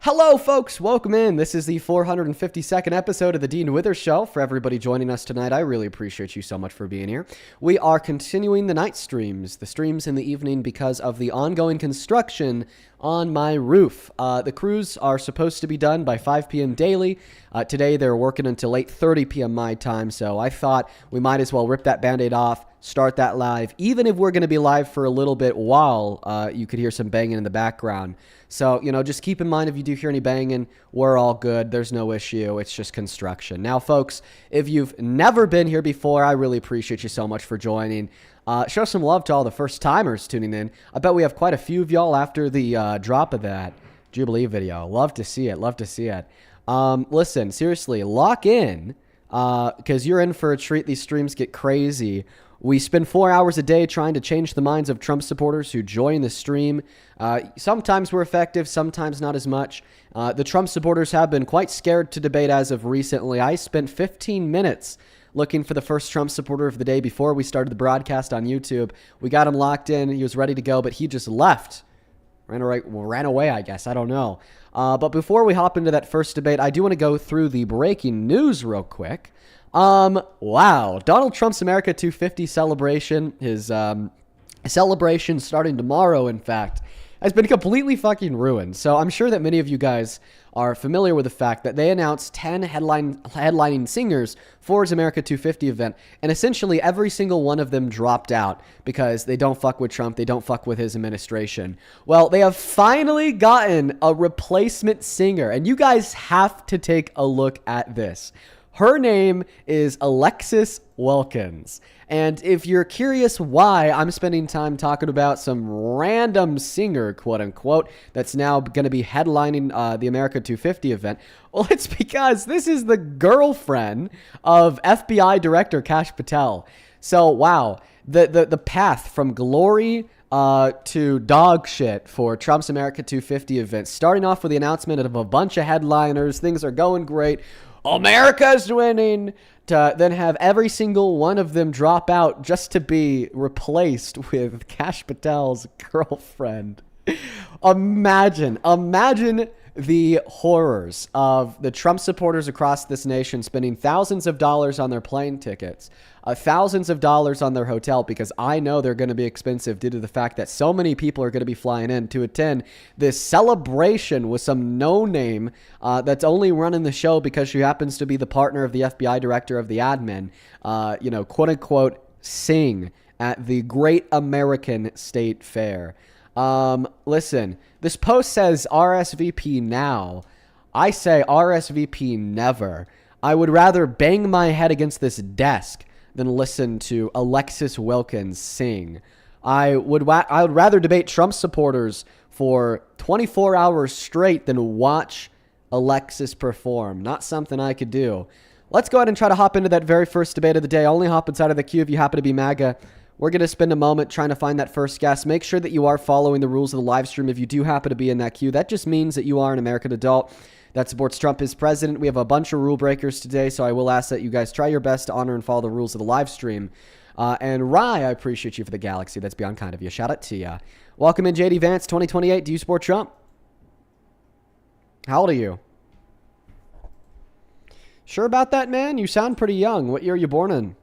Hello, folks. Welcome in. This is the 452nd episode of the Dean Withers Show. For everybody joining us tonight, I really appreciate you so much for being here. We are continuing the night streams, the streams in the evening, because of the ongoing construction on my roof. The crews are supposed to be done by 5 p.m. daily. Today, they're working until 8:30 p.m. my time, so I thought we might as well rip that Band-Aid off, start that live, even if we're going to be live for a little bit while you could hear some banging in the background. So, just keep in mind if you do hear any banging, we're all good. There's no issue. It's just construction. Now, folks, if you've never been here before, I really appreciate you so much for joining. Show some love to all the first-timers tuning in. I bet we have quite a few of y'all after the drop of that Jubilee video. Love to see it. Love to see it. Listen, seriously, lock in because you're in for a treat. These streams get crazy. We spend 4 hours a day trying to change the minds of Trump supporters who join the stream. Sometimes we're effective, sometimes not as much. The Trump supporters have been quite scared to debate as of recently. I spent 15 minutes looking for the first Trump supporter of the day before we started the broadcast on YouTube. We got him locked in. He was ready to go, but he just left. Ran away, I guess. I don't know. But before we hop into that first debate, I do want to go through the breaking news real quick. Wow. Donald Trump's America 250 celebration, his celebration starting tomorrow, in fact, has been completely fucking ruined. So I'm sure that many of you guys are familiar with the fact that they announced 10 headlining singers for his America 250 event, and essentially every single one of them dropped out because they don't fuck with Trump, they don't fuck with his administration. Well, they have finally gotten a replacement singer, and you guys have to take a look at this. Her name is Alexis Wilkins. And if you're curious why I'm spending time talking about some random singer, quote unquote, that's now going to be headlining the America 250 event, well, it's because this is the girlfriend of FBI Director Kash Patel. So, wow, the path from glory to dog shit for Trump's America 250 event, starting off with the announcement of a bunch of headliners, things are going great, America's winning, to then have every single one of them drop out just to be replaced with Kash Patel's girlfriend. Imagine the horrors of the Trump supporters across this nation spending thousands of dollars on their plane tickets, thousands of dollars on their hotel, because I know they're going to be expensive due to the fact that so many people are going to be flying in to attend this celebration with some no-name that's only running the show because she happens to be the partner of the FBI director of the admin, quote-unquote, sing at the Great American State Fair. Listen, this post says RSVP now. I say RSVP never. I would rather bang my head against this desk than listen to Alexis Wilkins sing. I would rather debate Trump supporters for 24 hours straight than watch Alexis perform. Not something I could do. Let's go ahead and try to hop into that very first debate of the day. Only hop inside of the queue if you happen to be MAGA. We're going to spend a moment trying to find that first guest. Make sure that you are following the rules of the live stream if you do happen to be in that queue. That just means that you are an American adult that supports Trump as president. We have a bunch of rule breakers today, so I will ask that you guys try your best to honor and follow the rules of the live stream. And Rye, I appreciate you for the galaxy. That's beyond kind of you. Shout out to you. Welcome in, JD Vance, 2028. Do you support Trump? How old are you? Sure about that, man? You sound pretty young. What year are you born in?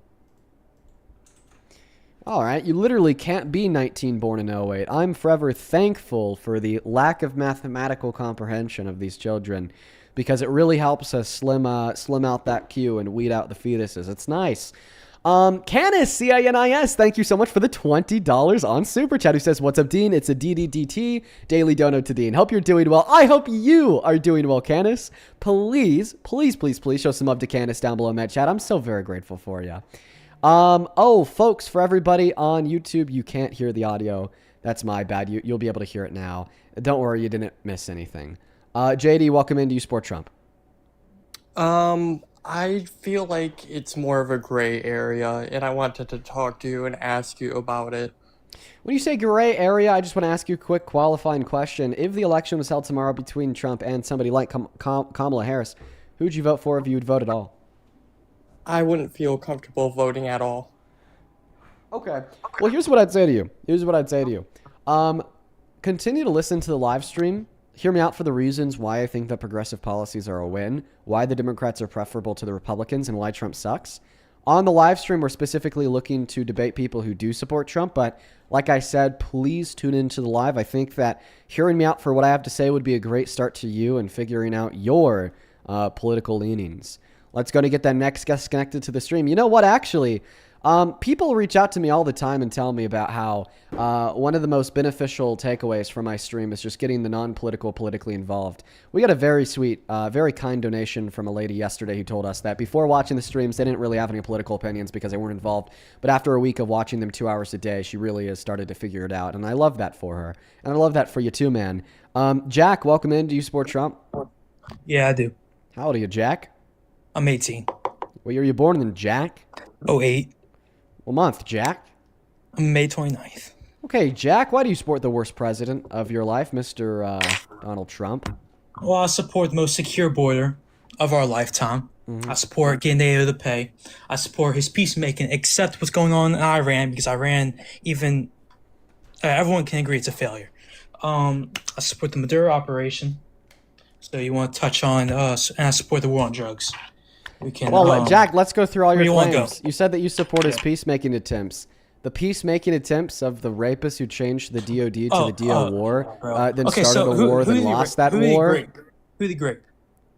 All right, you literally can't be 19 born in 08. I'm forever thankful for the lack of mathematical comprehension of these children because it really helps us slim out that queue and weed out the fetuses. It's nice. Canis, C-I-N-I-S, thank you so much for the $20 on Super Chat, who says, what's up, Dean? It's a DDDT, daily dono to Dean. Hope you're doing well. I hope you are doing well, Canis. Please show some love to Canis down below in that chat. I'm so very grateful for you. Folks, for everybody on YouTube, you can't hear the audio. That's my bad. You'll be able to hear it now. Don't worry, you didn't miss anything. JD, welcome in. Do you support Trump? I feel like it's more of a gray area, and I wanted to talk to you and ask you about it. When you say gray area, I just want to ask you a quick qualifying question. If the election was held tomorrow between Trump and somebody like Kamala Harris, who would you vote for if you would vote at all? I wouldn't feel comfortable voting at all. Okay. Well, here's what I'd say to you. Continue to listen to the live stream hear me out for the reasons why I think that progressive policies are a win, why the Democrats are preferable to the Republicans, and why Trump sucks. On the live stream, we're specifically looking to debate people who do support Trump, but like I said, please tune into the live. I think that hearing me out for what I have to say would be a great start to you and figuring out your political leanings. Let's go to get that next guest connected to the stream. You know what, actually, people reach out to me all the time and tell me about how one of the most beneficial takeaways from my stream is just getting the non-political politically involved. We got a very sweet, very kind donation from a lady yesterday who told us that before watching the streams, they didn't really have any political opinions because they weren't involved. But after a week of watching them 2 hours a day, she really has started to figure it out. And I love that for her. And I love that for you too, man. Jack, welcome in. Do you support Trump? Yeah, I do. How old are you, Jack? I'm 18. What year were you born in, Jack? 08. What month, Jack? May 29th. Okay, Jack, why do you support the worst president of your life, Mr. Donald Trump? Well, I support the most secure border of our lifetime. I support getting NATO to pay. I support his peacemaking, except what's going on in Iran, because Iran even... everyone can agree it's a failure. I support the Maduro operation. So you want to touch on us, and I support the war on drugs. We can. Well, Jack, let's go through all your where do you wanna claims. You said that you support his peacemaking attempts. The peacemaking attempts of the rapists who changed the DOD to the DO war, then started a war, then lost that war. Who the great?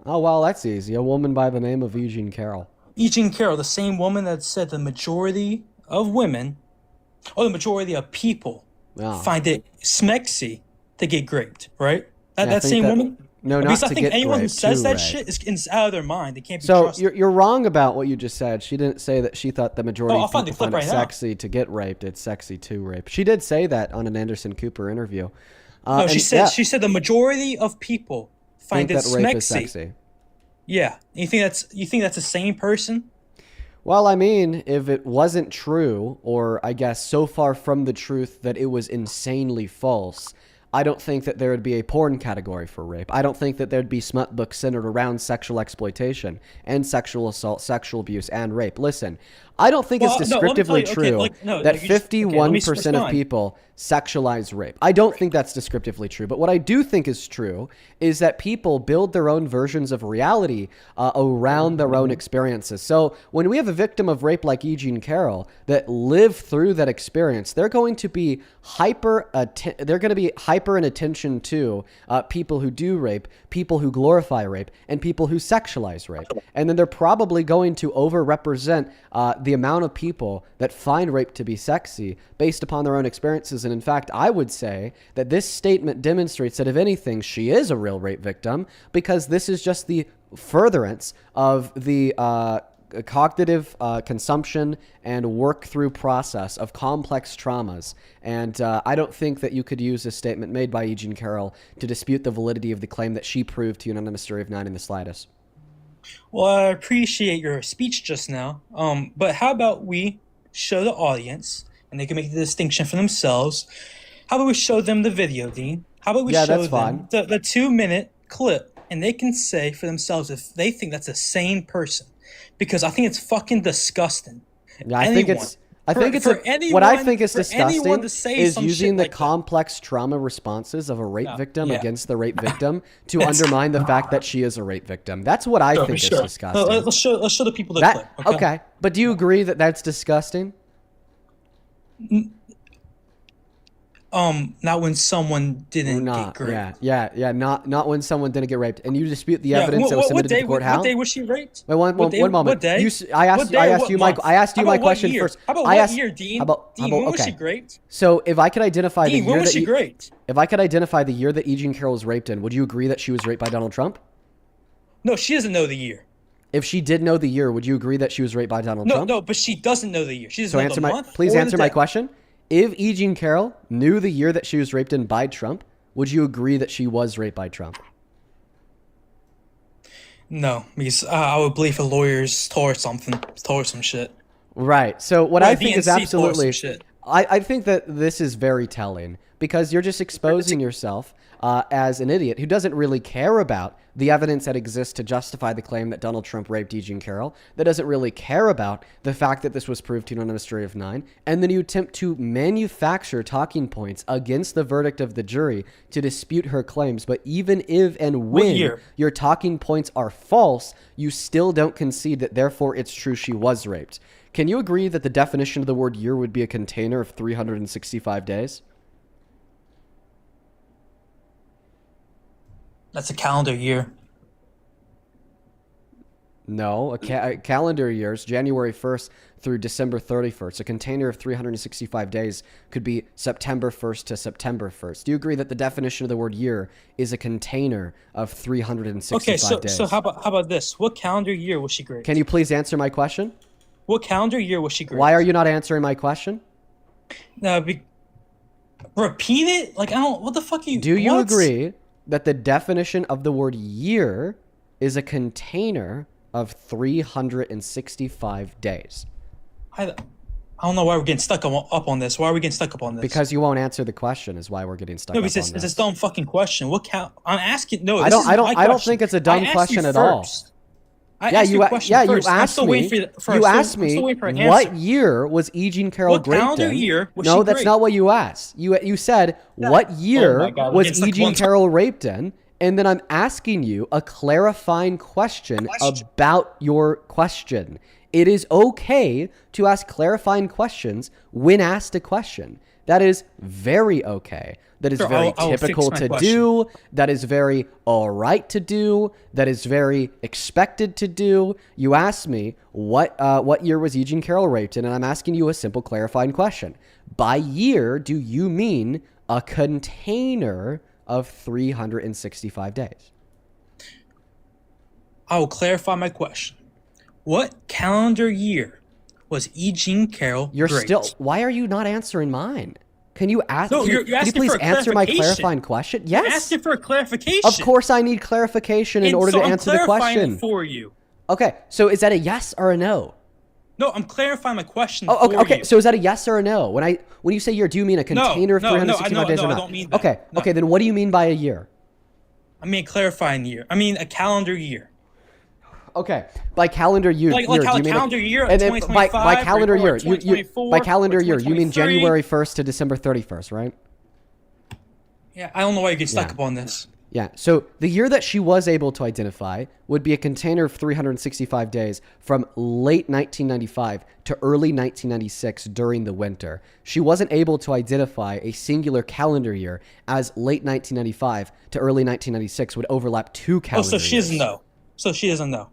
Oh, well, that's easy. A woman by the name of Eugene Carroll. Eugene Carroll, the same woman that said the majority of women, or the majority of people, find it smexy to get raped, right? That same woman? No, not because to I think get anyone who raped, says that rape. shit is out of their mind. They can't be So trusted. you're wrong about what you just said. She didn't say that she thought the majority of people find it now. sexy to get raped. It's sexy to rape. She did say that on an Anderson Cooper interview. No, she said the majority of people find it rape is smexy. sexy. Yeah, you think that's the same person? Well, I mean, if it wasn't true, or I guess so far from the truth that it was insanely false, I don't think that there would be a porn category for rape. I don't think that there'd be smut books centered around sexual exploitation and sexual assault, sexual abuse, and rape. Listen, I don't think it's descriptively true that 51% of people sexualize rape. I don't think that's descriptively true. But what I do think is true is that people build their own versions of reality around their own experiences. So when we have a victim of rape like Eugene Carroll that lived through that experience, they're going to be hyper in attention to people who do rape, people who glorify rape, and people who sexualize rape. And then they're probably going to overrepresent the amount of people that find rape to be sexy based upon their own experiences. And in fact, I would say that this statement demonstrates that if anything, she is a real rape victim, because this is just the furtherance of the cognitive consumption and work through process of complex traumas. And I don't think that you could use a statement made by Eugene Carroll to dispute the validity of the claim that she proved to you anonymous jury of 9 in the slightest. Well, I appreciate your speech just now. But how about we show the audience, and they can make the distinction for themselves. How about we show them the video, Dean? How about we show them the 2-minute clip, and they can say for themselves if they think that's the same person. Because I think it's fucking disgusting. Yeah, I think it's what I think is disgusting is using the complex trauma responses of a rape victim against the rape victim to undermine the fact that she is a rape victim. That's what I think is disgusting. Let's show the people the clip. Okay, but do you agree that that's disgusting? Not when someone didn't get raped. Yeah. Not when someone didn't get raped, and you dispute the evidence that was submitted to the court. What day was she raped? Wait, one moment. What day? I asked you my question first. How about what year, Dean? When was she raped? So if I could identify Dean, when was she raped? If I could identify the year that Eugene Carroll was raped in, would you agree that she was raped by Donald Trump? No, she doesn't know the year. If she did know the year, would you agree that she was raped by Donald Trump? No, but she doesn't know the year. She doesn't know the month. Please answer my question. If Eugene Carroll knew the year that she was raped in by Trump, would you agree that she was raped by Trump? No, because I would believe the lawyers told her some shit. Right. So what I think is absolutely... I think that this is very telling because you're just exposing yourself as an idiot who doesn't really care about the evidence that exists to justify the claim that Donald Trump raped E. Jean Carroll, that doesn't really care about the fact that this was proved to you on a mystery of 9, and then you attempt to manufacture talking points against the verdict of the jury to dispute her claims. But even if and when your talking points are false, you still don't concede that therefore it's true she was raped. Can you agree that the definition of the word year would be a container of 365 days? That's a calendar year. No, a calendar year is January 1st through December 31st. A container of 365 days could be September 1st to September 1st. Do you agree that the definition of the word year is a container of 365 days? So how about this? What calendar year was she raped? Can you please answer my question? What calendar year was she raped? Why are you not answering my question? No, repeat it? Like, I don't... What the fuck are you... Do you agree that the definition of the word year is a container of 365 days? I don't know why we're getting stuck up on this. Why are we getting stuck up on this? Because you won't answer the question is why we're getting stuck up on this. No, it's a dumb fucking question. I'm asking... No, I don't think it's a dumb question at all. You asked me what year was E. Jean Carroll raped in. What calendar year was she raped? No, that's not what you asked. You said, what year was E. Jean Carroll raped in? And then I'm asking you a clarifying question about your question. It is okay to ask clarifying questions when asked a question. That is very okay. That is very typical to do. That is very all right to do. That is very expected to do. You asked me what year was E. Jean Carroll raped in, and I'm asking you a simple clarifying question. By year, do you mean a container of 365 days? I will clarify my question. What calendar year was E. Jean Carroll raped? Why are you not answering mine? Can you ask? No, you're can you please answer my clarifying question? Yes. You're asking for a clarification. Of course, I need clarification in order to answer the question. It for you. Okay, so is that a yes or a no? No, I'm clarifying my question. Okay. So is that a yes or a no? When you say year, do you mean a container of 365 days or not? I don't mean that. Okay. Then what do you mean by a year? I mean clarifying year. I mean a calendar year. Okay, by calendar year, like how do you calendar mean year, and then 2025, by calendar year, by calendar year, you mean 2023. January 1st to December 31st, right? Yeah, I don't know why you get stuck up on this. Yeah, so the year that she was able to identify would be a container of 365 days from late 1995 to early 1996 during the winter. She wasn't able to identify a singular calendar year, as late 1995 to early 1996 would overlap 2 calendar years. So she doesn't know.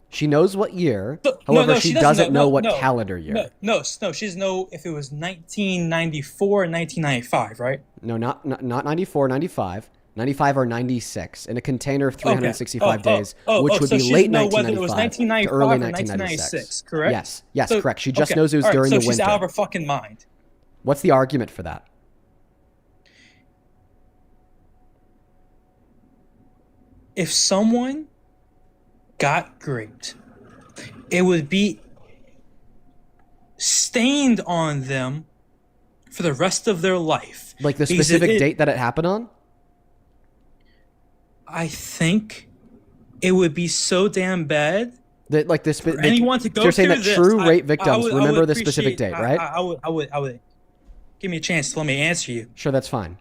She knows what year, however, she doesn't know what calendar year. No, she doesn't know if it was 1994 or 1995, right? No, not 94, 95. 95 or 96 in a container of 365 days, which would be late 1995 to early 1996. Correct? Yes, correct. She just knows it was during the winter. So she's out of her fucking mind. What's the argument for that? If someone got raped, it would be stained on them for the rest of their life. Like the specific date that it happened on? I think it would be so damn bad that like this. Anyone to go you're saying through that this, true rape victims remember the specific date, right? I would. Give me a chance to let me answer you. Sure, that's fine.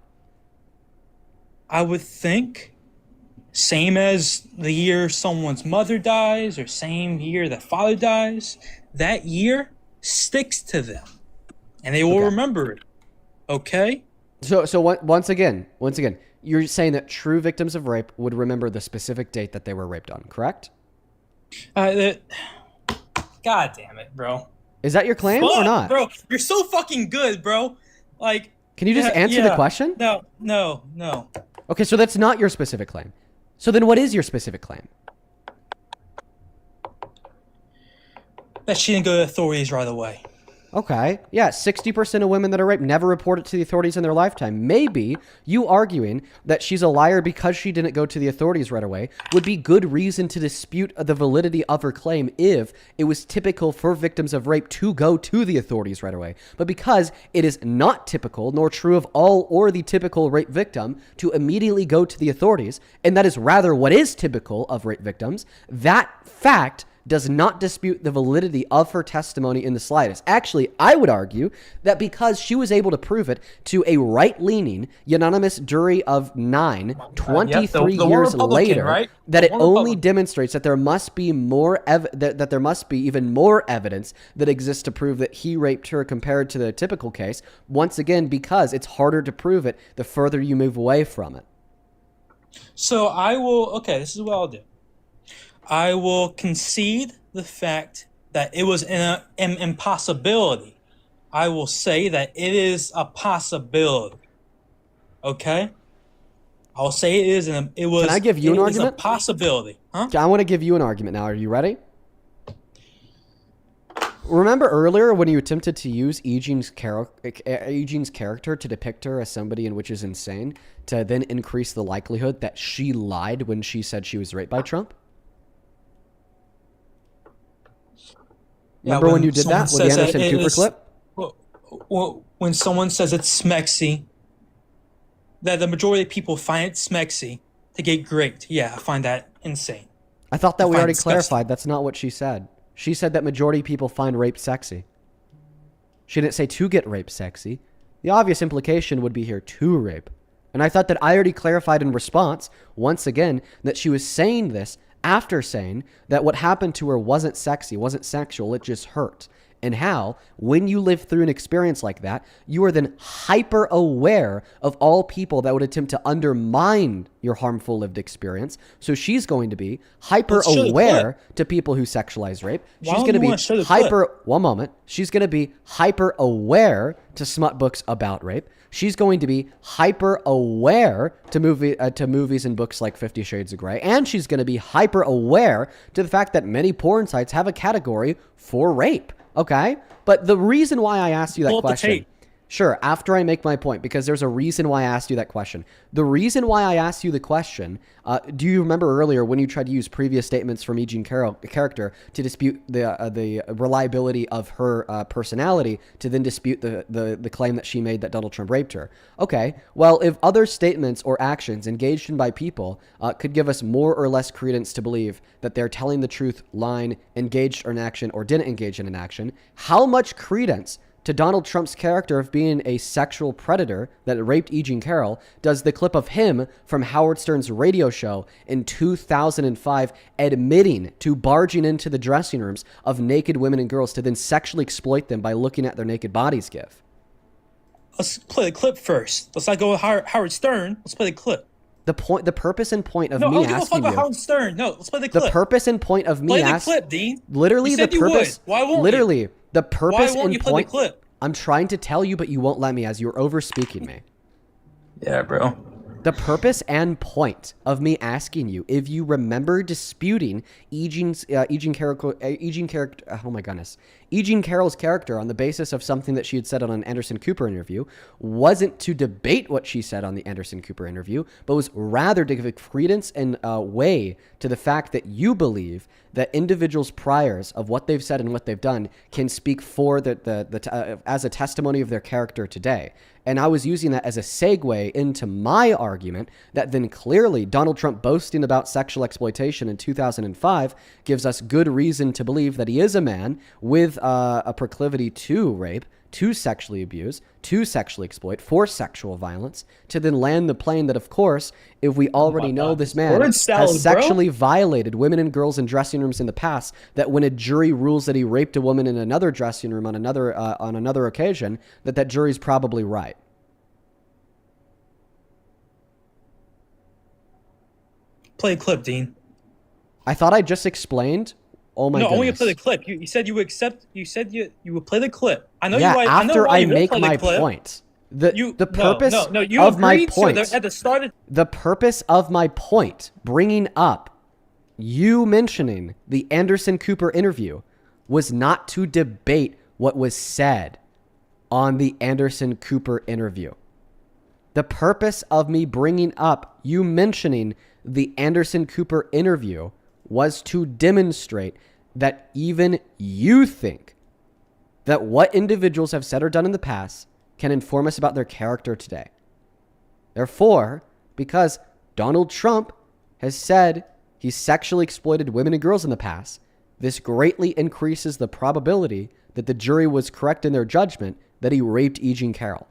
I would think, same as the year someone's mother dies, or same year that father dies, that year sticks to them, and they will remember it. Okay. So once again, you're saying that true victims of rape would remember the specific date that they were raped on, correct? God damn it, bro. Is that your claim or not? Bro, you're so fucking good, bro. Like, can you just answer the question? No. Okay, so that's not your specific claim. So then what is your specific claim? That she didn't go to the authorities right away. Okay. Yeah, 60% of women that are raped never report it to the authorities in their lifetime. Maybe you arguing that she's a liar because she didn't go to the authorities right away would be good reason to dispute the validity of her claim if it was typical for victims of rape to go to the authorities right away. But because it is not typical nor true of all or the typical rape victim to immediately go to the authorities, and that is rather what is typical of rape victims, that fact does not dispute the validity of her testimony in the slightest. Actually, I would argue that because she was able to prove it to a right-leaning, unanimous jury of 9, 23 the years Republican, later, right? that The it one only Republican. demonstrates that there must be more that there must be even more evidence that exists to prove that he raped her compared to the typical case. Once again, because it's harder to prove it the further you move away from it. So I will. Okay, this is what I'll do. I will concede the fact that it was an impossibility. I will say that it is a possibility. Okay? I'll say it is it was. Can I give you an it is argument? a possibility. Huh? I want to give you an argument now. Are you ready? Remember earlier when you attempted to use Eugene's character to depict her as somebody in which is insane to then increase the likelihood that she lied when she said she was raped by Trump? Remember when you did that with the Anderson Cooper clip? When someone says it's smexy, that the majority of people find it smexy to get raped. Yeah, I find that insane. I thought that we find already disgusting. clarified. That's not what she said. She said that majority of people find rape sexy. She didn't say to get raped sexy. The obvious implication would be here to rape. And I thought that I already clarified in response, once again, that she was saying this after saying that what happened to her wasn't sexy, wasn't sexual, it just hurt. And how, when you live through an experience like that, you are then hyper aware of all people that would attempt to undermine your harmful lived experience. So she's going to be hyper Let's show the aware to people who sexualize rape. Why She's don't going to you be wanna show the hyper, one moment. She's going to be hyper aware to smut books about rape. She's going to be hyper aware to movies and books like 50 Shades of Grey. And she's going to be hyper aware to the fact that many porn sites have a category for rape. Okay? But the reason why I asked you that Pull up the question... tape. Sure, after I make my point, because there's a reason why I asked you that question. The reason why I asked you the question, do you remember earlier when you tried to use previous statements from Eugene Carroll character to dispute the reliability of her personality, to then dispute the claim that she made that Donald Trump raped her? Okay, well, if other statements or actions engaged in by people could give us more or less credence to believe that they're telling the truth, lying, engaged in action, or didn't engage in an action, how much credence to Donald Trump's character of being a sexual predator that raped Eugene Carroll does the clip of him from Howard Stern's radio show in 2005 admitting to barging into the dressing rooms of naked women and girls to then sexually exploit them by looking at their naked bodies give? Let's play the clip first. Let's not go with Howard Stern. Let's play the clip. The purpose and point of No, I me don't give a fuck asking about you. Howard Stern. No, let's play the clip. The purpose and point of me Play the asking. clip, Dean. Literally, You said the you would. purpose. Why won't you? literally, the purpose Why won't and you play point. the clip? I'm trying to tell you, but you won't let me as you're over speaking me. Yeah, bro. The purpose and point of me asking you if you remember disputing Eugene Carroll's character on the basis of something that she had said on an Anderson Cooper interview wasn't to debate what she said on the Anderson Cooper interview, but was rather to give credence and weigh to the fact that you believe that individuals' priors of what they've said and what they've done can speak for as a testimony of their character today. And I was using that as a segue into my argument that then clearly Donald Trump boasting about sexual exploitation in 2005 gives us good reason to believe that he is a man with a proclivity to rape, to sexually abuse, to sexually exploit, for sexual violence, to then land the plane that, of course, if we already know this man Word salad, has sexually violated women and girls in dressing rooms in the past, that when a jury rules that he raped a woman in another dressing room on another occasion, that jury's probably right. Play a clip, Dean. I thought I just explained. Oh my No, goodness. only play the clip. You said you would accept. You said you would play the clip. I know Yeah, you. after I I know why make you my clip. point. The purpose you of my agreed to point. at the start. The purpose of my point, bringing up you mentioning the Anderson Cooper interview, was not to debate what was said on the Anderson Cooper interview. The purpose of me bringing up you mentioning the Anderson Cooper interview was to demonstrate that even you think that what individuals have said or done in the past can inform us about their character today. Therefore, because Donald Trump has said he sexually exploited women and girls in the past, this greatly increases the probability that the jury was correct in their judgment that he raped E. Jean Carroll.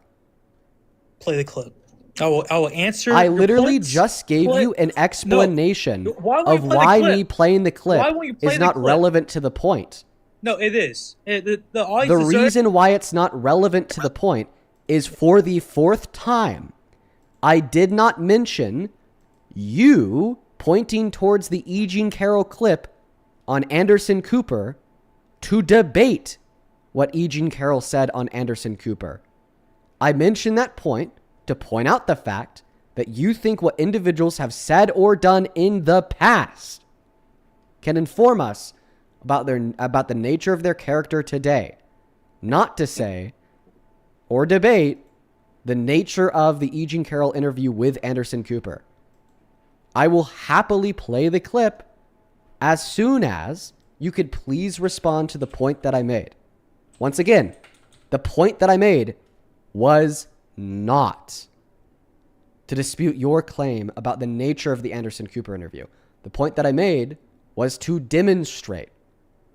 Play the clip. I will answer. I your literally points. just gave you an explanation of why me playing the clip is not clip? relevant to the point. No, it is. The reason why it's not relevant to the point is for the fourth time, I did not mention you pointing towards the E. Jean Carroll clip on Anderson Cooper to debate what E. Jean Carroll said on Anderson Cooper. I mentioned that point to point out the fact that you think what individuals have said or done in the past can inform us about the nature of their character today. Not to say or debate the nature of the E. Jean Carroll interview with Anderson Cooper. I will happily play the clip as soon as you could please respond to the point that I made. Once again, the point that I made was not to dispute your claim about the nature of the Anderson Cooper interview. The point that I made was to demonstrate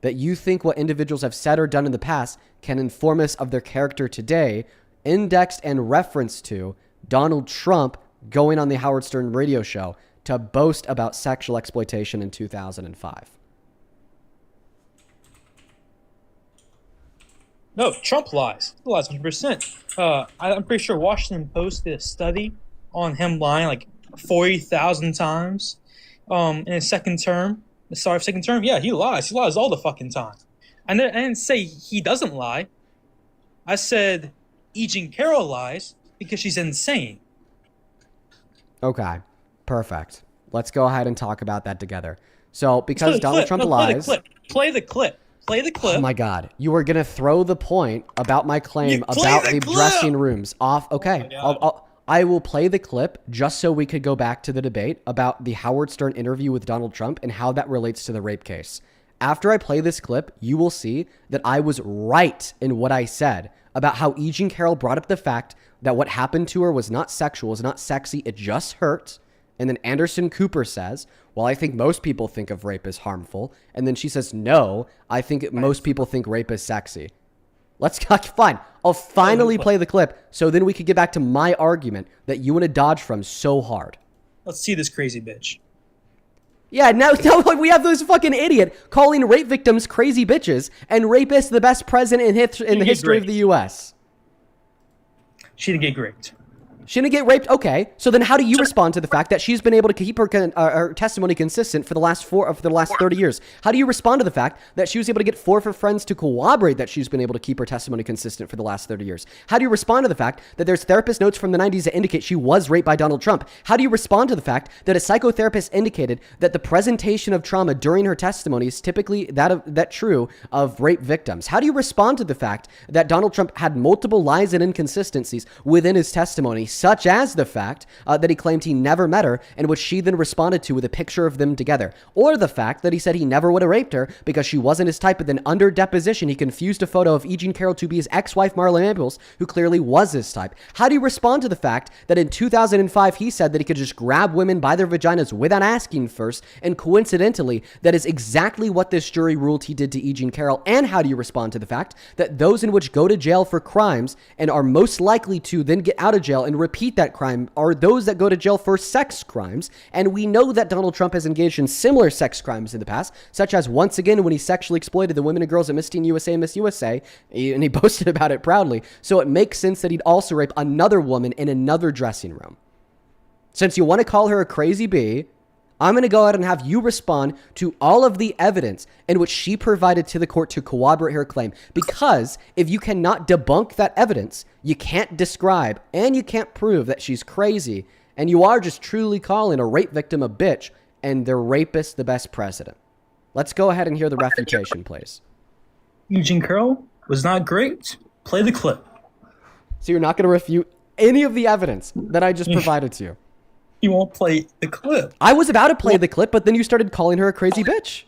that you think what individuals have said or done in the past can inform us of their character today, indexed and referenced to Donald Trump going on the Howard Stern radio show to boast about sexual exploitation in 2005. No, Trump lies. He lies 100%. I'm pretty sure Washington Post did a study on him lying like 40,000 times in his second term. Yeah, he lies. He lies all the fucking time. I didn't say he doesn't lie. I said E. Jean Carroll lies because she's insane. Okay, perfect. Let's go ahead and talk about that together. So, because Donald Trump lies... Play the clip. Oh my God. You were going to throw the point about my claim about the dressing rooms off. Okay. I will play the clip just so we could go back to the debate about the Howard Stern interview with Donald Trump and how that relates to the rape case. After I play this clip, you will see that I was right in what I said about how E. Jean Carroll brought up the fact that what happened to her was not sexual, was not sexy, it just hurt. And then Anderson Cooper says, well, I think most people think of rape as harmful. And then she says, no, I think most people think rape is sexy. Fine. I'll finally play the clip so then we could get back to my argument that you want to dodge from so hard. Let's see this crazy bitch. Yeah, now we have this fucking idiot calling rape victims crazy bitches and rapists the best president in the history of the U.S. She didn't get raped. She didn't get raped? Okay. So then how do you respond to the fact that she's been able to keep her testimony consistent for the last 30 years? How do you respond to the fact that she was able to get 4 of her friends to corroborate that she's been able to keep her testimony consistent for the last 30 years? How do you respond to the fact that there's therapist notes from the 90s that indicate she was raped by Donald Trump? How do you respond to the fact that a psychotherapist indicated that the presentation of trauma during her testimony is typically that true of rape victims? How do you respond to the fact that Donald Trump had multiple lies and inconsistencies within his testimony, such as the fact that he claimed he never met her, and which she then responded to with a picture of them together, or the fact that he said he never would have raped her because she wasn't his type, but then under deposition he confused a photo of E. Jean Carroll to be his ex-wife Marla Maples, who clearly was his type? How do you respond to the fact that in 2005 he said that he could just grab women by their vaginas without asking first, and coincidentally that is exactly what this jury ruled he did to E. Jean Carroll? And how do you respond to the fact that those in which go to jail for crimes and are most likely to then get out of jail and repeat that crime are those that go to jail for sex crimes? And we know that Donald Trump has engaged in similar sex crimes in the past, such as once again when he sexually exploited the women and girls at Miss Teen USA and Miss USA, and he boasted about it proudly. So it makes sense that he'd also rape another woman in another dressing room. Since you want to call her a crazy bee, I'm going to go ahead and have you respond to all of the evidence in which she provided to the court to corroborate her claim. Because if you cannot debunk that evidence, you can't describe and you can't prove that she's crazy, and you are just truly calling a rape victim a bitch and the rapist the best president. Let's go ahead and hear the refutation, please. E. Jean Carroll was not great. Play the clip. So you're not going to refute any of the evidence that I just provided to you? You won't play the clip. I was about to play the clip, but then you started calling her a crazy bitch.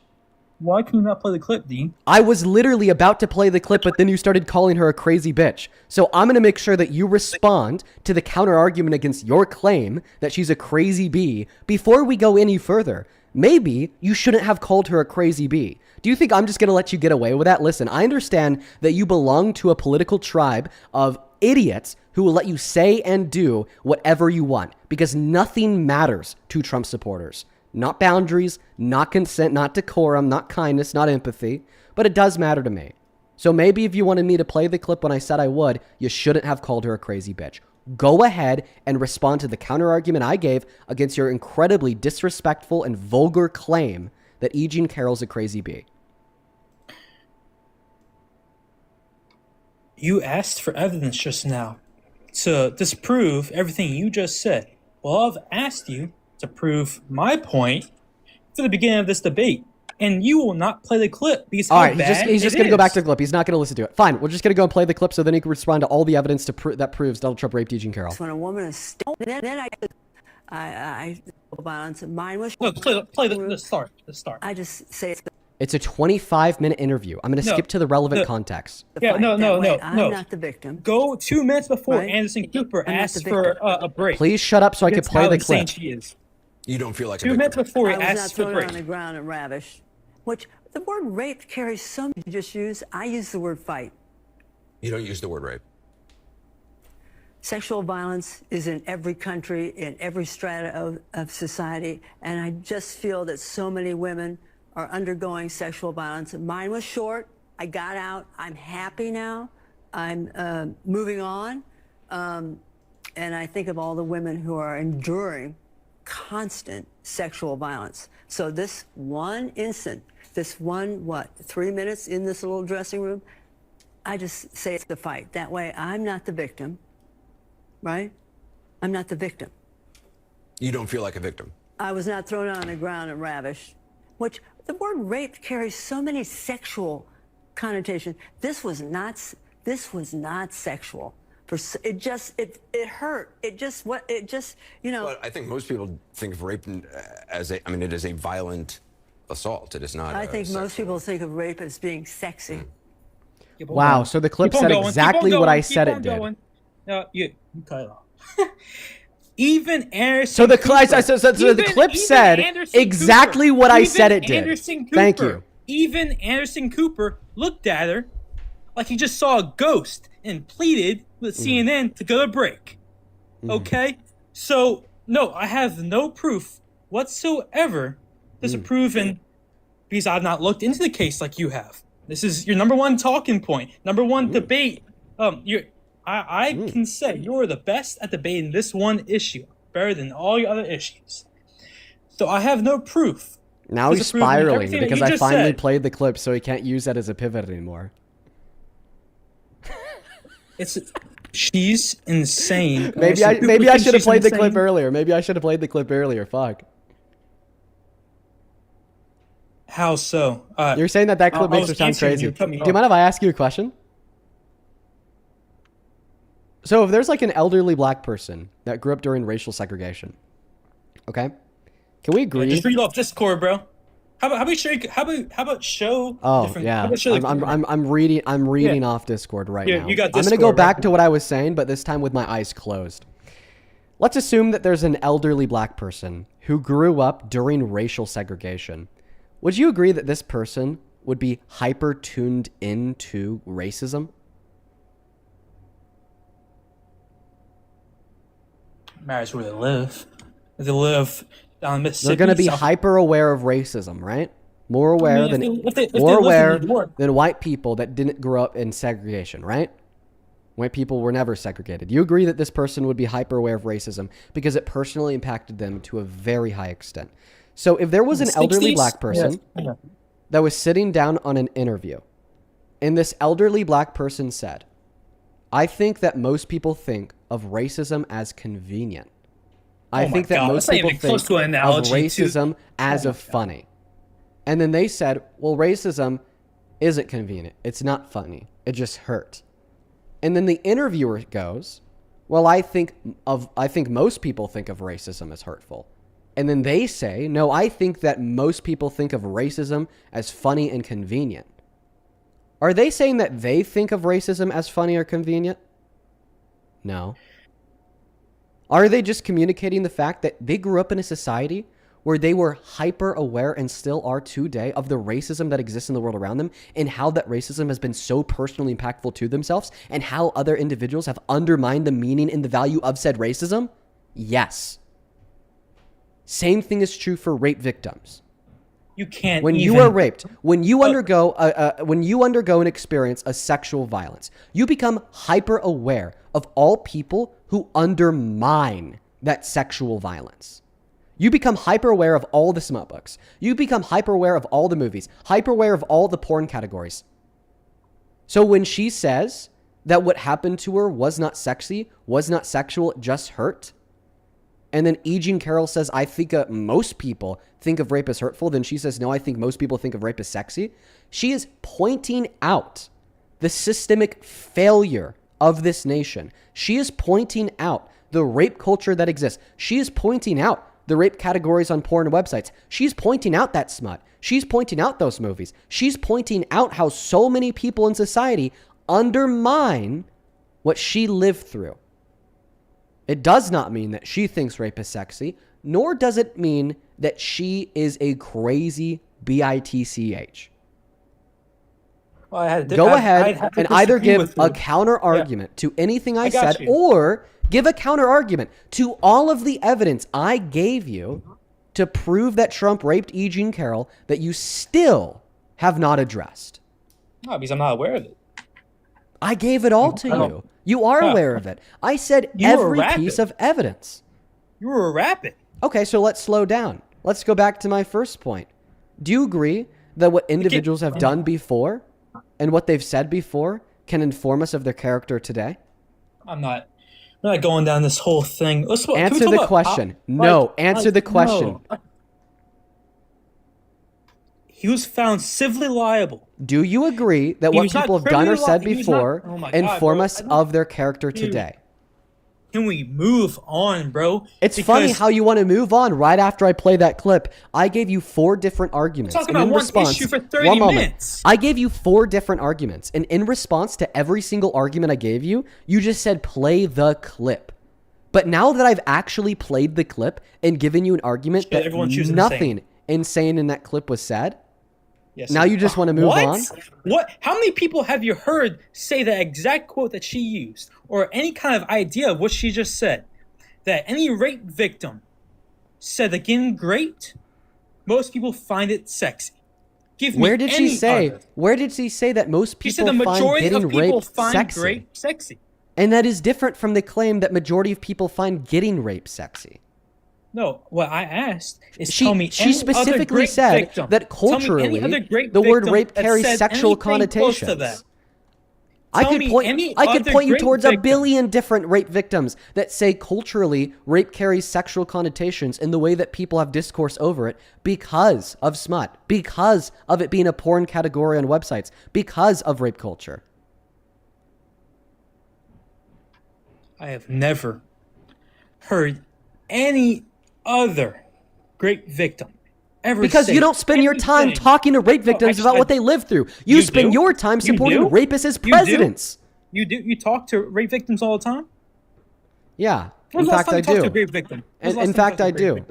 Why can you not play the clip, Dean? I was literally about to play the clip, but then you started calling her a crazy bitch. So I'm going to make sure that you respond to the counter argument against your claim that she's a crazy bee before we go any further. Maybe you shouldn't have called her a crazy bee. Do you think I'm just going to let you get away with that? Listen, I understand that you belong to a political tribe of idiots who will let you say and do whatever you want because nothing matters to Trump supporters. Not boundaries, not consent, not decorum, not kindness, not empathy, but it does matter to me. So maybe if you wanted me to play the clip when I said I would, you shouldn't have called her a crazy bitch. Go ahead and respond to the counter argument I gave against your incredibly disrespectful and vulgar claim that E. Jean Carroll's a crazy bee. You asked for evidence just now to disprove everything you just said. Well, I've asked you to prove my point to the beginning of this debate, and you will not play the clip because all right, he's just going to go back to the clip. He's not going to listen to it. Fine, we're just going to go and play the clip so then he can respond to all the evidence that proves Donald Trump raped E. Jean Carroll. When a woman is stoned, then I violence. Mine was. No, play the start. The start. I just say it's a 25-minute interview. I'm going to skip to the relevant context. Yeah, no. I'm not the victim. Go 2 minutes before Right? Anderson Cooper I'm not asked the for victim. a break. Please shut up so I can That's play how the insane clip. she is. You don't feel like 2 a minutes victim. before he I was not asked for thrown break. on the ground and ravished. Which the word rape carries so many. You just use. I use the word fight. You don't use the word rape. Sexual violence is in every country, in every strata of society, and I just feel that so many women are undergoing sexual violence. Mine was short. I got out. I'm happy now. I'm moving on. And I think of all the women who are enduring constant sexual violence. So this one instant, this one, 3 minutes in this little dressing room, I just say it's the fight. That way I'm not the victim, right? I'm not the victim. You don't feel like a victim. I was not thrown on the ground and ravished, which the word rape carries so many sexual connotations. This was not sexual. It hurt. But I think most people think of rape as it is a violent assault. It is not. I think most people think of rape as being sexy. Wow, so the clip said exactly what I said it did. No, you cut it off. Even Anderson. So the clip said exactly what I said it did. Thank you. Even Anderson Cooper looked at her like he just saw a ghost and pleaded with CNN to go to break. Okay? So, no, I have no proof whatsoever disapproving because I've not looked into the case like you have. This is your number one talking point, number one debate. I can say you're the best at debating this one issue, better than all your other issues. So I have no proof. Now he's spiraling because I finally said. played the clip, so he can't use that as a pivot anymore. She's insane. Maybe I should have played the clip earlier. Maybe I should have played the clip earlier. Fuck. How so? You're saying that clip makes her sound crazy. Do you mind if I ask you a question? So if there's like an elderly black person that grew up during racial segregation, okay, can we agree? Yeah, just read off Discord, bro. How about show? Oh different, yeah, show I'm reading off Discord right now. You got I'm gonna Discord, go back right? to what I was saying, but this time with my eyes closed. Let's assume that there's an elderly black person who grew up during racial segregation. Would you agree that this person would be hyper tuned into racism? Matters where they live. If they live down in Mississippi, They're going to be hyper aware of racism, right? More aware than white people that didn't grow up in segregation, right? White people were never segregated. You agree that this person would be hyper aware of racism because it personally impacted them to a very high extent. So if there was an elderly black person that was sitting down on an interview and this elderly black person said, I think that most people think of racism as convenient. I think that most people think of racism as a funny. And then they said, well, racism isn't convenient. It's not funny. It just hurt. And then the interviewer goes, well, I think most people think of racism as hurtful. And then they say, no, I think that most people think of racism as funny and convenient. Are they saying that they think of racism as funny or convenient? No. Are they just communicating the fact that they grew up in a society where they were hyper aware and still are today of the racism that exists in the world around them and how that racism has been so personally impactful to themselves and how other individuals have undermined the meaning and the value of said racism? Yes. Same thing is true for rape victims. You can't. When you are raped, when you undergo and experience a sexual violence, you become hyper aware of all people who undermine that sexual violence. You become hyper aware of all the smut books. You become hyper aware of all the movies, hyper aware of all the porn categories. So when she says that what happened to her was not sexy, was not sexual, it just hurt, and then E. Jean Carroll says, I think most people think of rape as hurtful. Then she says, no, I think most people think of rape as sexy. She is pointing out the systemic failure of this nation. She is pointing out the rape culture that exists. She is pointing out the rape categories on porn websites. She's pointing out that smut. She's pointing out those movies. She's pointing out how so many people in society undermine what she lived through. It does not mean that she thinks rape is sexy, nor does it mean that she is a crazy bitch. Well, Go ahead and either give a counter argument to anything I said or give a counter argument to all of the evidence I gave you to prove that Trump raped E. Jean Carroll that you still have not addressed. No, because I'm not aware of it. I gave it all to you. You are aware of it. I said every piece of evidence. You were rapping. Okay, so let's slow down. Let's go back to my first point. Do you agree that what individuals have done before and what they've said before can inform us of their character today? I'm not going down this whole thing. Answer the question. No, answer the question. No. He was found civilly liable. Do you agree that what people have done or said before inform us of their character today? Can we move on, bro? It's funny how you want to move on right after I play that clip. I gave you 4 different arguments. Talking about one issue for 30 minutes. I gave you 4 different arguments. And in response to every single argument I gave you, you just said play the clip. But now that I've actually played the clip and given you an argument that nothing insane in that clip was said, yes, now you just want to move on? What? How many people have you heard say the exact quote that she used, or any kind of idea of what she just said? That any rape victim said again, great. Most people find it sexy. Where did she say? Where did she say that most people find getting raped sexy? Rape sexy? And that is different from the claim that majority of people find getting raped sexy. No, what I asked is she specifically said that culturally the word rape carries sexual connotations. I could point you towards a billion different rape victims that say culturally rape carries sexual connotations in the way that people have discourse over it because of smut, because of it being a porn category on websites, because of rape culture. I have never heard any other rape victim ever because you don't spend your time talking to rape victims about what they live through. You spend your time supporting rapists as presidents. You do? You talk to rape victims all the time? Yeah. In fact, I do. In fact, I do.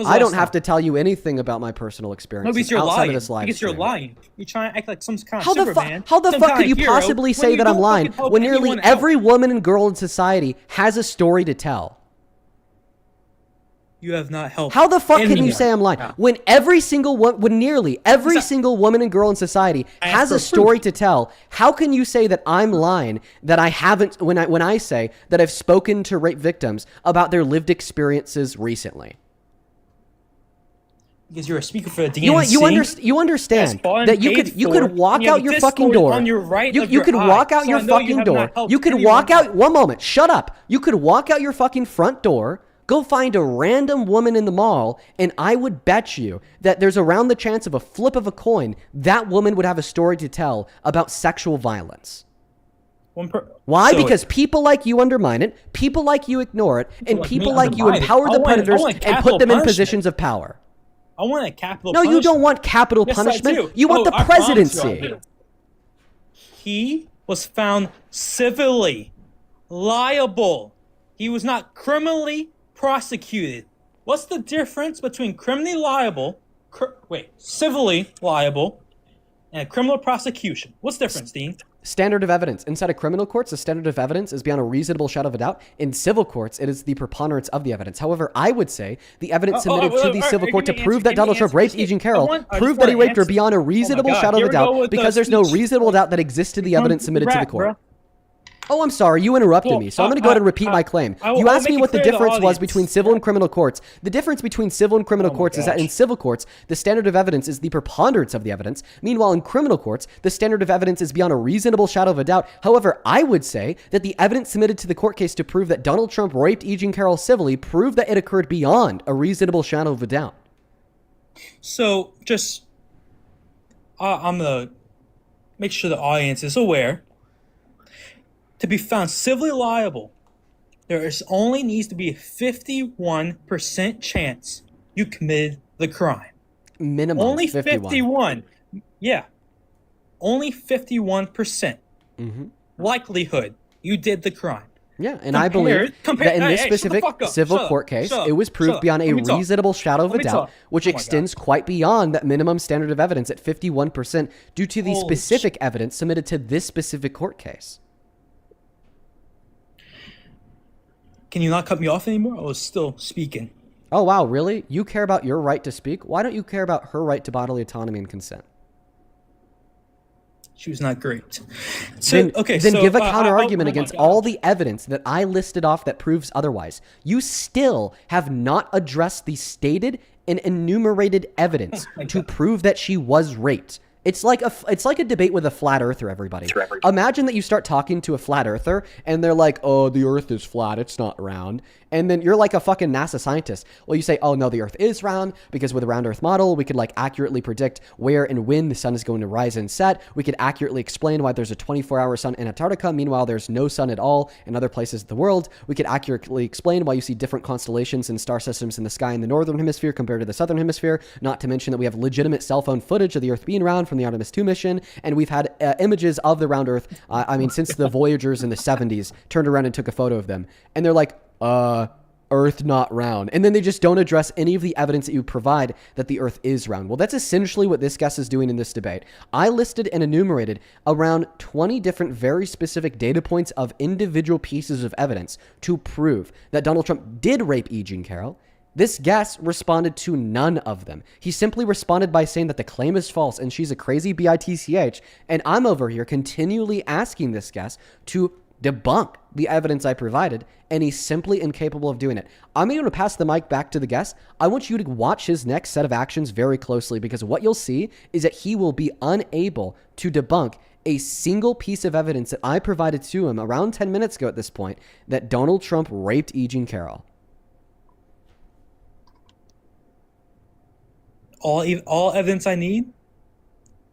I don't have to tell you anything about my personal experiences outside of this live stream. Because you're lying. You're trying to act like some kind of Superman. How the fuck could you possibly say that I'm lying when nearly every woman and girl in society has a story to tell? You have not helped. How the fuck can you say I'm lying when nearly every single woman and girl in society has a story to tell? How can you say that I'm lying that I haven't when I say that I've spoken to rape victims about their lived experiences recently? Because you're a speaker for the DNC. You understand that you could walk out your fucking door. You could walk out your fucking door. You could walk out. One moment. Shut up. You could walk out your fucking front door. Go find a random woman in the mall, and I would bet you that there's around the chance of a flip of a coin, that woman would have a story to tell about sexual violence. Why? So Because people like you undermine it, people like you ignore it, and like people me like you undermine it. empower I the want- I predators want and capital put them in punishment. positions of power. I want a capital No, punishment. you don't want capital Yes, I punishment. do. You want the I promise you I presidency. do. He was found civilly liable. He was not criminally prosecuted. What's the difference between criminally liable, civilly liable, and a criminal prosecution? What's the difference, Dean? Standard of evidence. Inside of criminal courts, the standard of evidence is beyond a reasonable shadow of a doubt. In civil courts, it is the preponderance of the evidence. However, I would say the evidence submitted to the civil court to prove that Donald Trump raped Eugene Carroll, prove that he raped her beyond a reasonable shadow of a doubt, because there's no reasonable doubt that exists to the evidence submitted to the court. Oh, I'm sorry. You interrupted me, so I'm going to go ahead and repeat my claim. You asked me what the difference was between civil and criminal courts. The difference between civil and criminal courts is that in civil courts, the standard of evidence is the preponderance of the evidence. Meanwhile, in criminal courts, the standard of evidence is beyond a reasonable shadow of a doubt. However, I would say that the evidence submitted to the court case to prove that Donald Trump raped Eugene Carroll civilly proved that it occurred beyond a reasonable shadow of a doubt. So, just I'm going to make sure the audience is aware. To be found civilly liable, there is only needs to be a 51% chance you committed the crime. Minimum. Only 51. Yeah. Only 51% likelihood you did the crime. Yeah, and I believe that in this specific civil court case, it was proved beyond a reasonable shadow of a doubt, which extends quite beyond that minimum standard of evidence at 51% due to the specific evidence submitted to this specific court case. Can you not cut me off anymore? I was still speaking. Oh, wow, really? You care about your right to speak? Why don't you care about her right to bodily autonomy and consent? She was not great. So, then give a counter argument against all the evidence that I listed off that proves otherwise. You still have not addressed the stated and enumerated evidence to prove that she was raped. It's like a debate with a flat earther, everybody. Imagine that you start talking to a flat earther and they're like, oh, the earth is flat, it's not round. And then you're like a fucking NASA scientist. Well, you say, oh no, the earth is round because with a round earth model, we could like accurately predict where and when the sun is going to rise and set. We could accurately explain why there's a 24-hour sun in Antarctica. Meanwhile, there's no sun at all in other places of the world. We could accurately explain why you see different constellations and star systems in the sky in the northern hemisphere compared to the southern hemisphere. Not to mention that we have legitimate cell phone footage of the earth being round from the Artemis 2 mission. And we've had images of the round earth. Since the Voyagers in the 70s turned around and took a photo of them. And they're like, Earth not round. And then they just don't address any of the evidence that you provide that the Earth is round. Well, that's essentially what this guest is doing in this debate. I listed and enumerated around 20 different very specific data points of individual pieces of evidence to prove that Donald Trump did rape E. Jean Carroll. This guest responded to none of them. He simply responded by saying that the claim is false and she's a crazy bitch. And I'm over here continually asking this guest to debunk the evidence I provided, and he's simply incapable of doing it. I'm going to pass the mic back to the guest. I want you to watch his next set of actions very closely, because what you'll see is that he will be unable to debunk a single piece of evidence that I provided to him around 10 minutes ago at this point that Donald Trump raped E. Jean Carroll. All evidence I need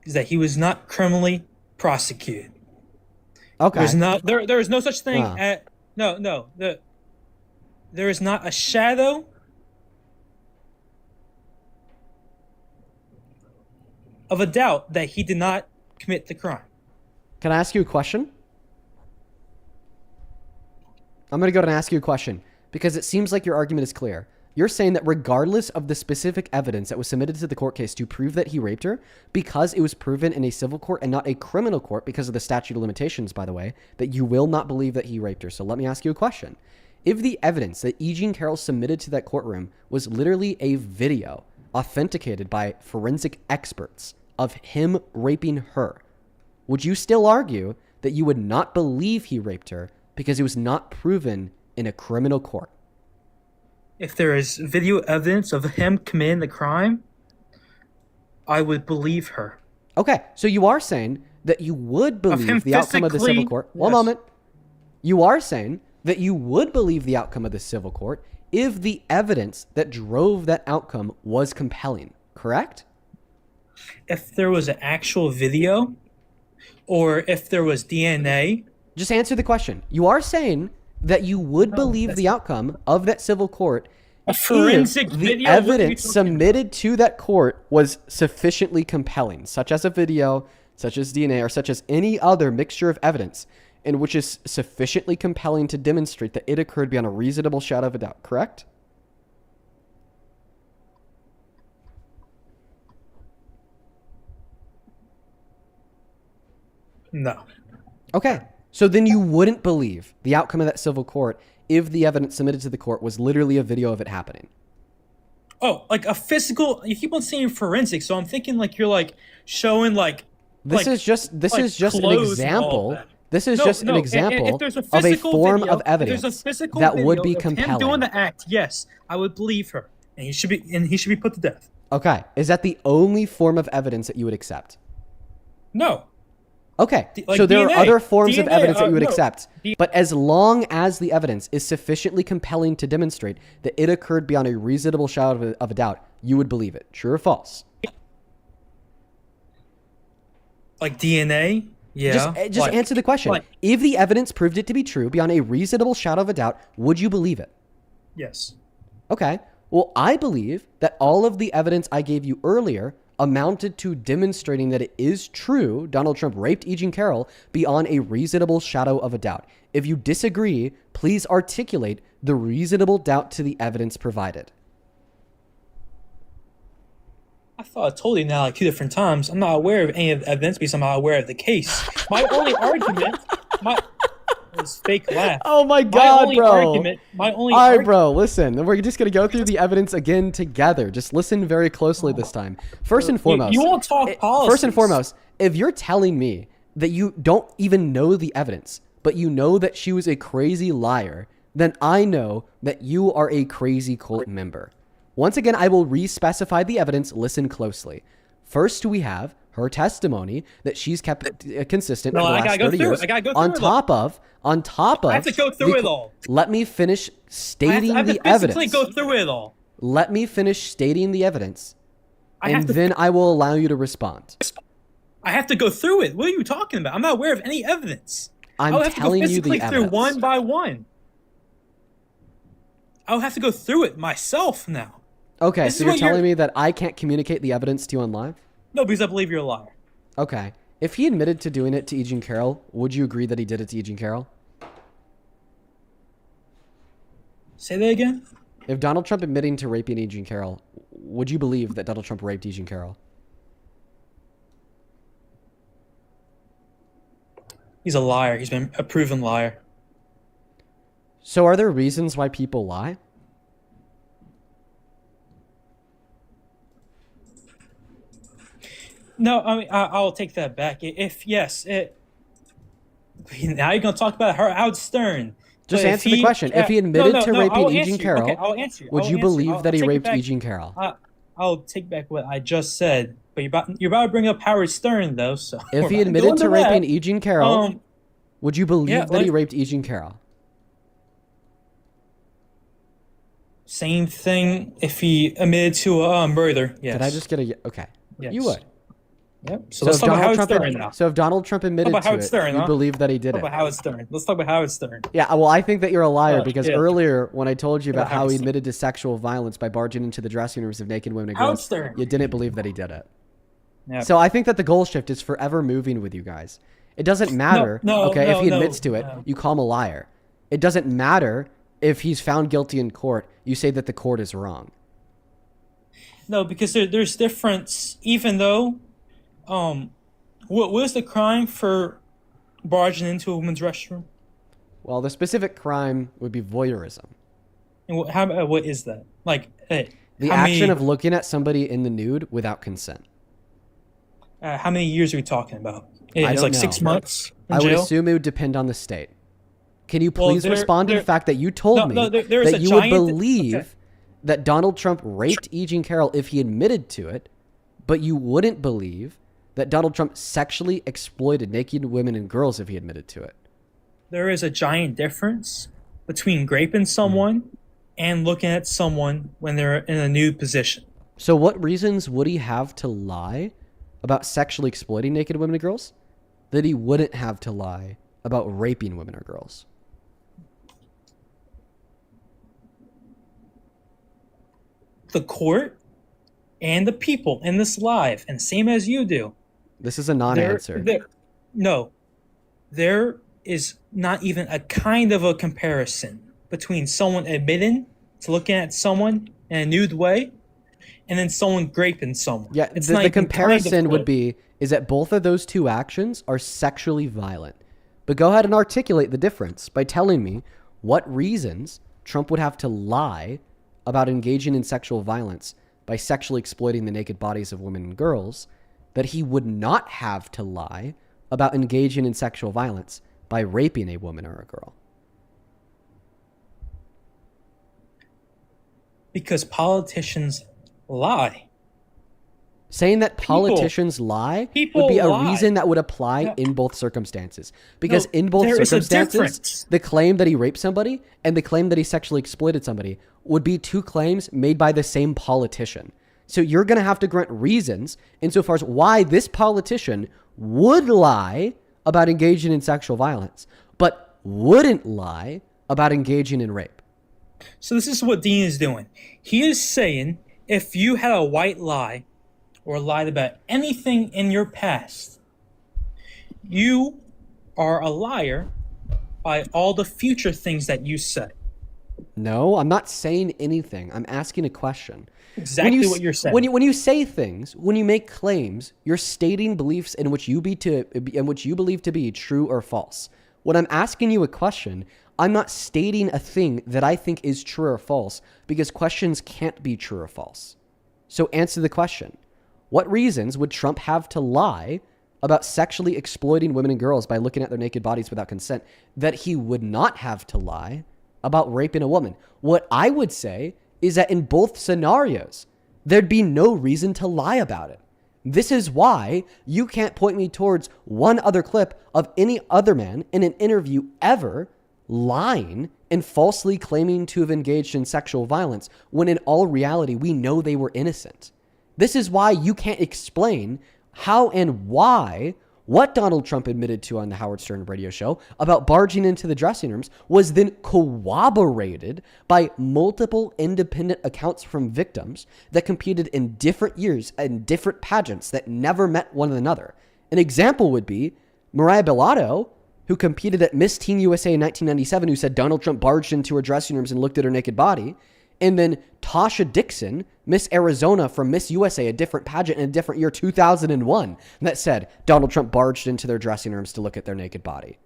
is that he was not criminally prosecuted. Okay. There is no such thing as there is not a shadow of a doubt that he did not commit the crime. Can I ask you a question? I'm going to go ahead and ask you a question because it seems like your argument is clear. You're saying that regardless of the specific evidence that was submitted to the court case to prove that he raped her, because it was proven in a civil court and not a criminal court because of the statute of limitations, by the way, that you will not believe that he raped her. So let me ask you a question. If the evidence that E. Jean Carroll submitted to that courtroom was literally a video authenticated by forensic experts of him raping her, would you still argue that you would not believe he raped her because it was not proven in a criminal court? If there is video evidence of him committing the crime, I would believe her. Okay, so you are saying that you would believe the outcome of the civil court. One moment. You are saying that you would believe the outcome of the civil court if the evidence that drove that outcome was compelling, correct? If there was an actual video, or if there was DNA Just answer the question. You are saying that you would believe the outcome of that civil court A forensic if the video? What are you evidence talking submitted to that court was sufficiently compelling, such as a video, such as DNA, or such as any other mixture of evidence in which is sufficiently compelling to demonstrate that it occurred beyond a reasonable shadow of a doubt, correct? No. Okay. So then you wouldn't believe the outcome of that civil court if the evidence submitted to the court was literally a video of it happening. Oh, like a physical. You keep on saying forensic, so I'm thinking like you're like showing like. This is just an clothes and all of example. that. This is just an example if there's a of a physical form video, of evidence if there's a physical that would video be of him compelling. doing the act, yes, I would believe her, and he should be put to death. Okay. Is that the only form of evidence that you would accept? No. Okay. Like So there DNA. are other forms of DNA, evidence that you would no. accept. But as long as the evidence is sufficiently compelling to demonstrate that it occurred beyond a reasonable shadow of a doubt, you would believe it. True or false? Like DNA. Yeah. Just like, answer the question. like- If the evidence proved it to be true beyond a reasonable shadow of a doubt, would you believe it? Yes. Okay. Well, I believe that all of the evidence I gave you earlier amounted to demonstrating that it is true Donald Trump raped E. Jean Carroll beyond a reasonable shadow of a doubt. If you disagree, please articulate the reasonable doubt to the evidence provided. I thought I told you now like 2 different times. I'm not aware of any of the evidence because I'm not aware of the case. My only argument, was fake laugh. Oh my My God, only bro. argument, my only All right, argument. bro, listen. We're just going to go through the evidence again together. Just listen very closely this time. First and foremost. You won't talk policies. First and foremost, if you're telling me that you don't even know the evidence, but you know that she was a crazy liar, then I know that you are a crazy cult member. Once again, I will re-specify the evidence. Listen closely. First, we have her testimony that she's kept consistent for the I last gotta go 30 through years. it. I gotta go through on it top of, I have to go through it all. Let me finish stating I have the to physically evidence. go through it all. Let me finish stating the evidence, I have and to- then I will allow you to respond. I have to go through it. What are you talking about? I'm not aware of any evidence. I'm I'll have telling to go you the physically through evidence. one by one. I'll have to go through it myself now. Okay, This so is you're what you're- telling me that I can't communicate the evidence to you on live? No, because I believe you're a liar. Okay. If he admitted to doing it to E. Jean Carroll, would you agree that he did it to E. Jean Carroll? Say that again? If Donald Trump admitting to raping E. Jean Carroll, would you believe that Donald Trump raped E. Jean Carroll? He's a liar. He's been a proven liar. So are there reasons why people lie? No, I mean, I'll take that back. If yes, now you're gonna talk about Howard Stern. Just But answer the question. If he admitted to raping E. Jean Carroll, I'll answer you. would I'll you answer believe I'll that he take it raped back. E. Jean Carroll? I'll take back what I just said. But you're about to bring up Howard Stern though. So If he we're not admitted going to that. raping E. Jean Carroll, would you believe yeah, that he like- raped E. Jean Carroll? Same thing if he admitted to a murder. Yes. Did I just get a... Okay. Yes. You would. Yep. So let's if talk about Howard Trump Stern now. So if Donald Trump admitted about to Howard it, Stern, you huh? believe that he did Talk it? about Howard Stern. Let's talk about Howard Stern. Yeah, well, I think that you're a liar because yeah. earlier when I told you about Howard how he Stern. admitted to sexual violence by barging into the dressing rooms of naked women and Howard girls, Stern. you didn't believe that he did it. Yep. So I think that the goal shift is forever moving with you guys. It doesn't matter, okay, if he admits to it, you call him a liar. It doesn't matter if he's found guilty in court, you say that the court is wrong. No, because there's difference. Even though, what was the crime for barging into a woman's restroom? Well, the specific crime would be voyeurism. And what is that? Like, The how action many, of looking at somebody in the nude without consent. how many years are we talking about? I It's don't like know. 6 months in I would jail? assume it would depend on the state. Can you Well, please respond to the fact that you told me there is that a you would giant- believe okay. that Donald Trump raped E. Jean Carroll if he admitted to it, but you wouldn't believe that Donald Trump sexually exploited naked women and girls if he admitted to it? There is a giant difference between raping someone and looking at someone when they're in a nude position. So what reasons would he have to lie about sexually exploiting naked women and girls that he wouldn't have to lie about raping women or girls? The court and the people in this live, and same as you do. This is a non-answer. No, there is not even a kind of a comparison between someone admitting to looking at someone in a nude way and then someone raping someone. Yeah, it's the comparison would be is that both of those two actions are sexually violent. But go ahead and articulate the difference by telling me what reasons Trump would have to lie about engaging in sexual violence by sexually exploiting the naked bodies of women and girls that he would not have to lie about engaging in sexual violence by raping a woman or a girl. Because politicians lie. Saying that politicians lie would be a reason that would apply in both circumstances. Because in both circumstances, the claim that he raped somebody and the claim that he sexually exploited somebody would be two claims made by the same politician. So you're going to have to grant reasons insofar as why this politician would lie about engaging in sexual violence, but wouldn't lie about engaging in rape. So this is what Dean is doing. He is saying if you had a white lie or lied about anything in your past, you are a liar by all the future things that you say. No, I'm not saying anything. I'm asking a question. Exactly what you're saying. When you say things, when you make claims, you're stating beliefs in which you believe to be true or false. When I'm asking you a question, I'm not stating a thing that I think is true or false because questions can't be true or false. So answer the question. What reasons would Trump have to lie about sexually exploiting women and girls by looking at their naked bodies without consent that he would not have to lie about raping a woman? What I would say is that in both scenarios, there'd be no reason to lie about it. This is why you can't point me towards one other clip of any other man in an interview ever lying and falsely claiming to have engaged in sexual violence when in all reality, we know they were innocent. This is why you can't explain how and why what Donald Trump admitted to on the Howard Stern radio show about barging into the dressing rooms was then corroborated by multiple independent accounts from victims that competed in different years and different pageants that never met one another. An example would be Mariah Bellato, who competed at Miss Teen USA in 1997, who said Donald Trump barged into her dressing rooms and looked at her naked body. And then Tasha Dixon, Miss Arizona from Miss USA, a different pageant in a different year, 2001, that said Donald Trump barged into their dressing rooms to look at their naked body.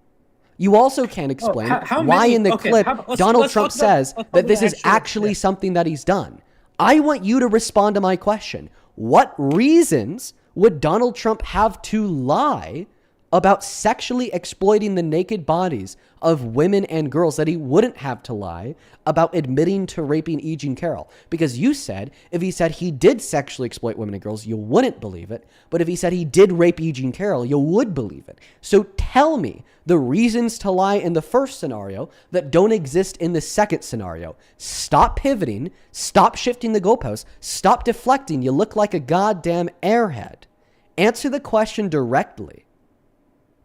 You also can't explain why in the clip Donald Trump says that this is actually something that he's done. I want you to respond to my question. What reasons would Donald Trump have to lie about sexually exploiting the naked bodies of women and girls that he wouldn't have to lie about admitting to raping E. Jean Carroll? Because you said if he said he did sexually exploit women and girls, you wouldn't believe it. But if he said he did rape E. Jean Carroll, you would believe it. So tell me the reasons to lie in the first scenario that don't exist in the second scenario. Stop pivoting. Stop shifting the goalposts. Stop deflecting. You look like a goddamn airhead. Answer the question directly.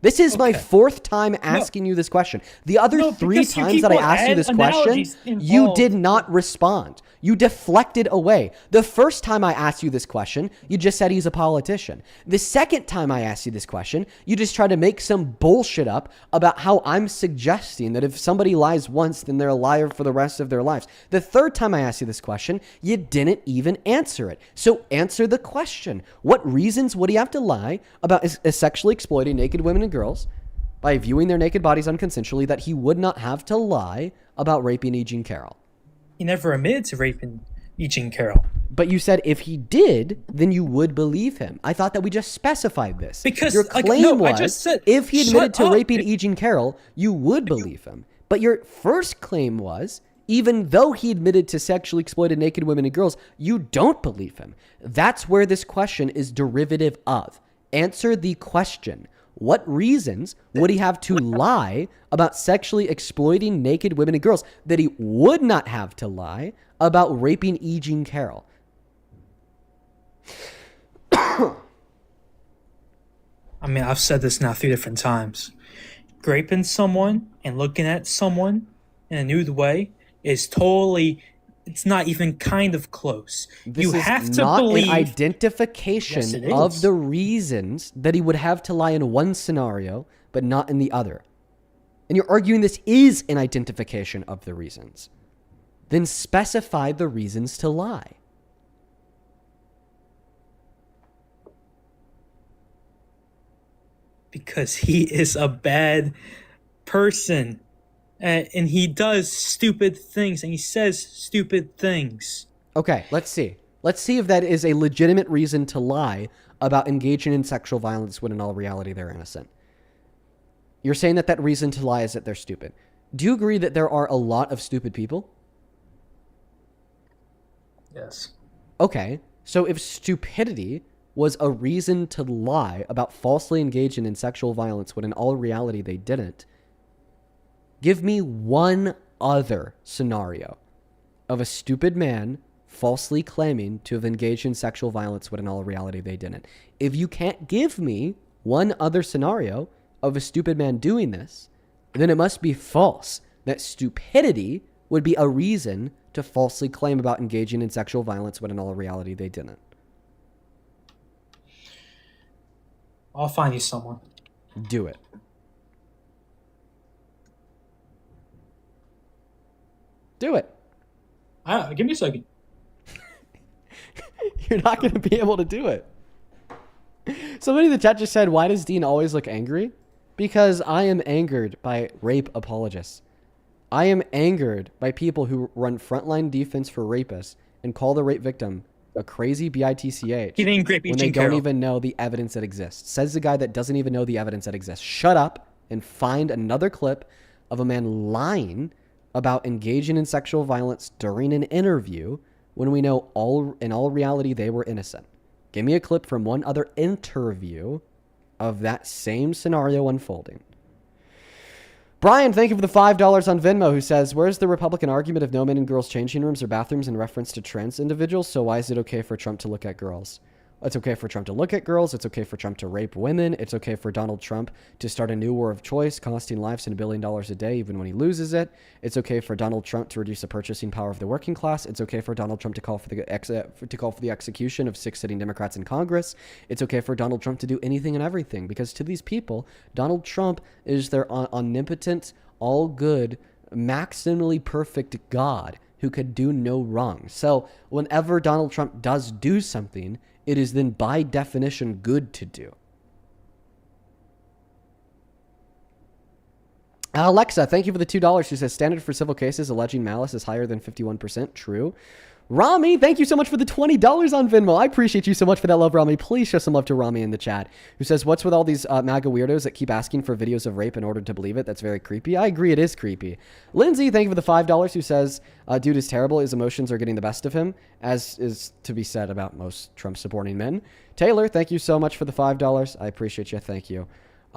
This is my fourth time asking you this question. The other three times that I asked you this question, you did not respond. You deflected away. The first time I asked you this question, you just said he's a politician. The second time I asked you this question, you just tried to make some bullshit up about how I'm suggesting that if somebody lies once, then they're a liar for the rest of their lives. The third time I asked you this question, you didn't even answer it. So answer the question. What reasons would he have to lie about sexually exploiting naked women and girls by viewing their naked bodies unconsensually that he would not have to lie about raping E. Jean Carroll? He never admitted to raping E. Jean Carroll. But you said if he did, then you would believe him. I thought that we just specified this. Because your claim was, I just said, if he admitted to raping E. Jean Carroll, you would believe him. But your first claim was, even though he admitted to sexually exploited naked women and girls, you don't believe him. That's where this question is derivative of. Answer the question. What reasons would he have to lie about sexually exploiting naked women and girls that he would not have to lie about raping E. Jean Carroll? I mean, I've said this now 3 different times. Graping someone and looking at someone in a nude way is totally, it's not even kind of close. This you is have to not believe an identification Yes, it of is. the reasons that he would have to lie in one scenario, but not in the other. And you're arguing this is an identification of the reasons. Then specify the reasons to lie. because he is a bad person. And he does stupid things and he says stupid things. Okay, let's see. Let's see if that is a legitimate reason to lie about engaging in sexual violence when in all reality they're innocent. You're saying that that reason to lie is that they're stupid. Do you agree that there are a lot of stupid people? Yes. Okay, so if stupidity was a reason to lie about falsely engaging in sexual violence when in all reality they didn't, give me one other scenario of a stupid man falsely claiming to have engaged in sexual violence when in all reality they didn't. If you can't give me one other scenario of a stupid man doing this, then it must be false that stupidity would be a reason to falsely claim about engaging in sexual violence when in all reality they didn't. I'll find you someone. Do it. Do it. Give me a second. You're not going to be able to do it. Somebody in the chat just said, why does Dean always look angry? Because I am angered by rape apologists. I am angered by people who run frontline defense for rapists and call the rape victim a crazy bitch He didn't grape when they Eugene don't Carroll. even know the evidence that exists. Says the guy that doesn't even know the evidence that exists. Shut up and find another clip of a man lying about engaging in sexual violence during an interview when we know in all reality they were innocent. Give me a clip from one other interview of that same scenario unfolding. Brian, thank you for the $5 on Venmo, who says, where's the Republican argument of no men and girls changing rooms or bathrooms in reference to trans individuals? So why is it okay for Trump to look at girls? It's okay for Trump to look at girls. It's okay for Trump to rape women. It's okay for Donald Trump to start a new war of choice, costing lives and $1 billion a day, even when he loses it. It's okay for Donald Trump to reduce the purchasing power of the working class. It's okay for Donald Trump to call for the execution of 6 sitting Democrats in Congress. It's okay for Donald Trump to do anything and everything, because to these people, Donald Trump is their omnipotent, all good, maximally perfect God who could do no wrong. So whenever Donald Trump does do something, it is then by definition good to do. Alexa, thank you for the $2. She says standard for civil cases alleging malice is higher than 51%. True. Rami, thank you so much for the $20 on Venmo. I appreciate you so much for that love, Rami. Please show some love to Rami in the chat, who says, what's with all these MAGA weirdos that keep asking for videos of rape in order to believe it? That's very creepy. I agree, it is creepy. Lindsay, thank you for the $5, who says, dude is terrible. His emotions are getting the best of him, as is to be said about most Trump-supporting men. Taylor, thank you so much for the $5. I appreciate you. Thank you.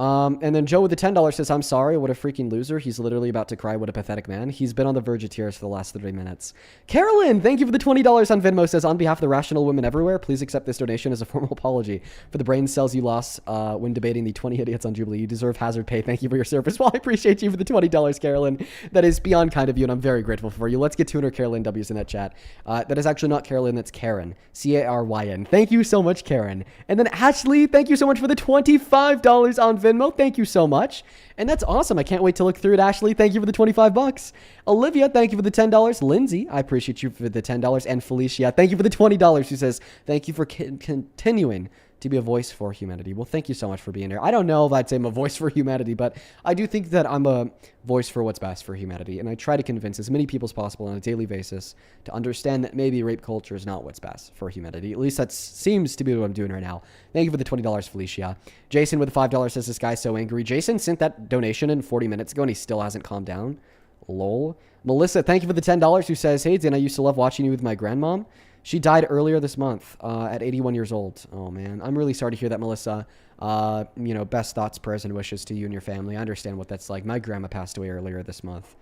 And then Joe with the $10 says, I'm sorry, what a freaking loser. He's literally about to cry. What a pathetic man. He's been on the verge of tears for the last 30 minutes. Carolyn, thank you for the $20 on Venmo, says, on behalf of the rational women everywhere, please accept this donation as a formal apology for the brain cells you lost when debating the 20 idiots on Jubilee. You deserve hazard pay. Thank you for your service. Well, I appreciate you for the $20, Carolyn. That is beyond kind of you, and I'm very grateful for you. Let's get 200 Carolyn W's in that chat. That is actually not Carolyn, that's Karen. Caryn. Thank you so much, Karen. And then Ashley, thank you so much for the $25 on Venmo. Thank you so much. And that's awesome. I can't wait to look through it. Ashley, thank you for the $25. Olivia, thank you for the $10. Lindsay, I appreciate you for the $10. And Felicia, thank you for the $20. She says, thank you for continuing to be a voice for humanity. Well, thank you so much for being here. I don't know if I'd say I'm a voice for humanity, but I do think that I'm a voice for what's best for humanity. And I try to convince as many people as possible on a daily basis to understand that maybe rape culture is not what's best for humanity. At least that seems to be what I'm doing right now. Thank you for the $20, Felicia. Jason with the $5 says, this guy's so angry. Jason sent that donation in 40 minutes ago and he still hasn't calmed down. Lol. Melissa, thank you for the $10, who says, hey, Dan, I used to love watching you with my grandmom. She died earlier this month at 81 years old. Oh, man. I'm really sorry to hear that, Melissa. Best thoughts, prayers, and wishes to you and your family. I understand what that's like. My grandma passed away earlier this month.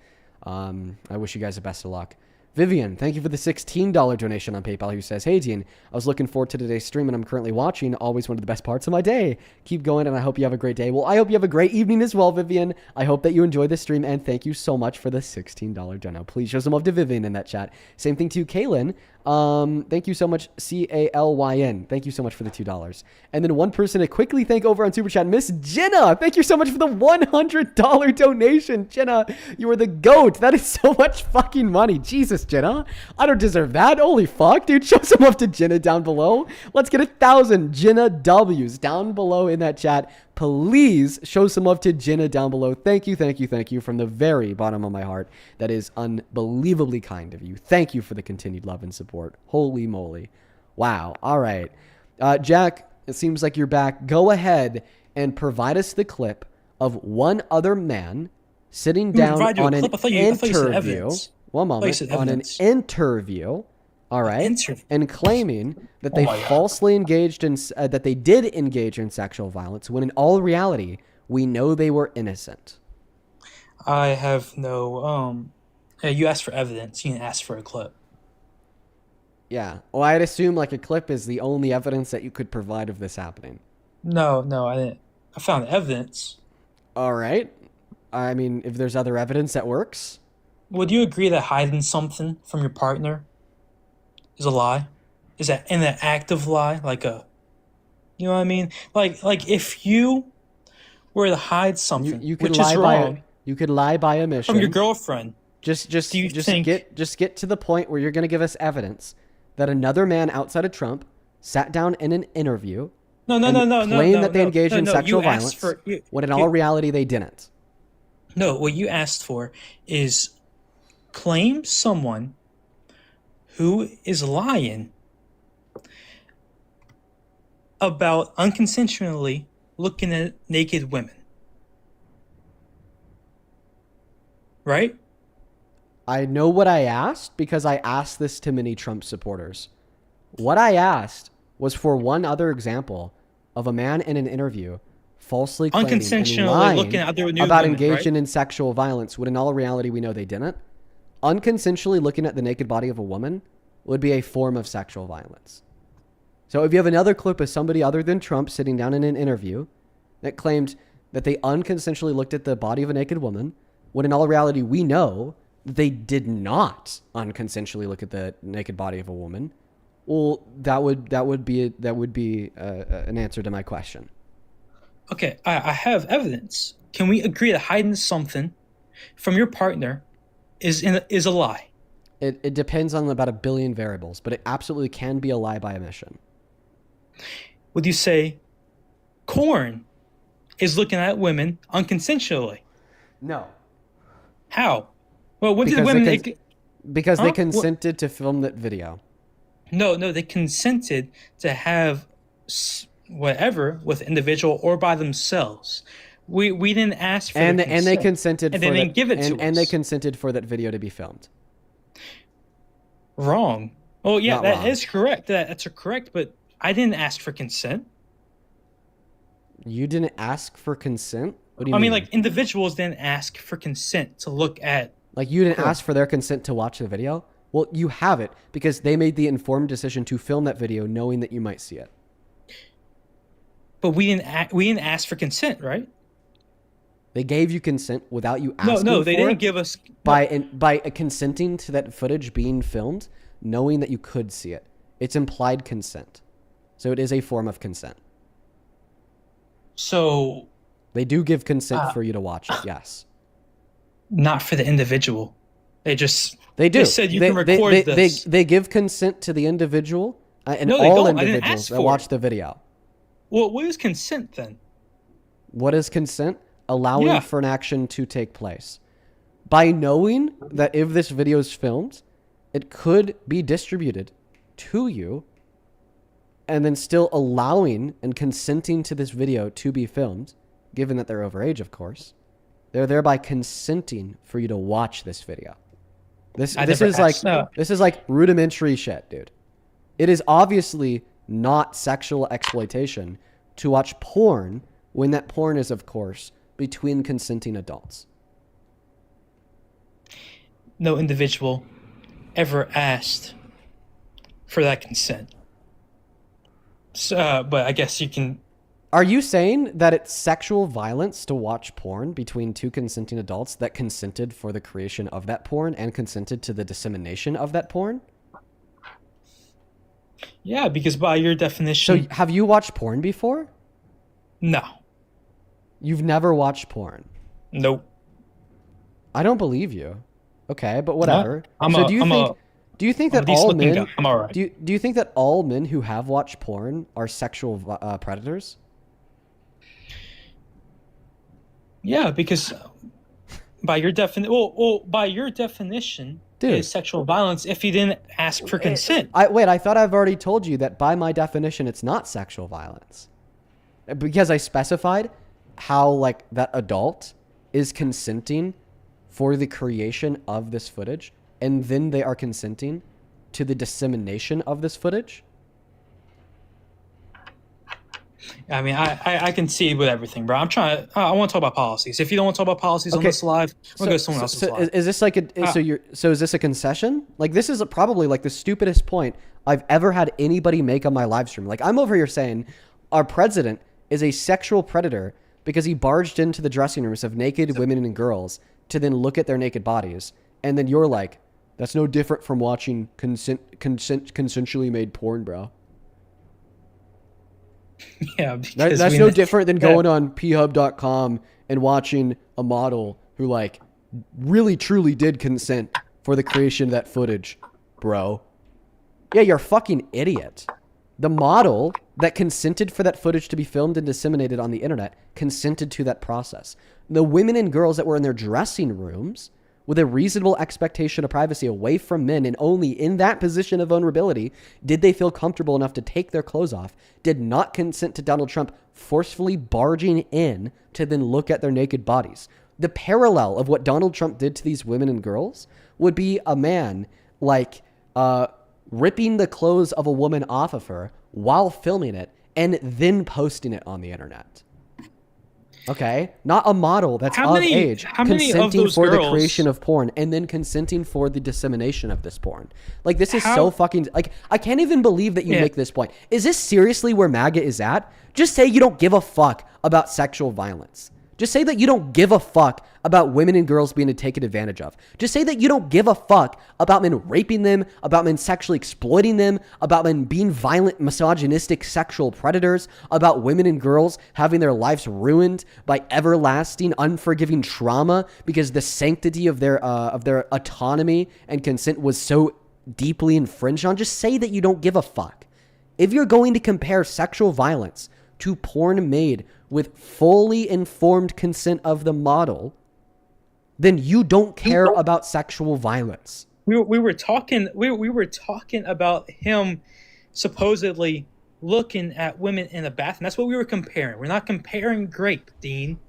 I wish you guys the best of luck Vivian, thank you for the $16 donation on PayPal, who says, hey, Dean, I was looking forward to today's stream and I'm currently watching. Always one of the best parts of my day. Keep going and I hope you have a great day. Well, I hope you have a great evening as well, Vivian. I hope that you enjoy this stream and thank you so much for the $16 dono. Please show some love to Vivian in that chat. Same thing to Kaylin. Thank you so much, Calyn. Thank you so much for the $2. And then one person to quickly thank over on Super Chat, Miss Jenna. Thank you so much for the $100 donation. Jenna, you are the GOAT. That is so much fucking money. Jesus, Jenna. I don't deserve that. Holy fuck, dude. Show some love to Jenna down below. Let's get 1,000 Jenna W's down below in that chat. Please show some love to Jenna down below. Thank you, thank you, thank you from the very bottom of my heart. That is unbelievably kind of you. Thank you for the continued love and support. Holy moly. Wow. All right. Jack, it seems like you're back. Go ahead and provide us the clip of one other man sitting down on an interview. One moment. On an interview. All right. And claiming that they falsely engaged in, that they did engage in sexual violence, when in all reality, we know they were innocent. I have no, you asked for evidence. You didn't ask for a clip. Yeah. Well, I'd assume like a clip is the only evidence that you could provide of this happening. No, I didn't. I found evidence. All right. I mean, if there's other evidence that works. Would you agree that hiding something from your partner is a lie? Is that an active lie? Like a, you know what I mean? Like if you were to hide something, you could which lie is wrong, you could lie by omission from your girlfriend. Just get to the point where you're going to give us evidence that another man outside of Trump sat down in an interview claimed that they engaged in sexual violence when in all reality they didn't. No, what you asked for is claim someone who is lying about unconsensually looking at naked women. Right? I know what I asked because I asked this to many Trump supporters. What I asked was for one other example of a man in an interview falsely claiming and lying looking at other nude about women, engaging right? in sexual violence, when in all reality we know they didn't. Unconsensually looking at the naked body of a woman would be a form of sexual violence. So if you have another clip of somebody other than Trump sitting down in an interview that claimed that they unconsensually looked at the body of a naked woman, when in all reality we know they did not unconsensually look at the naked body of a woman, well, that would be an answer to my question. Okay, I have evidence. Can we agree that hiding something from your partner is a lie? It depends on about 1 billion variables, but it absolutely can be a lie by omission. Would you say corn is looking at women unconsensually? No. How? Well, what did Because women... because they consented to film that video. No, they consented to have whatever with individual or by themselves. We didn't ask for and the consent, and they consented and for they didn't give it to us. and they consented for that video to be filmed. Wrong. Oh yeah, Not that wrong. is correct. That's correct, but I didn't ask for consent. You didn't ask for consent? What do you I mean? mean, like, individuals didn't ask for consent to look at... Like, you didn't ask for their consent to watch the video? Well, you have it because they made the informed decision to film that video knowing that you might see it. But we didn't ask for consent, right? They gave you consent without you asking No, they for didn't it give us... by consenting to that footage being filmed, knowing that you could see it. It's implied consent. So it is a form of consent. So... They do give consent for you to watch it, yes. Not for the individual. They do. They said you can record this. They give consent to the individual and No, they all don't. I didn't individuals ask that for watch it. the video. Well, what is consent then? What is consent? Allowing Yeah. for an action to take place. By knowing that if this video is filmed, it could be distributed to you, and then still allowing and consenting to this video to be filmed, given that they're over age, of course, they're thereby consenting for you to watch this video. This is like rudimentary shit, dude. It is obviously not sexual exploitation to watch porn when that porn is, of course, between consenting adults. No individual ever asked for that consent. So, but I guess you can. Are you saying that it's sexual violence to watch porn between two consenting adults that consented for the creation of that porn and consented to the dissemination of that porn? Yeah, because by your definition. So have you watched porn before? No. You've never watched porn? Nope. I don't believe you. Okay, but whatever. Do you think that all men? I'm all right. Do you think that all men who have watched porn are sexual predators? Yeah, because by your definition, by your definition, Dude. is sexual violence if you didn't ask for consent. I thought I've already told you that by my definition, it's not sexual violence, because I specified how like that adult is consenting for the creation of this footage, and then they are consenting to the dissemination of this footage. I mean, I can see with everything, bro. I want to talk about policies. If you don't want to talk about policies on this live, we'll go to someone else's live. Is this like is this a concession? Like, this is probably like the stupidest point I've ever had anybody make on my live stream. Like, I'm over here saying our president is a sexual predator because he barged into the dressing rooms of naked women and girls to then look at their naked bodies. And then you're like, that's no different from watching consensually made porn, bro. Yeah, because that's no different than going on phub.com and watching a model who like really truly did consent for the creation of that footage, bro. Yeah, you're a fucking idiot. The model that consented for that footage to be filmed and disseminated on the internet consented to that process. The women and girls that were in their dressing rooms with a reasonable expectation of privacy away from men, and only in that position of vulnerability did they feel comfortable enough to take their clothes off, did not consent to Donald Trump forcefully barging in to then look at their naked bodies. The parallel of what Donald Trump did to these women and girls would be a man like ripping the clothes of a woman off of her while filming it and then posting it on the internet. Okay, not a model that's of age consenting for the creation of porn and then consenting for the dissemination of this porn. Like, this is so fucking, like, I can't even believe that you make this point. Is this seriously where MAGA is at? Just say you don't give a fuck about sexual violence. Just say that you don't give a fuck about women and girls being taken advantage of. Just say that you don't give a fuck about men raping them, about men sexually exploiting them, about men being violent, misogynistic sexual predators, about women and girls having their lives ruined by everlasting, unforgiving trauma because the sanctity of their autonomy and consent was so deeply infringed on. Just say that you don't give a fuck. If you're going to compare sexual violence to porn made with fully informed consent of the model, then you don't care about sexual violence. We were talking about him supposedly looking at women in the bathroom. That's what we were comparing. We're not comparing grape, Dean.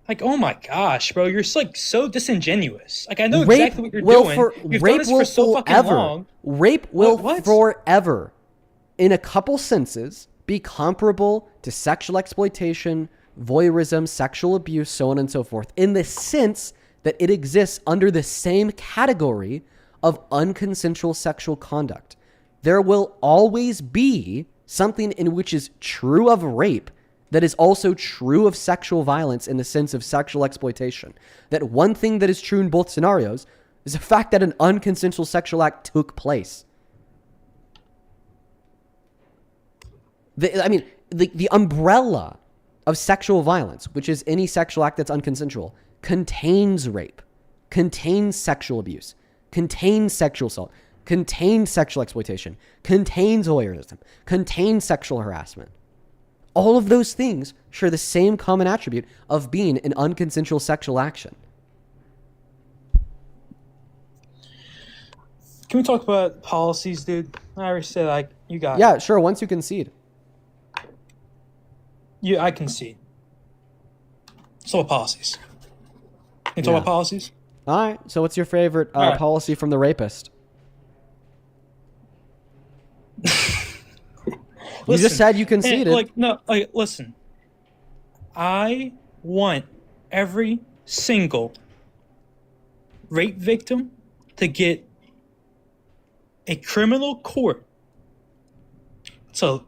Like, oh my gosh, bro, you're like so disingenuous. Like, I know exactly what you're doing. You've done this for so fucking long. Rape will forever, in a couple senses, be comparable to sexual exploitation, voyeurism, sexual abuse, so on and so forth, in the sense that it exists under the same category of unconsensual sexual conduct. There will always be something in which is true of rape that is also true of sexual violence in the sense of sexual exploitation. That one thing that is true in both scenarios is the fact that an unconsensual sexual act took place. The umbrella of sexual violence, which is any sexual act that's unconsensual, contains rape, contains sexual abuse, contains sexual assault, contains sexual exploitation, contains voyeurism, contains sexual harassment. All of those things share the same common attribute of being an unconsensual sexual action. Can we talk about policies, dude? I already said, like, you got Yeah, sure, once you concede. Yeah, I concede. So, policies. Can you talk about policies? All right, so what's your favorite policy from the rapist? You just said you conceded. Listen. I want every single rape victim to get a criminal court to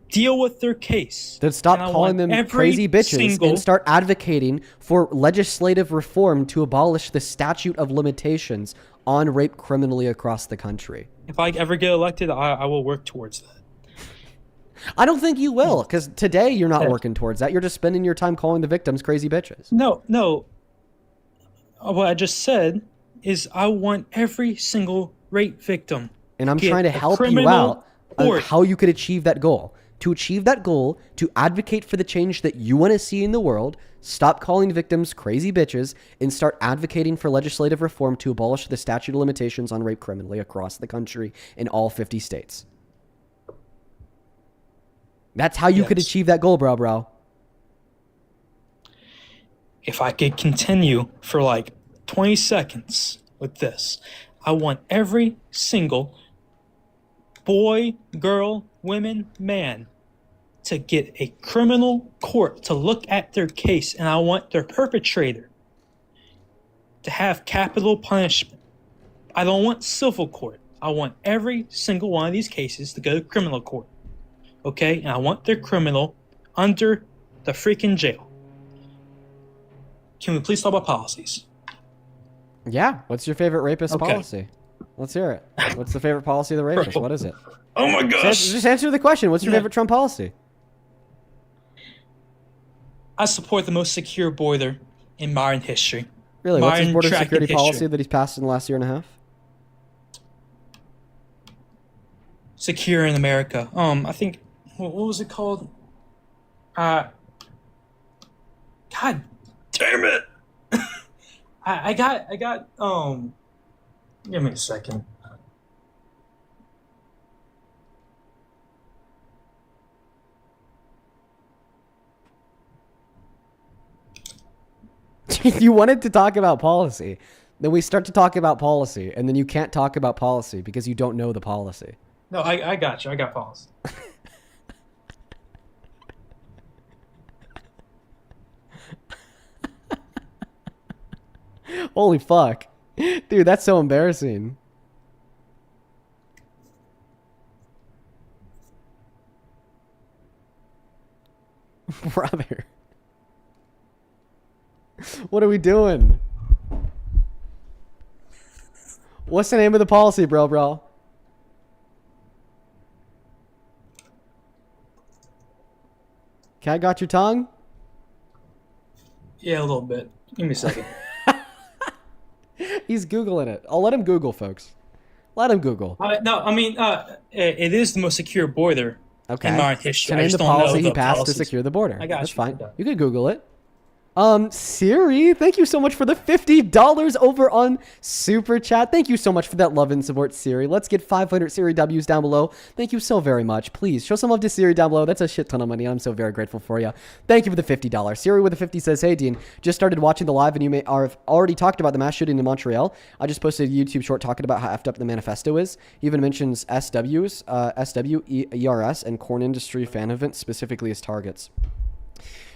deal with their case. Then stop And I calling want them every crazy bitches single- and start advocating for legislative reform to abolish the statute of limitations on rape criminally across the country. If I ever get elected, I will work towards that. I don't think you will, because today you're not Yeah. working towards that. You're just spending your time calling the victims crazy bitches. No. What I just said is I want every single rape victim. And I'm get trying to a help you criminal out on court. how you could achieve that goal. To achieve that goal, to advocate for the change that you want to see in the world, stop calling victims crazy bitches and start advocating for legislative reform to abolish the statute of limitations on rape criminally across the country in all 50 states. That's how you could Yes. achieve that goal, bro. If I could continue for like 20 seconds with this, I want every single boy, girl, woman, man to get a criminal court to look at their case, and I want their perpetrator to have capital punishment. I don't want civil court. I want every single one of these cases to go to criminal court. Okay? And I want their criminal under the freaking jail. Can we please talk about policies? Yeah. What's your favorite rapist Okay. policy? Let's hear it. What's the favorite policy of the rapist? What is it? Oh my gosh! Just answer the question. What's your Yeah. favorite Trump policy? I support the most secure border in modern history. Really? What's his Modern border tracking security history. policy that he's passed in the last year and a half? Secure in America. I think what was it called? God damn it! I got give me a second. You wanted to talk about policy. Then we start to talk about policy, and then you can't talk about policy because you don't know the policy. No, I got you. I got policy. Holy fuck. Dude, that's so embarrassing. Brother. What are we doing? What's the name of the policy, bro? Cat got your tongue? Yeah, a little bit. Give me a second. He's Googling it. I'll let him Google, folks. Let him Google. No, I mean, it is the most secure border in modern history. So I name just the don't know policy he the passed policies. to secure the border. I got That's you. fine. Okay. You could Google it. Siri, thank you so much for the $50 over on Super Chat. Thank you so much for that love and support, Siri. Let's get 500 Siri W's down below. Thank you so very much. Please show some love to Siri down below. That's a shit ton of money. I'm so very grateful for you. Thank you for the $50. Siri with a 50 says, "Hey Dean, just started watching the live and you may have already talked about the mass shooting in Montreal. I just posted a YouTube short talking about how effed up the manifesto is. He even mentions SWs, ERS, and corn industry fan events specifically as targets."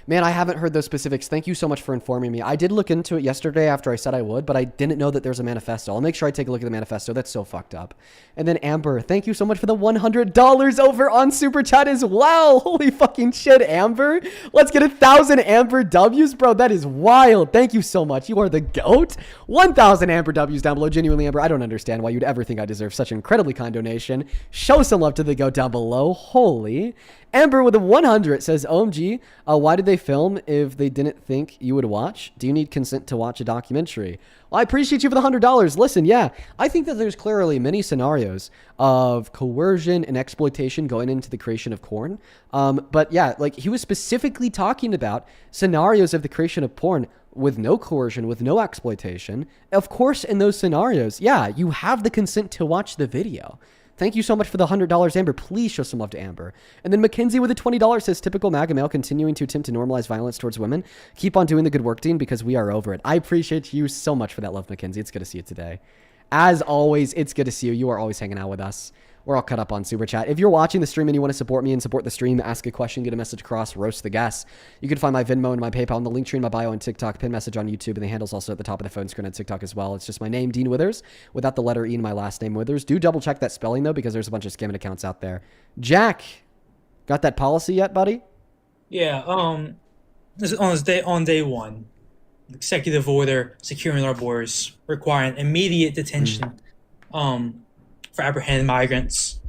Man, I haven't heard those specifics. Thank you so much for informing me. I did look into it yesterday after I said I would, but I didn't know that there's a manifesto. I'll make sure I take a look at the manifesto. That's so fucked up. And then Amber, thank you so much for the $100 over on Super Chat as well. Holy fucking shit, Amber. Let's get 1,000 Amber W's, bro. That is wild. Thank you so much. You are the GOAT. 1,000 Amber W's down below. Genuinely, Amber, I don't understand why you'd ever think I deserve such an incredibly kind donation. Show some love to the GOAT down below. Holy. Amber with a 100 says, "OMG, why did they film if they didn't think you would watch? Do you need consent to watch a documentary?" Well, I appreciate you for the $100. Listen, yeah, I think that there's clearly many scenarios of coercion and exploitation going into the creation of porn. But yeah, like he was specifically talking about scenarios of the creation of porn with no coercion, with no exploitation. Of course, in those scenarios, yeah, you have the consent to watch the video. Thank you so much for the $100, Amber. Please show some love to Amber. And then Mackenzie with a $20 says, "Typical MAGA male continuing to attempt to normalize violence towards women. Keep on doing the good work, Dean, because we are over it." I appreciate you so much for that love, Mackenzie. It's good to see you today. As always, it's good to see you. You are always hanging out with us. We're all cut up on Super Chat. If you're watching the stream and you want to support me and support the stream, ask a question, get a message across, roast the guests, you can find my Venmo and my PayPal in the link tree in my bio on TikTok, pin message on YouTube, and the handle's also at the top of the phone screen on TikTok as well. It's just my name, Dean Withers, without the letter E in my last name, Withers. Do double check that spelling, though, because there's a bunch of scamming accounts out there. Jack, got that policy yet, buddy? Yeah, this is on day one. Executive order securing our borders, requiring immediate detention for apprehended migrants.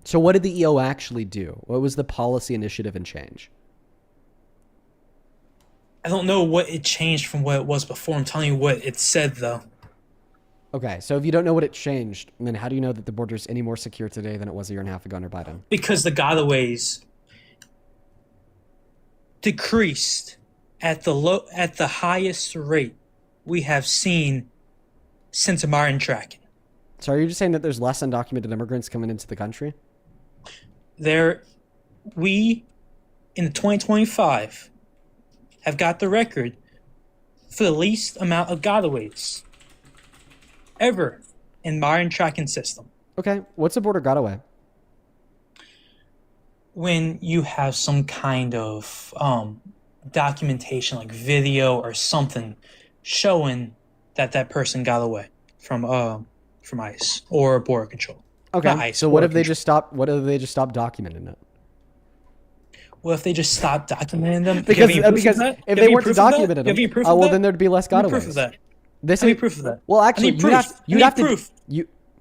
So what did the EO actually do? What was the policy initiative and change? I don't know what it changed from what it was before. I'm telling you what it said, though. Okay, so if you don't know what it changed, then how do you know that the border is any more secure today than it was a year and a half ago under Biden? Because the gotaways decreased at the highest rate we have seen since American tracking. So are you just saying that there's less undocumented immigrants coming into the country? We in 2025 have got the record for the least amount of gotaways ever in American tracking system. Okay, what's a border gotaway? When you have some kind of documentation, like video or something, showing that person got away from ICE or border control. Okay, Not ICE, so what border if they control. just stop? What if they just stop documenting it? What if they just stopped documenting them? Because You have any proof of that? if You have they any weren't proof of that? documenting You them, have any proof well of that? then there'd be less I need gotaways. proof of that. This I need is proof of that. well, I actually, need proof. you'd I need have to proof.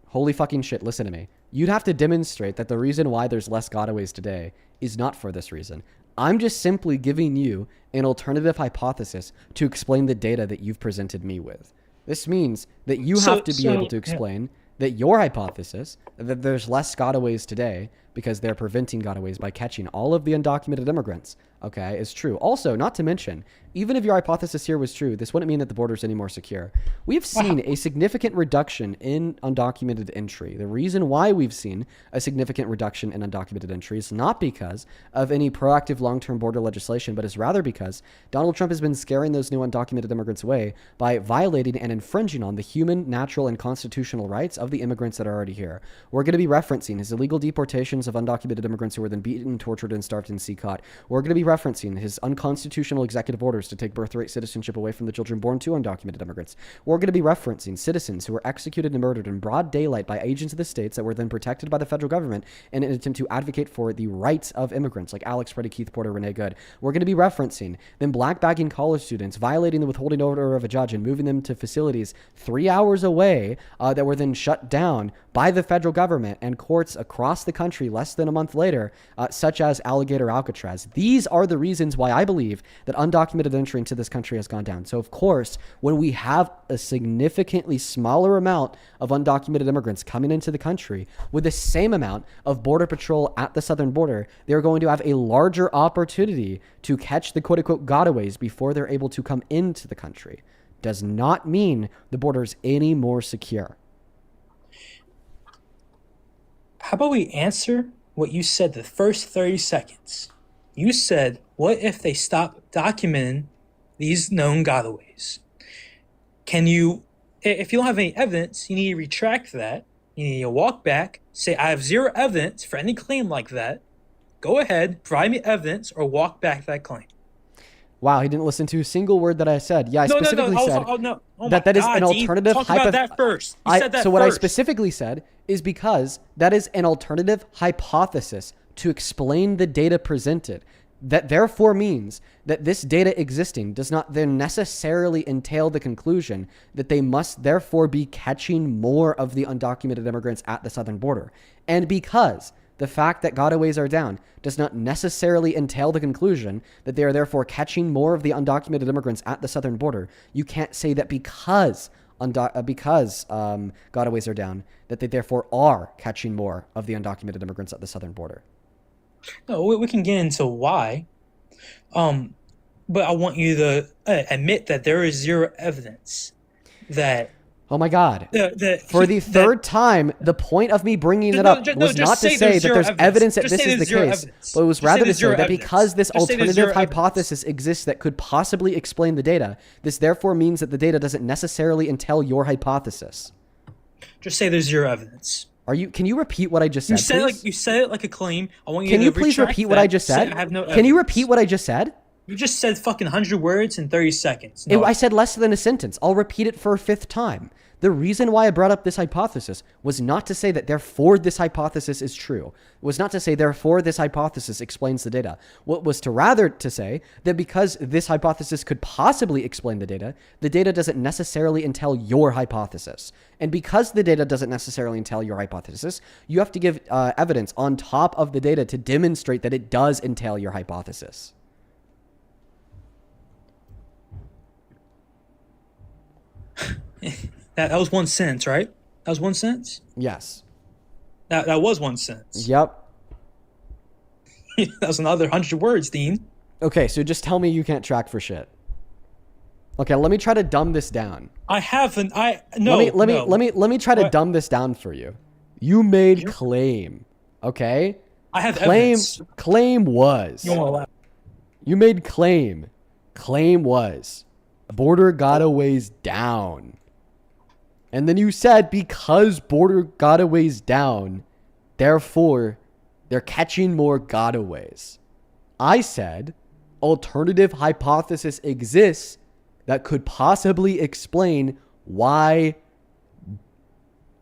holy fucking shit. Listen to me. You'd have to demonstrate that the reason why there's less gotaways today is not for this reason. I'm just simply giving you an alternative hypothesis to explain the data that you've presented me with. This means that you have to be able to explain that your hypothesis, that there's less gotaways today because they're preventing gotaways by catching all of the undocumented immigrants, okay, is true. Also, not to mention, even if your hypothesis here was true, this wouldn't mean that the border is any more secure. We have seen a significant reduction in undocumented entry. The reason why we've seen a significant reduction in undocumented entry is not because of any proactive long-term border legislation, but is rather because Donald Trump has been scaring those new undocumented immigrants away by violating and infringing on the human, natural, and constitutional rights of the immigrants that are already here. We're going to be referencing his illegal deportations of undocumented immigrants who were then beaten, tortured, and starved in CCOT. We're going to be referencing his unconstitutional executive orders to take birthright citizenship away from the children born to undocumented immigrants. We're going to be referencing citizens who were executed and murdered in broad daylight by agents of the states that were then protected by the federal government in an attempt to advocate for the rights of immigrants, like Alex, Freddie, Keith Porter, Renee Good. We're going to be referencing them blackbagging college students, violating the withholding order of a judge, and moving them to facilities 3 hours away that were then shut down by the federal government and courts across the country less than a month later, such as Alligator Alcatraz. These are the reasons why I believe that undocumented entry into this country has gone down. So, of course, when we have a significantly smaller amount of undocumented immigrants coming into the country with the same amount of border patrol at the southern border, they're going to have a larger opportunity to catch the quote-unquote gotaways before they're able to come into the country. Does not mean the border is any more secure. How about we answer what you said the first 30 seconds? You said, what if they stop documenting these known gotaways? Can you, if you don't have any evidence, you need to retract that. You need to walk back, say, I have zero evidence for any claim like that. Go ahead, provide me evidence, or walk back that claim. Wow, he didn't listen to a single word that I said. Yeah, I specifically said that is an alternative hypothesis. Talk about that first. You said that so what first. I specifically said is because that is an alternative hypothesis to explain the data presented. That therefore means that this data existing does not then necessarily entail the conclusion that they must therefore be catching more of the undocumented immigrants at the southern border. And because the fact that gotaways are down does not necessarily entail the conclusion that they are therefore catching more of the undocumented immigrants at the southern border. You can't say that because gotaways are down, that they therefore are catching more of the undocumented immigrants at the southern border. No, we can get into why. But I want you to admit that there is zero evidence that... Oh my God. For the third time, the point of me bringing it up was not to say that there's evidence that this is the case, but it was rather to say that because this alternative hypothesis exists that could possibly explain the data, this therefore means that the data doesn't necessarily entail your hypothesis. Just say there's zero evidence. Can you repeat what I just said, please? You said it like a claim. I want you Can to you please retract repeat what that, I just said? I have no Can you evidence. repeat what I just said? You just said fucking 100 words in 30 seconds. No, I said less than a sentence. I'll repeat it for a fifth time. The reason why I brought up this hypothesis was not to say that therefore this hypothesis is true. It was not to say therefore this hypothesis explains the data. What was to rather to say that because this hypothesis could possibly explain the data doesn't necessarily entail your hypothesis. And because the data doesn't necessarily entail your hypothesis, you have to give evidence on top of the data to demonstrate that it does entail your hypothesis. that was one sentence, right? That was one sentence? Yes. That was one sentence. Yep. That was another 100 words, Dean. Okay, so just tell me you can't track for shit. Okay, let me try to dumb this down. Let me try to dumb this down for you. You made claim, okay? I have evidence. Claim was. You made claim. Claim was border got a ways down. And then you said because border got a ways down, therefore they're catching more gotaways. I said alternative hypothesis exists that could possibly explain why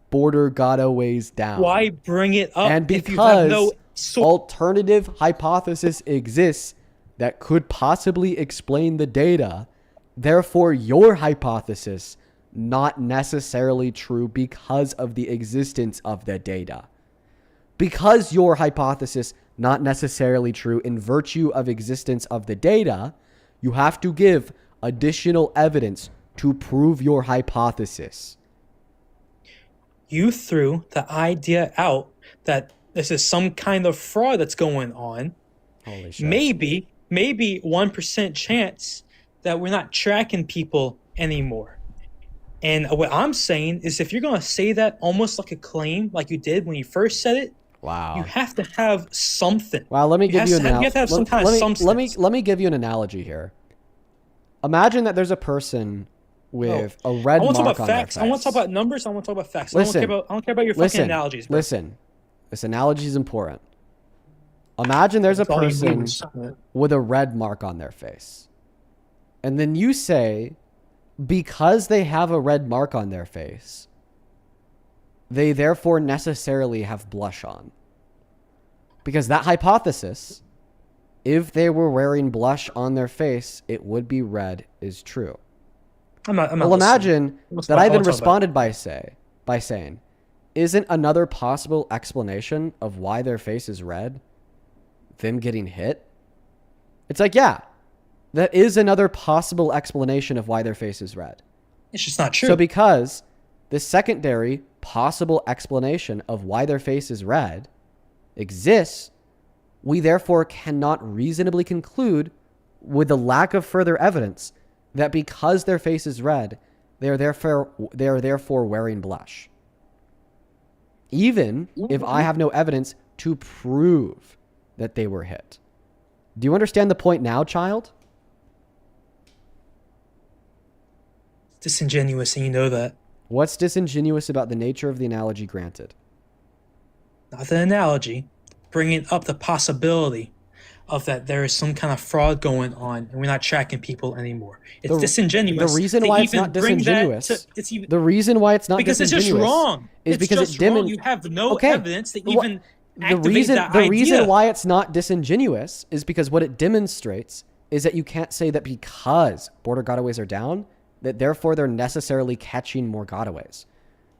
border gotaways down. Why bring it up and if you have no alternative hypothesis exists that could possibly explain the data, therefore your hypothesis not necessarily true because of the existence of the data. Because your hypothesis not necessarily true in virtue of existence of the data, you have to give additional evidence to prove your hypothesis. You threw the idea out that this is some kind of fraud that's going on. Holy shit. Maybe 1% chance that we're not tracking people anymore. And what I'm saying is if you're going to say that almost like a claim, like you did when you first said it, wow, you have to have something. Wow, let me give you an analogy. You have to have some kind of substance. Let me give you an analogy here. Imagine that there's a person with a red mark on their face. I want to talk about numbers. I want to talk about facts. Listen, I don't care about your fucking analogies. Bro. Listen, this analogy is important. Imagine there's a person with a red mark on their face. And then you say, because they have a red mark on their face, they therefore necessarily have blush on. Because that hypothesis, if they were wearing blush on their face, it would be red, is true. I'm not imagine that I then responded by saying, isn't another possible explanation of why their face is red them getting hit? It's like, yeah, that is another possible explanation of why their face is red. It's just not true. So because the secondary possible explanation of why their face is red exists, we therefore cannot reasonably conclude with the lack of further evidence that because their face is red, they are therefore wearing blush. Even if I have no evidence to prove that they were hit. Do you understand the point now, child? Disingenuous, and you know that. What's disingenuous about the nature of the analogy granted? Not the analogy, bringing up the possibility of that there is some kind of fraud going on and we're not tracking people anymore. It's disingenuous. The reason why it's not disingenuous. The reason why it's not because disingenuous it's just wrong. is because it wrong. You have no evidence that even the reason why it's not disingenuous is because what it demonstrates is that you can't say that because border gotaways are down, that therefore they're necessarily catching more gotaways.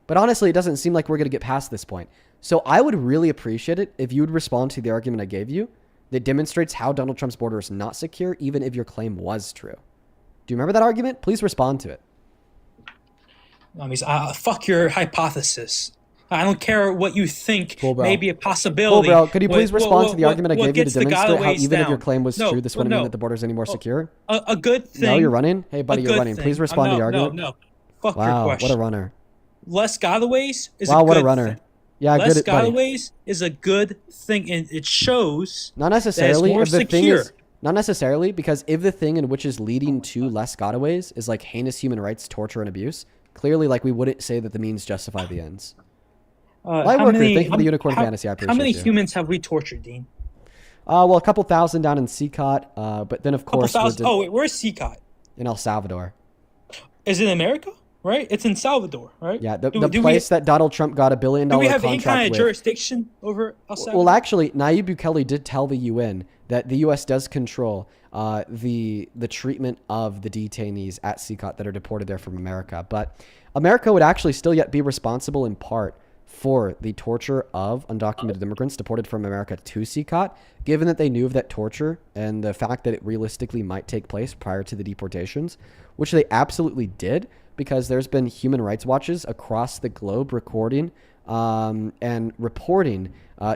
But honestly, it doesn't seem like we're going to get past this point. So I would really appreciate it if you would respond to the argument I gave you that demonstrates how Donald Trump's border is not secure, even if your claim was true. Do you remember that argument? Please respond to it. Fuck your hypothesis. I don't care what you think may be a possibility. Cool, bro. Could you please respond to the argument I gave you to demonstrate how even if your claim was true, this wouldn't mean that the border is any more secure? A good thing. No, you're running? Hey, buddy, you're running. Please respond to the argument. No. Fuck your question. What a runner. Less gotaways is a good what a runner. thing. Yeah, less good. gotaways is a good thing, and it shows not necessarily that it's more if the secure. thing is not necessarily because if the thing in which is leading to less gotaways is like heinous human rights, torture, and abuse, clearly, like we wouldn't say that the means justify the ends. Lightworker, thank you for the Unicorn Fantasy. I appreciate How many you. humans have we tortured, Dean? Well, a couple thousand down in CCOT, but then of course Wait, where's CCOT? in El Salvador. Is it in America? Right? It's in Salvador, right? Yeah, the place that Donald Trump got $1 billion do we have contract any kind of with. jurisdiction over El Salvador? Well, actually, Nayib Bukele did tell the UN that the U.S. does control the treatment of the detainees at CCOT that are deported there from America. But America would actually still yet be responsible in part for the torture of undocumented immigrants deported from America to CCOT, given that they knew of that torture and the fact that it realistically might take place prior to the deportations, which they absolutely did, because there's been human rights watches across the globe recording and reporting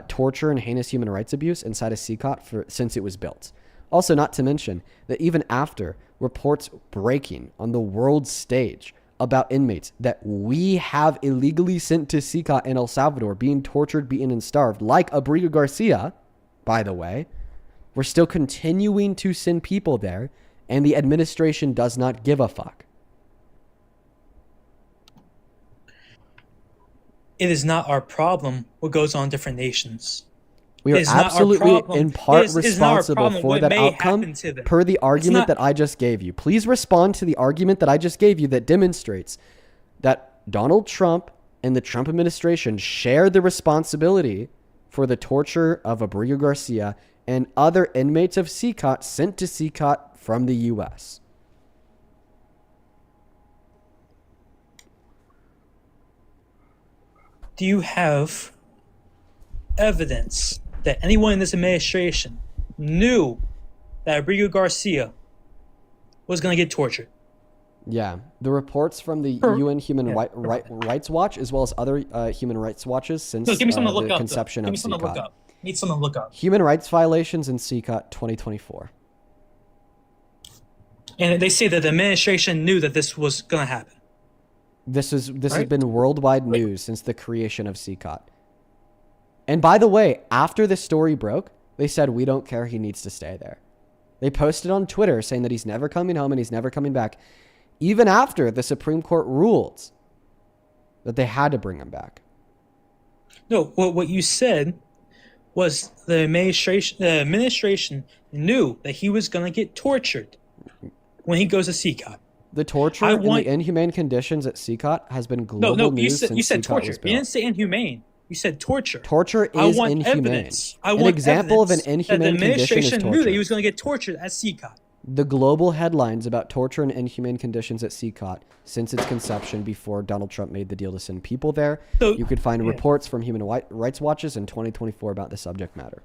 torture and heinous human rights abuse inside of CCOT since it was built. Also, not to mention that even after reports breaking on the world stage about inmates that we have illegally sent to CCOT in El Salvador being tortured, beaten, and starved, like Abrigo Garcia, by the way, we're still continuing to send people there, and the administration does not give a fuck. It is not our problem what goes on in different nations. We are absolutely in part responsible for that outcome per the argument that I just gave you. Please respond to the argument that I just gave you that demonstrates that Donald Trump and the Trump administration share the responsibility for the torture of Abrigo Garcia and other inmates of CCOT sent to CCOT from the U.S. Do you have evidence that anyone in this administration knew that Abrigo Garcia was going to get tortured? Yeah, the reports from the UN Human Rights Watch, as well as other human rights watches since give me something to look the up, conception give of me something to look CCOT. up. Need something to look up. Human rights violations in CCOT 2024. And they say that the administration knew that this was going to happen. This has been worldwide news since the creation of CCOT. And by the way, after this story broke, they said, we don't care, he needs to stay there. They posted on Twitter saying that he's never coming home and he's never coming back, even after the Supreme Court ruled that they had to bring him back. No, what you said was the administration knew that he was going to get tortured when he goes to CCOT. The torture and the inhumane conditions at CCOT has been global news since you said CCOT torture. was built. You didn't say inhumane. You said torture. Torture is inhumane. An example of an inhumane condition is torture. The administration knew that he was going to get tortured at CCOT. The global headlines about torture and inhumane conditions at CCOT since its conception before Donald Trump made the deal to send people there. So, you could find reports from Human Rights Watches in 2024 about the subject matter.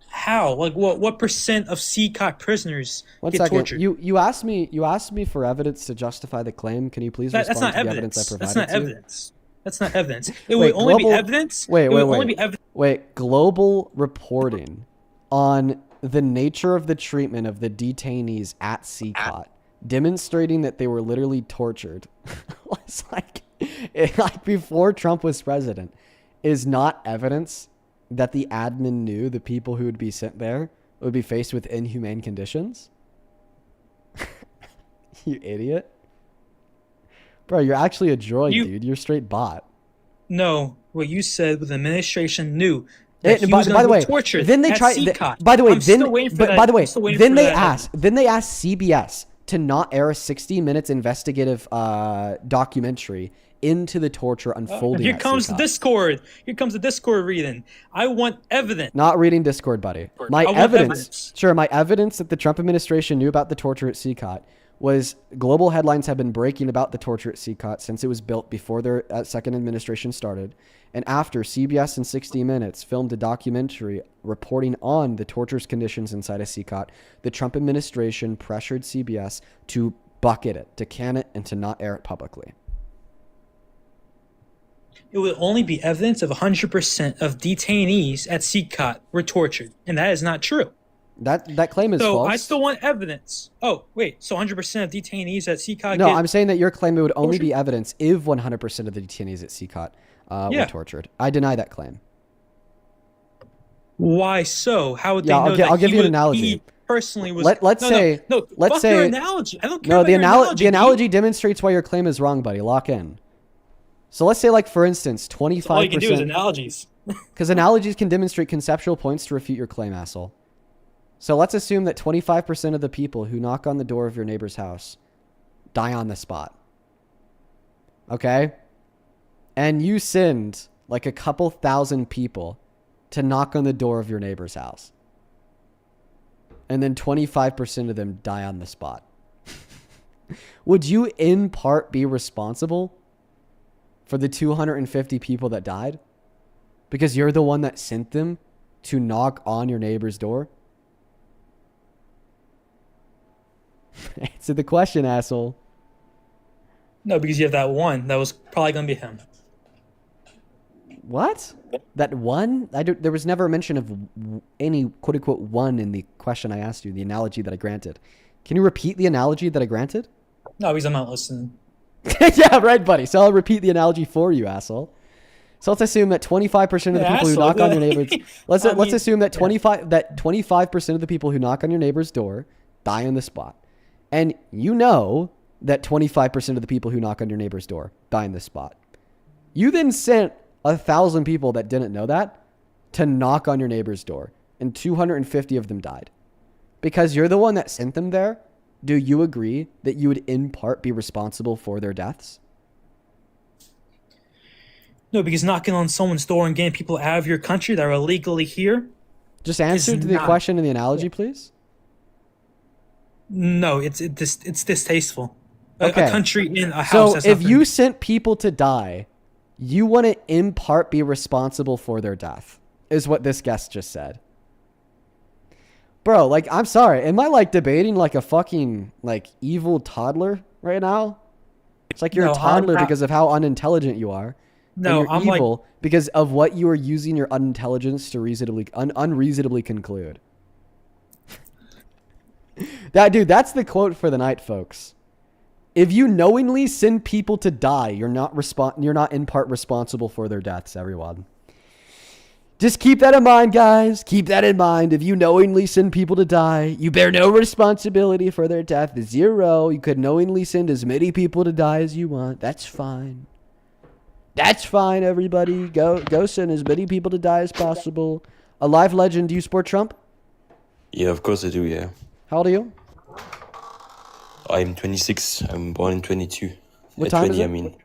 How? Like what percent of CCOT prisoners get tortured? You asked me for evidence to justify the claim. Can you please respond to the evidence I provided? That's not evidence. That's not evidence. It would only be evidence. Wait, global reporting on the nature of the treatment of the detainees at CCOT, demonstrating that they were literally tortured, was like before Trump was president, is not evidence that the admin knew the people who would be sent there would be faced with inhumane conditions. You idiot. Bro, you're actually a droid, dude. You're a straight bot. No, what you said was the administration knew that he was by the way, tortured. Then they tried. By the way, then they asked CBS to not air a 60 minutes investigative documentary into the torture unfolding. Here comes the Discord. Here comes the Discord reading. I want evidence. Not reading Discord, buddy. My evidence. Sure, my evidence that the Trump administration knew about the torture at CCOT was global headlines have been breaking about the torture at CCOT since it was built before their second administration started. And after CBS and 60 Minutes filmed a documentary reporting on the torture conditions inside of CCOT, the Trump administration pressured CBS to bucket it, to can it, and to not air it publicly. It would only be evidence of 100% of detainees at CCOT were tortured, and that is not true. That claim is false. So I still want evidence. Oh, wait. So 100% of detainees at CCOT No, I'm saying that your claim would only be evidence if 100% of the detainees at CCOT were tortured. I deny that claim. Why so? How would they know that I'll give you an analogy. He personally was... Let's say... Fuck your analogy. I don't care No, about your analogy. the analogy demonstrates why your claim is wrong, buddy. Lock in. So let's say, like, for instance, 25%. All you can do is analogies. Because analogies can demonstrate conceptual points to refute your claim, asshole. So let's assume that 25% of the people who knock on the door of your neighbor's house die on the spot. Okay? And you send like a couple thousand people to knock on the door of your neighbor's house. And then 25% of them die on the spot. Would you in part be responsible for the 250 people that died? Because you're the one that sent them to knock on your neighbor's door? Answer the question, asshole. No, because you have that one. That was probably going to be him. What? That one? There was never a mention of any quote-unquote one in the question I asked you, the analogy that I granted. Can you repeat the analogy that I granted? No, because I'm not listening. Yeah, right, buddy. So I'll repeat the analogy for you, asshole. So let's assume that 25% of the people who knock on your neighbor's... Let's assume that 25% of the people who knock on your neighbor's door die on the spot. And you know that 25% of the people who knock on your neighbor's door die on the spot. You then sent 1,000 people that didn't know that to knock on your neighbor's door, and 250 of them died. Because you're the one that sent them there, do you agree that you would in part be responsible for their deaths? No, because knocking on someone's door and getting people out of your country that are illegally here. Just answer to the question in the analogy, please. No, it's distasteful. Okay. A country in a house. So if you sent people to die, you want to in part be responsible for their death, is what this guest just said. Bro, like, I'm sorry. Am I like debating like a fucking like evil toddler right now? It's like you're a toddler because of how unintelligent you are. No, and you're evil because of what you are using your unintelligence to unreasonably conclude. That's the quote for the night, folks. If you knowingly send people to die, you're not in part responsible for their deaths, everyone. Just keep that in mind, guys. Keep that in mind. If you knowingly send people to die, you bear no responsibility for their death. 0. You could knowingly send as many people to die as you want. That's fine. That's fine, everybody. Go send as many people to die as possible. A live legend, do you support Trump? Yeah, of course I do, yeah. How old are you? I'm 26. I'm born in 22. What time 20, is it? I mean.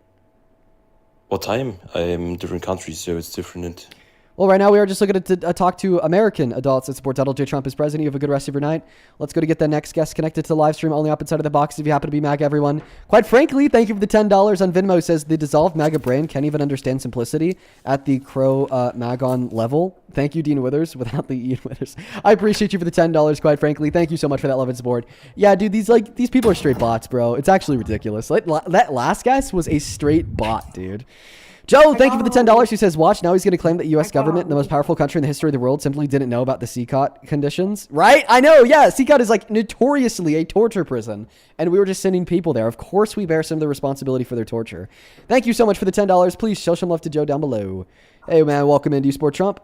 What time? I'm in different countries, so it's different. Well, right now we are just looking to talk to American adults that support Donald J. Trump as president. You have a good rest of your night. Let's go to get the next guest connected to the live stream. Only up inside of the box if you happen to be MAGA, everyone. Quite frankly, thank you for the $10 on Venmo. Says the dissolved MAGA brain can't even understand simplicity at the Crow Magon level. Thank you, Dean Withers, without the Ian Withers. I appreciate you for the $10, quite frankly. Thank you so much for that love and support. Yeah, dude, these people are straight bots, bro. It's actually ridiculous. That last guest was a straight bot, dude. Joe, thank you for the $10. He says, watch, now he's going to claim that U.S. government, the most powerful country in the history of the world, simply didn't know about the CCOT conditions. Right? I know, yeah. CCOT is like notoriously a torture prison, and we were just sending people there. Of course we bear some of the responsibility for their torture. Thank you so much for the $10. Please show some love to Joe down below. Hey, man, welcome in. Do you support Trump?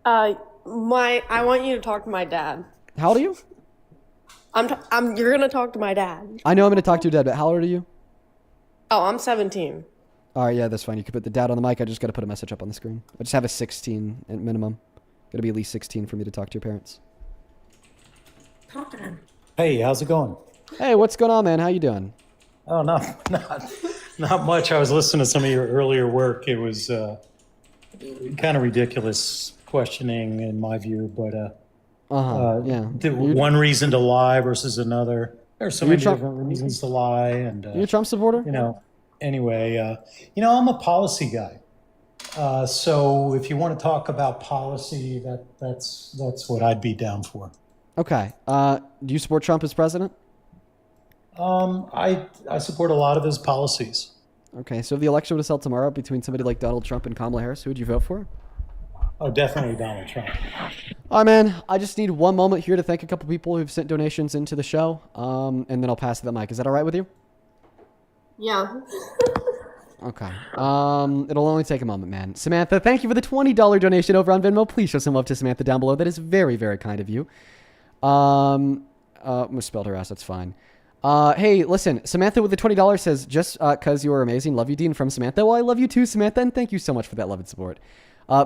I want you to talk to my dad. How old are you? You're going to talk to my dad. I know I'm going to talk to your dad, but how old are you? Oh, I'm 17. All right, yeah, that's fine. You can put the dad on the mic. I just got to put a message up on the screen. I just have a 16 at minimum. Got to be at least 16 for me to talk to your parents. Talk to him. Hey, how's it going? Hey, what's going on, man? How you doing? Oh, not much. I was listening to some of your earlier work. It was kind of ridiculous questioning in my view, but yeah. One reason to lie versus another. There's so many different reasons to lie, and you a Trump supporter? Anyway, I'm a policy guy. So if you want to talk about policy, that's what I'd be down for. Okay. Do you support Trump as president? I support a lot of his policies. Okay. So if the election was held tomorrow between somebody like Donald Trump and Kamala Harris, who would you vote for? Oh, definitely Donald Trump. All right, man. I just need one moment here to thank a couple people who've sent donations into the show, and then I'll pass the mic. Is that all right with you? Yeah. Okay. It'll only take a moment, man. Samantha, thank you for the $20 donation over on Venmo. Please show some love to Samantha down below. That is very, very kind of you. Misspelled her ass. That's fine. Hey, listen, Samantha with the $20 says, just because you are amazing. Love you, Dean, from Samantha. Well, I love you too, Samantha, and thank you so much for that love and support.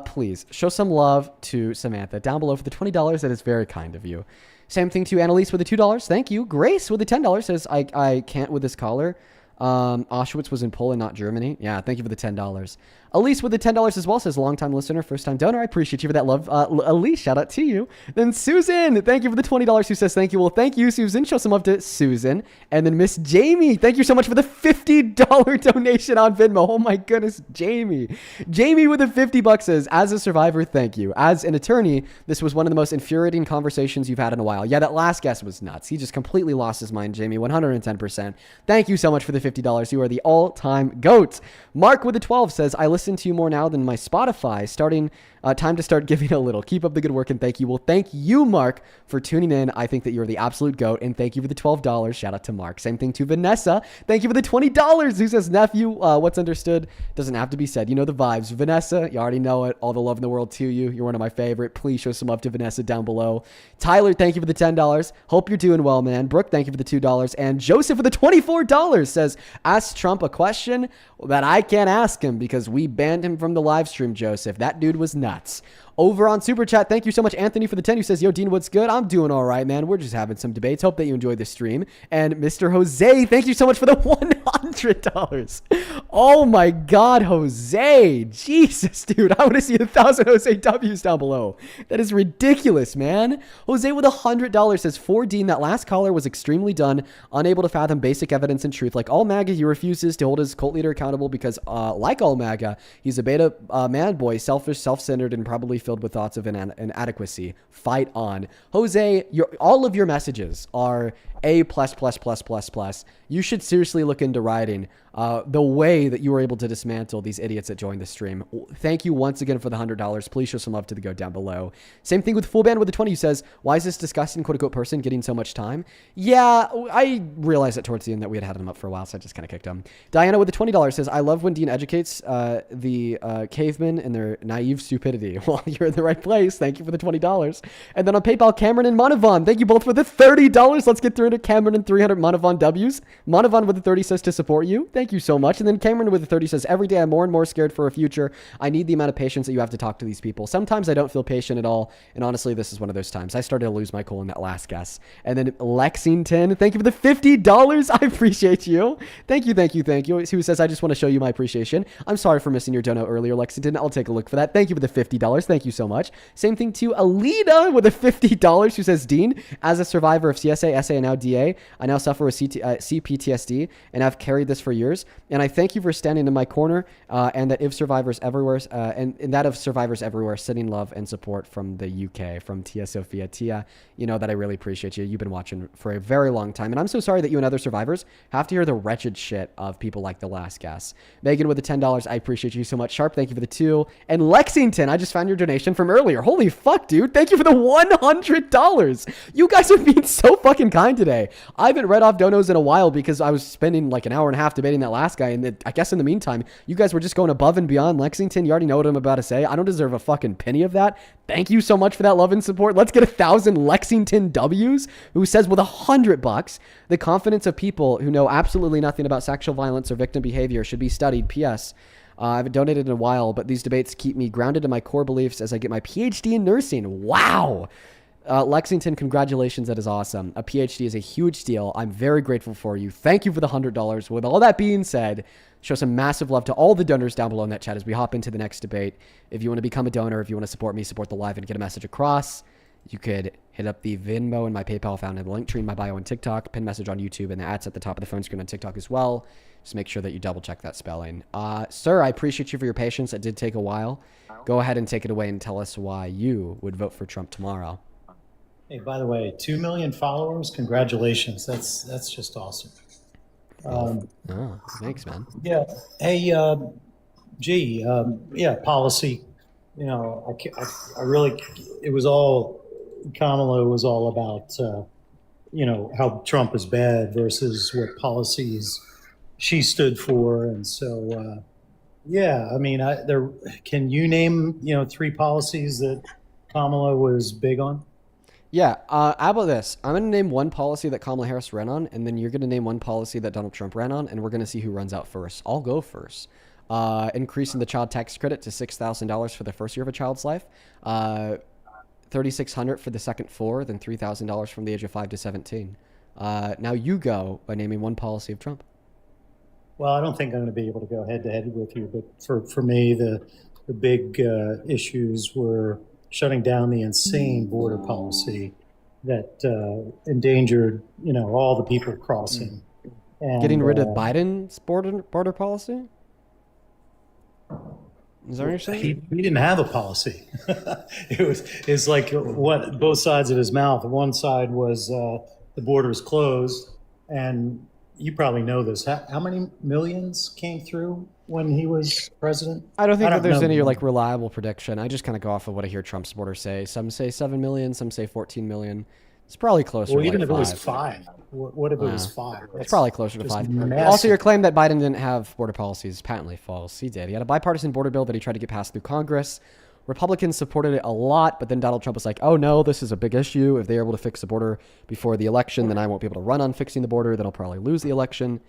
Please show some love to Samantha down below for the $20. That is very kind of you. Same thing to Annalise with the $2. Thank you. Grace with the $10 says, I can't with this collar. Auschwitz was in Poland, not Germany. Yeah, thank you for the $10. Elise with the $10 as well says, long-time listener, first-time donor. I appreciate you for that love. Elise, shout out to you. Then Susan, thank you for the $20 who says thank you. Well, thank you, Susan. Show some love to Susan. And then Miss Jamie, thank you so much for the $50 donation on Venmo. Oh my goodness, Jamie. Jamie with the $50 says, as a survivor, thank you. As an attorney, this was one of the most infuriating conversations you've had in a while. Yeah, that last guest was nuts. He just completely lost his mind, Jamie, 110%. Thank you so much for the $50. You are the all-time GOAT. Mark with the 12 says, I listen to you more now than my Spotify. Time to start giving a little. Keep up the good work and thank you. Well, thank you, Mark, for tuning in. I think that you're the absolute GOAT, and thank you for the $12. Shout out to Mark. Same thing to Vanessa. Thank you for the $20. Who says, nephew, what's understood doesn't have to be said. You know the vibes. Vanessa, you already know it. All the love in the world to you. You're one of my favorite. Please show some love to Vanessa down below. Tyler, thank you for the $10. Hope you're doing well, man. Brooke, thank you for the $2. And Joseph for the $24 says, ask Trump a question that I can't ask him because we banned him from the live stream, Joseph. That dude was nuts. Over on Super Chat, thank you so much, Anthony, for the 10, who says, yo, Dean, what's good? I'm doing all right, man. We're just having some debates. Hope that you enjoyed the stream. And Mr. Jose, thank you so much for the $100. Oh, my God, Jose. Jesus, dude. I want to see 1,000 Jose W's down below. That is ridiculous, man. Jose with $100 says, for Dean, that last caller was extremely done, unable to fathom basic evidence and truth. Like all MAGA, he refuses to hold his cult leader accountable because, like all MAGA, he's a beta man boy, selfish, self-centered, and probably filled with thoughts of inadequacy. Fight on. Jose, all of your messages are A+++++. You should seriously look into writing the way that you were able to dismantle these idiots that joined the stream. Thank you once again for the $100. Please show some love to the goat down below. Same thing with Full Band with the 20 who says, why is this disgusting quote-unquote person getting so much time? Yeah, I realized it towards the end that we had him up for a while, so I just kind of kicked him. Diana with the $20 says, I love when Dean educates the cavemen and their naive stupidity. Well, you're in the right place. Thank you for the $20. And then on PayPal, Cameron and Monavon, thank you both for the $30. Let's get through to Cameron and 300 Monavon W's. Monavon with the 30 says to support you. Thank you so much. And then Cameron with the 30 says, every day I'm more and more scared for a future. I need the amount of patience that you have to talk to these people. Sometimes I don't feel patient at all. And honestly, this is one of those times. I started to lose my cool in that last guess. And then Lexington, thank you for the $50. I appreciate you. Thank you. Who says, I just want to show you my appreciation. I'm sorry for missing your dono earlier, Lexington. I'll take a look for that. Thank you for the $50. Thank you so much. Same thing to Alita with the $50 who says, Dean, as a survivor of CSA, SA, and now DA, I now suffer with CPTSD and I've carried this for years. And I thank you for standing in my corner and that of survivors everywhere, sending love and support from the UK, from Tia Sophia. Tia, you know that I really appreciate you. You've been watching for a very long time. And I'm so sorry that you and other survivors have to hear the wretched shit of people like the last guest. Megan with the $10, I appreciate you so much. Sharp, thank you for the 2. And Lexington, I just found your donation from earlier. Holy fuck, dude. Thank you for the $100. You guys are being so fucking kind today. I haven't read off donos in a while because I was spending like an hour and a half debating that last guy. And I guess in the meantime, you guys were just going above and beyond. Lexington, you already know what I'm about to say. I don't deserve a fucking penny of that. Thank you so much for that love and support. Let's get 1,000 Lexington W's, who says with $100, the confidence of people who know absolutely nothing about sexual violence or victim behavior should be studied. P.S. I haven't donated in a while, but these debates keep me grounded in my core beliefs as I get my PhD in nursing. Wow. Lexington, congratulations. That is awesome. A PhD is a huge deal. I'm very grateful for you. Thank you for the $100. With all that being said, show some massive love to all the donors down below in that chat as we hop into the next debate. If you want to become a donor, if you want to support me, support the live, and get a message across, you could hit up the Venmo and my PayPal found in the link tree in my bio on TikTok, pin message on YouTube, and the ads at the top of the phone screen on TikTok as well. Just make sure that you double check that spelling. Sir, I appreciate you for your patience. It did take a while. Go ahead and take it away and tell us why you would vote for Trump tomorrow. Hey, by the way, 2 million followers. Congratulations. That's just awesome. Thanks, man. Yeah. Hey, yeah, policy. You know, I really, it was all, Kamala was all about, you know, how Trump is bad versus what policies she stood for. And so, yeah, I mean, can you name, you know, 3 policies that Kamala was big on? Yeah. How about this? I'm going to name one policy that Kamala Harris ran on, and then you're going to name one policy that Donald Trump ran on, and we're going to see who runs out first. I'll go first. Increasing the child tax credit to $6,000 for the first year of a child's life, $3,600 for the second 4, then $3,000 from the age of 5 to 17. Now you go by naming one policy of Trump. Well, I don't think I'm going to be able to go head to head with you, but for me, the big issues were shutting down the insane border policy that endangered, all the people crossing. And, Getting rid of Biden's border policy? Is that what you're saying? He didn't have a policy. It's like what both sides of his mouth. One side was the border is closed, and you probably know this. How many millions came through when he was president? I don't think that there's any reliable prediction. I just kind of go off of what I hear Trump supporters say. Some say 7 million, some say 14 million. It's probably closer to even like if 5. it was 5. What if it was 5? It's probably closer to 5. Massive. Also, your claim that Biden didn't have border policies is patently false. He did. He had a bipartisan border bill that he tried to get passed through Congress. Republicans supported it a lot, but then Donald Trump was like, oh no, this is a big issue. If they're able to fix the border before the election, then I won't be able to run on fixing the border. Then I'll probably lose the election.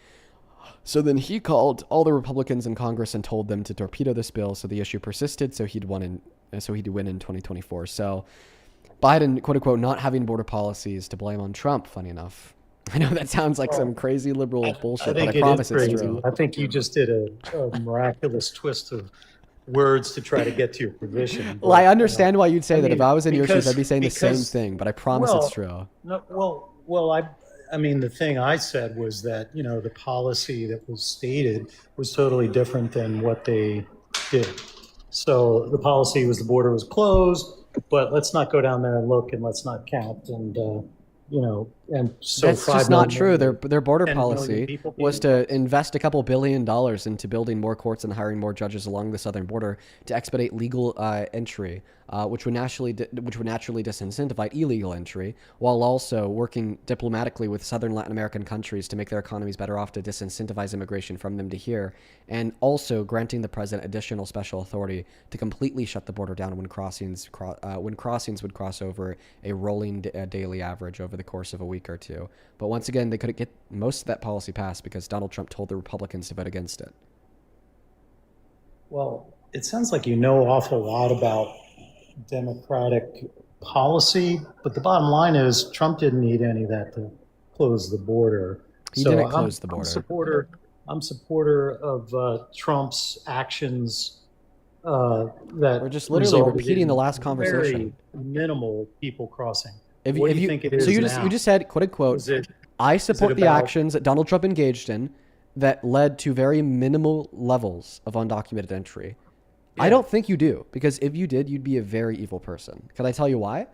So then he called all the Republicans in Congress and told them to torpedo this bill. So the issue persisted. So he'd win in 2024. So Biden, quote unquote, not having border policies to blame on Trump. Funny enough. I know that sounds like some crazy liberal bullshit, but I promise it's true. I think you just did a miraculous twist of words to try to get to your position. Well, I understand why you'd say that. If I was in your shoes, I'd be saying the same thing, but I promise it's true. No, I mean, the thing I said was that, the policy that was stated was totally different than what they did. So the policy was the border was closed, but let's not go down there and look, and let's not count. And, and so that's just not true. Their border 10 policy was to invest a couple $1 billion into building more courts and hiring more judges along the southern border to expedite legal entry, which would naturally disincentivize illegal entry, while also working diplomatically with southern Latin American countries to make their economies better off to disincentivize immigration from them to here, and also granting the president additional special authority to completely shut the border down when crossings would cross over a rolling daily average over the course of a week or two. But once again, they couldn't get most of that policy passed because Donald Trump told the Republicans to vote against it. Well, it sounds like you know an awful lot about Democratic policy, but the bottom line is Trump didn't need any of that to close the border. He didn't close the border. I'm a supporter of Trump's actions that we're just literally repeating the last conversation. Very minimal people crossing. What do you think it is now? You just said, quote unquote, I support the actions that Donald Trump engaged in that led to very minimal levels of undocumented entry. Yeah. I don't think you do, because if you did, you'd be a very evil person. Can I tell you why?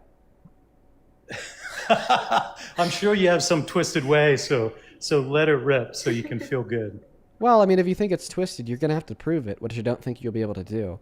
I'm sure you have some twisted way, so let it rip so you can feel good. Well, I mean, if you think it's twisted, you're going to have to prove it, which I don't think you'll be able to do.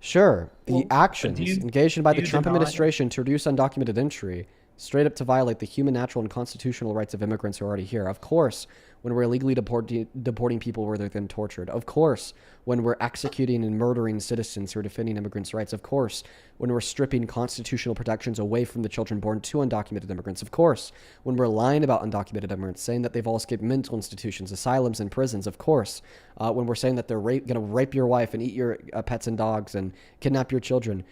Sure, the actions engaged in by the Trump administration to reduce undocumented entry, straight up to violate the human, natural, and constitutional rights of immigrants who are already here. Of course, when we're illegally deporting people where they've been tortured. Of course, when we're executing and murdering citizens who are defending immigrants' rights. Of course, when we're stripping constitutional protections away from the children born to undocumented immigrants. Of course, when we're lying about undocumented immigrants, saying that they've all escaped mental institutions, asylums, and prisons. Of course, when we're saying that they're going to rape your wife and eat your pets and dogs and kidnap your children,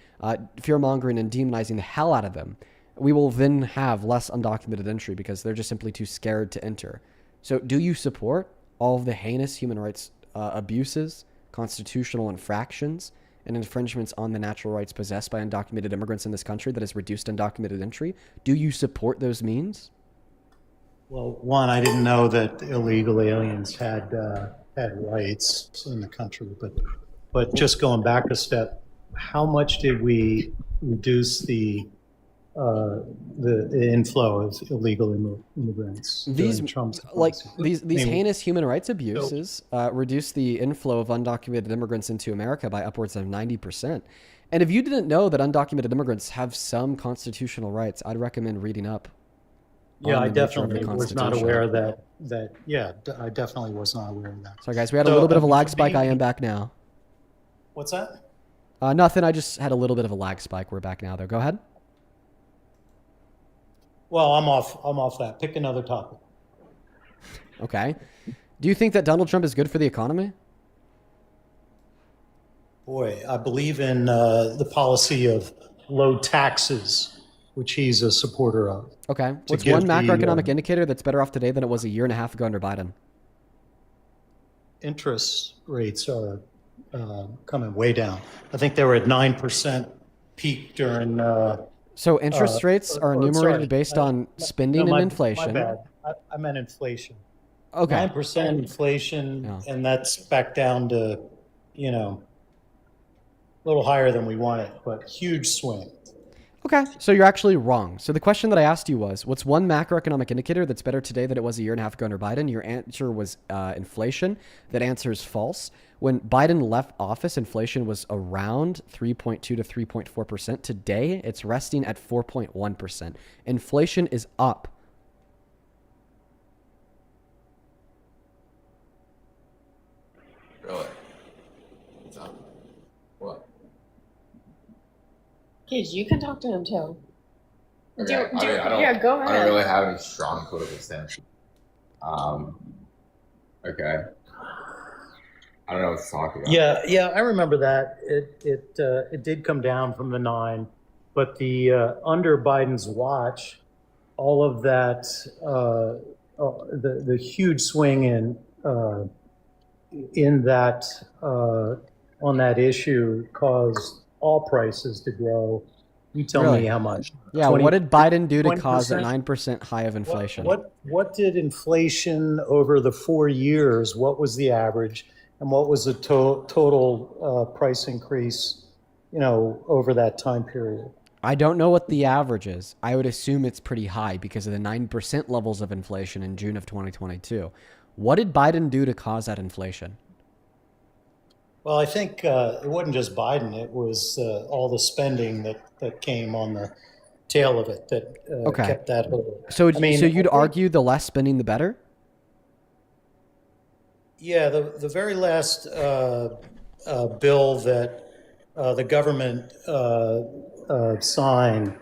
fear-mongering and demonizing the hell out of them. We will then have less undocumented entry because they're just simply too scared to enter. So do you support all of the heinous human rights abuses, constitutional infractions, and infringements on the natural rights possessed by undocumented immigrants in this country that has reduced undocumented entry? Do you support those means? Well, one, I didn't know that illegal aliens had rights in the country, but just going back a step, how much did we reduce the inflow of illegal immigrants? These heinous human rights abuses reduce the inflow of undocumented immigrants into America by upwards of 90%. And if you didn't know that undocumented immigrants have some constitutional rights, I'd recommend reading up. Yeah, I definitely was not aware of that. I definitely was not aware of that. Sorry, guys, we had a little bit of a lag spike. I am back now. What's that? Nothing. I just had a little bit of a lag spike. We're back now, though. Go ahead. Well, I'm off that. Pick another topic. Okay. Do you think that Donald Trump is good for the economy? Boy, I believe in the policy of low taxes, which he's a supporter of. Okay. To What's give one the, macroeconomic indicator that's better off today than it was a year and a half ago under Biden? Interest rates are coming way down. I think they were at 9% peak during. So interest rates are enumerated based on spending and inflation. My bad. I meant inflation. Okay. 9% inflation, and that's back down to, a little higher than we wanted, but huge swing. Okay, so you're actually wrong. So the question that I asked you was, what's one macroeconomic indicator that's better today than it was a year and a half ago under Biden? Your answer was inflation. That answer is false. When Biden left office, inflation was around 3.2 to 3.4%. Today, it's resting at 4.1%. Inflation is up. Really? What's up? What? Kids, you can talk to him too. Okay. Yeah, go ahead. I don't really have any strong political stance. Okay. I don't know what to talk about. Yeah, I remember that. It did come down from the 9, but the under Biden's watch, all of that, the huge swing in that on that issue caused all prices to grow. You tell me how much. Yeah, 20, what did Biden do to cause that 20%? 9% high of inflation? What did inflation over the 4 years? What was the average, and what was the total price increase? Over that time period. I don't know what the average is. I would assume it's pretty high because of the 9% levels of inflation in June of 2022. What did Biden do to cause that inflation? Well, I think it wasn't just Biden. It was all the spending that came on the tail of it that kept that whole. So you'd argue the less spending, the better? Yeah, the very last bill that the government signed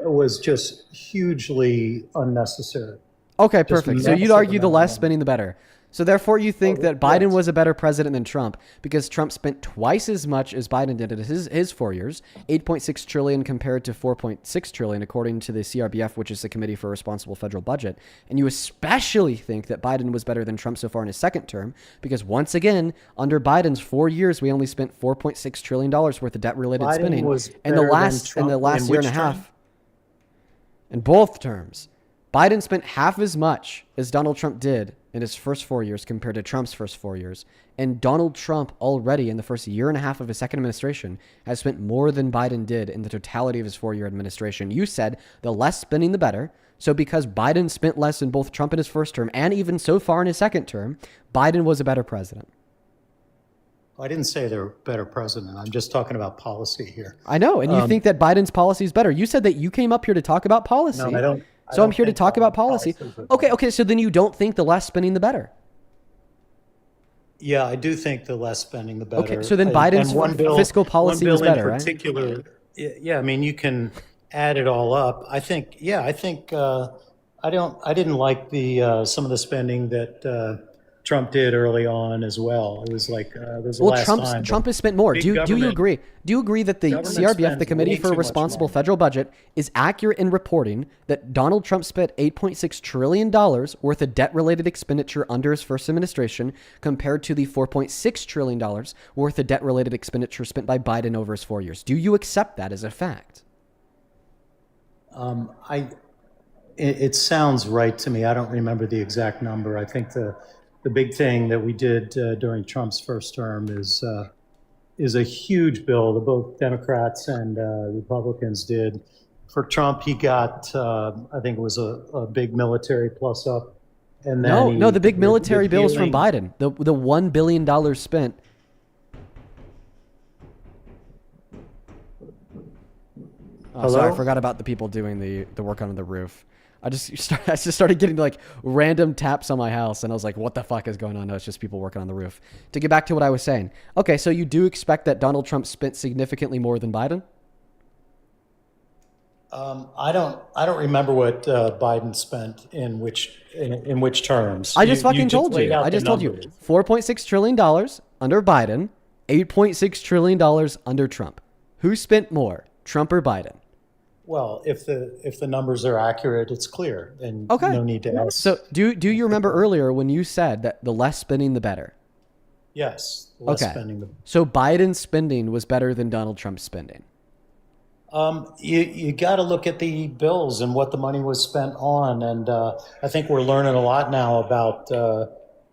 was just hugely unnecessary. Okay, perfect. So you'd argue the less spending, the better. So therefore, you think that Biden was a better president than Trump because Trump spent twice as much as Biden did in his 4 years, $8.6 trillion compared to $4.6 trillion, according to the CRBF, which is the Committee for Responsible Federal Budget. And you especially think that Biden was better than Trump so far in his second term because once again, under Biden's 4 years, we only spent $4.6 trillion worth of debt-related spending in the last year and a half. In both terms, Biden spent half as much as Donald Trump did in his first 4 years compared to Trump's first 4 years. And Donald Trump already in the first year and a half of his second administration has spent more than Biden did in the totality of his 4-year administration. You said the less spending, the better. So because Biden spent less in both Trump in his first term and even so far in his second term, Biden was a better president. I didn't say they're a better president. I'm just talking about policy here. I know. And you think that Biden's policy is better. You said that you came up here to talk about policy. No, I don't. So I'm here to talk about policy. Okay. So then you don't think the less spending, the better. Yeah, I do think the less spending, the better. Okay, so then Biden's fiscal policy was better, right? One bill in particular, yeah, I mean, you can add it all up. I think I didn't like some of the spending that Trump did early on as well. It was like there's the last time. Trump has spent more. Do you agree? Do you agree that the CRBF, the Committee for Responsible Federal Budget, is accurate in reporting that Donald Trump spent $8.6 trillion worth of debt-related expenditure under his first administration compared to the $4.6 trillion worth of debt-related expenditure spent by Biden over his 4 years? Do you accept that as a fact? It sounds right to me. I don't remember the exact number. I think the big thing that we did during Trump's first term is a huge bill that both Democrats and Republicans did. For Trump, he got, I think it was a big military plus up. And then no, the big military bill is from Biden. The $1 billion spent. Oh, sorry, I forgot about the people doing the work on the roof. I just started getting like random taps on my house, and I was like, what the fuck is going on? No, it's just people working on the roof. To get back to what I was saying. Okay, so you do expect that Donald Trump spent significantly more than Biden? I don't remember what Biden spent in which terms. I just fucking just told laid you. out I the just told you. numbers. $4.6 trillion under Biden, $8.6 trillion under Trump. Who spent more, Trump or Biden? Well, if the numbers are accurate, it's clear, and Okay. no need to ask. So do you remember earlier when you said that the less spending, the better? Yes, less Okay. spending. So Biden's spending was better than Donald Trump's spending. You got to look at the bills and what the money was spent on, and I think we're learning a lot now about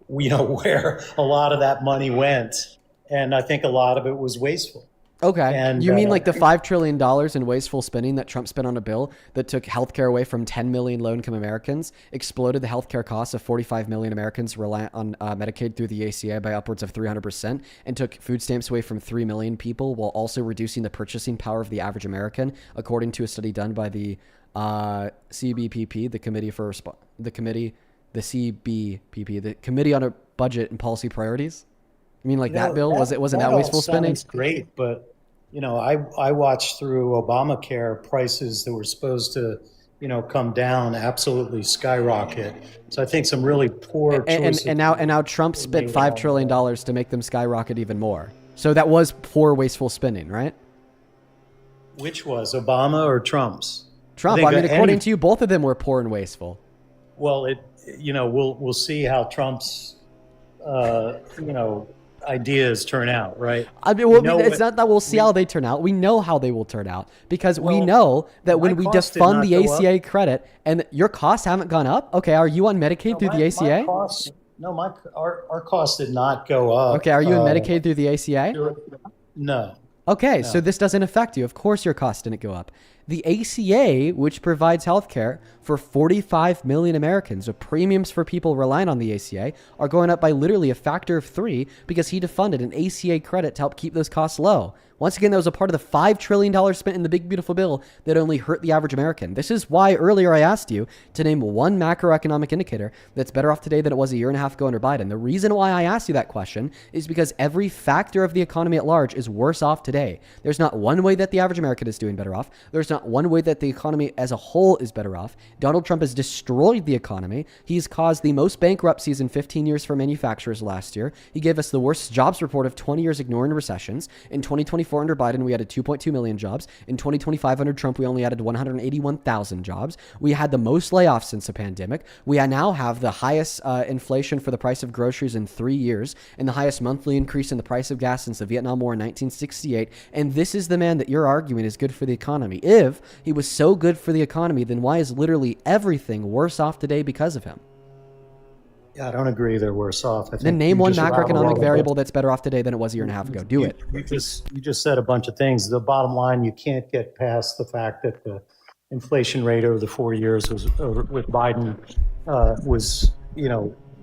where a lot of that money went, and I think a lot of it was wasteful. Okay. And, You mean like the $5 trillion in wasteful spending that Trump spent on a bill that took healthcare away from 10 million low-income Americans, exploded the healthcare costs of 45 million Americans reliant on Medicaid through the ACA by upwards of 300%, and took food stamps away from 3 million people while also reducing the purchasing power of the average American, according to a study done by the CBPP, the Committee on a Budget and Policy Priorities? You mean like that bill? Wasn't that wasteful spending? Sounds great, but I watched through Obamacare prices that were supposed to come down absolutely skyrocket. So I think some really poor choices. And now Trump spent $5 trillion to make them skyrocket even more. So that was poor wasteful spending, right? Which was Obama or Trump's? Trump. I mean, according to you, both of them were poor and wasteful. Well, we'll see how Trump's ideas turn out, right? I mean, it's not that we'll see how they turn out. We know how they will turn out because we know that when we defund the ACA credit and your costs haven't gone up. Okay, are you on Medicaid through the ACA? Our costs did not go up. Okay, are you on Medicaid through the ACA? No. Okay, so this doesn't affect you. Of course your costs didn't go up. The ACA, which provides health care for 45 million Americans, so premiums for people relying on the ACA are going up by literally a factor of 3 because he defunded an ACA credit to help keep those costs low. Once again, that was a part of the $5 trillion spent in the big, beautiful bill that only hurt the average American. This is why earlier I asked you to name one macroeconomic indicator that's better off today than it was a year and a half ago under Biden. The reason why I asked you that question is because every factor of the economy at large is worse off today. There's not one way that the average American is doing better off. There's not one way that the economy as a whole is better off. Donald Trump has destroyed the economy. He's caused the most bankruptcies in 15 years for manufacturers last year. He gave us the worst jobs report of 20 years ignoring recessions. In 2024 under Biden, we added 2.2 million jobs. In 2025 under Trump, we only added 181,000 jobs. We had the most layoffs since the pandemic. We now have the highest inflation for the price of groceries in 3 years and the highest monthly increase in the price of gas since the Vietnam War in 1968. And this is the man that you're arguing is good for the economy. If he was so good for the economy, then why is literally everything worse off today because of him? Yeah, I don't agree they're worse off. I think then name one macroeconomic variable that's better off today than it was a year and a half ago. Do it. You just said a bunch of things. The bottom line, you can't get past the fact that the inflation rate over the 4 years was with Biden was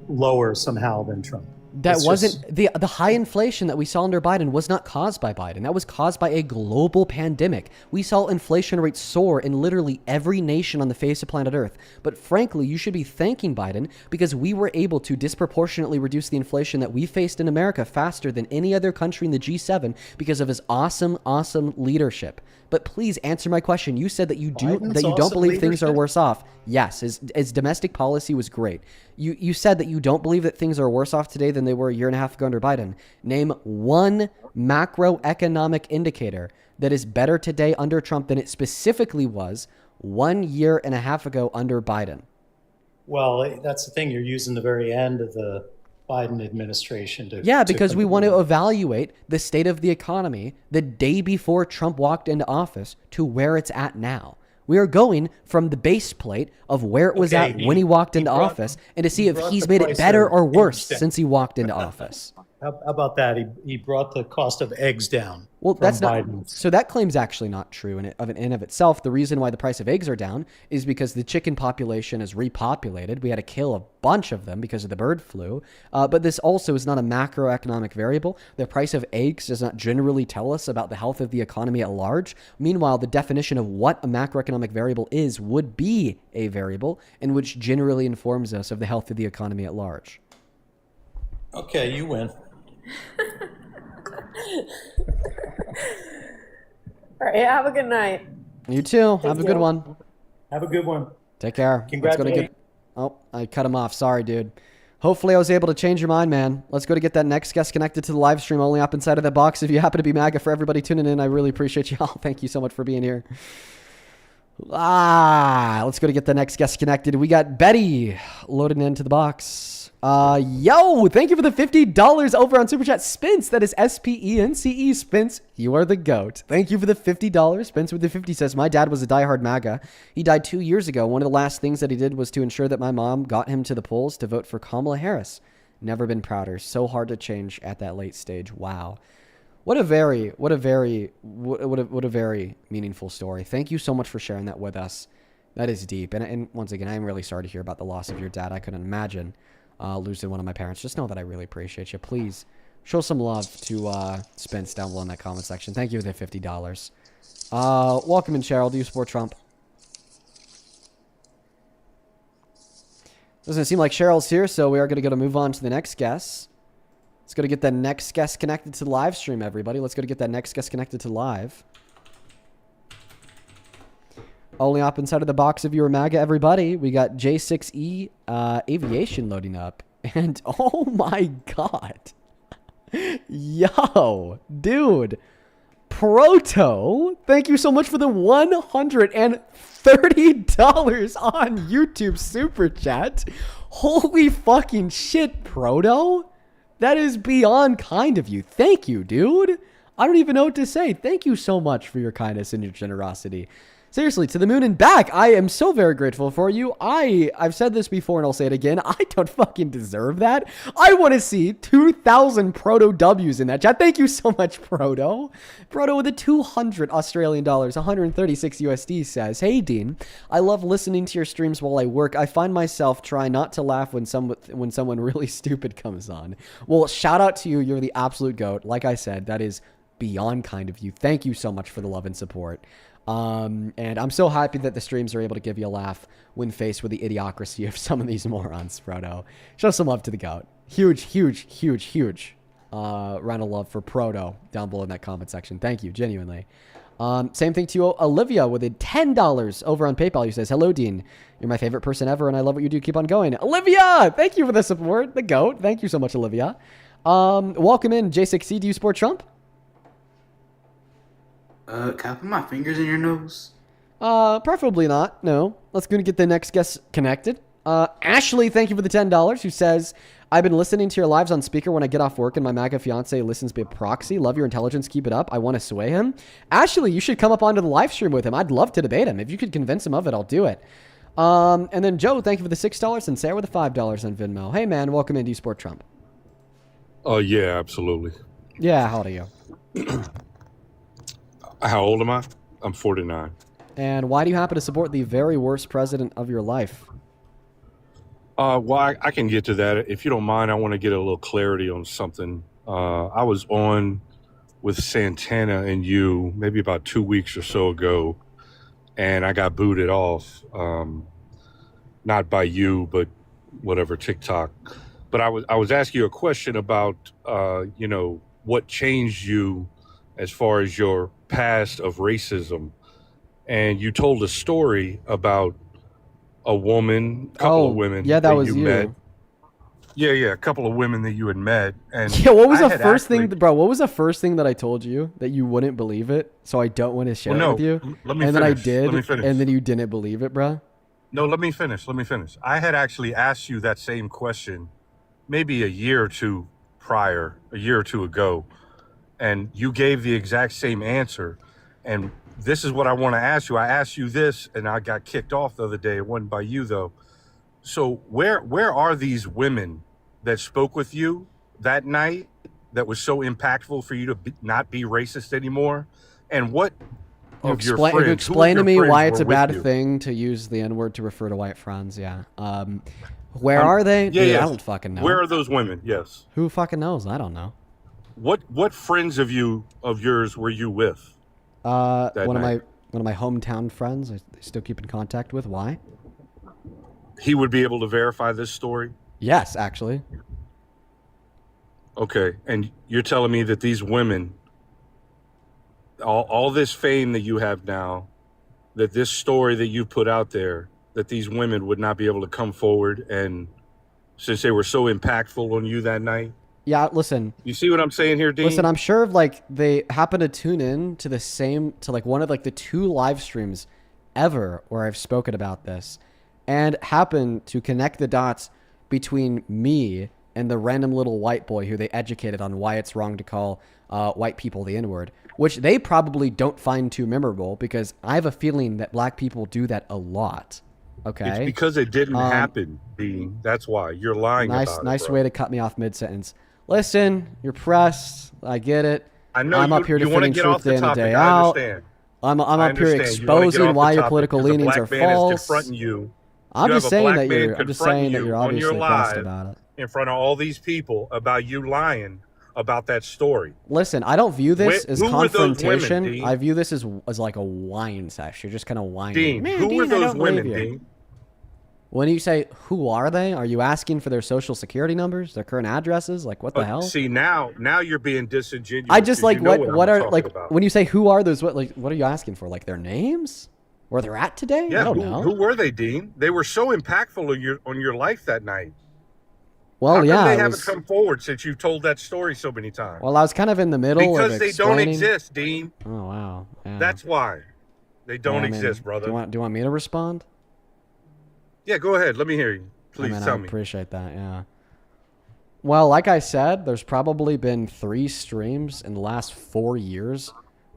lower somehow than Trump. That wasn't the high inflation that we saw under Biden was not caused by Biden. That was caused by a global pandemic. We saw inflation rates soar in literally every nation on the face of planet Earth. But frankly, you should be thanking Biden because we were able to disproportionately reduce the inflation that we faced in America faster than any other country in the G7 because of his awesome leadership. But please answer my question. You said that you don't believe things are worse off. Yes, his domestic policy was great. You said that you don't believe that things are worse off today than they were a year and a half ago under Biden. Name one macroeconomic indicator that is better today under Trump than it specifically was 1 year and a half ago under Biden. Well, that's the thing. You're using the very end of the Biden administration to... Yeah, because we want to evaluate the state of the economy the day before Trump walked into office to where it's at now. We are going from the base plate of where it was at when he walked into office and to see if he's made it better or worse since he walked into office. How about that? He brought the cost of eggs down. Well, that's Biden. not. So that claim's actually not true in of itself. The reason why the price of eggs are down is because the chicken population is repopulated. We had to kill a bunch of them because of the bird flu. But this also is not a macroeconomic variable. The price of eggs does not generally tell us about the health of the economy at large. Meanwhile, the definition of what a macroeconomic variable is would be a variable and which generally informs us of the health of the economy at large. Okay, you win. All right, have a good night. You too. Have a good care. one. Have a good one. Take care. Congratulations. Oh, I cut him off. Sorry, dude. Hopefully I was able to change your mind, man. Let's go to get that next guest connected to the live stream only up inside of that box. If you happen to be MAGA, for everybody tuning in, I really appreciate you all. Thank you so much for being here. Let's go to get the next guest connected. We got Betty loading into the box. Yo, thank you for the $50 over on Super Chat. Spence, that is S-P-E-N-C-E. Spence, you are the GOAT. Thank you for the $50. Spence with the 50 says, my dad was a diehard MAGA. He died 2 years ago. One of the last things that he did was to ensure that my mom got him to the polls to vote for Kamala Harris. Never been prouder. So hard to change at that late stage. Wow. What a very meaningful story. Thank you so much for sharing that with us. That is deep. And once again, I'm really sorry to hear about the loss of your dad. I couldn't imagine losing one of my parents. Just know that I really appreciate you. Please show some love to Spence down below in that comment section. Thank you for the $50. Welcome in, Cheryl. Do you support Trump? Doesn't seem like Cheryl's here, so we are going to move on to the next guest. Let's go to get that next guest connected to the live stream, everybody. Let's go to get that next guest connected to live. Only up inside of the box if you were MAGA, everybody. We got J6E Aviation loading up. And oh my God. Yo, dude. Proto, thank you so much for the $130 on YouTube Super Chat. Holy fucking shit, Proto. That is beyond kind of you. Thank you, dude. I don't even know what to say. Thank you so much for your kindness and your generosity. Seriously, to the moon and back. I am so very grateful for you. I've said this before and I'll say it again. I don't fucking deserve that. I want to see 2,000 Proto W's in that chat. Thank you so much, Proto. Proto with the 200 Australian dollars, 136 USD says, hey, Dean, I love listening to your streams while I work. I find myself trying not to laugh when someone really stupid comes on. Well, shout out to you. You're the absolute GOAT. Like I said, that is beyond kind of you. Thank you so much for the love and support. And I'm so happy that the streams are able to give you a laugh when faced with the idiocracy of some of these morons, Proto. Show some love to the GOAT. Huge round of love for Proto down below in that comment section. Thank you, genuinely. Same thing to you, Olivia, with a $10 over on PayPal. Who says, hello, Dean. You're my favorite person ever, and I love what you do. Keep on going. Olivia, thank you for the support. The GOAT. Thank you so much, Olivia. Welcome in, J6C. Do you support Trump? Can I put my fingers in your nose? Preferably not. No. Let's go and get the next guest connected. Ashley, thank you for the $10, who says, I've been listening to your lives on speaker when I get off work and my MAGA fiance listens by proxy. Love your intelligence. Keep it up. I want to sway him. Ashley, you should come up onto the live stream with him. I'd love to debate him. If you could convince him of it, I'll do it. And then Joe, thank you for the $6 and Sarah with the $5 on Venmo. Hey, man, welcome in. Do you support Trump? Oh, yeah, absolutely. Yeah, how old are you? How old am I? I'm 49. And why do you happen to support the very worst president of your life? Well, I can get to that. If you don't mind, I want to get a little clarity on something. I was on with Santana and you maybe about 2 weeks or so ago, and I got booted off. Not by you, but whatever, TikTok. But I was asking you a question about, what changed you as far as your past of racism. And you told a story about a couple of women that was you met. Yeah, a couple of women that you had met. And yeah, what was the first thing, bro? What was the first thing that I told you that you wouldn't believe it? So I don't want to share it with you. Let me and finish. Then I did, Let me finish. And then you didn't believe it, bro. No, let me finish. I had actually asked you that same question maybe a year or two ago, and you gave the exact same answer. And this is what I want to ask you. I asked you this, and I got kicked off the other day. It wasn't by you, though. So where are these women that spoke with you that night that was so impactful for you to not be racist anymore? And what of your friends? Explain to me why it's a bad thing to use the N-word to refer to white friends. Yeah. Where are they? Yeah. I don't fucking know. Where are those women? Yes. Who fucking knows? I don't know. What friends of yours were you with? One of my hometown friends. I still keep in contact with. Why? He would be able to verify this story? Yes, actually. Okay, and you're telling me that these women, all this fame that you have now, that this story that you put out there, that these women would not be able to come forward, and since they were so impactful on you that night? Yeah, listen. You see what I'm saying here, Dean? Listen, I'm sure like they happen to tune in to like one of like the 2 live streams ever where I've spoken about this, and happen to connect the dots between me and the random little white boy who they educated on why it's wrong to call white people the N-word, which they probably don't find too memorable, because I have a feeling that black people do that a lot. Okay. It's because it didn't happen, Dean. That's why. You're lying about it. Nice way to cut me off mid-sentence. Listen, you're pressed. I get it. I know I'm up here defending truth day in and day out. I'm up here exposing why your political leanings are false. I'm just saying that you're obviously pressed about it. In front of all these people about you lying about that story. Listen, I don't view this as confrontation. Women, I view this as like a whine session. You're just kind of whining. Dean, who were those women, Dean? When you say, who are they? Are you asking for their social security numbers, their current addresses? Like, what the hell? See, now you're being disingenuous. I just like, what are, like, about. When you say, who are those, what are you asking for? Like, their names? Where they're at today? Yeah, I don't know. Who were they, Dean? They were so impactful on your life that night. Well, How come yeah. they haven't come forward since you've told that story so many times? Well, I was kind of in the middle because they don't exist, Dean. Oh, wow. Yeah. That's why. They don't exist, brother. Do you want me to respond? Yeah, go ahead. Let me hear you. Please tell me. I appreciate that, yeah. Well, like I said, there's probably been 3 streams in the last 4 years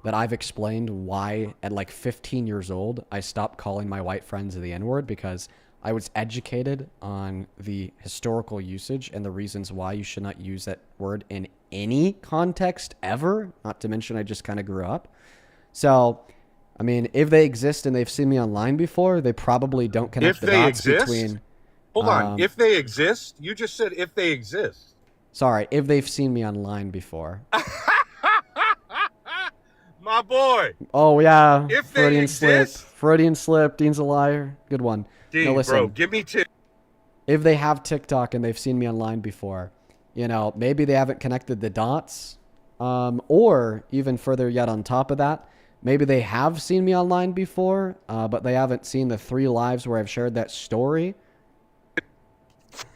that I've explained why at like 15 years old I stopped calling my white friends the N-word, because I was educated on the historical usage and the reasons why you should not use that word in any context ever, not to mention I just kind of grew up. So, I mean, if they exist and they've seen me online before, they probably don't connect the dots between... Hold on. If they exist? You just said if they exist. Sorry, if they've seen me online before. My boy. Oh, yeah. If they exist? Freudian slip. Dean's a liar. Good one. Dean, no, listen, bro, give me tip. If they have TikTok and they've seen me online before, you know, maybe they haven't connected the dots. Or even further yet on top of that, maybe they have seen me online before, but they haven't seen the 3 lives where I've shared that story.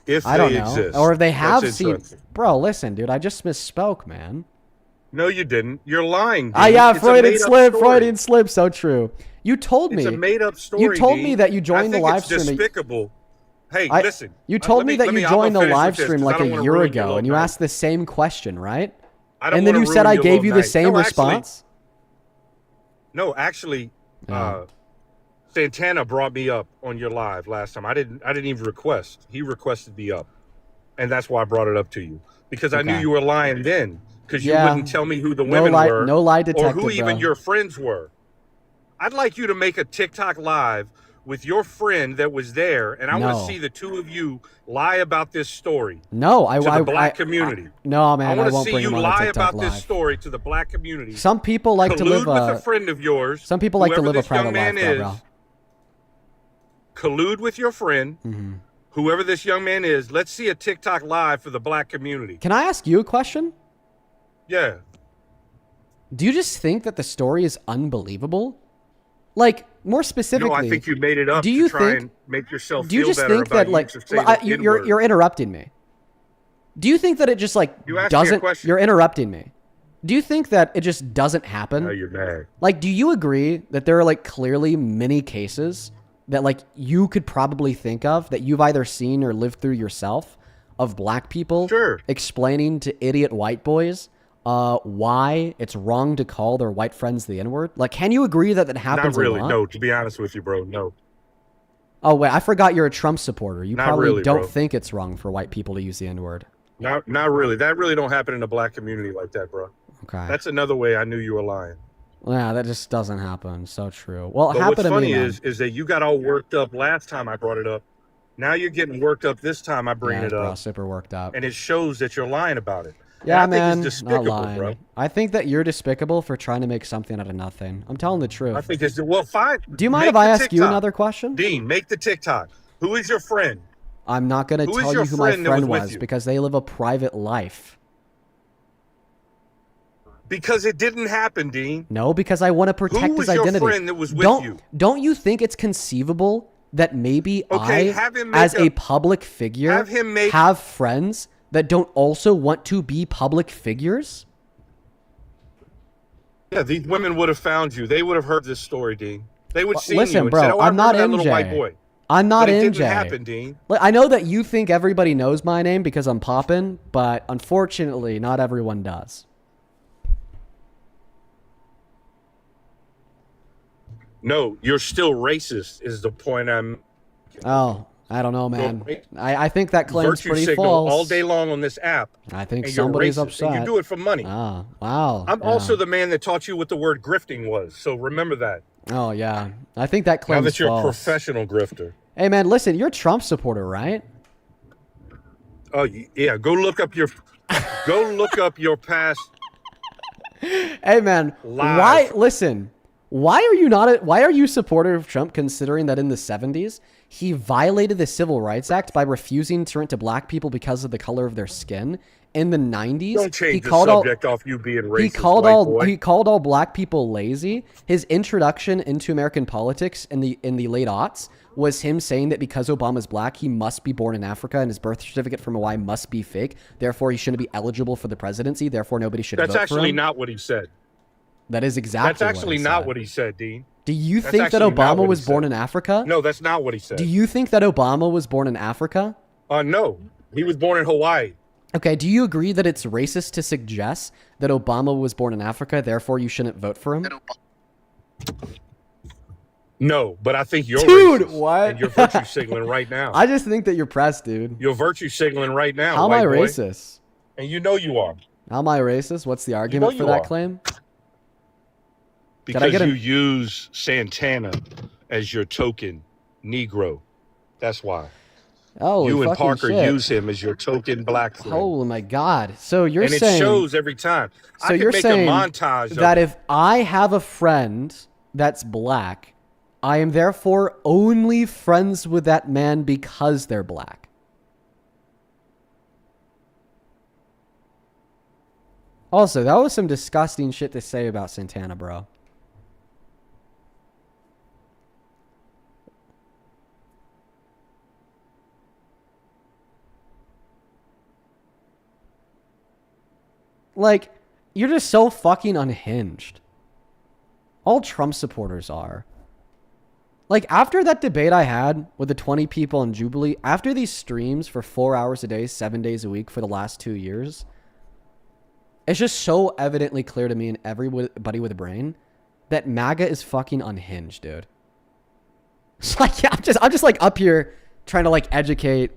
If I don't they know. exist. Or if they have seen... Bro, listen, dude, I just misspoke, man. No, you didn't. You're lying, dude. Yeah, Freudian slip, so true. You told me. It's a made-up story, You told me that you joined the live stream. It's despicable. Hey, listen. You told me that you joined the live stream like a year ago, and you asked the same question, right? And then you said I gave you the same response? No, actually, Santana brought me up on your live last time. I didn't even request. He requested me up. And that's why I brought it up to you. Because I knew you were lying then. Because you wouldn't tell me who the women were. No lie detected, or who even your friends were. I'd like you to make a TikTok live with your friend that was there, and I want to see the 2 of you lie about this story. No, to the black community. No, man, I want to see you lie about this story to the black community. Some people like to live with a friend of yours. Some people like to live a private life, bro. Collude with your friend, whoever this young man is. Let's see a TikTok live for the black community. Can I ask you a question? Yeah. Do you just think that the story is unbelievable? Like, more specifically, no, I think you made it up to try and make yourself do you feel just better think about that, like, you're interrupting me? Do you think that it just, like, doesn't... You're interrupting me. Do you think that it just doesn't happen? No, you're mad. Like, do you agree that there are, like, clearly many cases that, like, you could probably think of that you've either seen or lived through yourself of black people explaining to idiot white boys why it's wrong to call their white friends the N-word? Like, can you agree that happens Not really, a lot? no, to be honest with you, bro, no. Oh, wait, I forgot you're a Trump supporter. You Not probably really, don't bro. think it's wrong for white people to use the N-word. Not really. That really don't happen in the black community like that, bro. Okay. That's another way I knew you were lying. Yeah, that just doesn't happen. So true. Well, it but happened what's funny to me, is that you got all worked up last time I brought it up. Now you're getting worked up this time I bring it up. Bro, super worked up. And it shows that you're lying about it. Yeah, and I think it's man, despicable, not lying. bro. I think that you're despicable for trying to make something out of nothing. I'm telling the truth. I think it's well, fine. Do you mind if I ask you another question? Dean, make the TikTok. Who is your friend? I'm not going to tell you who my friend was because they live a private life. Because it didn't happen, Dean. No, because I want to protect his identity. Who was your friend that was with you? Don't you think it's conceivable that maybe as a public figure, have friends that don't also want to be public figures? Yeah, these women would have found you. They would have heard this story, Dean. They would see Listen, you and bro, said, "Oh, I'm not that little white MJ. boy." I'm not but MJ. It didn't happen, Dean. I know that you think everybody knows my name because I'm poppin', but unfortunately, not everyone does. No, you're still racist. Is the point I'm? Oh, I don't know, man. I think that claim's Virtue pretty signal false. all day long on this app. I think and somebody's you're racist, upset. And you do it for money. Ah, wow. I'm also the man that taught you what the word grifting was. So remember that. Oh yeah, I think that claim's Now that you're false. a professional grifter. Hey man, listen, you're a Trump supporter, right? Oh yeah, go look up your past. Hey man, live. why are you supporter of Trump considering that in the 70s he violated the Civil Rights Act by refusing to rent to black people because of the color of their skin? In the 90s, Don't change the subject off you being racist. He called all black people lazy. His introduction into American politics in the late aughts was him saying that because Obama's black, he must be born in Africa and his birth certificate from Hawaii must be fake. Therefore, he shouldn't be eligible for the presidency. Therefore, nobody should vote for him. That's actually not what he said. That is exactly That's actually not what he said, Dean. Do you think that Obama was born in Africa? No, that's not what he said. Do you think that Obama was born in Africa? No. He was born in Hawaii. Okay, do you agree that it's racist to suggest that Obama was born in Africa, therefore you shouldn't vote for him? No, but I think you're dude, racist. What? And you're virtue signaling right now. I just think that you're pressed, dude. You're virtue signaling right now. How am I racist? And you know you are. How am I racist? What's the argument for that claim? Because you use Santana as your token Negro. That's why. Oh, you and Parker use him as your token black friend. Oh my God! So you're saying, and it shows every time. So you're saying that if I have a friend that's black, I am therefore only friends with that man because they're black. Also, that was some disgusting shit to say about Santana, bro. Like, you're just so fucking unhinged. All Trump supporters are. Like, after that debate I had with the 20 people in Jubilee, after these streams for 4 hours a day, 7 days a week for the last 2 years, it's just so evidently clear to me and everybody with a brain that MAGA is fucking unhinged, dude. It's like, yeah, I'm just like up here trying to like educate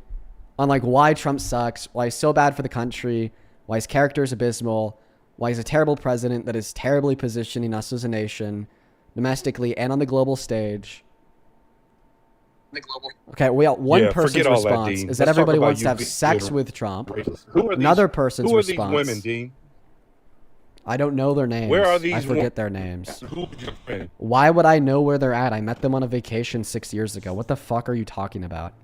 on like why Trump sucks, why he's so bad for the country, why his character is abysmal, why he's a terrible president that is terribly positioning us as a nation, domestically and on the global stage. Okay, we got one person's response is that everybody wants to have sex with Trump. Another person's response. Who are these women, Dean? I don't know their names. Where are these? I forget their names. Who's your friend? Why would I know where they're at? I met them on a vacation 6 years ago. What the fuck are you talking about?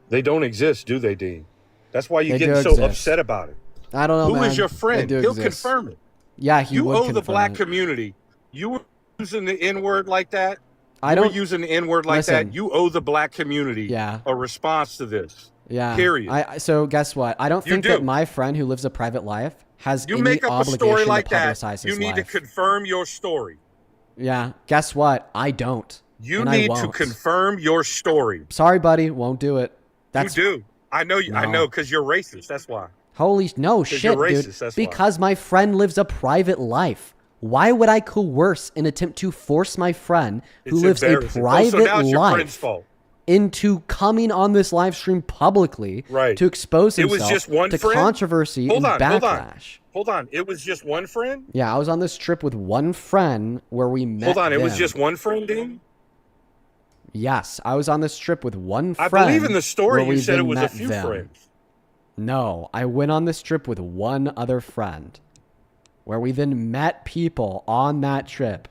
They don't exist, do they, Dean? That's why you're getting so upset about it. I don't know, Who man. is your friend? He'll confirm it. Yeah, he would You owe the black community. You were using the N-word like that. You were using the N-word like that. You owe the black community a response to this. Yeah. Period. So guess what? I don't think that my friend who lives a private life has any make up a obligation story like to publicize that. his You need life. to confirm your story. Yeah. Guess what? I don't. You need to confirm your story. Sorry, buddy. Won't do it. You do. I know. I know because you're racist. That's why. Holy no shit, you're racist, dude. that's because my friend lives a private life. Why would I coerce and attempt to force my friend who lives a private life into coming on this live stream publicly to expose himself to controversy and backlash? Hold on. It was just one friend? Yeah, I was on this trip with one friend where we met. Hold on. It was just one friend, Dean? Yes, I was on this trip with one friend. I believe in the story you said it was a few friends. No, I went on this trip with one other friend where we then met people on that trip.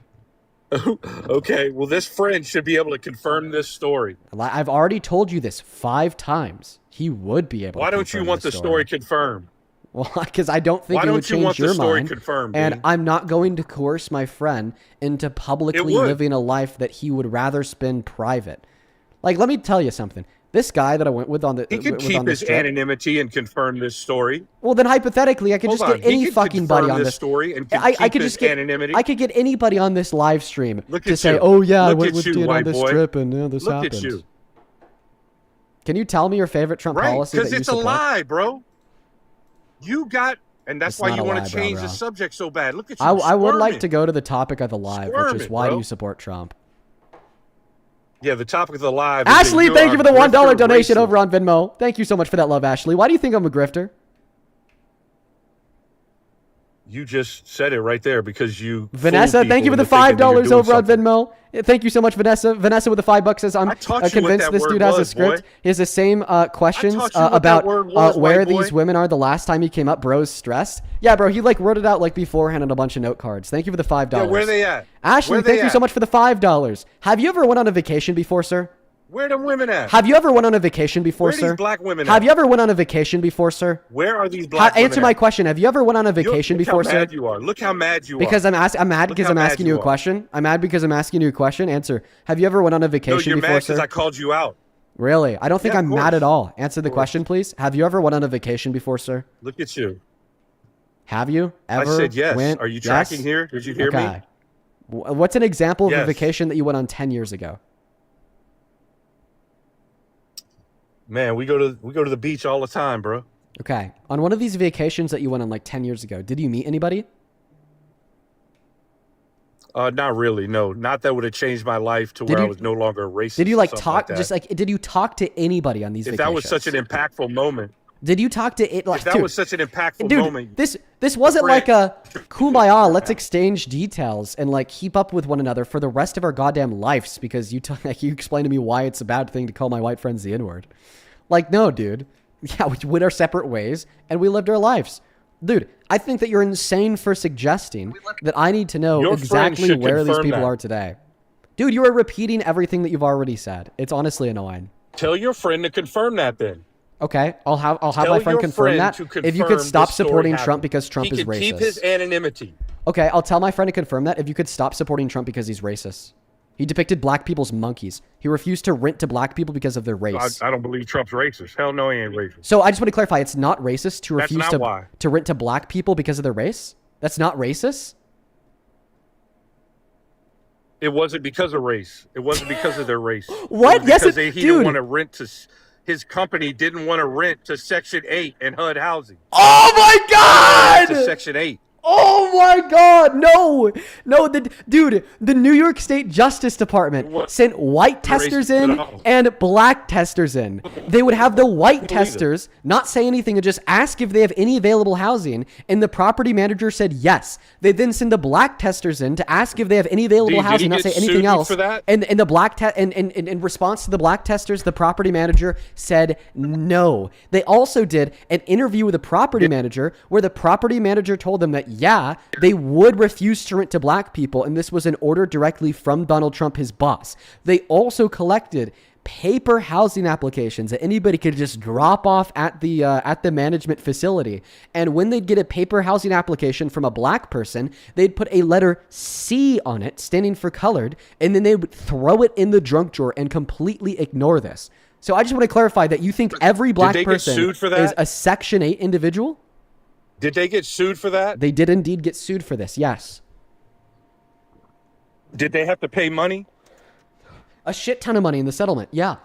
Okay, well, this friend should be able to confirm this story. I've already told you this 5 times. He would be able to. Why don't you want the story confirmed? Well, because I don't think Why it would don't you change want your the story mind. confirmed, And Dean? I'm not going to coerce my friend into publicly would. living a life that he would rather spend private. Like, let me tell you something. This guy that I went with on the He could was keep on this his trip, anonymity and confirm this story. well, then hypothetically, I could Hold just on. get any He could fucking buddy confirm on this story and I keep could his just get anonymity. I could get anybody on this live stream Look to at say, you. "Oh yeah, I Look went at with you, Dean on white this boy. trip and this Look happened." at you. Can you tell me your favorite Trump Right, policy that because you it's a support? lie, bro. You got, and that's It's why not you a want lie, to bro, change bro. the subject so bad. Look at you. I would like squirming. to go to the topic of the live, which is Squirming, why do bro. you support Trump? Yeah, the topic of the live. is that Ashley, you're thank you a for the $1 grifter donation racist. over on Venmo. Thank you so much for that love, Ashley. Why do you think I'm a grifter? You just said it right there because you. Vanessa, fool thank you for people the into thinking that you're $5 doing over on something. Venmo. Thank you so much, Vanessa. Vanessa with the $5 says, I'm I taught you what convinced that this word dude has a was, script. boy. He has the same questions taught you what that about word was, where white boy. these women are the last time he came up. Bro's stressed. Yeah, bro, he like wrote it out like beforehand on a bunch of note cards. Thank you for the $5. Yeah, where they at? Ashley, Where thank they you so at? much for the $5. Have you ever went on a vacation before, sir? Where them women at? Have you ever went on a vacation before, Where sir? these black women Have at? you ever went on a vacation before, sir? Where are these black women Answer my at? question. Have you ever went on a vacation Look before, how sir? mad you are. Look how mad you Because are. I'm mad Look because how I'm mad asking you a are. question. I'm mad because I'm asking you a question. Answer. Have you ever went on a No, vacation you're before, mad because sir? I called you out. Really? I don't think Yeah, of I'm mad course. at all. Answer the question, please. Have you ever went on a vacation before, sir? Look at you. Have you ever? I said yes. Went? Are you Yes? tracking here? Did you hear Okay. me? What's an example of a Yes. vacation that you went on 10 years ago? Man, we go to the beach all the time, bro. Okay. On one of these vacations that you went on like 10 years ago, did you meet anybody? Not really. No, not that would have changed my life to Did where I you- was no longer a racist. Did you or like something talk? that. Just like, did you talk to anybody on these if vacations? that was such an impactful moment. Did you talk to it? Like, If that dude, was such an impactful dude, moment. this wasn't Friend. like a kumbaya. Let's exchange details and like keep up with one another for the rest of our goddamn lives because you like you explained to me why it's a bad thing to call my white friends the N-word. Like, no, dude. Yeah, we went our separate ways and we lived our lives. Dude, I think that you're insane for suggesting that I need to know Your friend exactly should where these confirm people that. are today. Dude, you are repeating everything that you've already said. It's honestly annoying. Tell your friend to confirm that then. Okay, I'll have Tell my friend your confirm friend that. to If you confirm could stop this story supporting happened. Trump because Trump he is could racist. keep his anonymity. Okay, I'll tell my friend to confirm that if you could stop supporting Trump because he's racist. He depicted black people as monkeys. He refused to rent to black people because of their race. I don't believe Trump's racist. Hell no, he ain't racist. So I just want to clarify, it's not racist to That's refuse not why. to rent to black people because of their race? That's not racist? It wasn't because of race. It wasn't because of their race. What? It was Yes, because it- he dude. didn't want to rent to. His company didn't want to rent to Section 8 and HUD housing. Oh my To god! Section 8. Oh my god, no! No, dude, the New York State Justice Department sent white testers Racist in at all. and black testers in. They would have the white believe it. testers not say anything and just ask if they have any available housing, and the property manager said yes. They then send the black testers in to ask if they have any available Did he housing, not get say anything sued else. for that? And the black and in response to the black testers, the property manager said no. They also did an interview with the property manager where the property manager told them that yeah, they would refuse to rent to black people, and this was an order directly from Donald Trump, his boss. They also collected paper housing applications that anybody could just drop off at the management facility. And when they'd get a paper housing application from a black person, they'd put a letter C on it, standing for colored, and then they would throw it in the junk drawer and completely ignore this. So I just want to clarify that you think every black they get person sued for that? is a Section 8 individual? Did they get sued for that? They did indeed get sued for this, yes. Did they have to pay money? A shit ton of money in the settlement, yeah.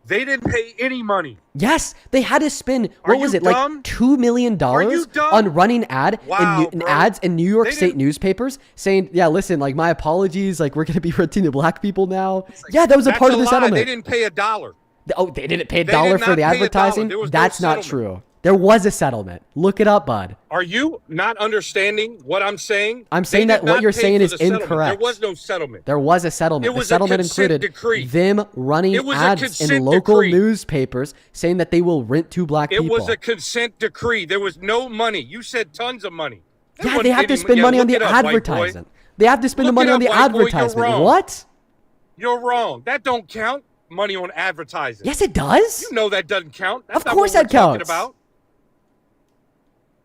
They didn't pay any money. Yes, they had to spend, Are what was you it, dumb? like $2 million Are you dumb? on running Wow, in bro. ads in New York They State didn't- newspapers saying, yeah, listen, like my apologies, like we're going to be renting to black people now. Yeah, that was a That's part of the lie. settlement. They didn't pay $1. Oh, they didn't pay a They dollar did for not the pay $1. advertising? There was no That's not settlement. true. There was a settlement. Look it up, bud. Are you not understanding what I'm saying? I'm saying They that did what not you're pay saying for is the settlement. incorrect. There was no settlement. There was a settlement. It was The a settlement consent included decree. them running It was a ads in consent local decree. newspapers saying that they will rent to black It people. was a consent decree. There was no money. You said tons of money. Yeah, they have to spend money on the advertising. They have to spend the money on the advertisement. What? You're wrong. That don't count. Money on advertising. Yes, it does. You know that doesn't count. That's of course that counts. About.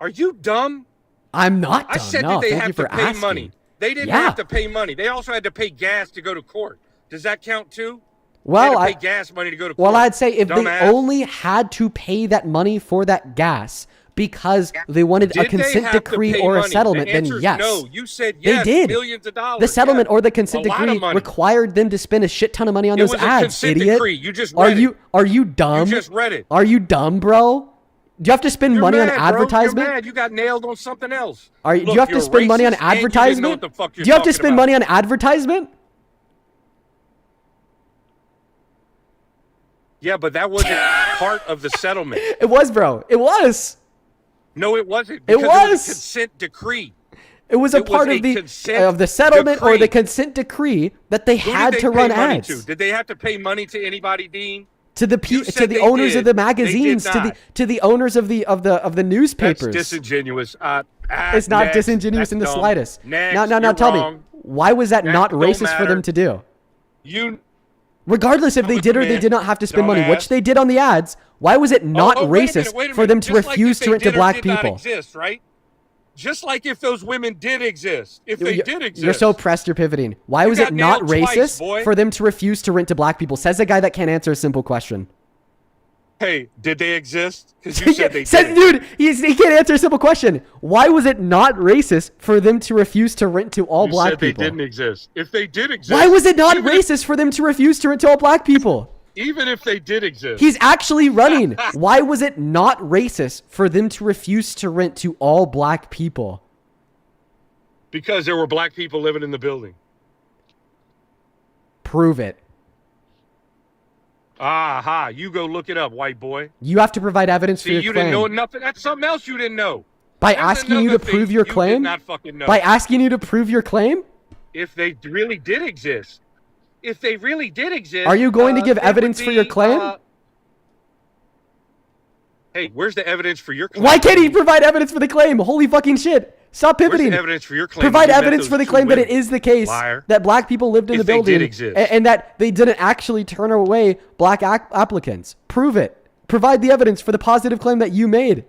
Are you dumb? I'm not dumb. I said no, that they thank have you for to pay asking. money. They didn't have to pay money. They also had to pay gas to go to court. Does that count too? Well, they had to pay gas money to go to court. Well, I'd say if Dumbass. they only had to pay that money for that gas because they wanted a consent decree or a settlement, then yes. No, you said yes. They did. Millions of dollars. The settlement or the consent decree required them to spend a shit ton of money on those ads, idiot. Decree. You just read it. Are you dumb? You just read it. Are you dumb, bro? Do you have to spend money on advertisement? You're mad. You got nailed on something else. Do you have to spend money on advertisement? Do you have to spend money on advertisement? Yeah, but that wasn't part of the settlement. It was, bro. It was. No, it wasn't. It was. It was a consent decree. It was a part of the settlement or the consent decree that they had to run ads. Did they have to pay money to anybody, Dean? To the owners of the magazines, to the owners of the newspapers. That's disingenuous. It's not disingenuous in the slightest. Now tell me, why was that not racist for them to do? Regardless if they did or they did not have to spend money, which they did on the ads, why was it not racist for them to refuse to rent to black people? Exist, right? Just like if those women did exist. If they did exist. You're so pressed, you're pivoting. Why was it not racist for them to refuse to rent to black people? Says a guy that can't answer a simple question. Hey, did they exist? Because you said they did. Dude, he can't answer a simple question. Why was it not racist for them to refuse to rent to all black people? You said they didn't exist. If they did exist. Why was it not racist for them to refuse to rent to all black people? Even if they did exist. He's actually running. Why was it not racist for them to refuse to rent to all black people? Because there were black people living in the building. Prove it. Aha, you go look it up, white boy. You have to provide evidence for your claim. You didn't know nothing. That's something else you didn't know. By asking you to prove your claim? You did not fucking know. By asking you to prove your claim? If they really did exist. If they really did exist. Are you going to give evidence for your claim? Hey, where's the evidence for your claim? Why can't he provide evidence for the claim? Holy fucking shit. Stop pivoting. Where's the evidence for your claim? Provide evidence for the claim that it is the case that black people lived in the building and that they didn't actually turn away black applicants. Prove it. Provide the evidence for the positive claim that you made.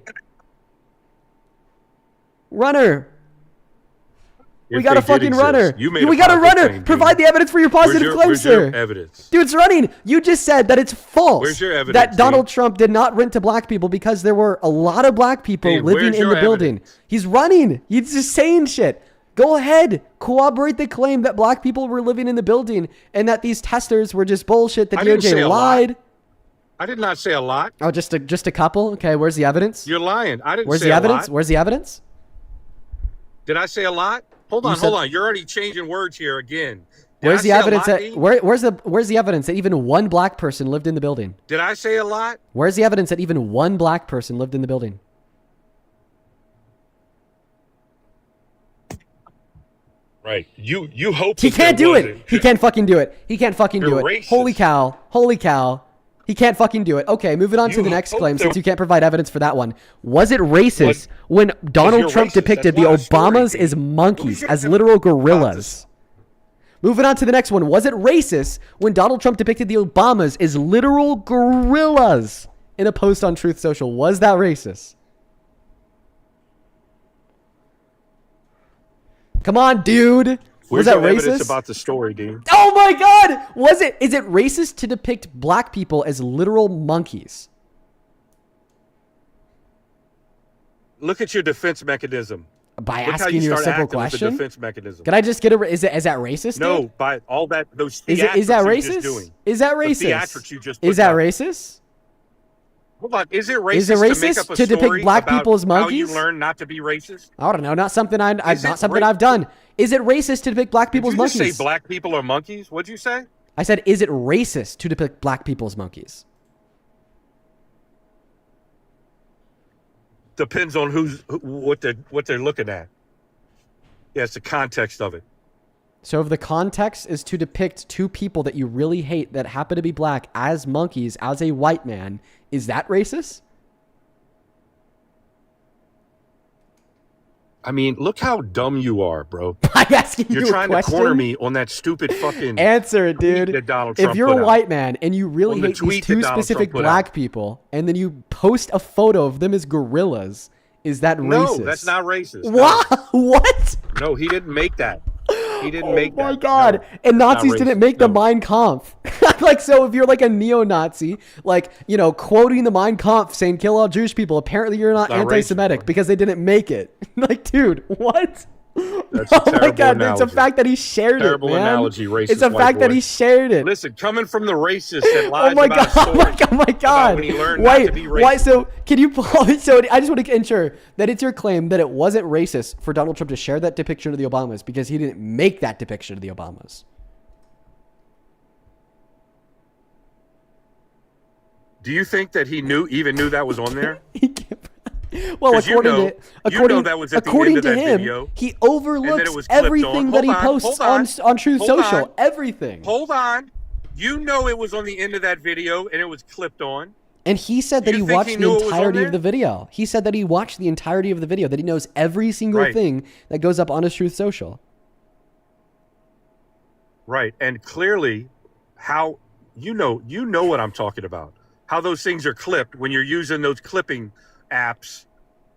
Runner. We got a fucking runner. We got a runner. Provide the evidence for your positive claim, sir. Evidence? Dude's running. You just said that it's false. Where's your evidence, that Donald Trump did not rent to black people because there were a lot of black people living in the building. He's running. He's just saying shit. Go ahead. Corroborate the claim that black people were living in the building and that these testers were just bullshit. The DOJ lied. I did not say a lot. Oh, just a couple? Okay, where's the evidence? You're lying. I didn't say a lot. Where's the evidence? Did I say a lot? Hold on. You're already changing words here again. Where's the evidence where's the evidence that even one black person lived in the building? Did I say a lot? Where's the evidence that even one black person lived in the building? Right. You hope he can't do it. He can't fucking do it. He can't fucking do it. Racist. Holy cow. He can't fucking do it. Okay, moving on to the next claim since you can't provide evidence for that one. Was it racist when Donald Trump depicted the Obamas as monkeys, as literal gorillas? Moving on to the next one. Was it racist when Donald Trump depicted the Obamas as literal gorillas in a post on Truth Social? Was that racist? Come on, dude. Was that racist? Evidence about the story, dude? Oh my God! Is it racist to depict black people as literal monkeys? Look at your defense mechanism. By asking you a simple question? Defense mechanism. Can I just get is that racist? No, dude? By all that those theatrics is that racist? Is that racist? The theatrics you just is that racist? Hold on. Is it racist to depict black people as monkeys? How you learn not to be racist? I don't know. Not something I've done. Is it racist to depict black people as monkeys? Did you say black people are monkeys? What'd you say? I said, is it racist to depict black people as monkeys? Depends on what they're looking at. Yeah, it's the context of it. So if the context is to depict two people that you really hate that happen to be black as monkeys, as a white man, is that racist? I mean, look how dumb you are, bro. I'm asking You're you trying a to corner question. me on that stupid fucking Answer it, tweet dude. that Donald If Trump you're put a out. white man and you really On the hate these tweet that two Donald specific Trump put black out. people, and then you post a photo of them as gorillas, is that racist? No, that's not racist. What? What? No, he didn't make that. He didn't Oh make that. my God. No, and that's Nazis not didn't racist. make the No. Mein Kampf. Like, so if you're like a neo-Nazi, like, you know, quoting the Mein Kampf saying kill all Jewish people, apparently you're not It's not anti-Semitic racist, because they didn't make it. Like, dude, what? That's a Oh my terrible God, it's a analogy. fact that he shared Terrible it, man. analogy, racist It's a white fact that boy. he shared it. Listen, coming from the racist that lies Oh my about God! his story, Oh my God! when he learned not to be Wait, why? racist. So can you? So I just want to ensure that it's your claim that it wasn't racist for Donald Trump to share that depiction of the Obamas because he didn't make that depiction of the Obamas. Do you think that he even knew that was on there? Well, 'Cause according to that was at the according end of to that him, video, he and then overlooks it was clipped everything on. that he Hold on, posts hold on Truth hold Social. on. Everything. Hold on. You know it was on the end of that video and it was clipped on. And he said that You he think watched he the knew it was on entirety there? of the video. He said that he watched the entirety of the video, that he knows every single Right. thing that goes up on his Truth Social. Right. And clearly how you know what I'm talking about. How those things are clipped when you're using those clipping apps.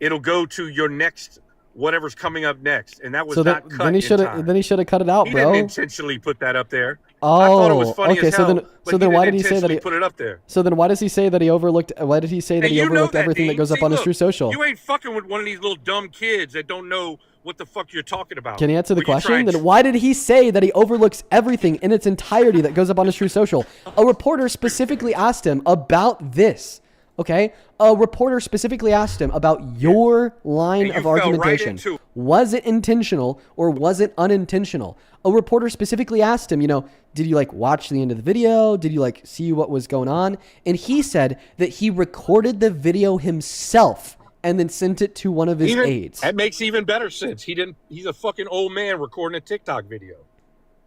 It'll go to your next whatever's coming up next. And that was So not cut. then he should have cut it out, He bro. didn't intentionally put that up there. Oh, I thought it was funny okay. as hell, So then why did he say that intentionally he put it up there? So then why does he say that he overlooked? Why did he say that And he you know overlooked that, everything that Dean. goes up See, on his look, Truth Social? You ain't fucking with one of these little dumb kids that don't know what the fuck you're talking about. Can you answer the When you try question? and Then why did he say that he overlooks everything in its entirety that goes up on his Truth Social? A reporter specifically asked him about this. Okay, a reporter specifically asked him about your line And you of fell right argumentation. into- Was it intentional or was it unintentional? A reporter specifically asked him, you know, did you like watch the end of the video? Did you like see what was going on? And he said that he recorded the video himself and then sent it to one of his aides. That makes even better sense. He's a fucking old man recording a TikTok video.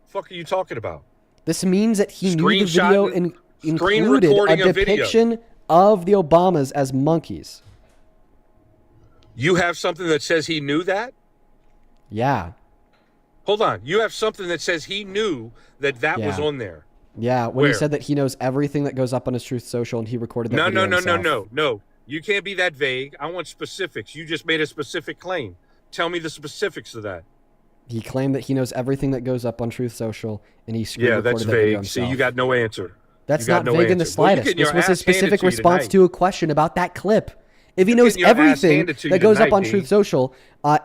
Fuck are you talking about? This means that he knew the video Screenshotting- and screen included a recording a video. depiction of the Obamas as monkeys. You have something that says he knew that? Yeah. Hold on. You have something that says he knew that was Yeah. on there. Yeah, when Where? he said that he knows everything that goes up on his Truth Social and he recorded that No, video no, no, himself. no, no, no. You can't be that vague. I want specifics. You just made a specific claim. Tell me the specifics of that. He claimed that he knows everything that goes up on Truth Social and he screen Yeah, recorded that's that video vague. himself. See, you got no answer. That's You got not no vague in the answer. Well, you're slightest. getting This your was a ass handed specific to you response tonight. to a question about that clip. If he You're knows getting your ass everything handed to you that goes up tonight, on Dean. Truth Social,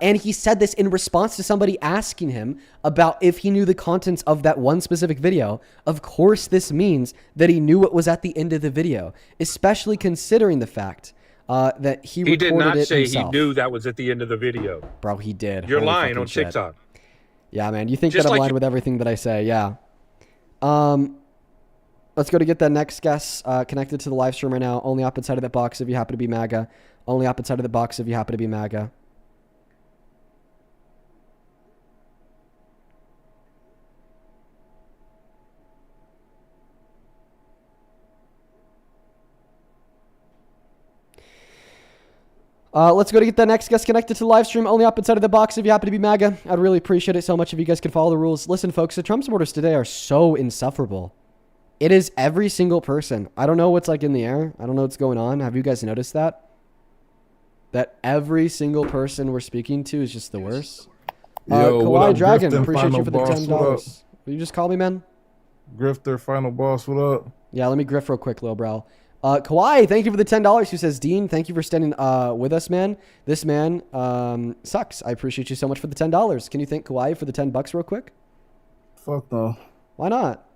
and he said this in response to somebody asking him about if he knew the contents of that one specific video, of course this means that he knew what was at the end of the video, especially considering the fact that he recorded did not it say himself. he knew that was at the end of the video. Bro, he did. You're Holy lying fucking on shit. TikTok. Yeah, man. You think Just that I'm like lying you- with everything that I say. Yeah. Let's go to get that next guest connected to the live stream right now. Only up inside of that box if you happen to be MAGA. Only up inside of the box if you happen to be MAGA. Let's go to get that next guest connected to the live stream. Only up inside of the box if you happen to be MAGA. I'd really appreciate it so much if you guys could follow the rules. Listen, folks, the Trump supporters today are so insufferable. It is every single person. I don't know what's like in the air. I don't know what's going on. Have you guys noticed that? That every single person we're speaking to is just the worst. Yo, what Kawhi up, Dragon, Grifton, appreciate you Final for the Boss, what up? $10. Will you just call me, man? Grifter, Final Boss, what up? Yeah, let me griff real quick, little bro. Kawhi, thank you for the $10. Who says, Dean, thank you for standing with us, man. This man sucks. I appreciate you so much for the $10. Can you thank Kawhi for the $10 real quick? Fuck no. Why not?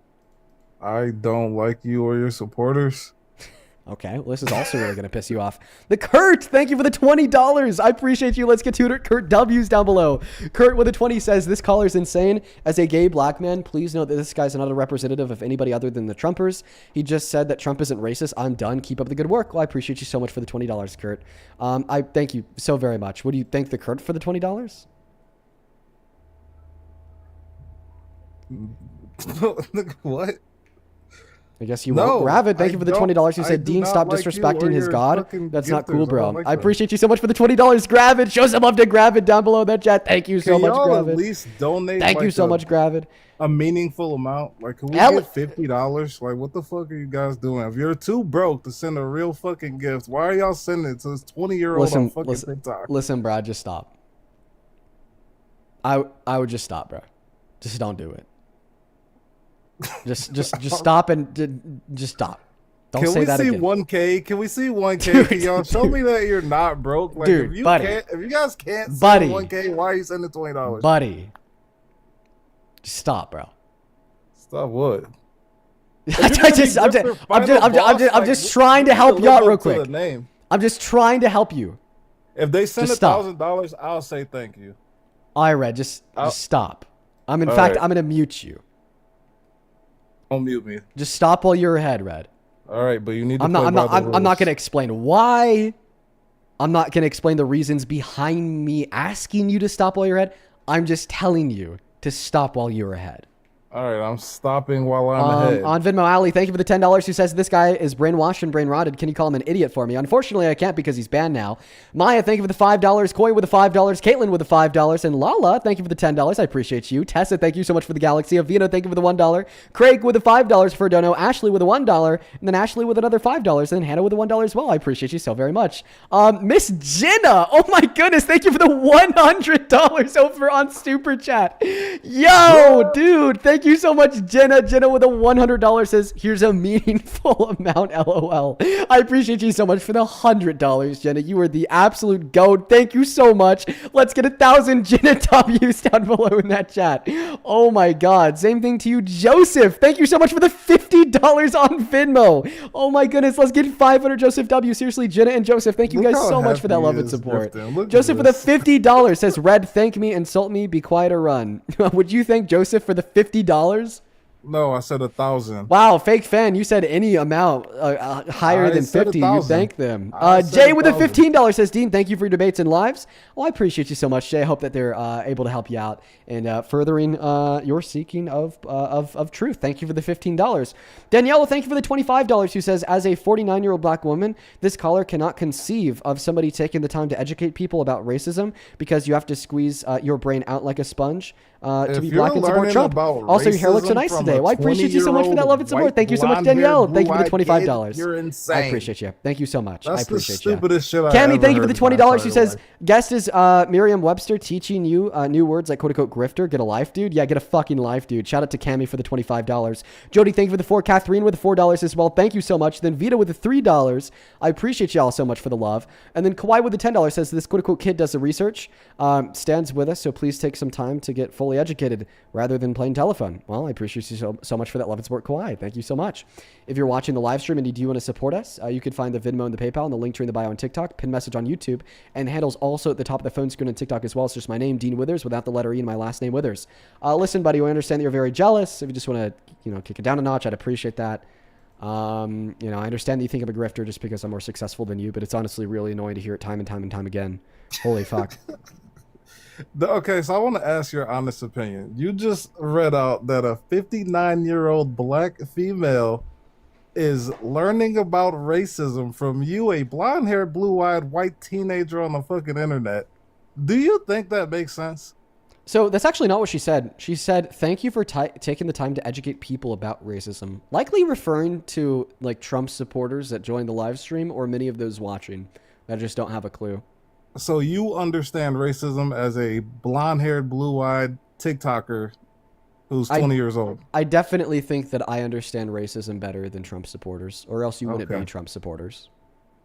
I don't like you or your supporters. Okay, well, this is also really going to piss you off. The Kurt, thank you for the $20. I appreciate you. Let's get to it. Kurt W's down below. Kurt with a 20 says, this caller's insane. As a gay black man, please note that this guy's not a representative of anybody other than the Trumpers. He just said that Trump isn't racist. I'm done. Keep up the good work. Well, I appreciate you so much for the $20, Kurt. I thank you so very much. Would you thank the Kurt for the $20? What? I guess you won't. Ravid, thank you for the $20. You said, Dean, stop disrespecting his God. That's not cool, bro. I appreciate you so much for the $20. Gravid, show some love to Gravid down below in that chat. Thank you so much, Gravid. At least donate. Thank you so much, Gravid. A meaningful amount. Like, can we get $50? Like, what the fuck are you guys doing? If you're too broke to send a real fucking gift, why are y'all sending it to this 20-year-old on fucking TikTok? Listen, Brad, just stop. I would just stop, bro. Just don't do it. Just stop and just stop. Don't say that again. Can we see 1K? Can we see 1K? Can y'all show me that you're not broke? Like, dude, if you guys can't see 1K, why are you sending $20? Buddy. Just stop, bro. Stop what? I'm just trying to help you out real quick. I'm just trying to help you. If they send $1,000, I'll say thank you. All right, Red, just stop. I'm gonna mute you. Don't mute me. Just stop while you're ahead, Red. All right, but you need to. I'm not gonna explain why. I'm not gonna explain the reasons behind me asking you to stop while you're ahead. I'm just telling you to stop while you're ahead. All right, I'm stopping while I'm ahead. On Venmo Alley, thank you for the $10. Who says this guy is brainwashed and brain rotted? Can you call him an idiot for me? Unfortunately, I can't because he's banned now. Maya, thank you for the $5. Koi with the $5. Caitlin with the $5. And Lala, thank you for the $10. I appreciate you. Tessa, thank you so much for the Galaxy. Avino, thank you for the $1. Craig with the $5 for a dono. Ashley with a $1. And then Ashley with another $5. And then Hannah with a $1 as well. I appreciate you so very much. Miss Jenna, oh my goodness, thank you for the $100 over on Super Chat. Yo, dude, thank you so much, Jenna with a $100 says, here's a meaningful amount, LOL. I appreciate you so much for the $100, Jenna. You are the absolute GOAT. Thank you so much. Let's get 1,000 Jenna W's down below in that chat. Oh my God. Same thing to you, Joseph. Thank you so much for the $50 on Venmo. Oh my goodness. Let's get 500 Joseph W. Seriously, Jenna and Joseph, thank you guys so much for that love and support. Joseph with a $50 says, Red, thank me, insult me, be quiet or run. Would you thank Joseph for the $50? No, I said 1,000. Wow, fake fan. You said any amount higher than 50. You thank them. Jay with a $15 says, Dean, thank you for your debates and lives. Well, I appreciate you so much, Jay. I hope that they're able to help you out and furthering your seeking of truth. Thank you for the $15. Danielle, thank you for the $25 who says, as a 49-year-old black woman, this caller cannot conceive of somebody taking the time to educate people about racism because you have to squeeze your brain out like a sponge. To be black and support Trump. Also, your hair looks so nice today. Well, I appreciate you so much for that love and support. Thank you so much, Danielle. Thank you for the $25. You're insane. I appreciate you. Thank you so much. That's I appreciate the stupidest shit I've Cammy, ever thank you for the heard $20. She says, guest is Merriam-Webster teaching you new words like quote-unquote grifter. Get a life, dude. Yeah, get a fucking life, dude. Shout out to Cammy for the $25. Jody, thank you for the $4. Catherine with the $4 as well. Thank you so much. Then Vita with the $3. I appreciate y'all so much for the love. And then Kawhi with the $10 says, this quote-unquote kid does the research, stands with us, so please take some time to get fully educated rather than playing telephone. Well, I appreciate you so much for that love and support, Kawhi. Thank you so much. If you're watching the live stream and you do want to support us, you can find the Venmo and the PayPal and the link tree in the bio on TikTok, pin message on YouTube, and the handle's also at the top of the phone screen on TikTok as well. It's just my name, Dean Withers, without the letter E and my last name, Withers. Listen, buddy, I understand that you're very jealous. If you just want to, kick it down a notch, I'd appreciate that. I understand that you think I'm a grifter just because I'm more successful than you, but it's honestly really annoying to hear it time and time and time again. Holy fuck. Okay, so I want to ask your honest opinion. You just read out that a 59-year-old black female is learning about racism from you, a blonde-haired, blue-eyed, white teenager on the fucking internet. Do you think that makes sense? So that's actually not what she said. She said, thank you for taking the time to educate people about racism. Likely referring to like Trump supporters that joined the live stream or many of those watching that just don't have a clue. So you understand racism as a blonde-haired, blue-eyed TikToker who's 20 years old. I definitely think that I understand racism better than Trump supporters, or else you wouldn't be Trump supporters.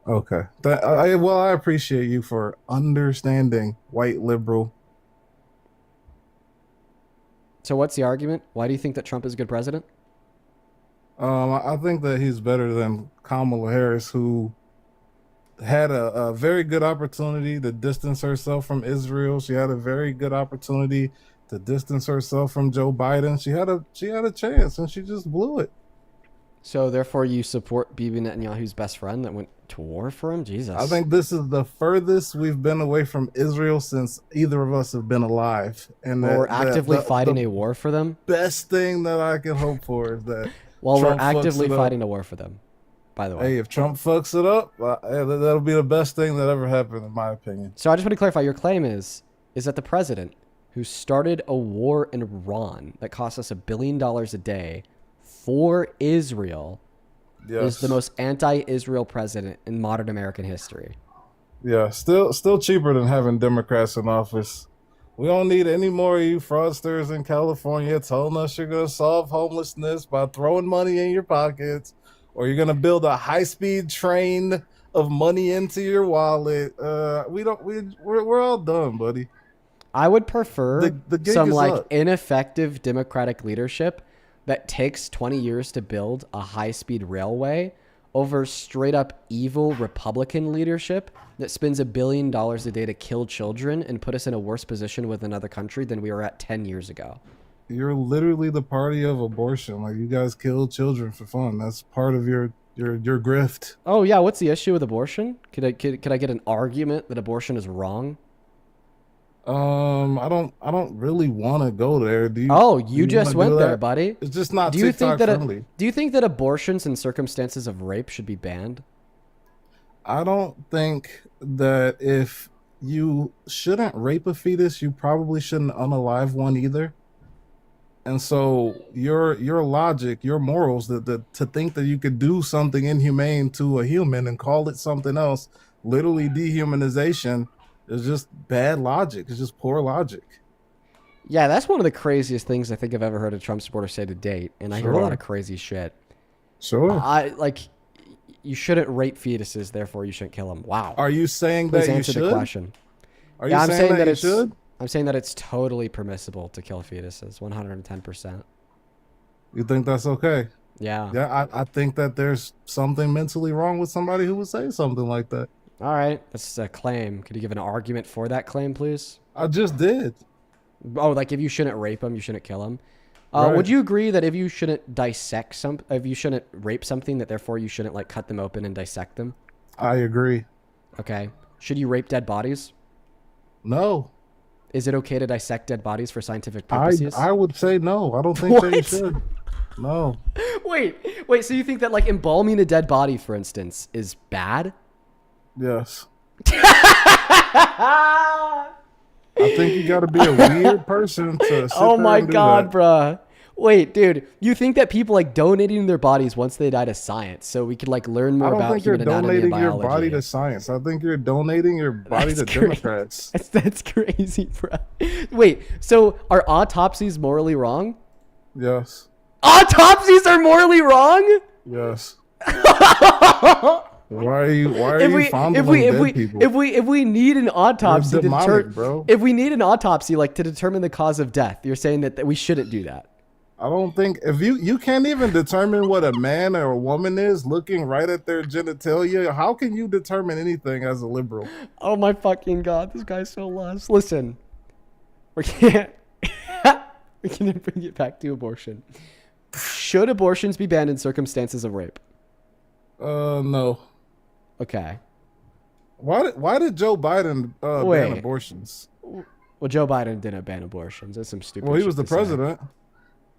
Okay. I appreciate you for understanding, white liberal. So what's the argument? Why do you think that Trump is a good president? I think that he's better than Kamala Harris, who had a very good opportunity to distance herself from Israel. She had a very good opportunity to distance herself from Joe Biden. She had a chance and she just blew it. So therefore you support Bibi Netanyahu's best friend that went to war for him? Jesus. I think this is the furthest we've been away from Israel since either of us have been alive. And we're actively fighting a war for them? Best thing that I can hope for is that While Trump we're fucks actively it up. fighting a war for them, by the way. Hey, if Trump fucks it up, that'll be the best thing that ever happened, in my opinion. So I just want to clarify, your claim is that the president who started a war in Iran that cost us $1 billion a day for Israel is the most anti-Israel president in modern American history. Yeah, still cheaper than having Democrats in office. We don't need any more of you fraudsters in California telling us you're going to solve homelessness by throwing money in your pockets, or you're going to build a high-speed train of money into your wallet. We're all done, buddy. I would prefer the gig some is like up. ineffective democratic leadership that takes 20 years to build a high-speed railway over straight up evil Republican leadership that spends $1 billion a day to kill children and put us in a worse position with another country than we were at 10 years ago. You're literally the party of abortion. Like, you guys kill children for fun. That's part of your grift. Oh yeah, what's the issue with abortion? Could I get an argument that abortion is wrong? I don't really want to go there. Do you? Oh, do you just wanna went do there, that? buddy. It's just not Do you think TikTok that friendly. do you think that abortions in circumstances of rape should be banned? I don't think that if you shouldn't rape a fetus, you probably shouldn't unalive one either. And so your logic, your morals, that to think that you could do something inhumane to a human and call it something else, literally dehumanization, is just bad logic. It's just poor logic. Yeah, that's one of the craziest things I think I've ever heard a Trump supporter say to date, and I hear a lot of crazy shit. Sure. You shouldn't rape fetuses, therefore you shouldn't kill them. Wow. Are you saying Please that you answer should? the question. Are you saying that you should? I'm saying that it's totally permissible to kill fetuses, 110%. You think that's okay? Yeah. Yeah, I think that there's something mentally wrong with somebody who would say something like that. All right, that's a claim. Could you give an argument for that claim, please? I just did. Oh, like if you shouldn't rape them, you shouldn't kill them. Right. Would you agree that if you shouldn't if you shouldn't rape something, that therefore you shouldn't like cut them open and dissect them? I agree. Okay. Should you rape dead bodies? No. Is it okay to dissect dead bodies for scientific purposes? I would say no. I don't think that you What? should. No. Wait. So you think that like embalming a dead body, for instance, is bad? Yes. I think you got to be a weird person to sit Oh there my and do god, that. bruh. Wait, dude, you think that people like donating their bodies once they die to science so we could like learn I more don't about think you're human anatomy and donating your biology? body to science. I think you're donating your body to That's Democrats. That's crazy, bruh. Wait, so are autopsies morally wrong? Yes. Autopsies are morally wrong? Yes. Why are you fondling dead people? If we need an autopsy You're demonic, bro. if we need an autopsy like to determine the cause of death, you're saying that we shouldn't do that. I don't think if you can't even determine what a man or a woman is looking right at their genitalia, how can you determine anything as a liberal? Oh my fucking god, this guy's so lost. Listen, we can't bring it back to abortion. Should abortions be banned in circumstances of rape? No. Okay. Why did Joe Biden ban abortions? Well, Joe Biden didn't ban abortions. That's some stupid. Well, he shit was the to say. president.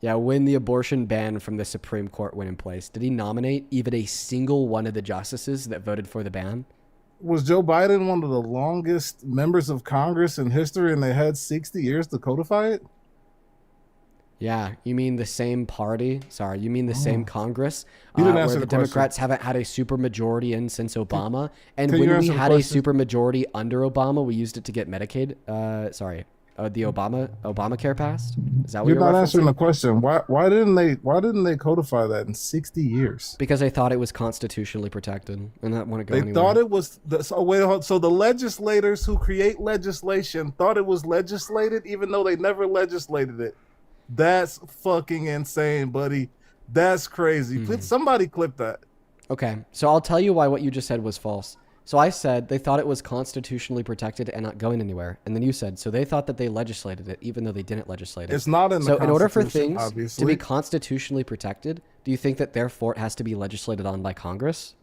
Yeah, when the abortion ban from the Supreme Court went in place, did he nominate even a single one of the justices that voted for the ban? Was Joe Biden one of the longest members of Congress in history, and they had 60 years to codify it? Yeah, you mean the same party? Sorry, you mean the same Congress You didn't where answer the the question. Democrats haven't had a super majority in since Obama, and can when you we answer the had a question? super majority under Obama, we used it to get Medicaid. The Obamacare passed. Is that what You're you're not answering referencing? the question. Why didn't they codify that in 60 years? Because they thought it was constitutionally protected, and that wouldn't go They anywhere. thought it was so the legislators who create legislation thought it was legislated even though they never legislated it. That's fucking insane, buddy. That's crazy. Please, somebody clip that. Okay, so I'll tell you why what you just said was false. So I said they thought it was constitutionally protected and not going anywhere. And then you said, so they thought that they legislated it, even though they didn't legislate it. It's not in the So in order for Constitution, things to obviously. be constitutionally protected, do you think that therefore it has to be legislated on by Congress?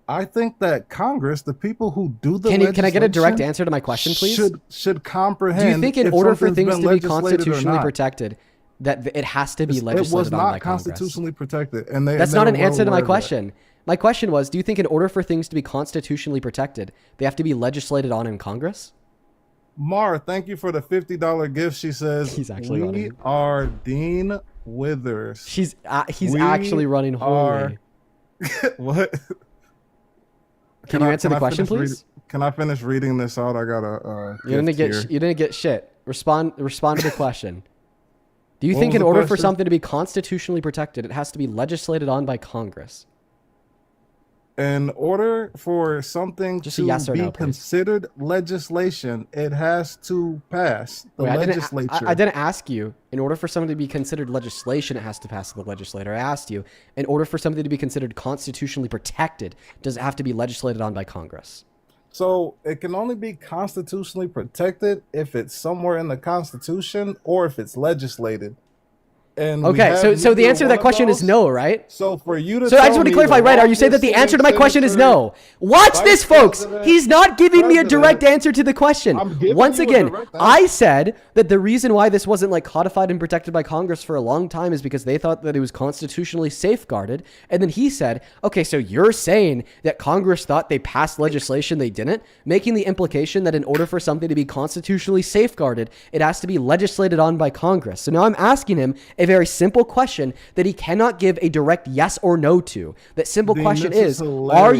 I think that Congress, the people who do the Can I get a direct legislation, answer to my question, please? should comprehend. Do you think in if order for something's things been to be legislated or constitutionally not. protected, that it has to be It legislated was on by not Congress. constitutionally protected, and they. That's and not they an were well answer to my aware of that. question. My question was, do you think in order for things to be constitutionally protected, they have to be legislated on in Congress? Mar, thank you for the $50 gift. She says, He's actually "We running. are Dean Withers." He's We actually running are- holy. What? Can you answer the question, please? Can I finish reading this out? I got a. You didn't gift get here. you didn't get shit. Respond to the question. Do you What think was in the order for question? something to be constitutionally protected, it has to be legislated on by Congress? In order for something Just a to yes or be no, please. considered legislation, it has to pass the Wait, legislature. I didn't ask you. In order for something to be considered legislation, it has to pass the legislator. I asked you, in order for something to be considered constitutionally protected, does it have to be legislated on by Congress? So it can only be constitutionally protected if it's somewhere in the Constitution or if it's legislated. And we Okay, have so the neither answer to one that of question is those. no, right? So for you to So I tell just want to me clarify, the right? Are you saying that the longest answer to my question is senator- no? Watch Vice this, folks. President, He's not giving me a direct President. answer to the question. I'm giving Once you a again, direct I answer. said that the reason why this wasn't like codified and protected by Congress for a long time is because they thought that it was constitutionally safeguarded. And then he said, okay, so you're saying that Congress thought they passed legislation they didn't, making the implication that in order for something to be constitutionally safeguarded, it has to be legislated on by Congress. So now I'm asking him a very simple question that he cannot give a direct yes or no to. That simple Dean, question this is are you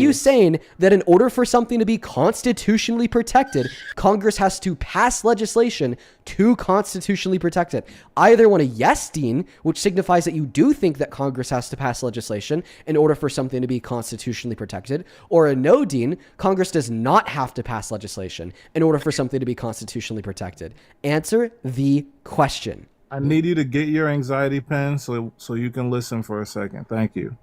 hilarious. saying that in order for something to be constitutionally protected, Congress has to pass legislation to constitutionally protect it? I either want a yes, Dean, which signifies that you do think that Congress has to pass legislation in order for something to be constitutionally protected, or a no, Dean, Congress does not have to pass legislation in order for something to be constitutionally protected. Answer the question. I need you to get your anxiety pen so you can listen for a second. Thank you.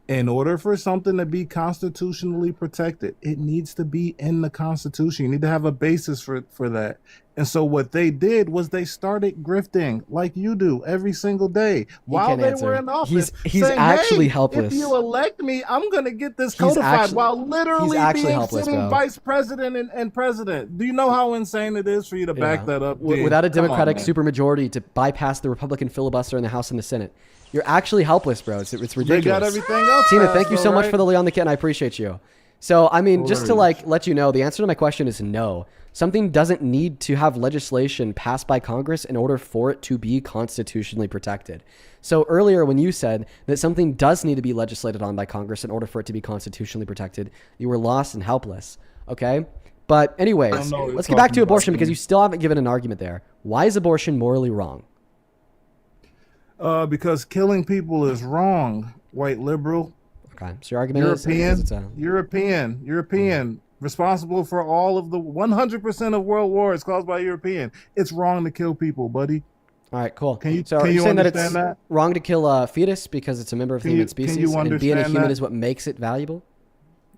In order for something to be constitutionally protected, it needs to be in the Constitution. You need to have a basis for that. And so what they did was they started grifting like you do every single day while can't they answer. were in office. He's saying, actually hey, helpless. If you elect me, I'm going to get this He's codified actually- while literally he's actually being helpless, sitting bro. vice president and president. Do you know how insane it is for you to back Yeah. that up? Without a Come on, Democratic man. supermajority to bypass the Republican filibuster in the House and the Senate. You're actually helpless, bro. It's ridiculous. They got everything else. Tina, passed, thank you though, so much right? for the Leon the Kitten. I appreciate you. So, I mean, just to Hilarious. like let you know, the answer to my question is no. Something doesn't need to have legislation passed by Congress in order for it to be constitutionally protected. So earlier when you said that something does need to be legislated on by Congress in order for it to be constitutionally protected, you were lost and helpless. Okay? But anyways, I don't know what you're let's get back to talking about, abortion because Dean. you still haven't given an argument there. Why is abortion morally wrong? Because killing people is wrong, white liberal. Okay, so your argument is European, it's a, European, responsible for all of the 100% of world wars caused by European. It's wrong to kill people, buddy. all right, cool. Can you- so can are you you saying that it's understand that? wrong to kill a fetus because it's a member of the Can you- human can you species, and being a understand human that? is what makes it valuable?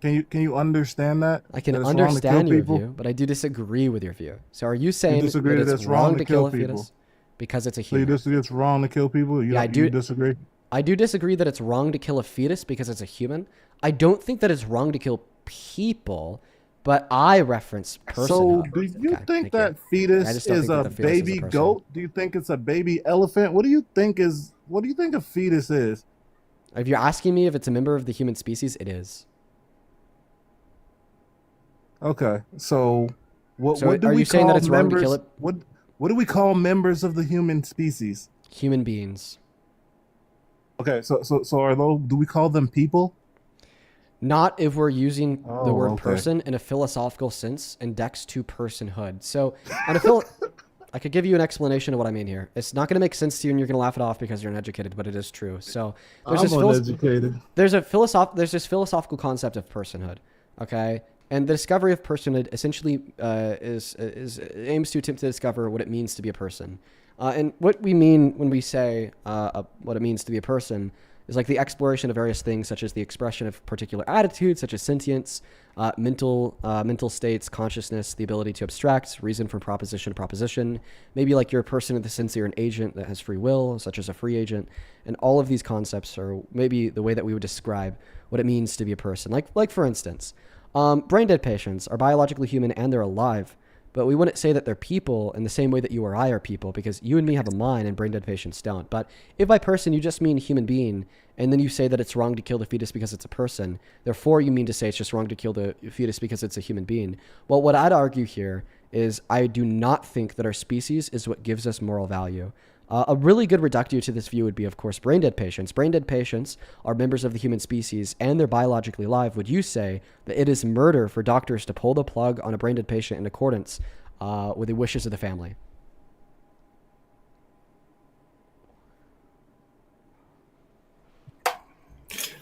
Can you understand that? I can That it's wrong to kill understand your people? view, but I do disagree with your view. So are you saying disagree that that it's it's wrong to kill a fetus because it's a So you human? disagree it's wrong to kill people? You Yeah, I don't- do- You disagree? I do disagree that it's wrong to kill a fetus because it's a human. I don't think that it's wrong to kill people, but I reference So personhood. do you Okay, think thank that I fetus just don't is think that a the fetus is a baby person. goat? Do you think it's a baby elephant? What do you think a fetus is? If you're asking me if it's a member of the human species, it is. Okay, so what So what do are we you saying call that it's wrong to members? kill it? What do we call members of the human species? Human beings. Okay, so are those? Do we call them people? Not if we're using the Oh, word okay. person in a philosophical sense index to personhood. So on a I could give you an explanation of what I mean here. It's not going to make sense to you and you're going to laugh it off because you're uneducated, but it is true. So there's I'm this uneducated. there's this philosophical concept of personhood, okay? And the discovery of personhood essentially aims to attempt to discover what it means to be a person. And what we mean when we say what it means to be a person is like the exploration of various things, such as the expression of particular attitudes, such as sentience, mental states, consciousness, the ability to abstract, reason from proposition to proposition. Maybe like you're a person in the sense that you're an agent that has free will, such as a free agent. And all of these concepts are maybe the way that we would describe what it means to be a person. Like for instance, brain dead patients are biologically human and they're alive, but we wouldn't say that they're people in the same way that you or I are people, because you and me have a mind and brain dead patients don't. But if by person you just mean human being, and then you say that it's wrong to kill the fetus because it's a person, therefore you mean to say it's just wrong to kill the fetus because it's a human being. Well, what I'd argue here is I do not think that our species is what gives us moral value. A really good reductio to this view would be, of course, brain dead patients. Brain dead patients are members of the human species and they're biologically alive. Would you say that it is murder for doctors to pull the plug on a brain dead patient in accordance with the wishes of the family?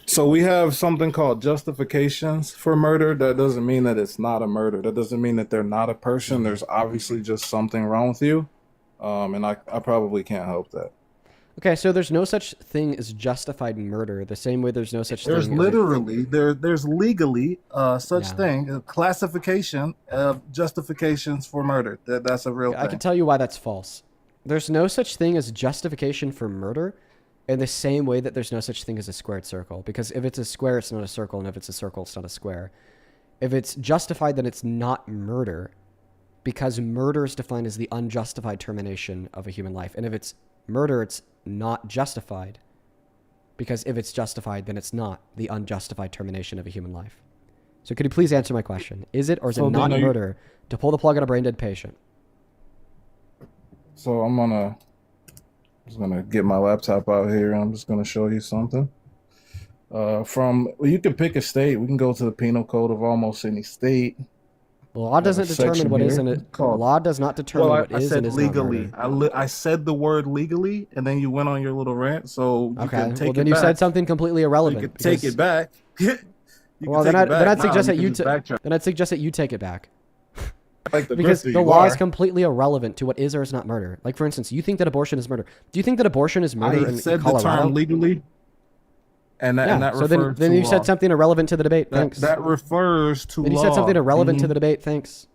So we have something called justifications for murder. That doesn't mean that it's not a murder. That doesn't mean that they're not a person. There's obviously just something wrong with you. And I probably can't help that. Okay, so there's no such thing as justified murder, the same way there's no such There's thing literally, there's legally such thing, a classification of justifications for murder. That's a real thing. I can tell you why that's false. There's no such thing as justification for murder in the same way that there's no such thing as a squared circle. Because if it's a square, it's not a circle, and if it's a circle, it's not a square. If it's justified, then it's not murder, because murder is defined as the unjustified termination of a human life. And if it's murder, it's not justified, because if it's justified, then it's not the unjustified termination of a human life. So could you please answer my question? Is it or is it not murder to pull the plug on a brain dead patient? So I'm just gonna get my laptop out here and I'm just gonna show you something. You can pick a state. We can go to the penal code of almost any state. The law doesn't determine what is and it. Law does not determine what is and is legally. not murder. I said the word legally, and then you went on your little rant. So you can take well, then it you back. said something completely irrelevant. You can take it back. Well, then I'd suggest that you take it back. Like because the law is completely irrelevant to what is or is not murder. Like, for instance, you think that abortion is murder. Do you think that abortion is murder in said Colorado? the term legally. And that so then you said something irrelevant to the debate. Thanks. That refers to law. Then you said something irrelevant to the debate. Thanks.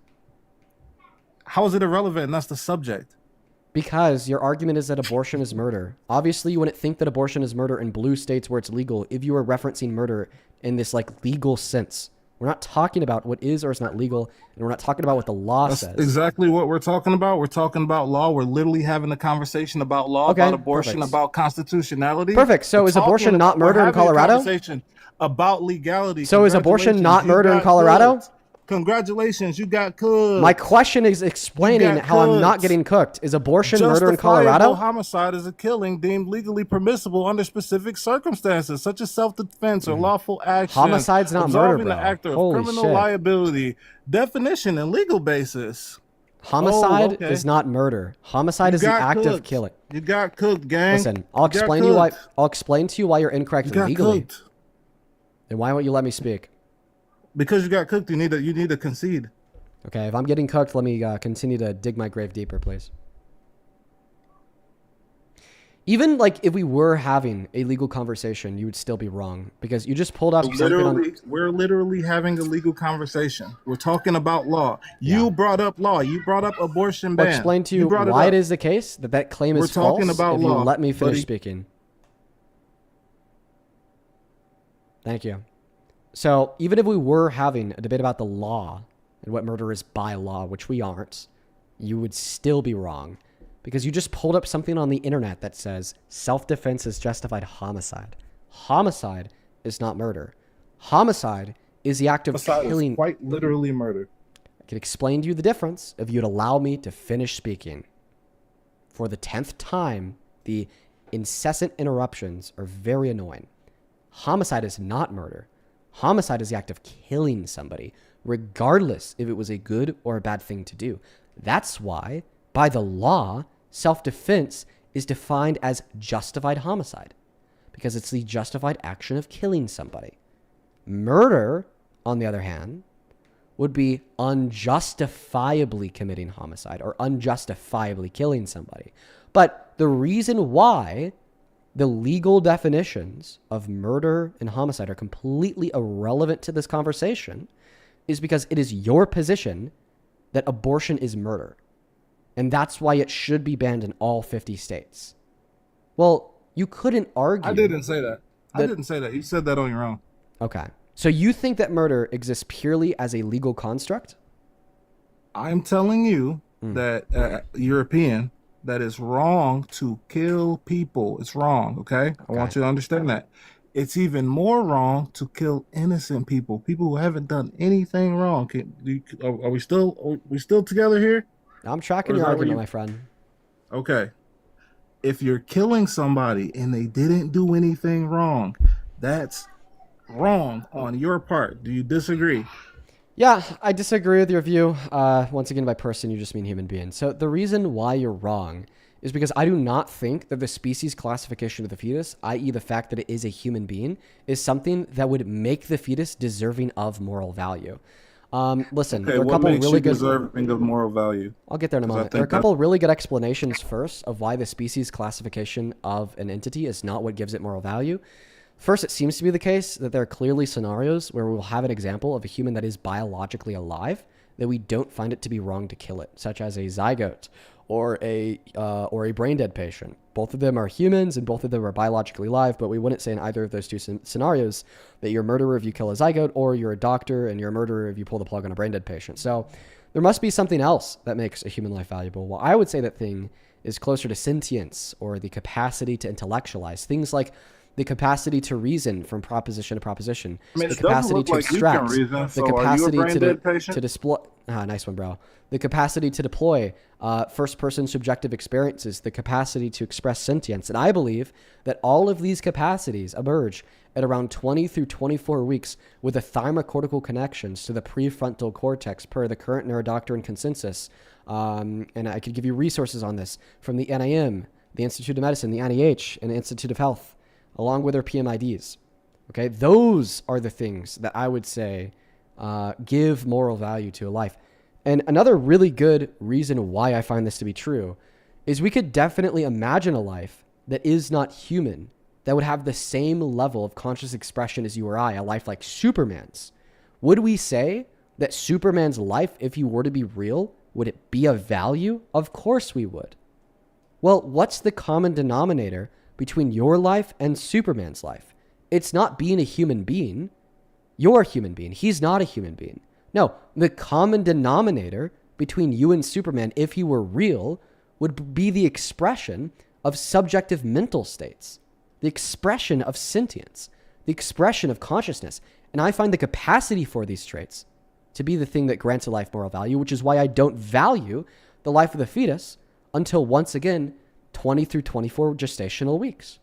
How is it irrelevant? And that's the subject. Because your argument is that abortion is murder. Obviously, you wouldn't think that abortion is murder in blue states where it's legal if you were referencing murder in this like legal sense. We're not talking about what is or is not legal, and we're not talking about what the law says. Exactly what we're talking about. We're talking about law. We're literally having a conversation about law, about abortion, about constitutionality. Perfect. So is abortion not murder in Colorado? Conversation about legality. So is abortion not murder in Colorado? Congratulations, you got cooked. My question is explaining how I'm not getting cooked. Is abortion murder in Colorado? Homicide is a killing deemed legally permissible under specific circumstances, such as self-defense or lawful action. Homicide's not murder, bro. The actor of Holy criminal shit. liability. Definition and legal basis. Homicide is not murder. Homicide is the act of killing. You got cooked, gang. Listen, I'll explain to you why you're incorrect legally. Cooked. Then why won't you let me speak? Because you got cooked, you need to concede. Okay, if I'm getting cooked, let me continue to dig my grave deeper, please. Even like if we were having a legal conversation, you would still be wrong because you just pulled up We're literally having a legal conversation. We're talking about law. You brought up law. You brought up abortion ban. I'll explain to you why it is the case that claim is false. We're talking about if law. You let me finish speaking. Thank you. So even if we were having a debate about the law and what murder is by law, which we aren't, you would still be wrong because you just pulled up something on the internet that says self-defense is justified homicide. Homicide is not murder. Homicide is the act of killing. Is quite literally murder. I can explain to you the difference if you'd allow me to finish speaking. For the 10th time, the incessant interruptions are very annoying. Homicide is not murder. Homicide is the act of killing somebody, regardless if it was a good or a bad thing to do. That's why, by the law, self-defense is defined as justified homicide, because it's the justified action of killing somebody. Murder, on the other hand, would be unjustifiably committing homicide or unjustifiably killing somebody. But the reason why the legal definitions of murder and homicide are completely irrelevant to this conversation is because it is your position that abortion is murder. And that's why it should be banned in all 50 states. Well, you couldn't argue. I didn't say that. I didn't say that. You said that on your own. Okay. So you think that murder exists purely as a legal construct? I'm telling you that European, that it's wrong to kill people. It's wrong. Okay, I want you to understand that. It's even more wrong to kill innocent people, people who haven't done anything wrong. Are we still together here? I'm tracking your argument, my friend. Okay. If you're killing somebody and they didn't do anything wrong, that's wrong on your part. Do you disagree? Yeah, I disagree with your view. Once again, by person, you just mean human being. So the reason why you're wrong is because I do not think that the species classification of the fetus, i.e. the fact that it is a human being, is something that would make the fetus deserving of moral value. Listen, there are a couple really good deserving of moral value. I'll get there in a moment. There are a couple really good explanations first of why the species classification of an entity is not what gives it moral value. First, it seems to be the case that there are clearly scenarios where we will have an example of a human that is biologically alive that we don't find it to be wrong to kill it, such as a zygote or a brain dead patient. Both of them are humans and both of them are biologically alive, but we wouldn't say in either of those two scenarios that you're a murderer if you kill a zygote, or you're a doctor and you're a murderer if you pull the plug on a brain dead patient. So there must be something else that makes a human life valuable. Well, I would say that thing is closer to sentience, or the capacity to intellectualize. Things like the capacity to reason from proposition to proposition, the capacity to extract, the capacity to display. Nice one, bro. The capacity to deploy first-person subjective experiences, the capacity to express sentience. And I believe that all of these capacities emerge at around 20 through 24 weeks with the thymocortical connections to the prefrontal cortex per the current neurodoctrine consensus. And I could give you resources on this from the NIM, the Institute of Medicine, the NIH, and the Institute of Health, along with their PMIDs. Okay, those are the things that I would say give moral value to a life. And another really good reason why I find this to be true is we could definitely imagine a life that is not human, that would have the same level of conscious expression as you or I, a life like Superman's. Would we say that Superman's life, if he were to be real, would it be of value? Of course we would. Well, what's the common denominator between your life and Superman's life? It's not being a human being. You're a human being. He's not a human being. No, the common denominator between you and Superman, if he were real, would be the expression of subjective mental states, the expression of sentience, the expression of consciousness. And I find the capacity for these traits to be the thing that grants a life moral value, which is why I don't value the life of the fetus until, once again, 20 through 24 gestational weeks.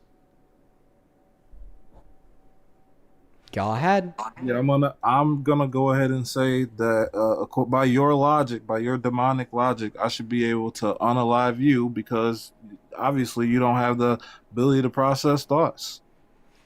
Go ahead. Yeah, I'm gonna go ahead and say that by your logic, by your demonic logic, I should be able to unalive you because obviously you don't have the ability to process thoughts.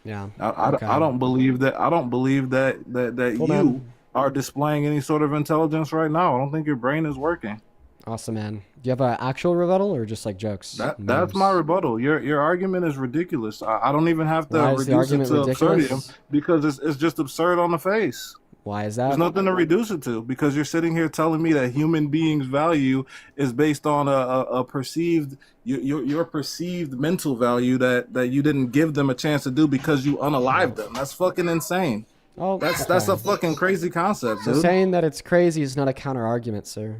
Yeah. I don't believe that. I don't believe that you are displaying any sort of intelligence right now. I don't think your brain is working. Awesome, man. Do you have an actual rebuttal or just like jokes? That's my rebuttal. Your argument is ridiculous. I don't even have to reduce it to absurdity because it's just absurd on the face. Why is that? There's nothing to reduce it to because you're sitting here telling me that human beings' value is based on a perceived your perceived mental value that you didn't give them a chance to do because you unalived them. That's fucking insane. Oh, that's a fucking crazy concept, dude. So saying that it's crazy is not a counter argument, sir.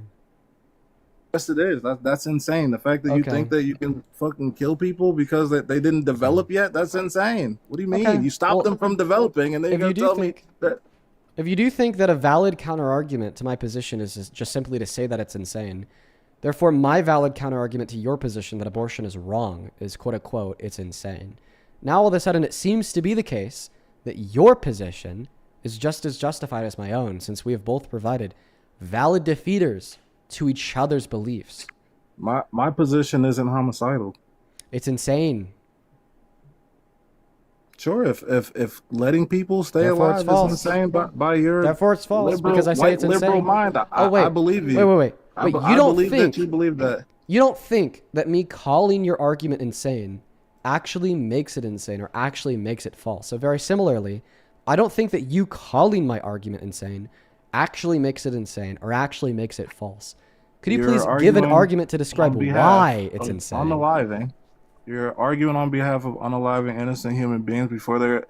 Yes, it is. That's insane. The fact that you think that you can fucking kill people because they didn't develop yet, that's insane. What do you mean? You stopped them from developing and then you're going to tell me that... If you do think that a valid counter argument to my position is just simply to say that it's insane, therefore my valid counter argument to your position that abortion is wrong is quote unquote, it's insane. Now all of a sudden it seems to be the case that your position is just as justified as my own, since we have both provided valid defeaters to each other's beliefs. My position isn't homicidal. It's insane. Sure, if letting people stay alive is insane by your therefore it's false liberal, because I say it's insane. Liberal mind, I believe you. Wait. I believe that you believe that. You don't think that me calling your argument insane actually makes it insane or actually makes it false. So very similarly, I don't think that you calling my argument insane actually makes it insane or actually makes it false. Could you please give an argument to describe why it's insane? Unaliving. You're arguing on behalf of unalive innocent human beings before they're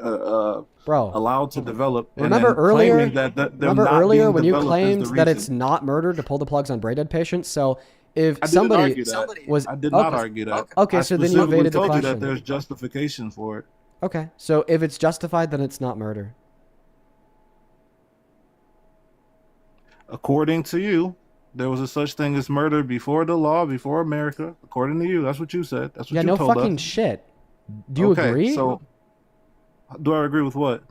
Bro, allowed to develop. remember earlier? Remember earlier when you claimed that it's not murder to pull the plugs on brain dead patients? So if I somebody was, I did not argue that. Okay, I so then you evaded the told question. you that there's justification for it. Okay, so if it's justified, then it's not murder. According to you, there was a such thing as murder before the law, before America. According to you, that's what you said. That's what you no told fucking us. shit. Do you agree? So, do I agree with what?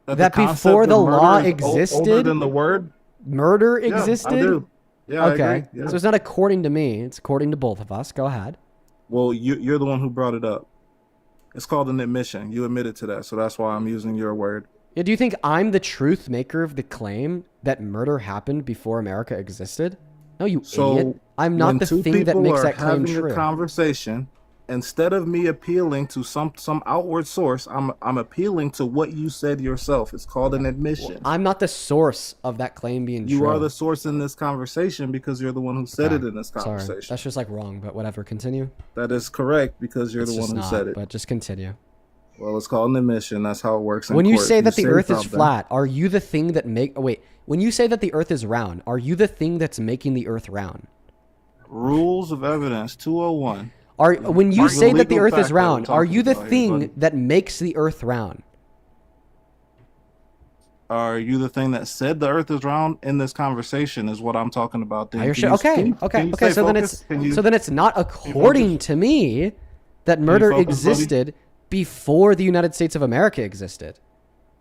That the concept before the of murder law is existed, older than the word? Murder Yeah, existed? I do. Yeah, okay. I agree. Yeah. So it's not according to me. It's according to both of us. Go ahead. Well, you're the one who brought it up. It's called an admission. You admitted to that, so that's why I'm using your word. Yeah, do you think I'm the truth maker of the claim that murder happened before America existed? No, you idiot. I'm not the thing that makes that claim true. Having a conversation, instead of me appealing to some outward source, I'm appealing to what you said yourself. It's called an admission. Well, I'm not the source of that claim being true. You are the source in this conversation because you're the one who said it in this Sorry, conversation. that's just like wrong, but whatever. Continue. That is correct because you're the one who said it. But just continue. Well, it's called an admission. That's how it works. When you say that the Earth is something. flat, are you the thing that when you say that the Earth is round, are you the thing that's making the Earth round? Rules of Evidence 201. When you say that the Earth is round, are you the thing that makes the Earth round? Are you the thing that said the Earth is round in this conversation? Is what I'm talking about. Then Okay. So then it's not according to me that murder existed before the United States of America existed,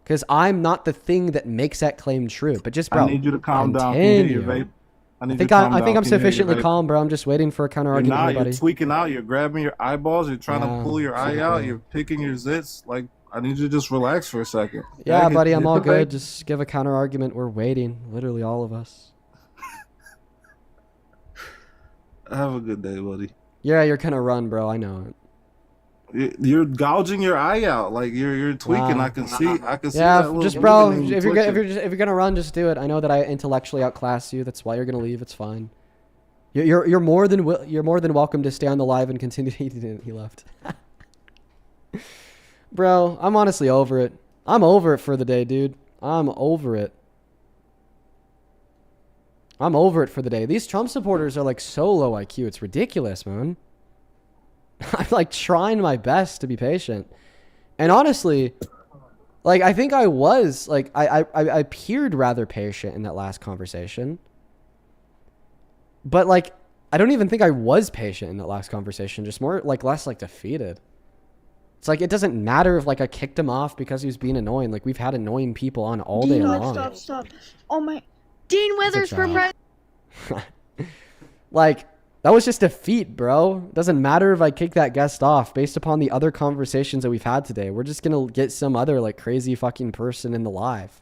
because I'm not the thing that makes that claim true. But just, bro, I need you to calm down. I think I'm sufficiently calm, bro. I'm just waiting for a counter argument. You're tweaking out. You're grabbing your eyeballs. You're trying to pull your eye out. You're picking your zits. Like, I need you to just relax for a second. Yeah, buddy, I'm all good. Just give a counter argument. We're waiting. Literally, all of us. Have a good day, buddy. Yeah, you're kind of run, bro. I know it. You're gouging your eye out, like you're tweaking. I can see. Yeah, just bro. If you're gonna run, just do it. I know that I intellectually outclass you. That's why you're gonna leave. It's fine. You're more than welcome to stay on the live and continue. He left. Bro, I'm honestly over it. I'm over it for the day, dude. I'm over it. I'm over it for the day. These Trump supporters are like so low IQ. It's ridiculous, man. I'm like trying my best to be patient. And honestly, like I think I was like I appeared rather patient in that last conversation. But like I don't even think I was patient in that last conversation, just more like less like defeated. It's like it doesn't matter if like I kicked him off because he was being annoying. Like we've had annoying people on all day long. Stop. Oh my Dean Withers for president. Like that was just defeat, bro. Doesn't matter if I kick that guest off based upon the other conversations that we've had today. We're just going to get some other like crazy fucking person in the live.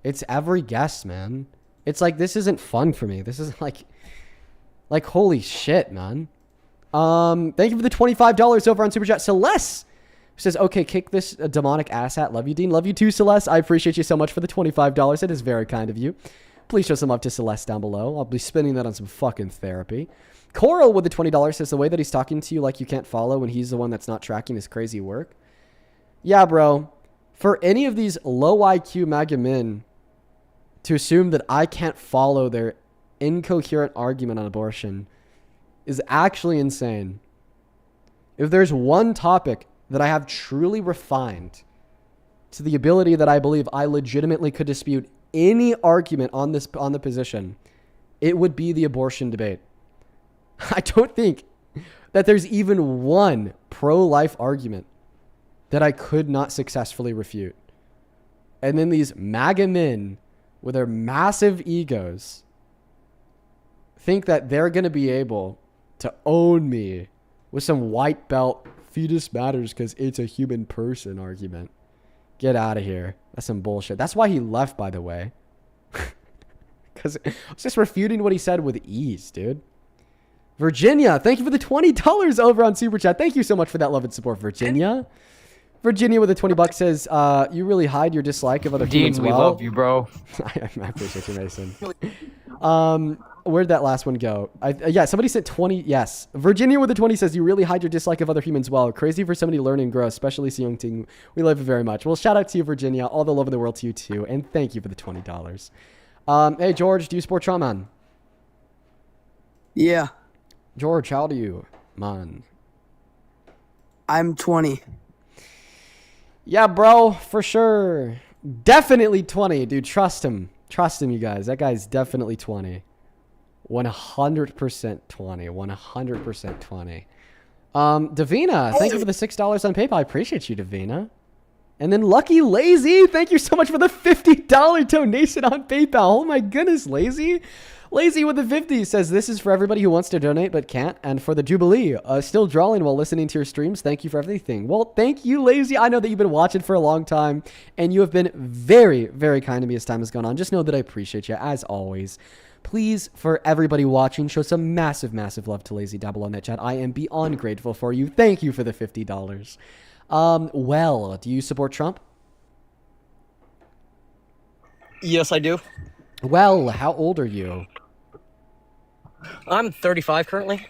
It's every guest, man. It's like, this isn't fun for me. This is like holy shit, man. Thank you for the $25 over on Super Chat. Celeste says, okay, kick this demonic ass at. Love you, Dean. Love you too, Celeste. I appreciate you so much for the $25. It is very kind of you. Please show some love to Celeste down below. I'll be spending that on some fucking therapy. Carroll with the $20 says the way that he's talking to you like you can't follow when he's the one that's not tracking his crazy work. Yeah, bro. For any of these low IQ MAGA men to assume that I can't follow their incoherent argument on abortion is actually insane. If there's one topic that I have truly refined to the ability that I believe I legitimately could dispute any argument on the position, it would be the abortion debate. I don't think that there's even one pro-life argument that I could not successfully refute. And then these MAGA men with their massive egos think that they're going to be able to own me with some white belt fetus matters because it's a human person argument. Get out of here. That's some bullshit. That's why he left, by the way. Because I was just refuting what he said with ease, dude. Virginia, thank you for the $20 over on Super Chat. Thank you so much for that love and support, Virginia. Virginia with the $20 says, you really hide your dislike of other humans well. we love you, bro. I appreciate you, Mason. Where'd that last one go? Yeah, somebody said 20. Yes. Virginia with the 20 says, you really hide your dislike of other humans well. Crazy for somebody to learn and grow, especially so young team. We love you very much. Well, shout out to you, Virginia. All the love in the world to you, too. And thank you for the $20. Hey, George, do you support Trump, man? Yeah. George, how old are you, man? I'm 20. Yeah, bro, for sure. Definitely 20, dude. Trust him. Trust him, you guys. That guy's definitely 20. 100% 20. 100% 20. Davina, thank you for the $6 on PayPal. I appreciate you, Davina. And then Lucky Lazy, thank you so much for the $50 donation on PayPal. Oh my goodness, Lazy. Lazy with the 50 says, this is for everybody who wants to donate but can't. And for the Jubilee, still drawing while listening to your streams. Thank you for everything. Well, thank you, Lazy. I know that you've been watching for a long time, and you have been very, very kind to me as time has gone on. Just know that I appreciate you, as always. Please, for everybody watching, show some massive, massive love to Lazy Double on that chat. I am beyond grateful for you. Thank you for the $50. Well, do you support Trump? Yes, I do. Well, how old are you? I'm 35 currently.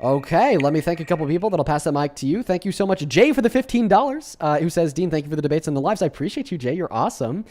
Okay, let me thank a couple people. That'll pass that mic to you. Thank you so much, Jay, for the $15. Who says, Dean, thank you for the debates and the lives. I appreciate you, Jay. You're awesome.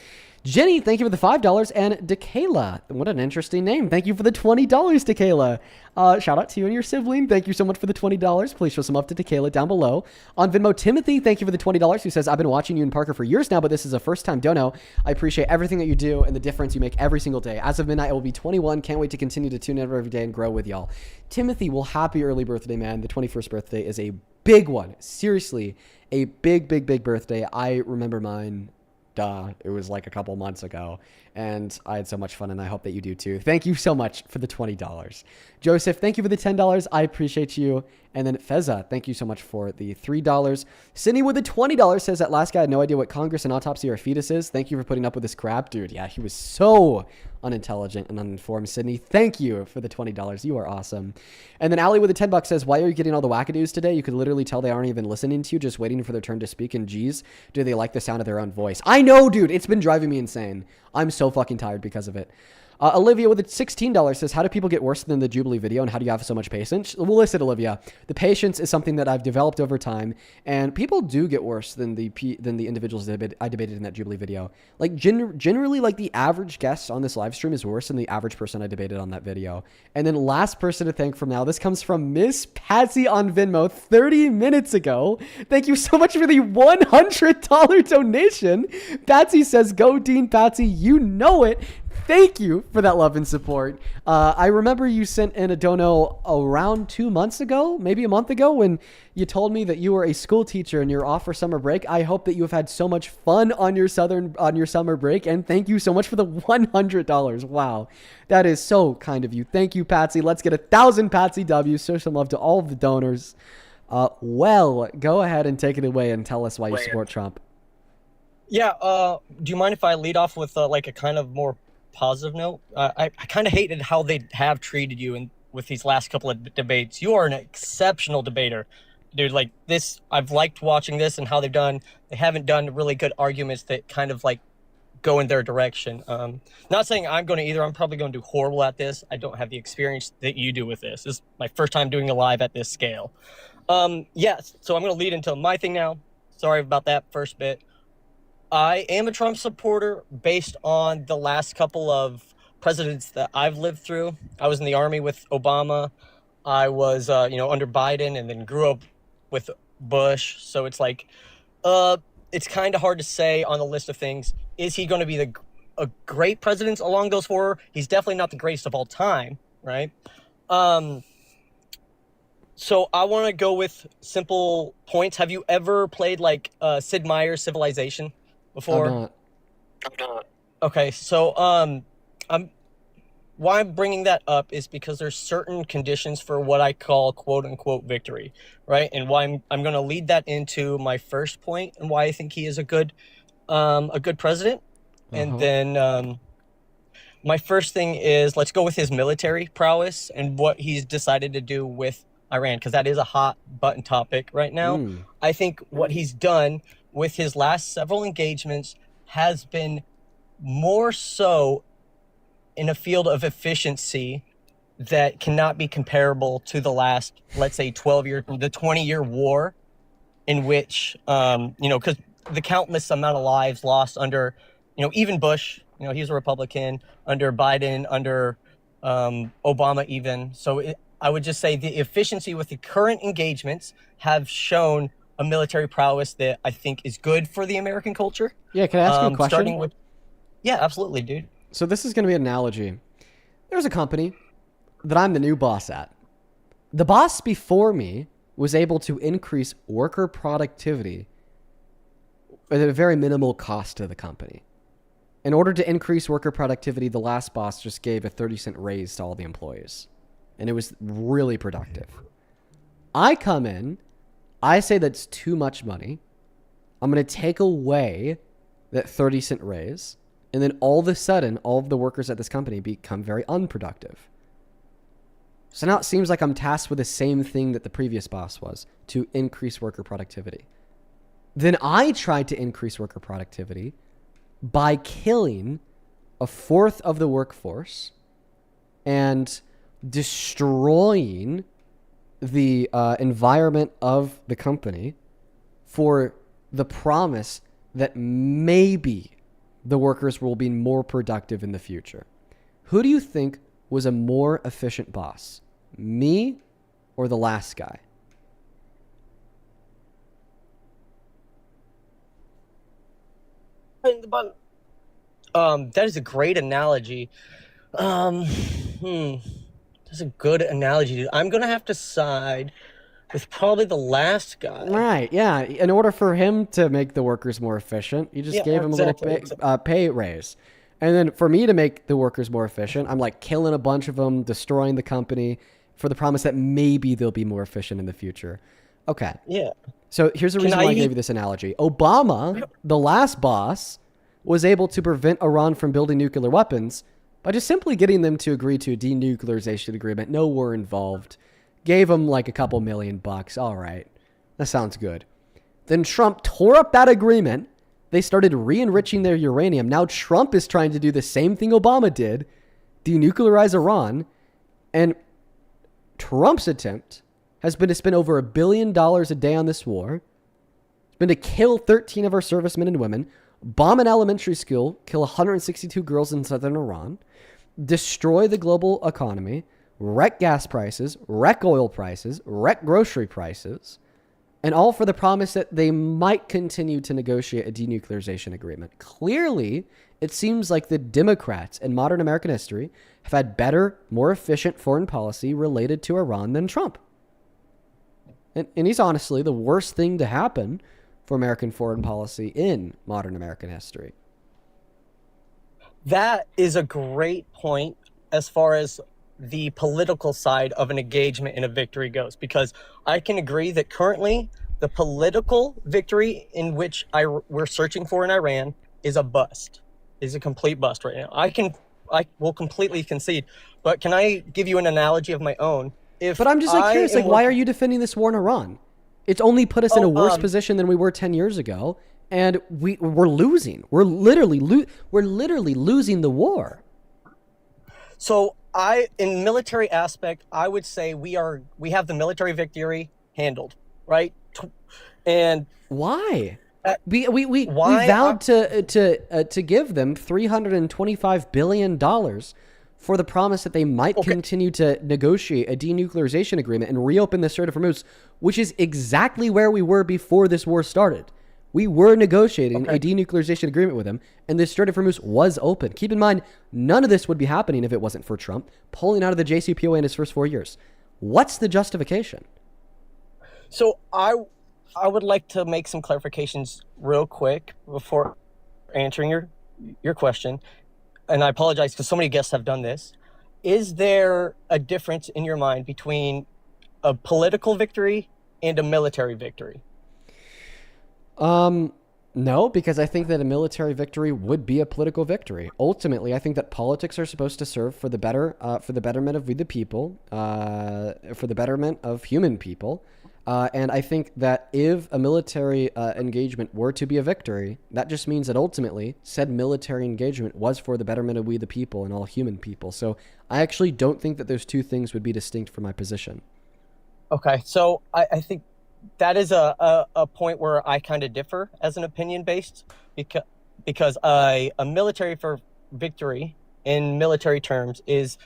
Jenny, thank you for the $5. And Dekayla, what an interesting name. Thank you for the $20, Dekayla. Shout out to you and your sibling. Thank you so much for the $20. Please show some love to Dekayla down below. On Venmo, Timothy, thank you for the $20, who says, I've been watching you and Parker for years now, but this is a first-time dono. I appreciate everything that you do and the difference you make every single day. As of midnight, I will be 21. Can't wait to continue to tune in every day and grow with y'all. Timothy, well, happy early birthday, man. The 21st birthday is a big one. Seriously, a big, big, big birthday. I remember mine. It was like a couple months ago, and I had so much fun, and I hope that you do too. Thank you so much for the $20. Joseph, thank you for the $10. I appreciate you. And then Feza, thank you so much for the $3. Sydney with the $20 says, that last guy had no idea what Congress and autopsy or a fetus is. Thank you for putting up with this crap. Dude, yeah, he was so unintelligent and uninformed. Sydney, thank you for the $20. You are awesome. And then Allie with the $10 says, why are you getting all the wackadoos today? You could literally tell they aren't even listening to you, just waiting for their turn to speak. And geez, do they like the sound of their own voice? I know, dude. It's been driving me insane. I'm so fucking tired because of it. Olivia with a $16 says, how do people get worse than the Jubilee video, and how do you have so much patience? Well, listen, Olivia, the patience is something that I've developed over time, and people do get worse than the individuals that I debated in that Jubilee video. Like, generally, like, the average guest on this live stream is worse than the average person I debated on that video. And then last person to thank from now, this comes from Miss Patsy on Venmo 30 minutes ago. Thank you so much for the $100 donation. Patsy says, go Dean Patsy, you know it. Thank you for that love and support. I remember you sent in a dono around 2 months ago, maybe a month ago, when you told me that you were a school teacher and you're off for summer break. I hope that you have had so much fun on your summer break, and thank you so much for the $100. Wow, that is so kind of you. Thank you, Patsy. Let's get 1,000 Patsy W's. Show some love to all of the donors. Well, go ahead and take it away and tell us why you support Trump. Yeah. Do you mind if I lead off with like a kind of more positive note? I kind of hated how they have treated you with these last couple of debates. You are an exceptional debater, dude. Like this, I've liked watching this and how they haven't done really good arguments that kind of like go in their direction. Not saying I'm going to either. I'm probably going to do horrible at this. I don't have the experience that you do with this. This is my first time doing a live at this scale. Yes, so I'm going to lead into my thing now. Sorry about that first bit. I am a Trump supporter based on the last couple of presidents that I've lived through. I was in the Army with Obama. I was, under Biden, and then grew up with Bush. So it's like, it's kind of hard to say on the list of things. Is he going to be a great president along those four? He's definitely not the greatest of all time, right? So I want to go with simple points. Have you ever played like Sid Meier's Civilization before? I'm not. Okay, so why I'm bringing that up is because there's certain conditions for what I call quote unquote victory, right? And why I'm going to lead that into my first point and why I think he is a good president. And then my first thing is, let's go with his military prowess and what he's decided to do with Iran, because that is a hot button topic right now. I think what he's done with his last several engagements has been more so in a field of efficiency that cannot be comparable to the last, let's say, 20-year war, in which, because the countless amount of lives lost under, even Bush, he's a Republican, under Biden, under Obama even. So I would just say the efficiency with the current engagements have shown a military prowess that I think is good for the American culture. Yeah, can I ask you a question? Yeah, absolutely, dude. So this is going to be an analogy. There's a company that I'm the new boss at. The boss before me was able to increase worker productivity at a very minimal cost to the company. In order to increase worker productivity, the last boss just gave a 30-cent raise to all the employees. And it was really productive. I come in, I say that's too much money. I'm going to take away that 30-cent raise. And then all of a sudden, all of the workers at this company become very unproductive. So now it seems like I'm tasked with the same thing that the previous boss was, to increase worker productivity. Then I tried to increase worker productivity by killing a fourth of the workforce and destroying the environment of the company for the promise that maybe the workers will be more productive in the future. Who do you think was a more efficient boss? Me or the last guy? That is a great analogy. That's a good analogy, dude. I'm gonna have to side with probably the last guy. Right, yeah. In order for him to make the workers more efficient, you just gave him a little pay raise. And then for me to make the workers more efficient, I'm like killing a bunch of them, destroying the company for the promise that maybe they'll be more efficient in the future. Okay. Yeah. So here's the reason why I gave you this analogy. Obama, the last boss, was able to prevent Iran from building nuclear weapons by just simply getting them to agree to a denuclearization agreement. No war involved. Gave them like a couple $1,000,000. All right. That sounds good. Then Trump tore up that agreement. They started re-enriching their uranium. Now Trump is trying to do the same thing Obama did, denuclearize Iran. And Trump's attempt has been to spend over $1 billion a day on this war. It's been to kill 13 of our servicemen and women, bomb an elementary school, kill 162 girls in southern Iran, destroy the global economy, wreck gas prices, wreck oil prices, wreck grocery prices, and all for the promise that they might continue to negotiate a denuclearization agreement. Clearly, it seems like the Democrats in modern American history have had better, more efficient foreign policy related to Iran than Trump. And he's honestly the worst thing to happen for American foreign policy in modern American history. That is a great point as far as the political side of an engagement and a victory goes, because I can agree that currently the political victory in which we're searching for in Iran is a bust, is a complete bust right now. I will completely concede, but can I give you an analogy of my own? But I'm just curious, why are you defending this war in Iran? It's only put us in a worse position than we were 10 years ago, and we're losing. We're literally losing the war. So in military aspect, I would say we have the military victory handled, right? And why? We vowed to give them $325 billion for the promise that they might continue to negotiate a denuclearization agreement and reopen the Strait of Hormuz, which is exactly where we were before this war started. We were negotiating a denuclearization agreement with them, and the Strait of Hormuz was open. Keep in mind, none of this would be happening if it wasn't for Trump pulling out of the JCPOA in his first 4 years. What's the justification? So I would like to make some clarifications real quick before answering your question. And I apologize because so many guests have done this. Is there a difference in your mind between a political victory and a military victory? No, because I think that a military victory would be a political victory. Ultimately, I think that politics are supposed to serve for the betterment of we the people, for the betterment of human people. And I think that if a military engagement were to be a victory, that just means that ultimately said military engagement was for the betterment of we the people and all human people. So I actually don't think that those two things would be distinct from my position. Okay, so I think that is a point where I kind of differ as an opinion based, because a military for victory in military terms is,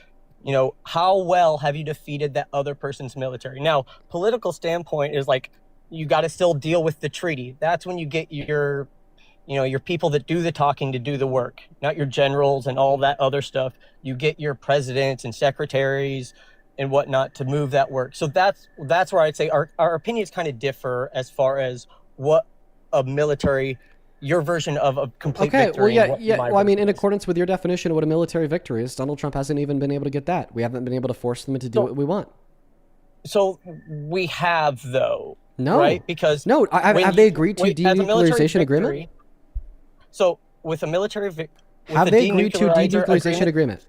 how well have you defeated that other person's military? Now, political standpoint is like, you got to still deal with the treaty. That's when you get your people that do the talking to do the work, not your generals and all that other stuff. You get your presidents and secretaries and whatnot to move that work. So that's where I'd say our opinions kind of differ as far as what a military, your version of a complete victory. Well, I mean, in accordance with your definition of what a military victory is, Donald Trump hasn't even been able to get that. We haven't been able to force them to do what we want. So we have, though. No. Right? Because have they agreed to denuclearization agreement? So with a military victory, have they agreed to denuclearization agreement?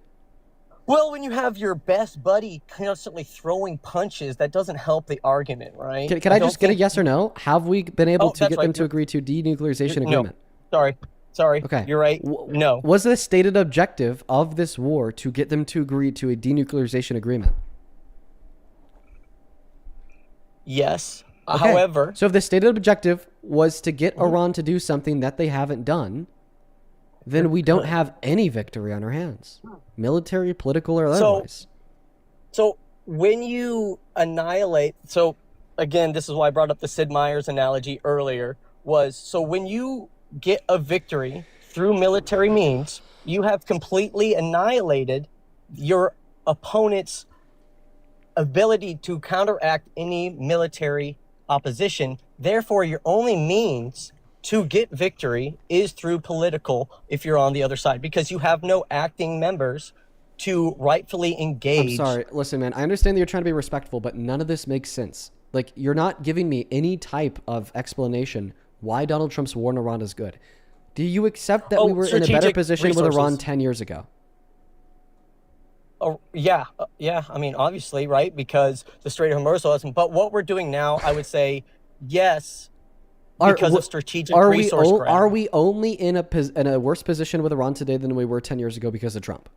Well, when you have your best buddy constantly throwing punches, that doesn't help the argument, right? Can I just get a yes or no? Have we been able to get them to agree to denuclearization agreement? No. Sorry. Okay. You're right. No. Was the stated objective of this war to get them to agree to a denuclearization agreement? Yes. Okay. However... So if the stated objective was to get Iran to do something that they haven't done, then we don't have any victory on our hands. Military, political, or otherwise. So when you annihilate... So, again, this is why I brought up the Sid Meier's analogy earlier, so when you get a victory through military means, you have completely annihilated your opponent's ability to counteract any military opposition. Therefore, your only means to get victory is through political if you're on the other side, because you have no acting members to rightfully engage. I'm sorry. Listen, man, I understand that you're trying to be respectful, but none of this makes sense. Like, you're not giving me any type of explanation why Donald Trump's war in Iran is good. Do you accept that we were in a better position with Iran 10 years ago? Oh, yeah. I mean, obviously, right? Because the Strait of Hormuz wasn't. But what we're doing now, I would say, yes, because of strategic resource grab. Are we only in a worse position with Iran today than we were 10 years ago because of Trump?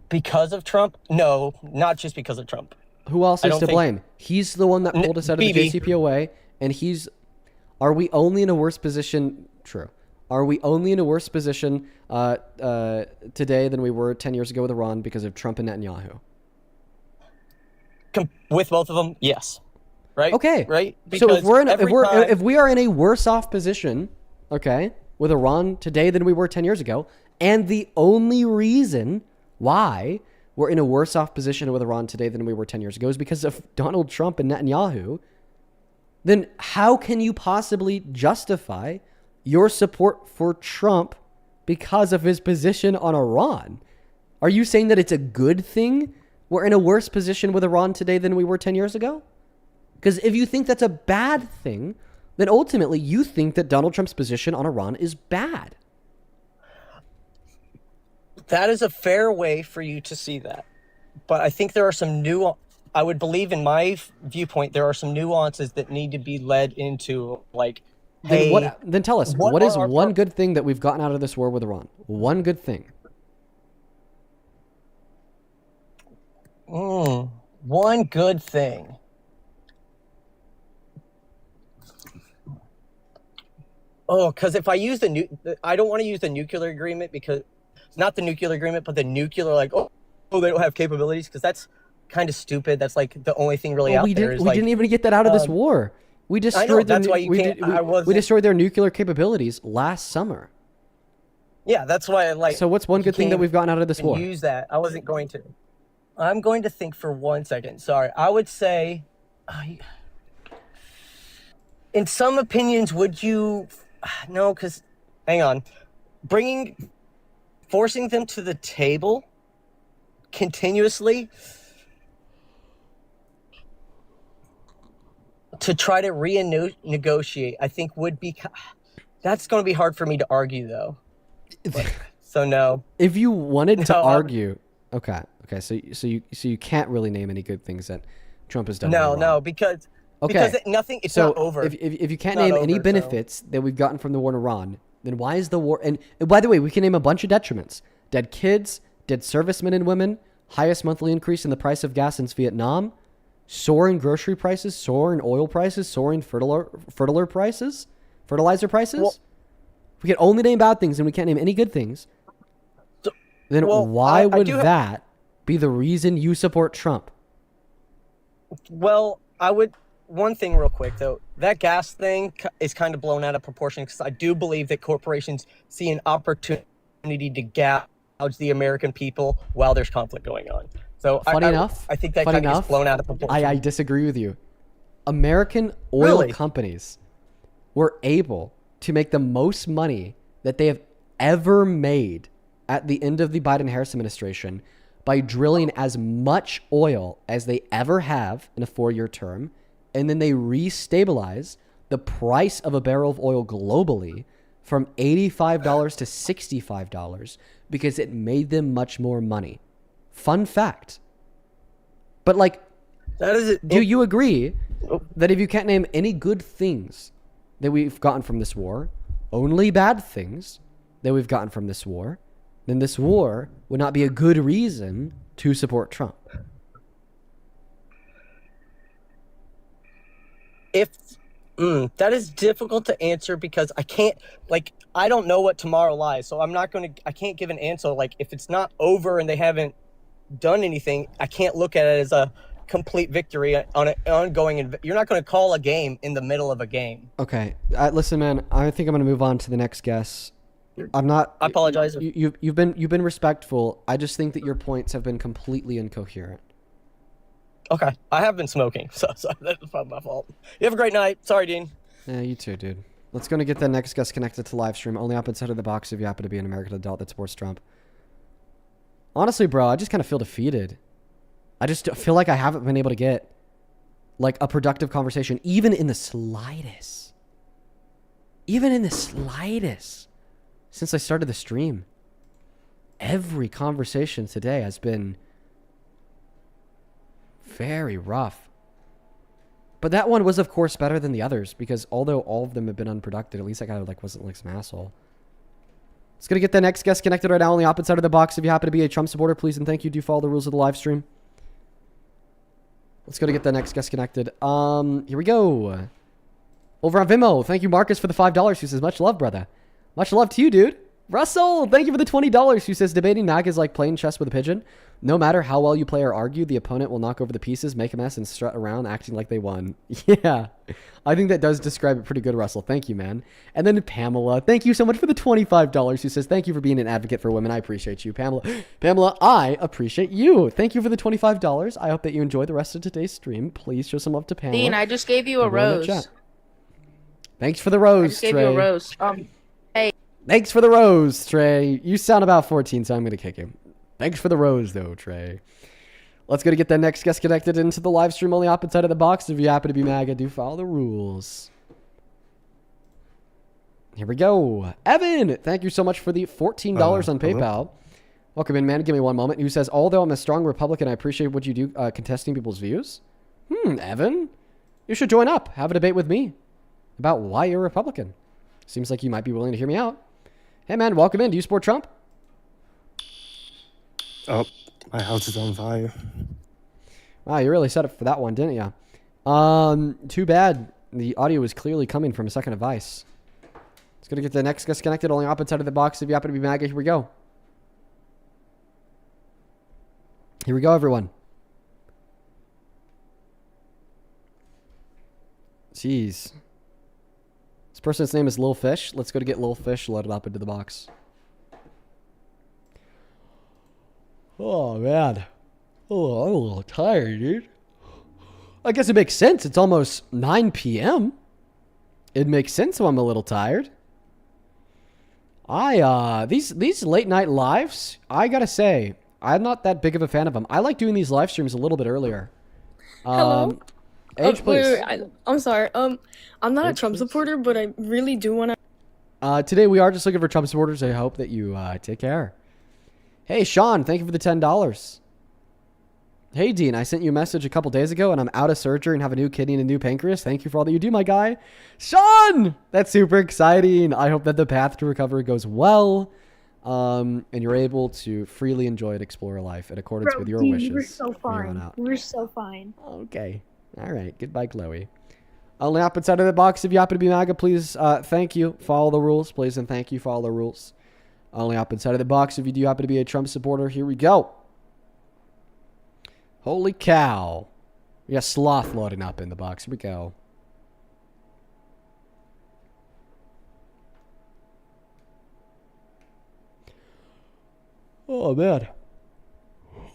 Because of Trump? No, not just because of Trump. Who else is to blame? He's the one that pulled us out of the JCPOA, and are we only in a worse position? True. Are we only in a worse position today than we were 10 years ago with Iran because of Trump and Netanyahu? With both of them, yes. Right? Okay. Right? So if we are in a worse off position, okay, with Iran today than we were 10 years ago, and the only reason why we're in a worse off position with Iran today than we were 10 years ago is because of Donald Trump and Netanyahu, then how can you possibly justify your support for Trump because of his position on Iran? Are you saying that it's a good thing we're in a worse position with Iran today than we were 10 years ago? Because if you think that's a bad thing, then ultimately you think that Donald Trump's position on Iran is bad. That is a fair way for you to see that. But I think there are some I would believe in my viewpoint, there are some nuances that need to be led into, like, Then tell us, what is one good thing that we've gotten out of this war with Iran? One good thing. One good thing. Oh, because if I use I don't want to use the nuclear agreement, because not the nuclear agreement, but the nuclear, like, they don't have capabilities, because that's kind of stupid. That's like the only thing really out there. We didn't even get that out of this war. We destroyed we destroyed their nuclear capabilities last summer. Yeah, that's why So what's one good thing that we've gotten out of this war? Use that. I wasn't going to. I'm going to think for 1 second. Sorry. I would say, in some opinions, would you? No, because hang on, forcing them to the table continuously to try to renegotiate, I think would be. That's going to be hard for me to argue, though. So no. If you wanted to argue, okay. So you can't really name any good things then. Trump has done. No, really no, wrong. because Okay. nothing. It's so not over. If you can't It's not name any over, so- benefits that we've gotten from the war in Iran, then why is the war? And by the way, we can name a bunch of detriments: dead kids, dead servicemen and women, highest monthly increase in the price of gas since Vietnam, soaring grocery prices, soaring oil prices, soaring fertilizer prices. Well, We can only name bad things and we can't name any good things. Then why would that be the reason you support Trump? Well, I would. One thing, real quick though, that gas thing is kind of blown out of proportion because I do believe that corporations see an opportunity to gouge the American people while there's conflict going on. So I think that kind of gets blown out of proportion. I disagree with you. American oil companies were able to make the most money that they have ever made at the end of the Biden-Harris administration by drilling as much oil as they ever have in a 4-year term, and then they restabilize the price of a barrel of oil globally from $85 to $65 because it made them much more money. Fun fact. But do you agree that if you can't name any good things that we've gotten from this war, only bad things that we've gotten from this war, then this war would not be a good reason to support Trump? That is difficult to answer because I don't know what tomorrow lies. So I can't give an answer. Like, if it's not over and they haven't done anything, I can't look at it as a complete victory on an ongoing. You're not going to call a game in the middle of a game. Okay. Listen, man, I think I'm going to move on to the next guest. I'm not. I apologize. You've been respectful. I just think that your points have been completely incoherent. Okay, I have been smoking, so that's probably my fault. You have a great night. Sorry, Dean. Yeah, you too, dude. Let's go and get the next guest connected to live stream. Only up inside of the box if you happen to be an American adult that supports Trump. Honestly, bro, I just kind of feel defeated. I just feel like I haven't been able to get a productive conversation, even in the slightest. Even in the slightest. Since I started the stream. Every conversation today has been very rough. But that one was, of course, better than the others, because although all of them have been unproductive, at least that guy wasn't some asshole. Let's gonna get the next guest connected right now on the opposite side of the box. If you happen to be a Trump supporter, please and thank you. Do follow the rules of the live stream. Let's go to get the next guest connected. Here we go. Over on Vimeo, thank you, Marcus, for the $5. Who says, much love, brother. Much love to you, dude. Russell, thank you for the $20. Who says, debating MAGA is like playing chess with a pigeon. No matter how well you play or argue, the opponent will knock over the pieces, make a mess, and strut around acting like they won. Yeah, I think that does describe it pretty good, Russell. Thank you, man. And then Pamela, thank you so much for the $25. Who says, thank you for being an advocate for women. I appreciate you, Pamela. Pamela, I appreciate you. Thank you for the $25. I hope that you enjoy the rest of today's stream. Please show some love to Pamela. Dean, I just gave you a rose. Thanks for the rose, I just gave Trey. you a rose. Hey. Thanks for the rose, Trey. You sound about 14, so I'm going to kick him. Thanks for the rose, though, Trey. Let's go to get that next guest connected into the live stream on the opposite side of the box. If you happen to be MAGA, do follow the rules. Here we go. Evan, thank you so much for the $14 on PayPal. Hello? Welcome in, man. Give me one moment. Who says, although I'm a strong Republican, I appreciate what you do contesting people's views. Evan, you should join up. Have a debate with me about why you're a Republican. Seems like you might be willing to hear me out. Hey, man, welcome in. Do you support Trump? Oh, my house is on fire. Wow, you really set up for that one, didn't you? Too bad. The audio was clearly coming from a second device. Let's go to get the next guest connected on the opposite side of the box. If you happen to be MAGA, here we go. Here we go, everyone. Jeez. This person's name is Lil Fish. Let's go to get Lil Fish loaded up into the box. Oh, man. Oh, I'm a little tired, dude. I guess it makes sense. It's almost 9 p.m. It makes sense why I'm a little tired. These late night lives, I gotta say, I'm not that big of a fan of them. I like doing these live streams a little bit earlier. Hello? Age, please. I'm sorry. I'm not a Trump supporter, but I really do want to. Today we are just looking for Trump supporters. I hope that you take care. Hey, Sean, thank you for the $10. Hey, Dean, I sent you a message a couple days ago, and I'm out of surgery and have a new kidney and a new pancreas. Thank you for all that you do, my guy. Sean! That's super exciting. I hope that the path to recovery goes well, and you're able to freely enjoy and explore life in accordance with your wishes. We're so from here on fine. out. We're so fine. Okay. All right. Goodbye, Chloe. Only up inside of the box. If you happen to be MAGA, please thank you. Follow the rules, please, and thank you for all the rules. Only up inside of the box. If you do happen to be a Trump supporter, here we go. Holy cow. We got sloth loading up in the box. Here we go. Oh, man.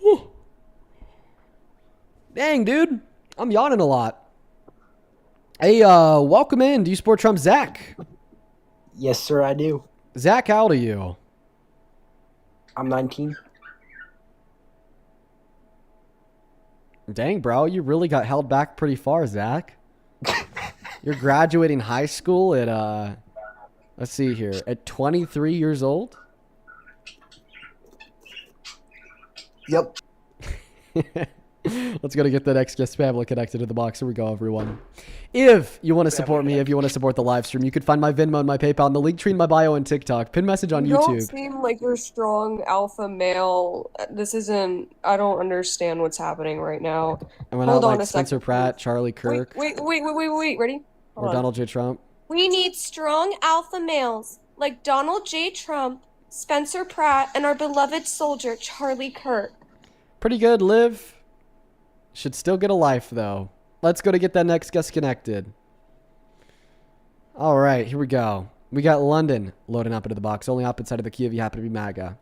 Whew. Dang, dude. I'm yawning a lot. Hey, welcome in. Do you support Trump? Zach? Yes, sir, I do. Zach, how old are you? I'm 19. Dang, bro. You really got held back pretty far, Zach. You're graduating high school at, let's see here, at 23 years old? Yep. Let's go to get the next guest family connected to the box. Here we go, everyone. If you want to support me, if you want to support the live stream, you can find my Venmo and my PayPal in the link tree in my bio and TikTok. Pin message on You don't YouTube. seem like you're strong alpha male. This isn't. I don't understand what's happening right now. And we're Hold not on like a Spencer second. Pratt, Charlie Kirk, Wait. Ready? Hold or on. Donald J. Trump. We need strong alpha males like Donald J. Trump, Spencer Pratt, and our beloved soldier, Charlie Kirk. Pretty good, Liv. Should still get a life, though. Let's go to get that next guest connected. All right, here we go. We got London loading up into the box. Only up inside of the queue if you happen to be MAGA.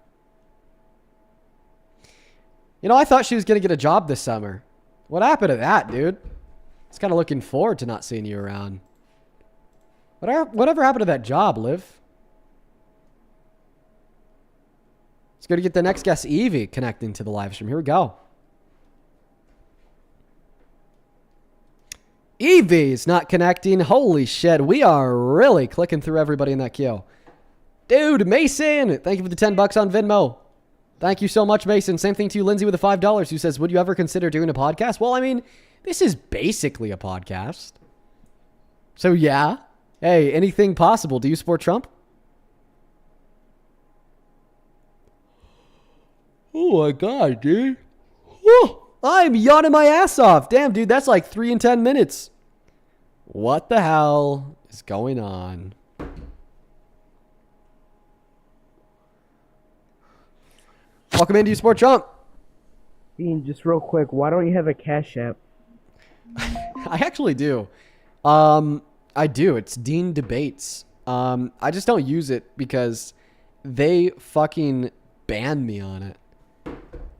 You know, I thought she was going to get a job this summer. What happened to that, dude? I was kind of looking forward to not seeing you around. Whatever happened to that job, Liv? Let's go to get the next guest, Evie, connecting to the live stream. Here we go. Evie's not connecting. Holy shit. We are really clicking through everybody in that queue. Dude, Mason, thank you for the $10 on Venmo. Thank you so much, Mason. Same thing to you, Lindsay, with the $5, who says, would you ever consider doing a podcast? Well, I mean, this is basically a podcast. So, yeah. Hey, anything possible. Do you support Trump? Oh, my God, dude. Whew. I'm yawning my ass off. Damn, dude, that's like 3 and 10 minutes. What the hell is going on? Welcome in. Do you support Trump? Dean, just real quick, why don't you have a Cash App? I actually do. I do. It's Dean Debates. I just don't use it because they fucking banned me on it.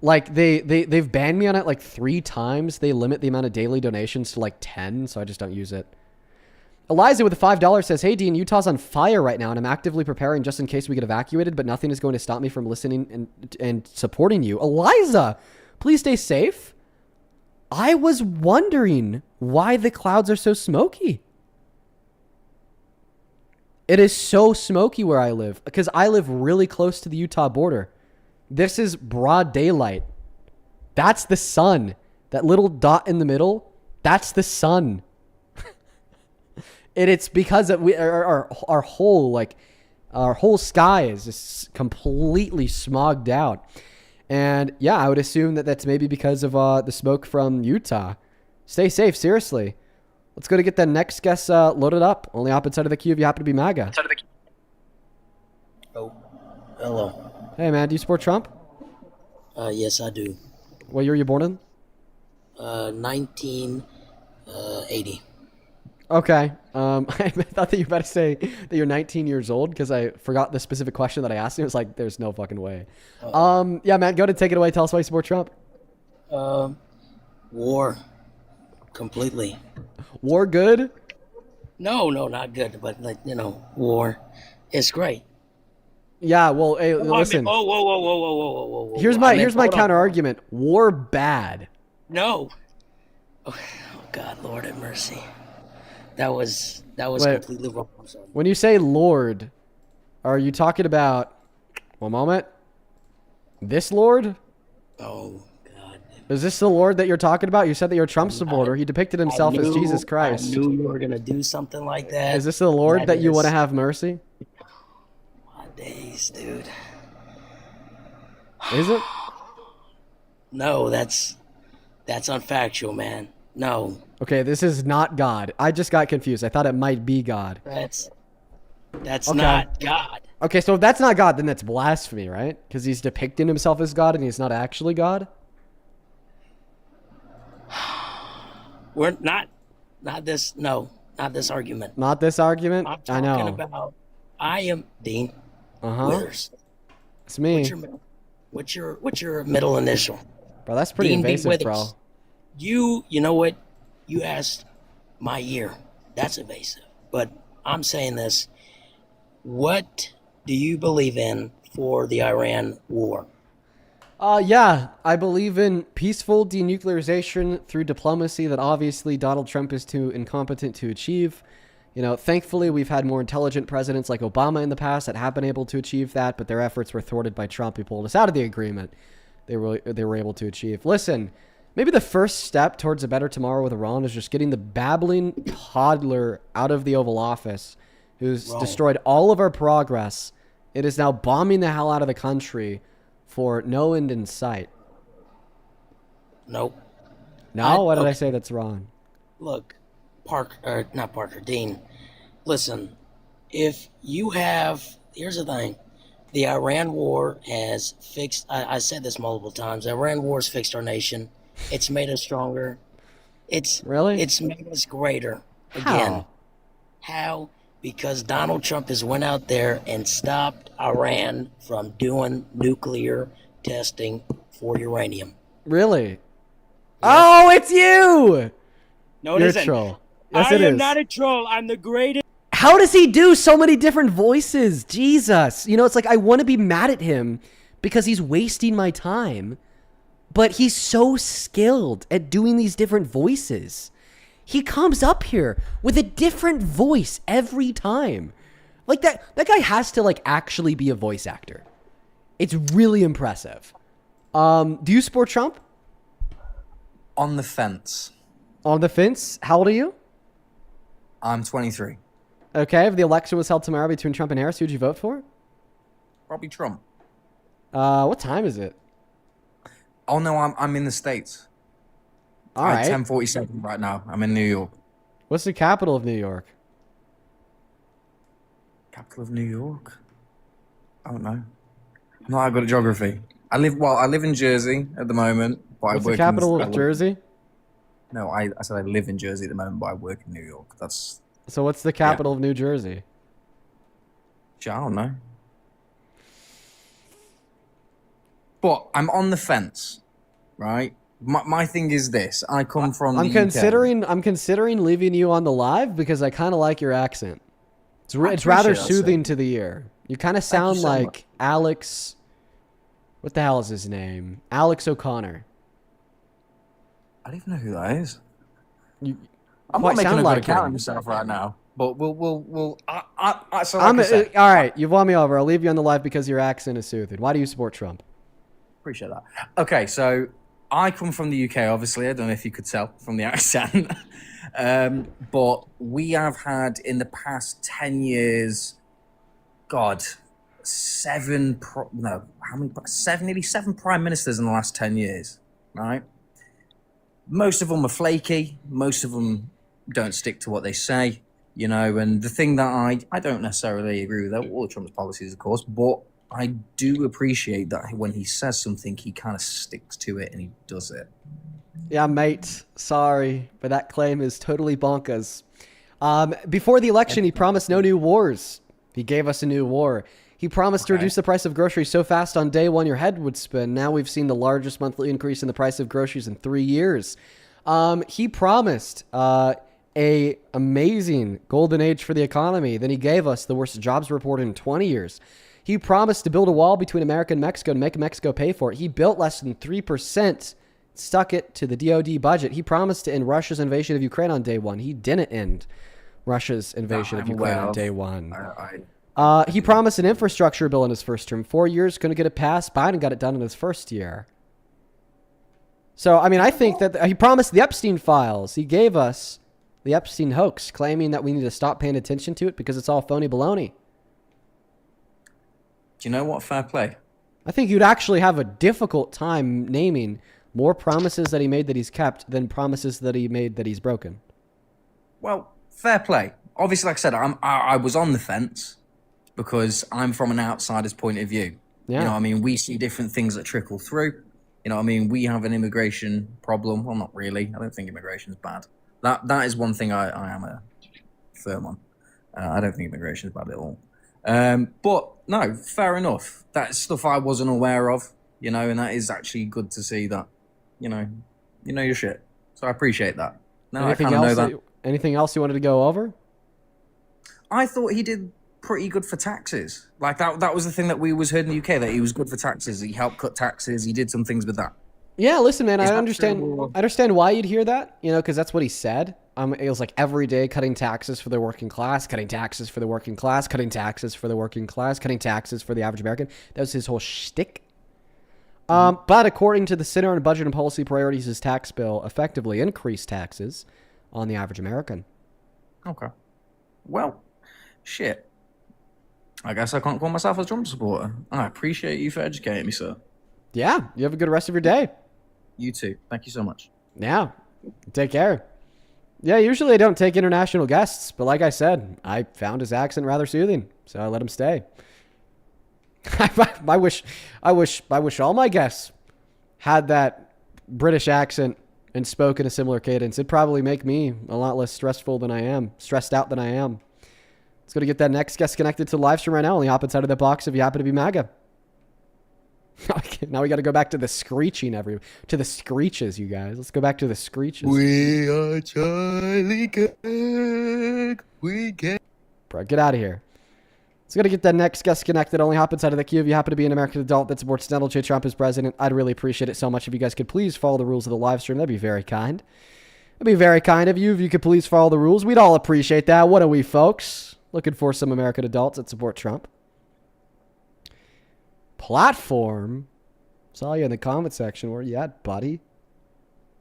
Like, they've banned me on it like 3 times. They limit the amount of daily donations to like 10, so I just don't use it. Eliza with the $5 says, hey, Dean, Utah's on fire right now, and I'm actively preparing just in case we get evacuated, but nothing is going to stop me from listening and supporting you. Eliza, please stay safe. I was wondering why the clouds are so smoky. It is so smoky where I live, because I live really close to the Utah border. This is broad daylight. That's the sun. That little dot in the middle, that's the sun. And it's because of our whole sky is just completely smogged out. And yeah, I would assume that that's maybe because of the smoke from Utah. Stay safe, seriously. Let's go to get the next guest loaded up. Only up inside of the queue if you happen to be MAGA. Oh, hello. Hey, man, do you support Trump? Yes, I do. What year were you born in? 1980. Okay. I thought that you were about to say that you're 19 years old because I forgot the specific question that I asked you. It was like, there's no fucking way. Yeah, man, go ahead and take it away. Tell us why you support Trump. War. Completely. War good? No, not good, but like, war. It's great. Yeah, well, hey, listen. Whoa. Here's my counter argument. War bad. No. Oh, God, Lord have mercy. That was completely wrong. I'm sorry. When you say Lord, are you talking about, one moment, this Lord? Oh, God. Is this the Lord that you're talking about? You said that you're a Trump supporter. He depicted himself as Jesus Christ. I knew you were gonna do something like that. Is this the Lord that you want to have mercy? My days, dude. Is it? No, that's unfactual, man. No. Okay, this is not God. I just got confused. I thought it might be God. That's Okay. not God. Okay, so if that's not God, then that's blasphemy, right? Because he's depicting himself as God and he's not actually God? We're not this argument. Not this argument? I'm I talking know. about I am Dean. Withers. It's me. What's your middle initial? Bro, that's pretty Dean B. invasive, Withers. bro. You know what? You asked my year. That's invasive. But I'm saying this. What do you believe in for the Iran war? Yeah, I believe in peaceful denuclearization through diplomacy that obviously Donald Trump is too incompetent to achieve. You know, thankfully, we've had more intelligent presidents like Obama in the past that have been able to achieve that, but their efforts were thwarted by Trump, who pulled us out of the agreement they were able to achieve. Listen, maybe the first step towards a better tomorrow with Iran is just getting the babbling toddler out of the Oval Office who's destroyed all of our progress. It is now bombing the hell out of the country for no end in sight. Nope. No? What did I say that's wrong? Look, not Parker, Dean. Listen, if you have, here's the thing. The Iran war has fixed, I said this multiple times, the Iran war has fixed our nation. It's made us stronger. It's made us greater again. How? Because Donald Trump has went out there and stopped Iran from doing nuclear testing for uranium. Really? Oh, it's you! No, it You're isn't. a troll. Yes, I it am is. not a troll. I'm the greatest. How does he do so many different voices? Jesus. You know, it's like I want to be mad at him because he's wasting my time, but he's so skilled at doing these different voices. He comes up here with a different voice every time. Like that guy has to like actually be a voice actor. It's really impressive. Do you support Trump? On the fence. On the fence? How old are you? I'm 23. Okay, if the election was held tomorrow between Trump and Harris, who'd you vote for? Probably Trump. What time is it? Oh no, I'm in the States. All right. 10:47 right now. I'm in New York. What's the capital of New York? Capital of New York? I don't know. I'm not that good at geography. I live in Jersey at the moment. But What's I the work capital of Jersey? No, I said I live in Jersey at the moment, but I work in New York. So what's the capital of New Jersey? I don't know. But I'm on the fence, right? My thing is this: I come from. I'm the UK. I'm considering leaving you on the live because I kind of like your accent. It's appreciate rather that, soothing sir. to the ear. You kind of sound so like much. Alex. What the hell is his name? Alex O'Connor. I don't even know who that is. You I'm quite not making sound a good like account of him. myself right now. But we'll. So like I'm I said, all right. You've won me over. I'll leave you on the live because your accent is soothing. Why do you support Trump? appreciate that. Okay, so I come from the UK, obviously. I don't know if you could tell from the accent. But we have had in the past 10 years, God, nearly seven prime ministers in the last 10 years, right? Most of them are flaky. Most of them don't stick to what they say, you know, and the thing that I don't necessarily agree with all of Trump's policies, of course, but I do appreciate that when he says something, he kind of sticks to it and he does it. Yeah, mate. Sorry, but that claim is totally bonkers. Before the election, he promised no new wars. He gave us a new war. He promised to reduce the price of groceries so fast on day one your head would spin. Now we've seen the largest monthly increase in the price of groceries in 3 years. He promised a amazing golden age for the economy. Then he gave us the worst jobs report in 20 years. He promised to build a wall between America and Mexico to make Mexico pay for it. He built less than 3%, stuck it to the DOD budget. He promised to end Russia's invasion of Ukraine on day one. He didn't end Russia's invasion of Ukraine on day one. He promised an infrastructure bill in his first term. 4 years, going to get it passed. Biden got it done in his first year. So, I mean, I think that he promised the Epstein files. He gave us the Epstein hoax, claiming that we need to stop paying attention to it because it's all phony baloney. Do you know what? Fair play. I think you'd actually have a difficult time naming more promises that he made that he's kept than promises that he made that he's broken. Well, fair play. Obviously, like I said, I was on the fence because I'm from an outsider's point of view. Yeah. You know what I mean? We see different things that trickle through. You know what I mean? We have an immigration problem. Well, not really. I don't think immigration is bad. That is one thing I am a firm on. I don't think immigration is bad at all. But no, fair enough. That's stuff I wasn't aware of, you know, and that is actually good to see that, you know your shit. So I appreciate that. Now I kind of know that. Anything else you wanted to go over? I thought he did pretty good for taxes. Like that was the thing that we was heard in the UK, that he was good for taxes. He helped cut taxes. He did some things with that. Yeah, listen, man, I understand why you'd hear that, you know, because that's what he said. It was like every day cutting taxes for the working class, cutting taxes for the working class, cutting taxes for the working class, cutting taxes for the average American. That was his whole shtick. But according to the Center on Budget and Policy Priorities, his tax bill effectively increased taxes on the average American. Okay. Well, shit. I guess I can't call myself a Trump supporter. I appreciate you for educating me, sir. Yeah, you have a good rest of your day. You too. Thank you so much. Yeah, take care. Yeah, usually I don't take international guests, but like I said, I found his accent rather soothing, so I let him stay. I wish all my guests had that British accent and spoke in a similar cadence. It'd probably make me a lot less stressed out than I am. Let's go to get that next guest connected to the live stream right now. Only hop inside of that box if you happen to be MAGA. Now we got to go back to the screeching, to the screeches, you guys. Let's go back to the screeches. We are Charlie Cake. We get. Bro, get out of here. Let's go to get that next guest connected. Only hop inside of the queue if you happen to be an American adult that supports Donald J. Trump as president. I'd really appreciate it so much if you guys could please follow the rules of the live stream. That'd be very kind. It'd be very kind of you if you could please follow the rules. We'd all appreciate that. What are we, folks? Looking for some American adults that support Trump. Platform? Saw you in the comment section. Where you at, buddy?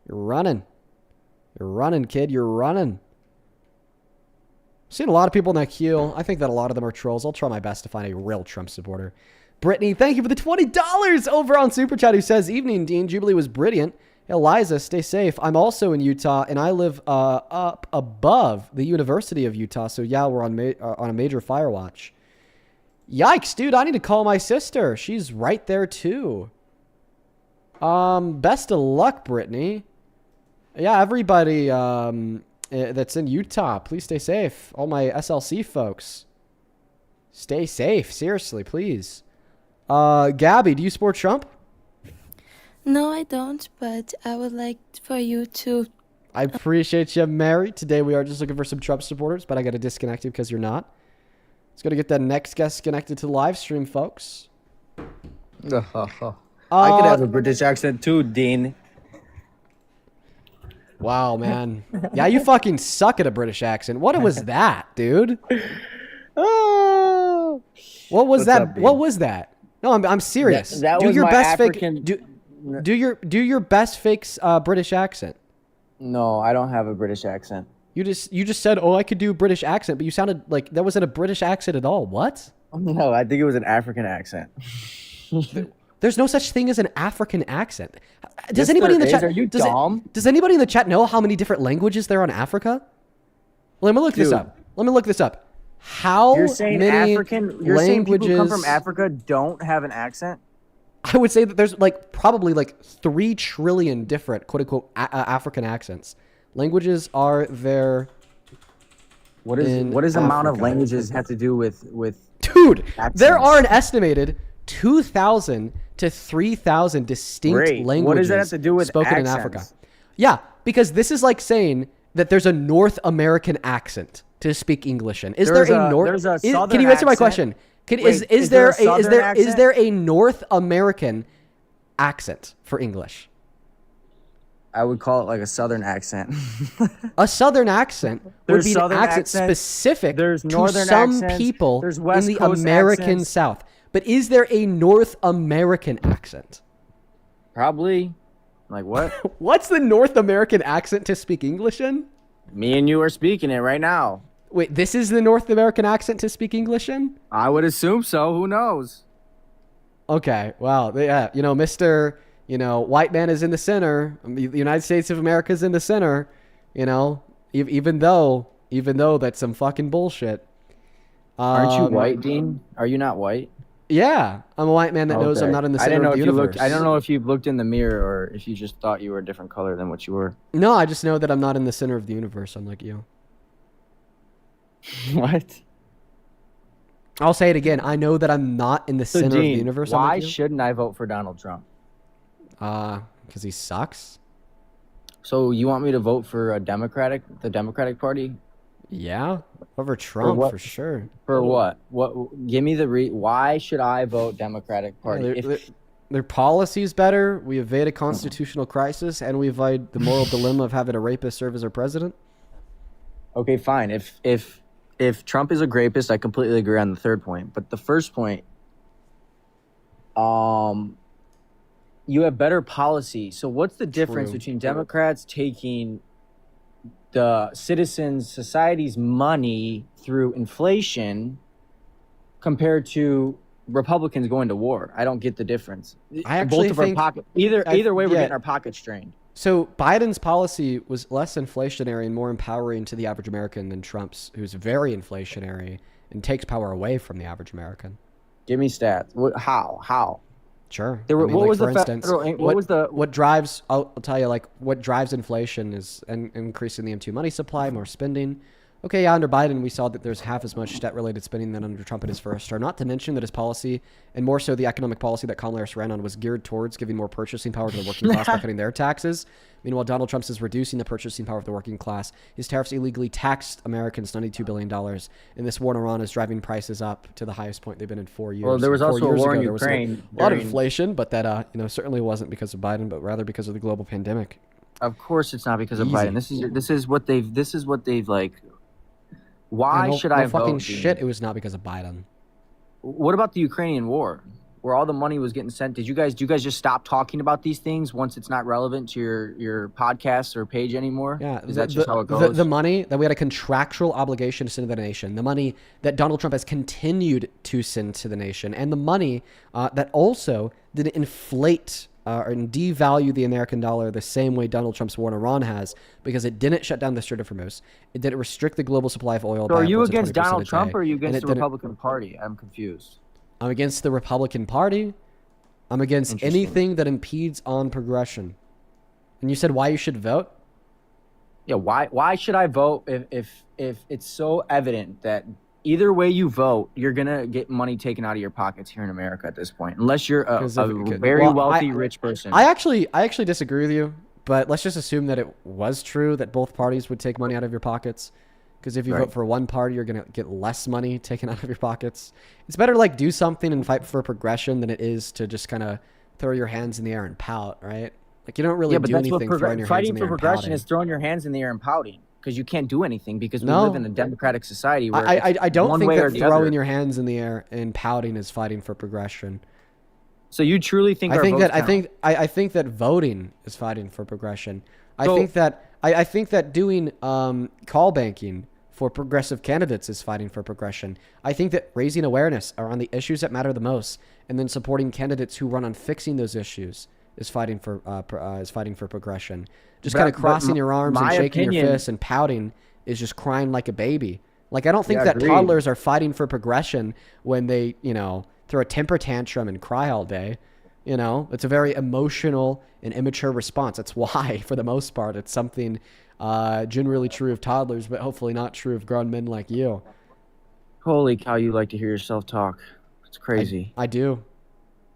You're running. You're running, kid. You're running. Seen a lot of people in that queue. I think that a lot of them are trolls. I'll try my best to find a real Trump supporter. Brittany, thank you for the $20 over on Super Chat, who says, "Evening, Dean. Jubilee was brilliant. Eliza, stay safe. I'm also in Utah, and I live up above the University of Utah. So, yeah, we're on a major fire watch." Yikes, dude. I need to call my sister. She's right there, too. Best of luck, Brittany. Yeah, everybody that's in Utah, please stay safe. All my SLC folks, stay safe. Seriously, please. Gabby, do you support Trump? No, I don't, but I would like for you to. I appreciate you, Mary. Today we are just looking for some Trump supporters, but I got to disconnect you because you're not. Let's go to get that next guest connected to the live stream, folks. I could have a British accent too, Dean. Wow, man. Yeah, you fucking suck at a British accent. What was that, dude? Oh. What was that? Up, what was that? No, I'm serious. That do was your my best African... fake. Do your best fake British accent. No, I don't have a British accent. You just said, "Oh, I could do a British accent," but you sounded like that wasn't a British accent at all. What? No, I think it was an African accent. There's no such thing as an African accent. Does Yes, anybody in the there chat? is. Are you dumb? Does anybody in the chat know how many different languages there are in Africa? Let me look this up. How You're saying many African? You're languages? saying people who come from Africa don't have an accent? I would say that there's probably 3 trillion different quote unquote African accents. Languages are there. What does the amount of languages have to do with? Dude, accents? there are an estimated 2,000 to 3,000 distinct languages What does that have to do with spoken accents? in Africa. Yeah, because this is like saying that there's a North American accent to speak English in. Can you answer my question? Is there a North American accent for English? I would call it like a Southern accent. A Southern accent would be an accent specific to some people in the American South. But is there a North American accent? Probably. Like what? What's the North American accent to speak English in? Me and you are speaking it right now. Wait, this is the North American accent to speak English in? I would assume so. Who knows? Okay, well, yeah, Mr. White man is in the center. The United States of America is in the center. Even though that's some fucking bullshit. Aren't you white, Dean? Are you not white? Yeah, I'm a white man that knows I'm not in the center of the universe. I don't know if you've looked in the mirror or if you just thought you were a different color than what you were. No, I just know that I'm not in the center of the universe, unlike you. What? I'll say it again. I know that I'm not in the center of the universe. Why shouldn't I vote for Donald Trump? Because he sucks. So you want me to vote for the Democratic Party? Yeah, over Trump for sure. For what? What? Give me the why should I vote Democratic Party? Their policy's better. We evade a constitutional crisis, and we avoid the moral dilemma of having a rapist serve as our president. Okay, fine. If Trump is a rapist, I completely agree on the third point. But the first point, you have better policy. So what's the difference between Democrats taking the citizens' society's money through inflation compared to Republicans going to war? I don't get the difference. I actually think either way, we're getting our pockets strained. So Biden's policy was less inflationary and more empowering to the average American than Trump's, who's very inflationary and takes power away from the average American. Give me stats. How? Sure. What drives? I'll tell you. Like what drives inflation is increasing the M2 money supply, more spending. Okay, yeah, under Biden, we saw that there's half as much debt-related spending than under Trump in his first term. Not to mention that his policy, and more so the economic policy that Kamala Harris ran on, was geared towards giving more purchasing power to the working class by cutting their taxes. Meanwhile, Donald Trump's is reducing the purchasing power of the working class. His tariffs illegally taxed Americans $92 billion, and this war in Iran is driving prices up to the highest point they've been in 4 years. Well, there was also a war in Ukraine. A lot of inflation, but that certainly wasn't because of Biden, but rather because of the global pandemic. Of course, it's not because of Biden. This is what they've like. Why should I vote? Fucking shit! It was not because of Biden. What about the Ukrainian war, where all the money was getting sent? Do you guys just stop talking about these things once it's not relevant to your podcast or page anymore? Yeah, is that just how it goes? The money that we had a contractual obligation to send to the nation, the money that Donald Trump has continued to send to the nation, and the money that also didn't inflate and devalue the American dollar the same way Donald Trump's war in Iran has, because it didn't shut down the Strait of Hormuz. It didn't restrict the global supply of oil. So are you against Donald Trump or are you against the Republican Party? I'm confused. I'm against the Republican Party. I'm against anything that impedes on progression. And you said why you should vote? Yeah, why should I vote if it's so evident that either way you vote, you're gonna get money taken out of your pockets here in America at this point, unless you're a very wealthy, rich person. I actually disagree with you, but let's just assume that it was true that both parties would take money out of your pockets. Because if you vote for one party, you're gonna get less money taken out of your pockets. It's better to do something and fight for progression than it is to just kind of throw your hands in the air and pout, right? Like you don't really do anything throwing your hands in the air and pouting. Fighting for progression is throwing your hands in the air and pouting. Because you can't do anything because we live in a democratic society where I don't think that throwing your hands in the air and pouting is fighting for progression. So you truly think I think that voting is fighting for progression. I think that doing call banking for progressive candidates is fighting for progression. I think that raising awareness around the issues that matter the most and then supporting candidates who run on fixing those issues is fighting for progression. Just kind of crossing your arms and shaking your fists and pouting is just crying like a baby. Like I don't think that toddlers are fighting for progression when they, throw a temper tantrum and cry all day. It's a very emotional and immature response. That's why, for the most part, it's something generally true of toddlers, but hopefully not true of grown men like you. Holy cow, you like to hear yourself talk. It's crazy. I do.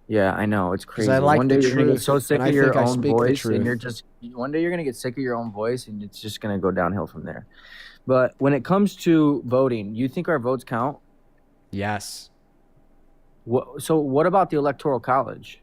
Yeah, I know. It's crazy. I like one day the you're going to get truth, so sick and of I your think I own speak the voice, and truth. one day you're going to get sick of your own voice, and it's just going to go downhill from there. But when it comes to voting, you think our votes count? Yes. So what about the Electoral College?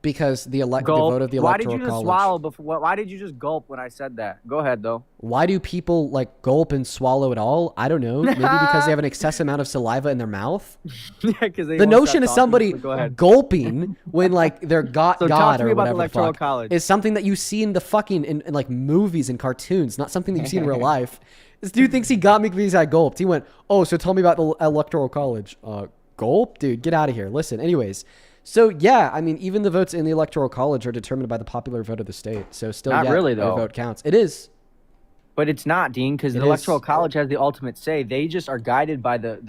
Because the Gulp. vote of the Why did electoral you just college. swallow before? Why did you just gulp when I said that? Go ahead though. Why do people like gulp and swallow it all? I don't know. Maybe because they have an excess amount of saliva in their mouth. Yeah, because The notion of somebody gulping when like they're God So talk to me or about the whatever the electoral fuck college. is something that you see in the fucking in like movies and cartoons, not something that you see in real life. This dude thinks he got me because I gulped. He went, "Oh, so tell me about the electoral college." Gulp, dude, get out of here. Listen, anyways. So yeah, I mean, even the votes in the electoral college are determined by the popular vote of the state. So still, Not yeah, really, their though. vote counts. It is. But it's not, Dean, because the It electoral is. college has the ultimate say. They just are guided by the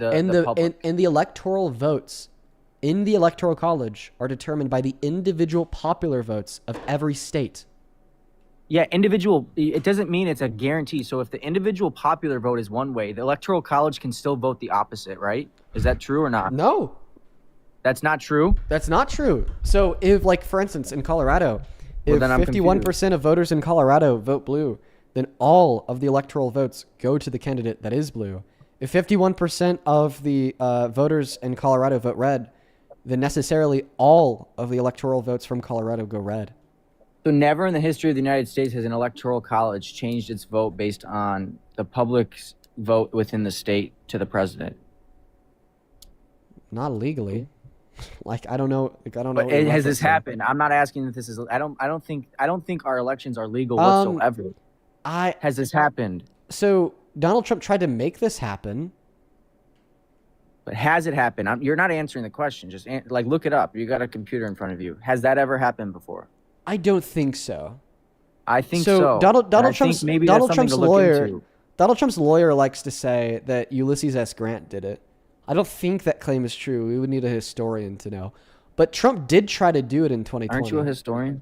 public. And the electoral votes in the electoral college are determined by the individual popular votes of every state. Yeah, individual. It doesn't mean it's a guarantee. So if the individual popular vote is one way, the electoral college can still vote the opposite, right? Is that true or not? No. That's not true? That's not true. So if, like, for instance, in Colorado, if then I'm 51% of voters in Colorado vote blue, then all of the electoral votes go to the candidate that is blue. If 51% of the voters in Colorado vote red, then necessarily all of the electoral votes from Colorado go red. So never in the history of the United States has an electoral college changed its vote based on the public's vote within the state to the president. Not illegally. Like, I don't know. Like, I don't know. But has this happened? I'm not asking if this is. I don't think our elections are legal whatsoever. Has this happened? So Donald Trump tried to make this happen. But has it happened? You're not answering the question. Just like look it up. You got a computer in front of you. Has that ever happened before? I don't think so. I think so. Donald Trump's lawyer. Into. Donald Trump's lawyer likes to say that Ulysses S. Grant did it. I don't think that claim is true. We would need a historian to know. But Trump did try to do it in 2020. Aren't you a historian?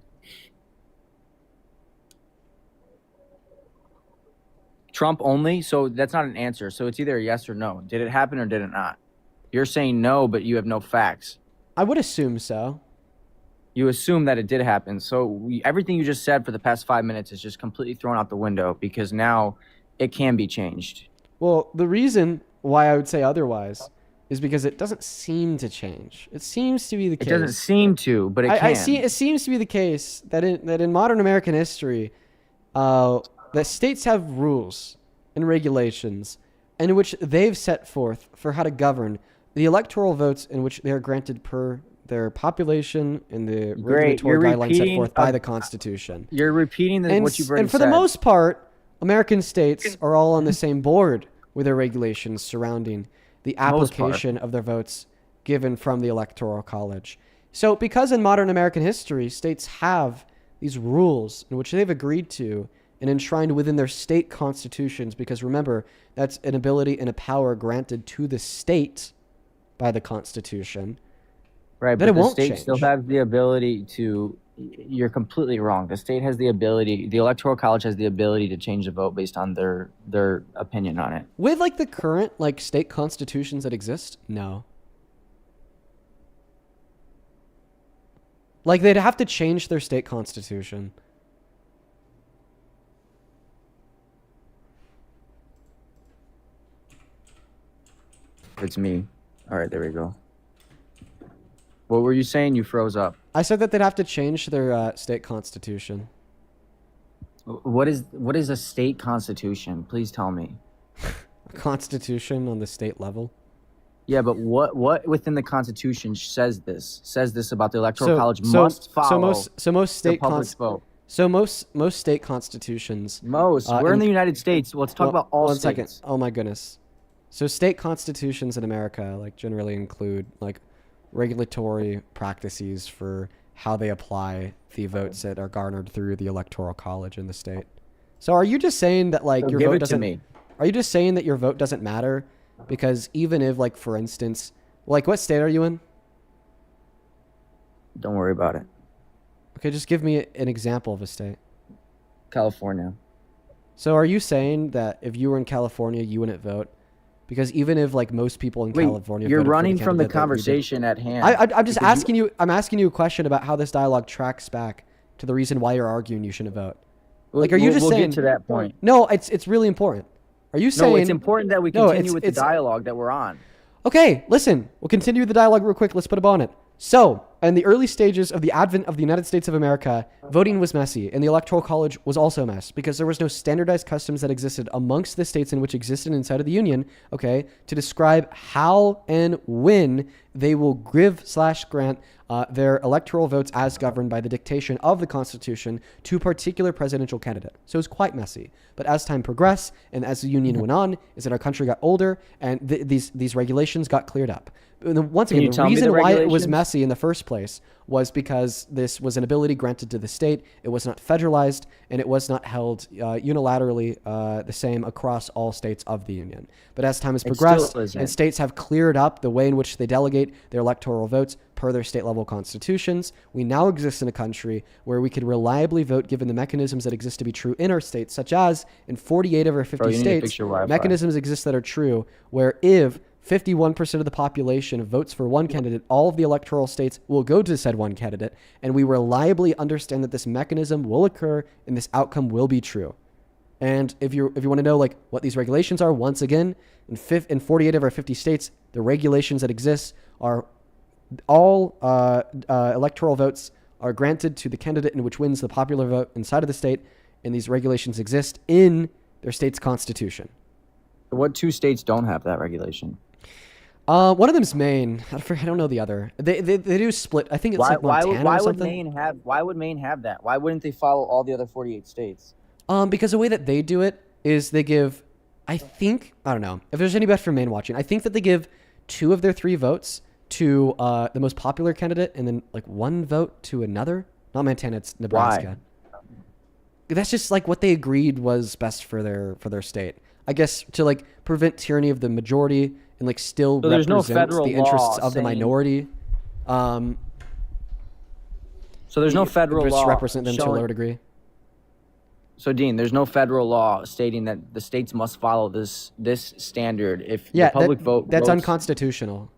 Trump only? So that's not an answer. So it's either a yes or no. Did it happen or did it not? You're saying no, but you have no facts. I would assume so. You assume that it did happen. So everything you just said for the past 5 minutes is just completely thrown out the window because now it can be changed. Well, the reason why I would say otherwise is because it doesn't seem to change. It seems to be the case. It doesn't seem to, but it can. It seems to be the case that in modern American history, that states have rules and regulations in which they've set forth for how to govern the electoral votes in which they are granted per their population and the regulatory guidelines set forth by the Constitution. You're repeating what you've already said. And for the most part, American states are all on the same board with their regulations surrounding the application of their votes given from the Electoral College. So because in modern American history, states have these rules in which they've agreed to and enshrined within their state constitutions, because remember, that's an ability and a power granted to the state by the Constitution. Right, but but it the won't state change. still has the ability to. You're completely wrong. The state has the ability. The Electoral College has the ability to change the vote based on their opinion on it. With like the current like state constitutions that exist, no. Like they'd have to change their state constitution. It's me. All right, there we go. What were you saying? You froze up. I said that they'd have to change their state constitution. What is a state constitution? Please tell me. Constitution on the state level. Yeah, but what within the Constitution says this about the Electoral College must follow most state the public vote. So most state constitutions. We're in the United States. Let's talk about all states. 1 second. Oh my goodness. So state constitutions in America like generally include like regulatory practices for how they apply the votes that are garnered through the Electoral College in the state. So are you just saying that like your vote doesn't? Are you just saying that your vote doesn't matter? Because even if like for instance, like what state are you in? Don't worry about it. Okay, just give me an example of a state. California. So are you saying that if you were in California, you wouldn't vote? Because even if like most people in California, you're running from the conversation at hand. I'm just asking you. I'm asking you a question about how this dialogue tracks back to the reason why you're arguing you shouldn't vote. Like, are you just saying? We'll get to that point. No, it's really important. Are you saying? No, it's important that we continue with the dialogue that we're on. Okay, listen. We'll continue the dialogue real quick. Let's put a bow on it. So, in the early stages of the advent of the United States of America, voting was messy, and the Electoral College was also a mess because there was no standardized customs that existed amongst the states in which existed inside of the Union, okay, to describe how and when they will give/grant their electoral votes as governed by the dictation of the Constitution to a particular presidential candidate. So it was quite messy. But as time progressed and as the Union went on, is that our country got older and these regulations got cleared up. Once again, the reason why it was messy in the first place was because this was an ability granted to the state. It was not federalized, and it was not held unilaterally the same across all states of the Union. But as time has progressed and states have cleared up the way in which they delegate their electoral votes per their state-level constitutions, we now exist in a country where we can reliably vote given the mechanisms that exist to be true in our states, such as in 48 of our 50 states, mechanisms exist that are true where if 51% of the population votes for one candidate, all of the electoral states will go to said one candidate, and we reliably understand that this mechanism will occur and this outcome will be true. And if you want to know like what these regulations are, once again, in 48 of our 50 states, the regulations that exist are all electoral votes are granted to the candidate in which wins the popular vote inside of the state, and these regulations exist in their state's constitution. What two states don't have that regulation? One of them's Maine. I don't know the other. They do split. I think it's like Montana or something. Why would Maine have that? Why wouldn't they follow all the other 48 states? Because the way that they do it is they give, I don't know if there's anybody from Maine watching. I think that they give 2 of their 3 votes to the most popular candidate, and then like 1 vote to another. Not Montana, it's Nebraska. Why? That's just like what they agreed was best for their state. I guess to like prevent tyranny of the majority and like still represent the interests of the minority. So there's no federal law represent them to a lower degree. So Dean, there's no federal law stating that the states must follow this standard if the public vote. That's unconstitutional.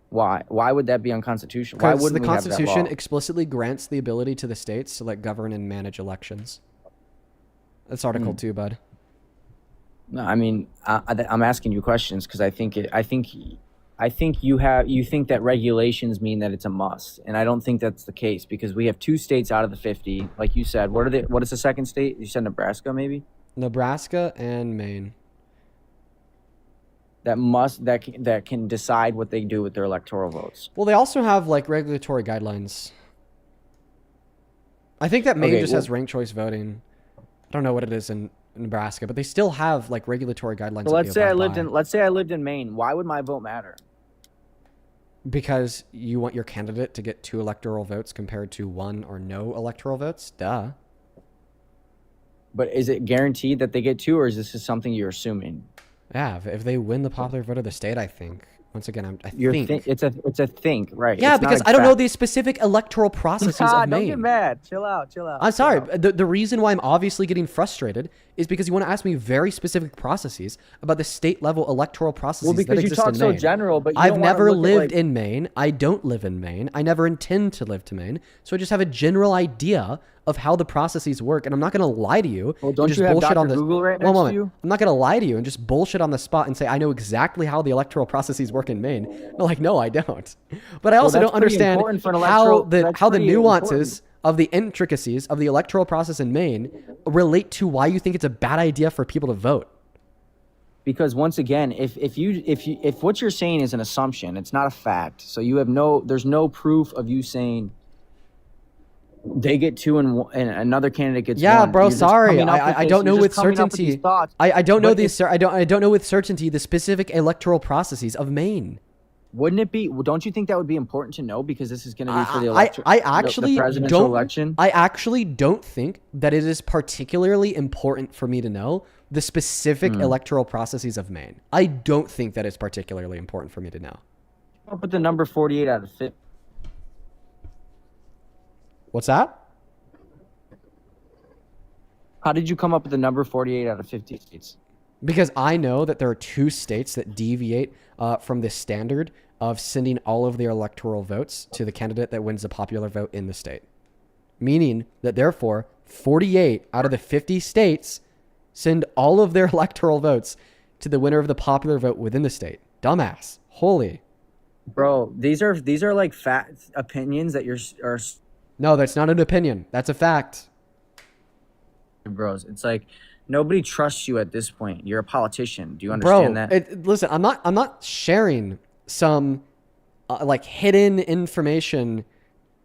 Why? Why would that be unconstitutional? Why wouldn't the Constitution explicitly grants the ability to the states to like govern and manage elections? That's Article 2, bud. No, I mean, I'm asking you questions because I think you think that regulations mean that it's a must, and I don't think that's the case because we have 2 states out of the 50, like you said. What is the second state? You said Nebraska, maybe? Nebraska and Maine. That can decide what they do with their electoral votes. Well, they also have like regulatory guidelines. I think that Maine has ranked choice voting. I don't know what it is in Nebraska, but they still have like regulatory guidelines. So let's say I lived in Maine. Why would my vote matter? Because you want your candidate to get 2 electoral votes compared to 1 or no electoral votes. Duh. But is it guaranteed that they get 2, or is this just something you're assuming? Yeah, if they win the popular vote of the state, I think. Once again, I think it's a think, right? Yeah, because I don't know the specific electoral processes of Maine. Don't get mad. Chill out. I'm sorry. The reason why I'm obviously getting frustrated is because you want to ask me very specific processes about the state level electoral processes that exist in Maine. Well, because you talk so general, but I've never lived in Maine. I don't live in Maine. I never intend to live to Maine. So I just have a general idea of how the processes work, and I'm not going to lie to you. Well, don't you have Dr. Google right next to you? I'm not going to lie to you and just bullshit on the spot and say I know exactly how the electoral processes work in Maine. No, like, no, I don't. But I also don't understand how the nuances of the intricacies of the electoral process in Maine relate to why you think it's a bad idea for people to vote. Because once again, if what you're saying is an assumption, it's not a fact. So there's no proof of you saying they get 2 and another candidate gets 1. Yeah, bro. Sorry, I don't know with certainty. I don't know these. I don't know with certainty the specific electoral processes of Maine. Wouldn't it be? Don't you think that would be important to know because this is going to be for the presidential election? I actually don't think that it is particularly important for me to know the specific electoral processes of Maine. I don't think that it's particularly important for me to know. I'll put the number 48 out of 50. What's that? How did you come up with the number 48 out of 50 states? Because I know that there are 2 states that deviate from the standard of sending all of their electoral votes to the candidate that wins the popular vote in the state. Meaning that therefore 48 out of the 50 states send all of their electoral votes to the winner of the popular vote within the state. Dumbass. Holy. Bro, these are like fact opinions that are No, that's not an opinion. That's a fact. bros. It's like nobody trusts you at this point. You're a politician. Do you understand that? Listen, I'm not sharing some like hidden information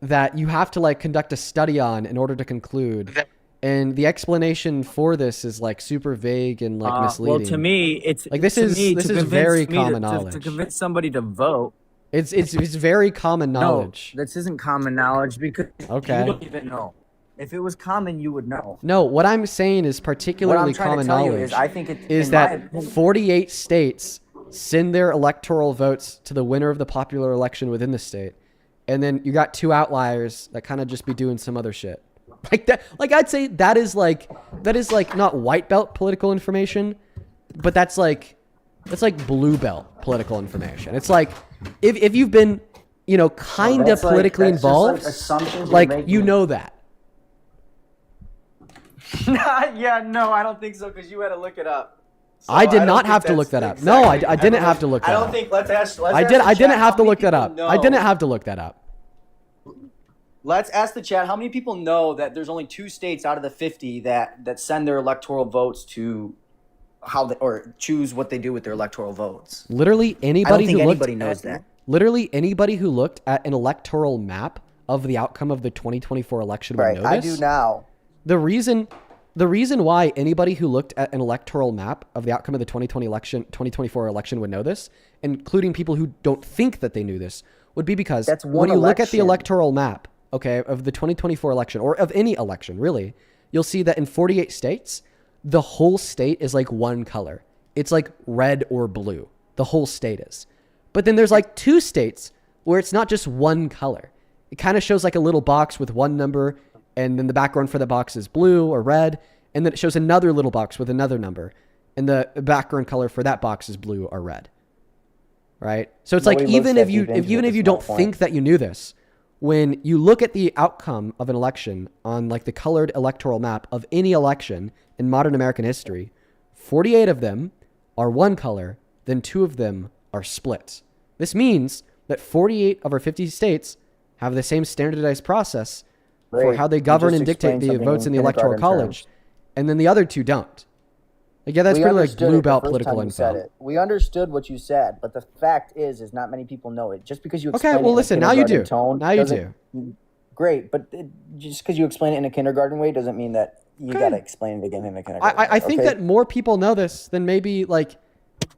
that you have to like conduct a study on in order to conclude. And the explanation for this is like super vague and like misleading. Well, to me, it's like this is very common knowledge. To convince somebody to vote. It's very common knowledge. No, this isn't common knowledge because okay. You don't even know. If it was common, you would know. No, what I'm saying is particularly common knowledge. I think is that 48 states send their electoral votes to the winner of the popular election within the state, and then you got 2 outliers that kind of just be doing some other shit. Like that, like I'd say that is like not white belt political information, but that's like blue belt political information. It's like if you've been, you know, kind of politically involved, like you know that. Yeah, no, I don't think so because you had to look it up. So I did not have to look that up. No, I didn't have to look that up. I don't think. I didn't have to look that up. I didn't have to look that up. Let's ask the chat how many people know that there's only 2 states out of the 50 that send their electoral votes to or choose what they do with their electoral votes. Literally anybody who looked knows that. Literally anybody who looked at an electoral map of the outcome of the 2024 election would know this. I do now. The reason why anybody who looked at an electoral map of the outcome of the 2024 election would know this, including people who don't think that they knew this, would be because when you look at the electoral map, okay, of the 2024 election, or of any election, really, you'll see that in 48 states, the whole state is like one color. It's like red or blue. The whole state is. But then there's like 2 states where it's not just one color. It kind of shows like a little box with one number, and then the background for the box is blue or red, and then it shows another little box with another number, and the background color for that box is blue or red. Right? So it's like even if you don't think that you knew this, when you look at the outcome of an election on like the colored electoral map of any election in modern American history, 48 of them are one color, then 2 of them are split. This means that 48 of our 50 states have the same standardized process for how they govern and dictate the votes in the electoral college, and then the other 2 don't. Like, yeah, that's pretty like blue belt political info. We understood what you said, but the fact is not many people know it. Just because you explain okay, well, listen, now you do. Now you do. Great, but just because you explain it in a kindergarten way doesn't mean that you got to explain it again in a kindergarten way. I think that more people know this than maybe like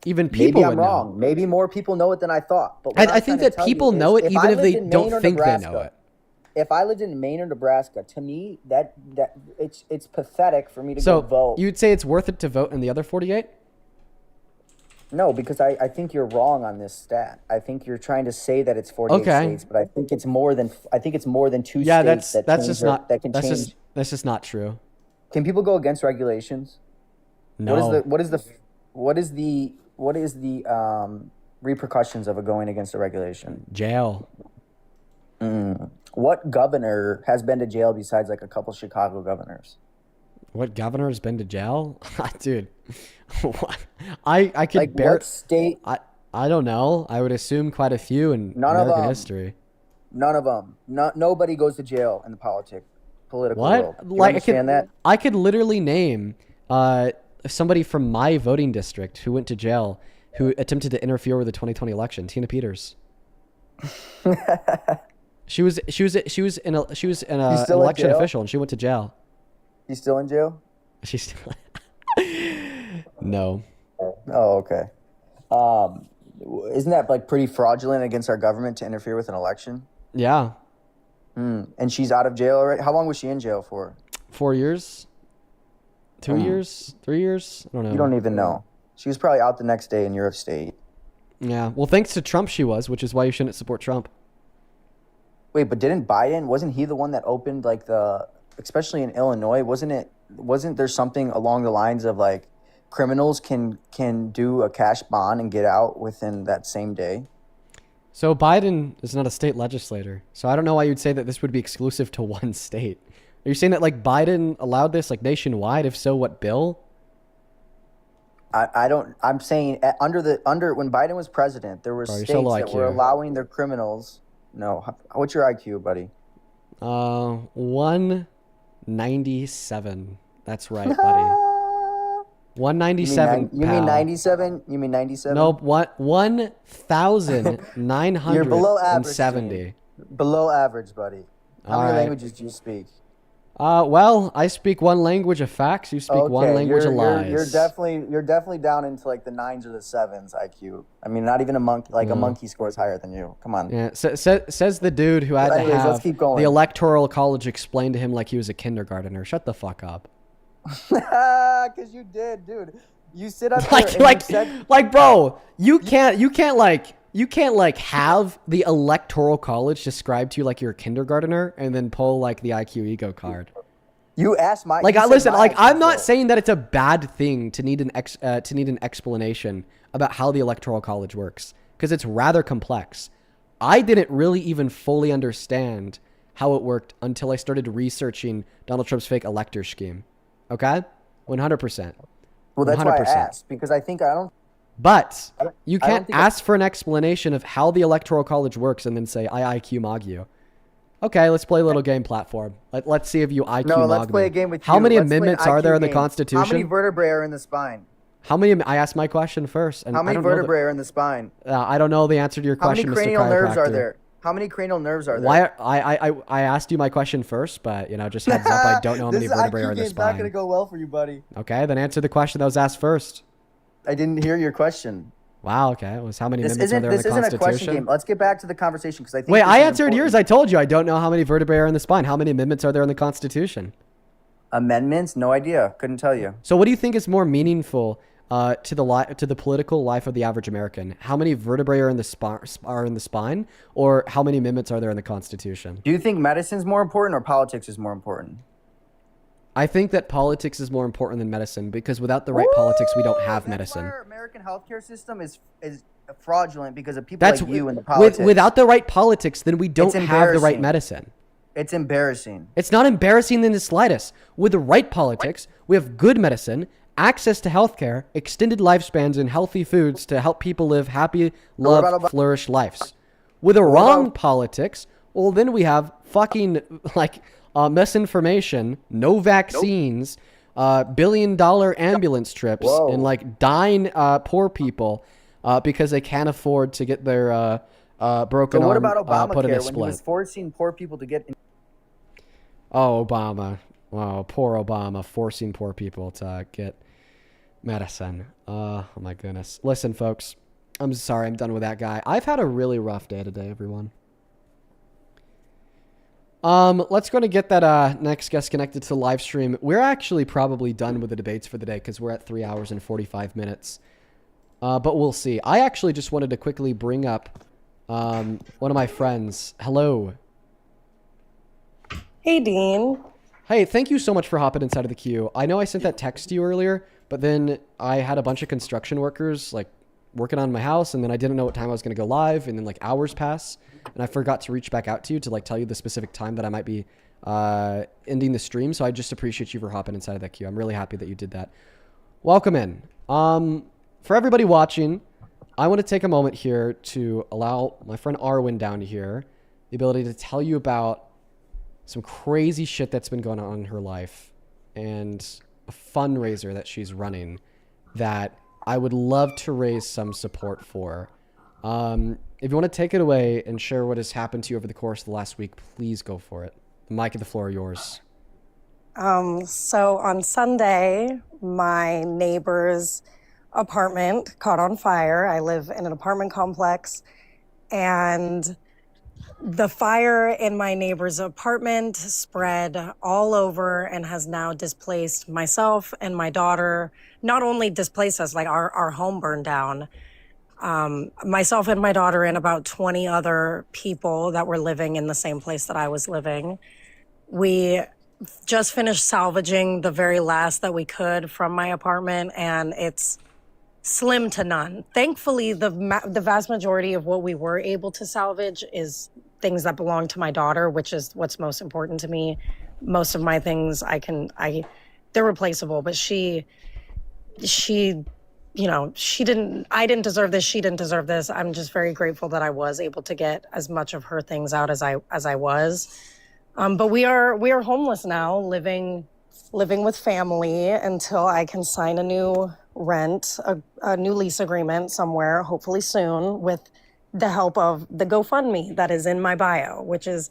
even people maybe I'm would wrong. know. Maybe more people know it than I thought. But I think that people know it even if they don't think they know it. If I lived in Maine or Nebraska, to me that it's pathetic for me to go vote. You'd say it's worth it to vote in the other 48? No, because I think you're wrong on this stat. I think you're trying to say that it's 48 states, but I think it's more than 2 yeah, states that's just not true. Can people go against regulations? No. What is the repercussions of going against a regulation? Jail. What governor has been to jail besides like a couple Chicago governors? What governor has been to jail? Dude, I could like what state? I don't know. I would assume quite a few in American history. None of them. Nobody goes to jail in the political world. What? Like I could literally name somebody from my voting district who went to jail who attempted to interfere with the 2020 election. Tina Peters. She was an election official and she went to jail. She's still in jail? She's still No. Oh, okay. Isn't that like pretty fraudulent against our government to interfere with an election? Yeah. And she's out of jail already? How long was she in jail for? 4 years? 2 years? 3 years? I don't know. You don't even know. She was probably out the next day in your state. Yeah. Well, thanks to Trump she was, which is why you shouldn't support Trump. Wait, but wasn't he the one that opened like especially in Illinois, wasn't there something along the lines of like criminals can do a cash bond and get out within that same day? So Biden is not a state legislator. So I don't know why you'd say that this would be exclusive to one state. Are you saying that like Biden allowed this like nationwide? If so, what bill? I don't. I'm saying under when Biden was president, there were Bro, you're states so low that were IQ. allowing their criminals. No, what's your IQ, buddy? 197. That's right, buddy. 197. You mean 97? You mean 97? Nope. What? 1,970. You're below average. Gene. Below average, buddy. How many languages do you speak? Well, I speak one language of facts. You speak one language of lies. You're definitely down into like the 9s or the 7s IQ. I mean, not even a monkey. Like a monkey scores higher than you. Come on. Yeah. Says the dude who had to have let's keep going. the Electoral College explained to him like he was a kindergartner. Shut the fuck up. Because you did, dude. You sit up like, bro, you can't have the Electoral College described to you like you're a kindergartner and then pull like the IQ ego card. You asked my I'm not saying that it's a bad thing to need an explanation about how the Electoral College works because it's rather complex. I didn't really even fully understand how it worked until I started researching Donald Trump's fake elector scheme. Okay? 100%. Well, that's 100%. why I asked, because I don't. But you can't ask for an explanation of how the Electoral College works and then say, I IQ mog you. Okay, let's play a little game platform. Let's see if you IQ mog me. No, let's play a game with you. How many amendments are there in the Constitution? How many vertebrae are in the spine? I asked my question first. And how many vertebrae are in the spine? I don't know the answer to your question, Mr. Chiropractor. How many cranial nerves are there? How many cranial nerves are there? Why I asked you my question first, but just heads up, I don't know how many vertebrae are in the spine. This not gonna go well for you, buddy. Okay, then answer the question that was asked first. I didn't hear your question. Wow. Okay, it was how many amendments are there in the Constitution? This isn't a question game. Let's get back to the conversation because I think. Wait, I answered yours. I told you I don't know how many vertebrae are in the spine. How many amendments are there in the Constitution? Amendments? No idea. Couldn't tell you. So, what do you think is more meaningful to the political life of the average American? How many vertebrae are in the spine, or how many amendments are there in the Constitution? Do you think medicine's more important or politics is more important? I think that politics is more important than medicine because without the right politics, we don't have medicine. Our American healthcare system is fraudulent because of people like you and the politics. Without the right politics, then we don't have the right medicine. It's embarrassing. It's not embarrassing in the slightest. With the right politics, we have good medicine, access to healthcare, extended lifespans, and healthy foods to help people live happy, flourish lives. With the wrong politics, well, then we have fucking misinformation, no vaccines, billion-dollar ambulance trips, and dying poor people because they can't afford to get their broken what arm about Obamacare put in a when he splint. was forcing poor people to get? Oh, Obama! Wow, poor Obama forcing poor people to get medicine. Oh my goodness! Listen, folks, I'm sorry, I'm done with that guy. I've had a really rough day today, everyone. Let's go to get that next guest connected to the live stream. We're actually probably done with the debates for the day because we're at 3 hours and 45 minutes. But we'll see. I actually just wanted to quickly bring up one of my friends. Hello. Hey, Dean. Hey, thank you so much for hopping inside of the queue. I know I sent that text to you earlier, but then I had a bunch of construction workers working on my house, and then I didn't know what time I was going to go live, and then hours pass, and I forgot to reach back out to you to tell you the specific time that I might be ending the stream. So I just appreciate you for hopping inside of that queue. I'm really happy that you did that. Welcome in. For everybody watching, I want to take a moment here to allow my friend Arwen down here the ability to tell you about some crazy shit that's been going on in her life and a fundraiser that she's running that I would love to raise some support for. If you want to take it away and share what has happened to you over the course of the last week, please go for it. The mic and the floor are yours. So on Sunday, my neighbor's apartment caught on fire. I live in an apartment complex, and the fire in my neighbor's apartment spread all over and has now displaced myself and my daughter. Not only displaced us, our home burned down. Myself and my daughter and about 20 other people that were living in the same place that I was living. We just finished salvaging the very last that we could from my apartment, and it's slim to none. Thankfully, the vast majority of what we were able to salvage is things that belong to my daughter, which is what's most important to me. Most of my things they're replaceable, but she I didn't deserve this. She didn't deserve this. I'm just very grateful that I was able to get as much of her things out as I was. But we are homeless now, living with family until I can sign a new a new lease agreement somewhere, hopefully soon, with the help of the GoFundMe that is in my bio, which is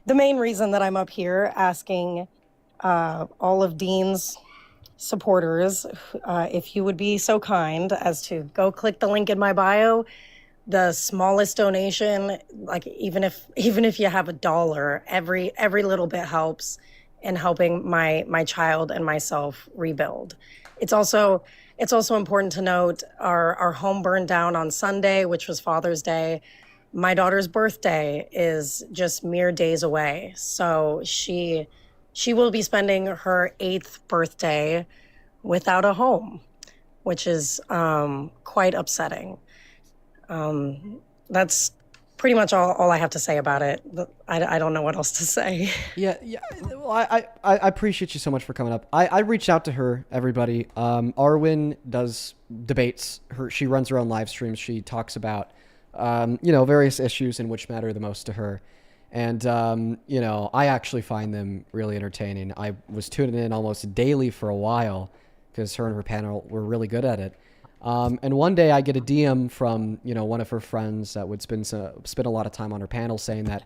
the main reason that I'm up here asking all of Dean's supporters, if you would be so kind as to go click the link in my bio. The smallest donation, like even if you have $1, every little bit helps in helping my child and myself rebuild. It's also important to note our home burned down on Sunday, which was Father's Day. My daughter's birthday is just mere days away, so she will be spending her 8th birthday without a home, which is quite upsetting. That's pretty much all I have to say about it. I don't know what else to say. Yeah. Well, I appreciate you so much for coming up. I reached out to her, everybody. Arwen does debates. She runs her own live streams. She talks about, various issues in which matter the most to her. And, I actually find them really entertaining. I was tuning in almost daily for a while because her and her panel were really good at it. And one day I get a DM from, one of her friends that would spend a lot of time on her panel saying that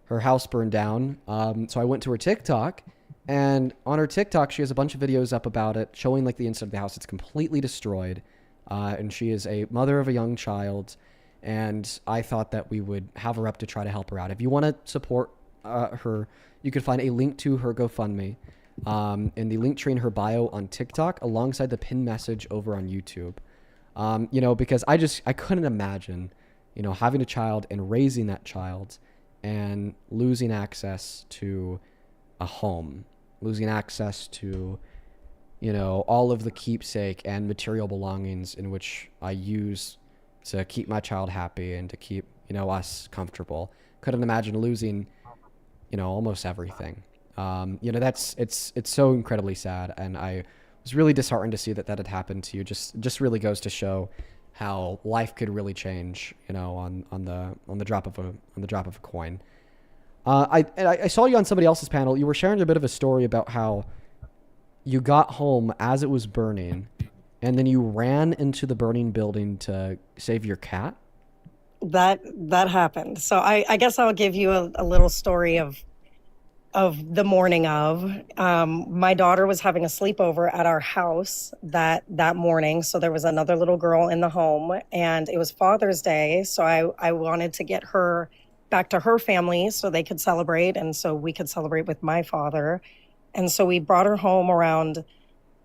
her house burned down. So I went to her TikTok, and on her TikTok, she has a bunch of videos up about it, showing like the inside of the house. It's completely destroyed. And she is a mother of a young child. And I thought that we would have her up to try to help her out. If you want to support her, you can find a link to her GoFundMe in the link tree in her bio on TikTok alongside the pinned message over on YouTube. Because I couldn't imagine, having a child and raising that child and losing access to a home, losing access to, all of the keepsake and material belongings in which I use to keep my child happy and to keep, us comfortable. Couldn't imagine losing, almost everything. It's so incredibly sad. And I was really disheartened to see that had happened to you. Just really goes to show how life could really change, on the drop of a coin. I saw you on somebody else's panel. You were sharing a bit of a story about how you got home as it was burning, and then you ran into the burning building to save your cat. That happened. So I guess I'll give you a little story of the morning of. My daughter was having a sleepover at our house that morning. So there was another little girl in the home, and it was Father's Day. So I wanted to get her back to her family so they could celebrate, and so we could celebrate with my father. And so we brought her home around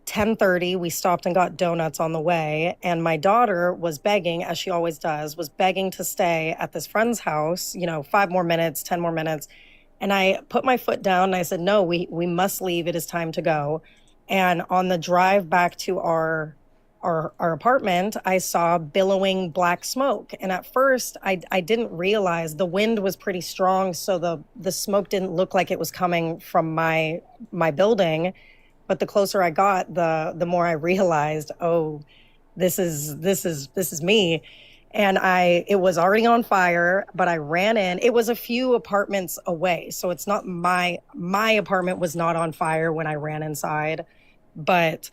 10:30. We stopped and got donuts on the way, and my daughter was begging, as she always does, was begging to stay at this friend's house, 5 more minutes, 10 more minutes. And I put my foot down and I said, no, we must leave. It is time to go. And on the drive back to our apartment, I saw billowing black smoke. And at first I didn't realize the wind was pretty strong. So the smoke didn't look like it was coming from my building. But the closer I got, the more I realized, oh, this is me. And it was already on fire, but I ran in. It was a few apartments away. So it's not my apartment was not on fire when I ran inside, but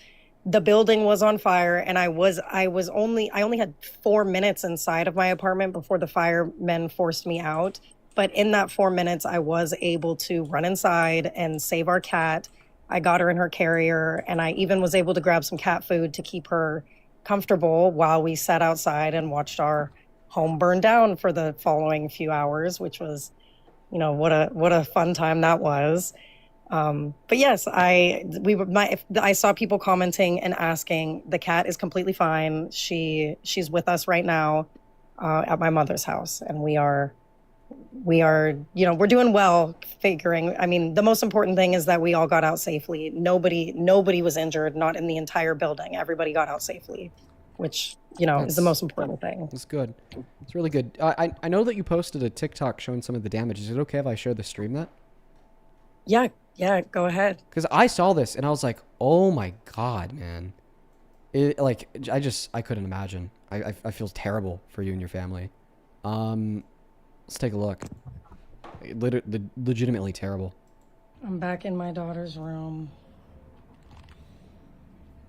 the building was on fire. And I only had 4 minutes inside of my apartment before the firemen forced me out. But in that 4 minutes, I was able to run inside and save our cat. I got her in her carrier, and I even was able to grab some cat food to keep her comfortable while we sat outside and watched our home burn down for the following few hours, which was, what a fun time that was. But yes, I saw people commenting and asking. The cat is completely fine. She's with us right now at my mother's house, and we are, we're doing well. Figuring, the most important thing is that we all got out safely. Nobody was injured, not in the entire building. Everybody got out safely, which, is the most important thing. It's good. It's really good. I know that you posted a TikTok showing some of the damage. Is it okay if I share the stream that? Yeah, go ahead. Because I saw this and I was like, oh my God, man. I couldn't imagine. I feel terrible for you and your family. Let's take a look. Legitimately terrible. I'm back in my daughter's room.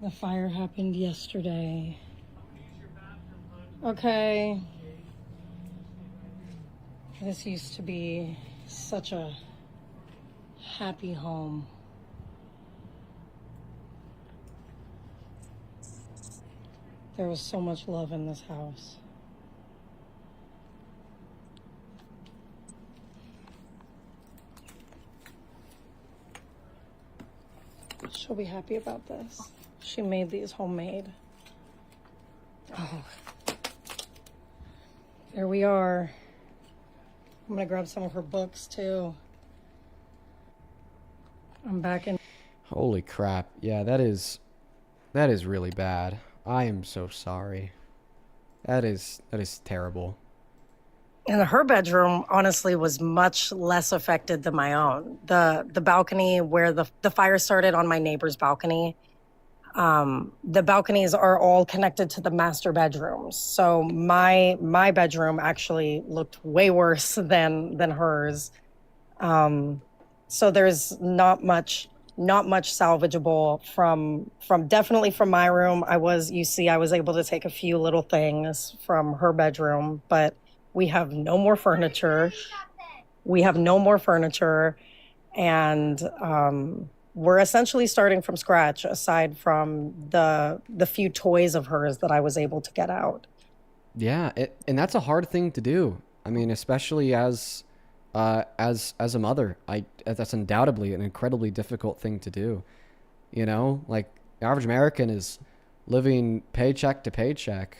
The fire happened yesterday. Okay. This used to be such a happy home. There was so much love in this house. She'll be happy about this. She made these homemade. Oh. There we are. I'm gonna grab some of her books too. I'm back in. Holy crap. Yeah, that is really bad. I am so sorry. That is terrible. And her bedroom, honestly, was much less affected than my own. The balcony where the fire started on my neighbor's balcony, the balconies are all connected to the master bedrooms. So my bedroom actually looked way worse than hers. So there's not much salvageable from definitely from my room. I was able to take a few little things from her bedroom, but we have no more furniture. And we're essentially starting from scratch, aside from the few toys of hers that I was able to get out. Yeah, and that's a hard thing to do. I mean, especially as a mother, that's undoubtedly an incredibly difficult thing to do. You know, like the average American is living paycheck to paycheck.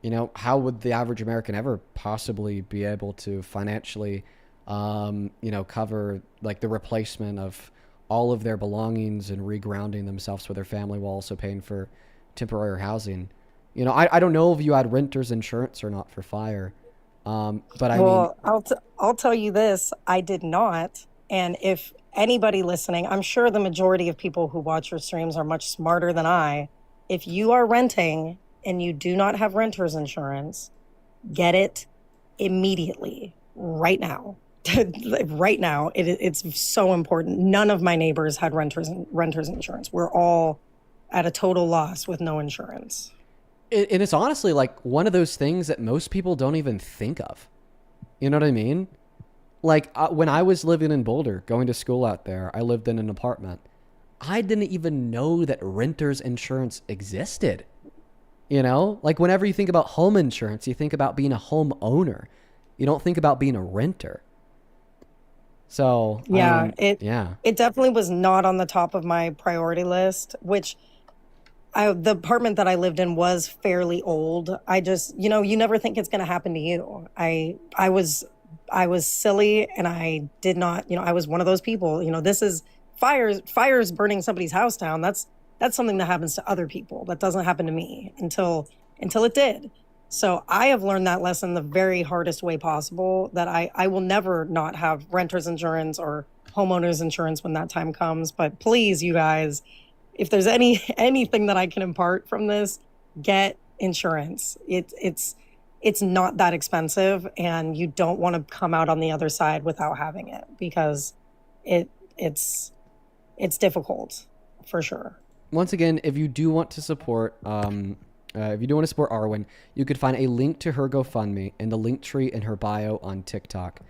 You know, how would the average American ever possibly be able to financially, cover like the replacement of all of their belongings and regrounding themselves with their family while also paying for temporary housing? You know, I don't know if you had renter's insurance or not for fire. But I'll tell you this, I did not. And if anybody listening, I'm sure the majority of people who watch your streams are much smarter than I. If you are renting and you do not have renter's insurance, get it immediately, right now. Right now, it's so important. None of my neighbors had renter's insurance. We're all at a total loss with no insurance. And it's honestly like one of those things that most people don't even think of. You know what I mean? Like when I was living in Boulder, going to school out there, I lived in an apartment. I didn't even know that renter's insurance existed. You know, like whenever you think about home insurance, you think about being a homeowner. You don't think about being a renter. So it definitely was not on the top of my priority list, which the apartment that I lived in was fairly old. I just, you never think it's going to happen to you. I was silly and I did not, I was one of those people, this is fires burning somebody's house down. That's something that happens to other people. That doesn't happen to me until it did. So I have learned that lesson the very hardest way possible, that I will never not have renter's insurance or homeowner's insurance when that time comes. But please, you guys, if there's anything that I can impart from this, get insurance. It's not that expensive, and you don't want to come out on the other side without having it, because it's difficult for sure. Once again, if you do want to support Arwen, you could find a link to her GoFundMe in the link tree in her bio on TikTok.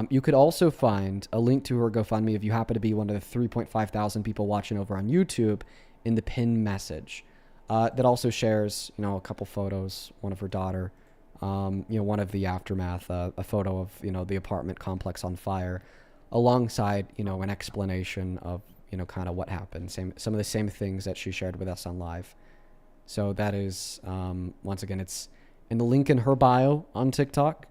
You could also find a link to her GoFundMe if you happen to be one of the 3.5 thousand people watching over on YouTube in the pinned message. That also shares, a couple photos, one of her daughter, one of the aftermath, a photo of, the apartment complex on fire, alongside, an explanation of, kind of what happened. Some of the same things that she shared with us on live. So that is, once again, it's in the link in her bio on TikTok,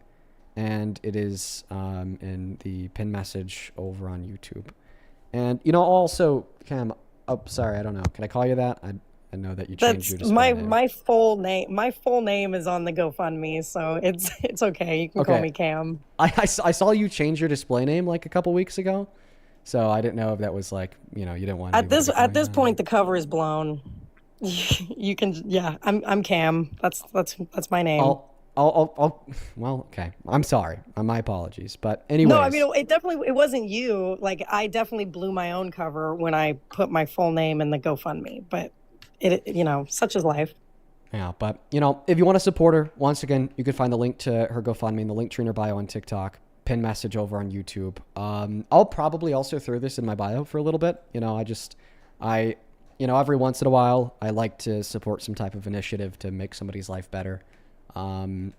and it is in the pin message over on YouTube. And, also, Cam, sorry, I don't know. Can I call you that? I know that you changed your display name. My full name is on the GoFundMe, so it's okay. You can call me Cam. I saw you change your display name like a couple weeks ago, so I didn't know if that was like, you didn't want. At this point, the cover is blown. You can, yeah. I'm Cam. That's my name. Well, okay. I'm sorry. My apologies. But No, anyways. I mean it wasn't you. Like I definitely blew my own cover when I put my full name in the GoFundMe. But such is life. Yeah, but if you want to support her, once again, you can find the link to her GoFundMe in the link tree in her bio on TikTok, pin message over on YouTube. I'll probably also throw this in my bio for a little bit. Every once in a while, I like to support some type of initiative to make somebody's life better. I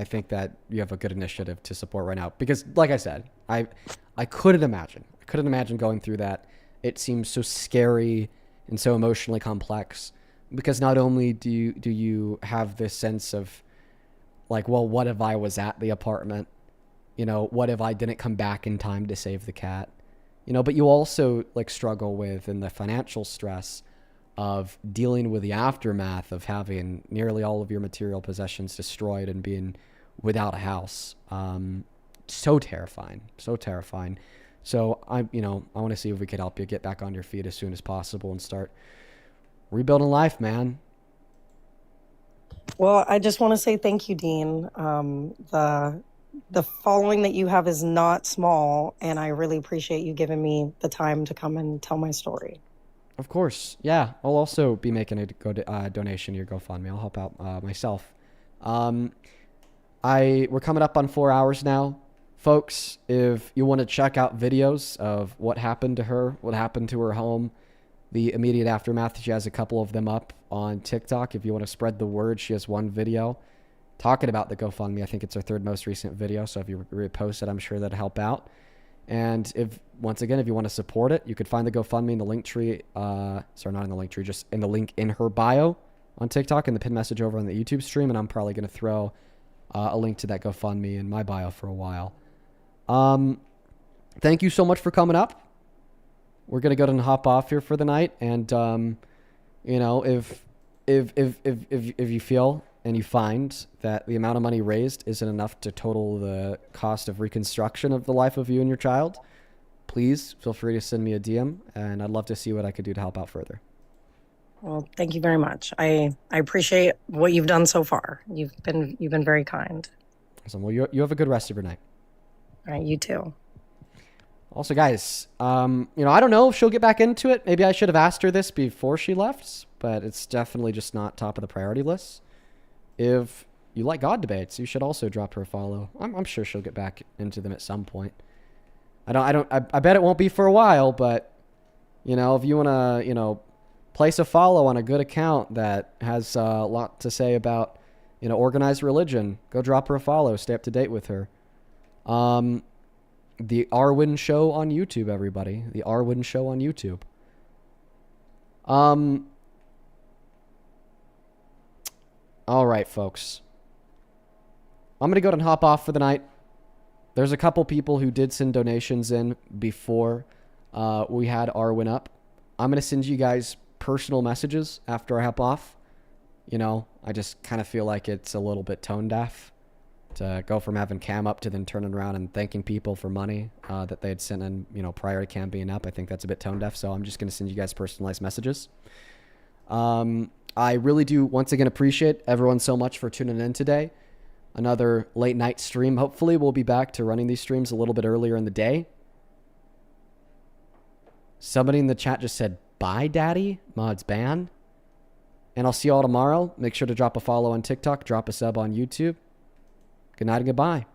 think that you have a good initiative to support right now because, like I said, I couldn't imagine going through that. It seems so scary and so emotionally complex because not only do you have this sense of like, well, what if I was at the apartment? What if I didn't come back in time to save the cat? But you also like struggle with in the financial stress of dealing with the aftermath of having nearly all of your material possessions destroyed and being without a house. So terrifying. So I want to see if we could help you get back on your feet as soon as possible and start rebuilding life, man. Well, I just want to say thank you, Dean. The following that you have is not small, and I really appreciate you giving me the time to come and tell my story. Of course. Yeah. I'll also be making a donation to your GoFundMe. I'll help out myself. We're coming up on 4 hours now. Folks, if you want to check out videos of what happened to her, what happened to her home, the immediate aftermath, she has a couple of them up on TikTok. If you want to spread the word, she has one video talking about the GoFundMe. I think it's her third most recent video. So if you repost it, I'm sure that'll help out. And if you want to support it, you could find the GoFundMe in the link tree. Not in the link tree, just in the link in her bio on TikTok and the pin message over on the YouTube stream. And I'm probably going to throw a link to that GoFundMe in my bio for a while. Thank you so much for coming up. We're going to go ahead and hop off here for the night. And, if you feel and you find that the amount of money raised isn't enough to total the cost of reconstruction of the life of you and your child, please feel free to send me a DM, and I'd love to see what I could do to help out further. Well, thank you very much. I appreciate what you've done so far. You've been very kind. Awesome. Well, you have a good rest of your night. All right, you too. Also, guys, I don't know if she'll get back into it. Maybe I should have asked her this before she left, but it's definitely just not top of the priority list. If you like God debates, you should also drop her a follow. I'm sure she'll get back into them at some point. I bet it won't be for a while, but if you want to, place a follow on a good account that has a lot to say about, organized religion, go drop her a follow. Stay up to date with her. The Arwen Show on YouTube, everybody. The Arwen Show on YouTube. All right, folks. I'm going to go ahead and hop off for the night. There's a couple people who did send donations in before we had Arwen up. I'm going to send you guys personal messages after I hop off. I just kind of feel like it's a little bit tone deaf to go from having Cam up to then turning around and thanking people for money that they had sent in, prior to Cam being up. I think that's a bit tone deaf, so I'm just going to send you guys personalized messages. I really do, once again, appreciate everyone so much for tuning in today. Another late night stream. Hopefully we'll be back to running these streams a little bit earlier in the day. Somebody in the chat just said, bye, daddy. Mods ban. And I'll see you all tomorrow. Make sure to drop a follow on TikTok. Drop a sub on YouTube. Good night and goodbye.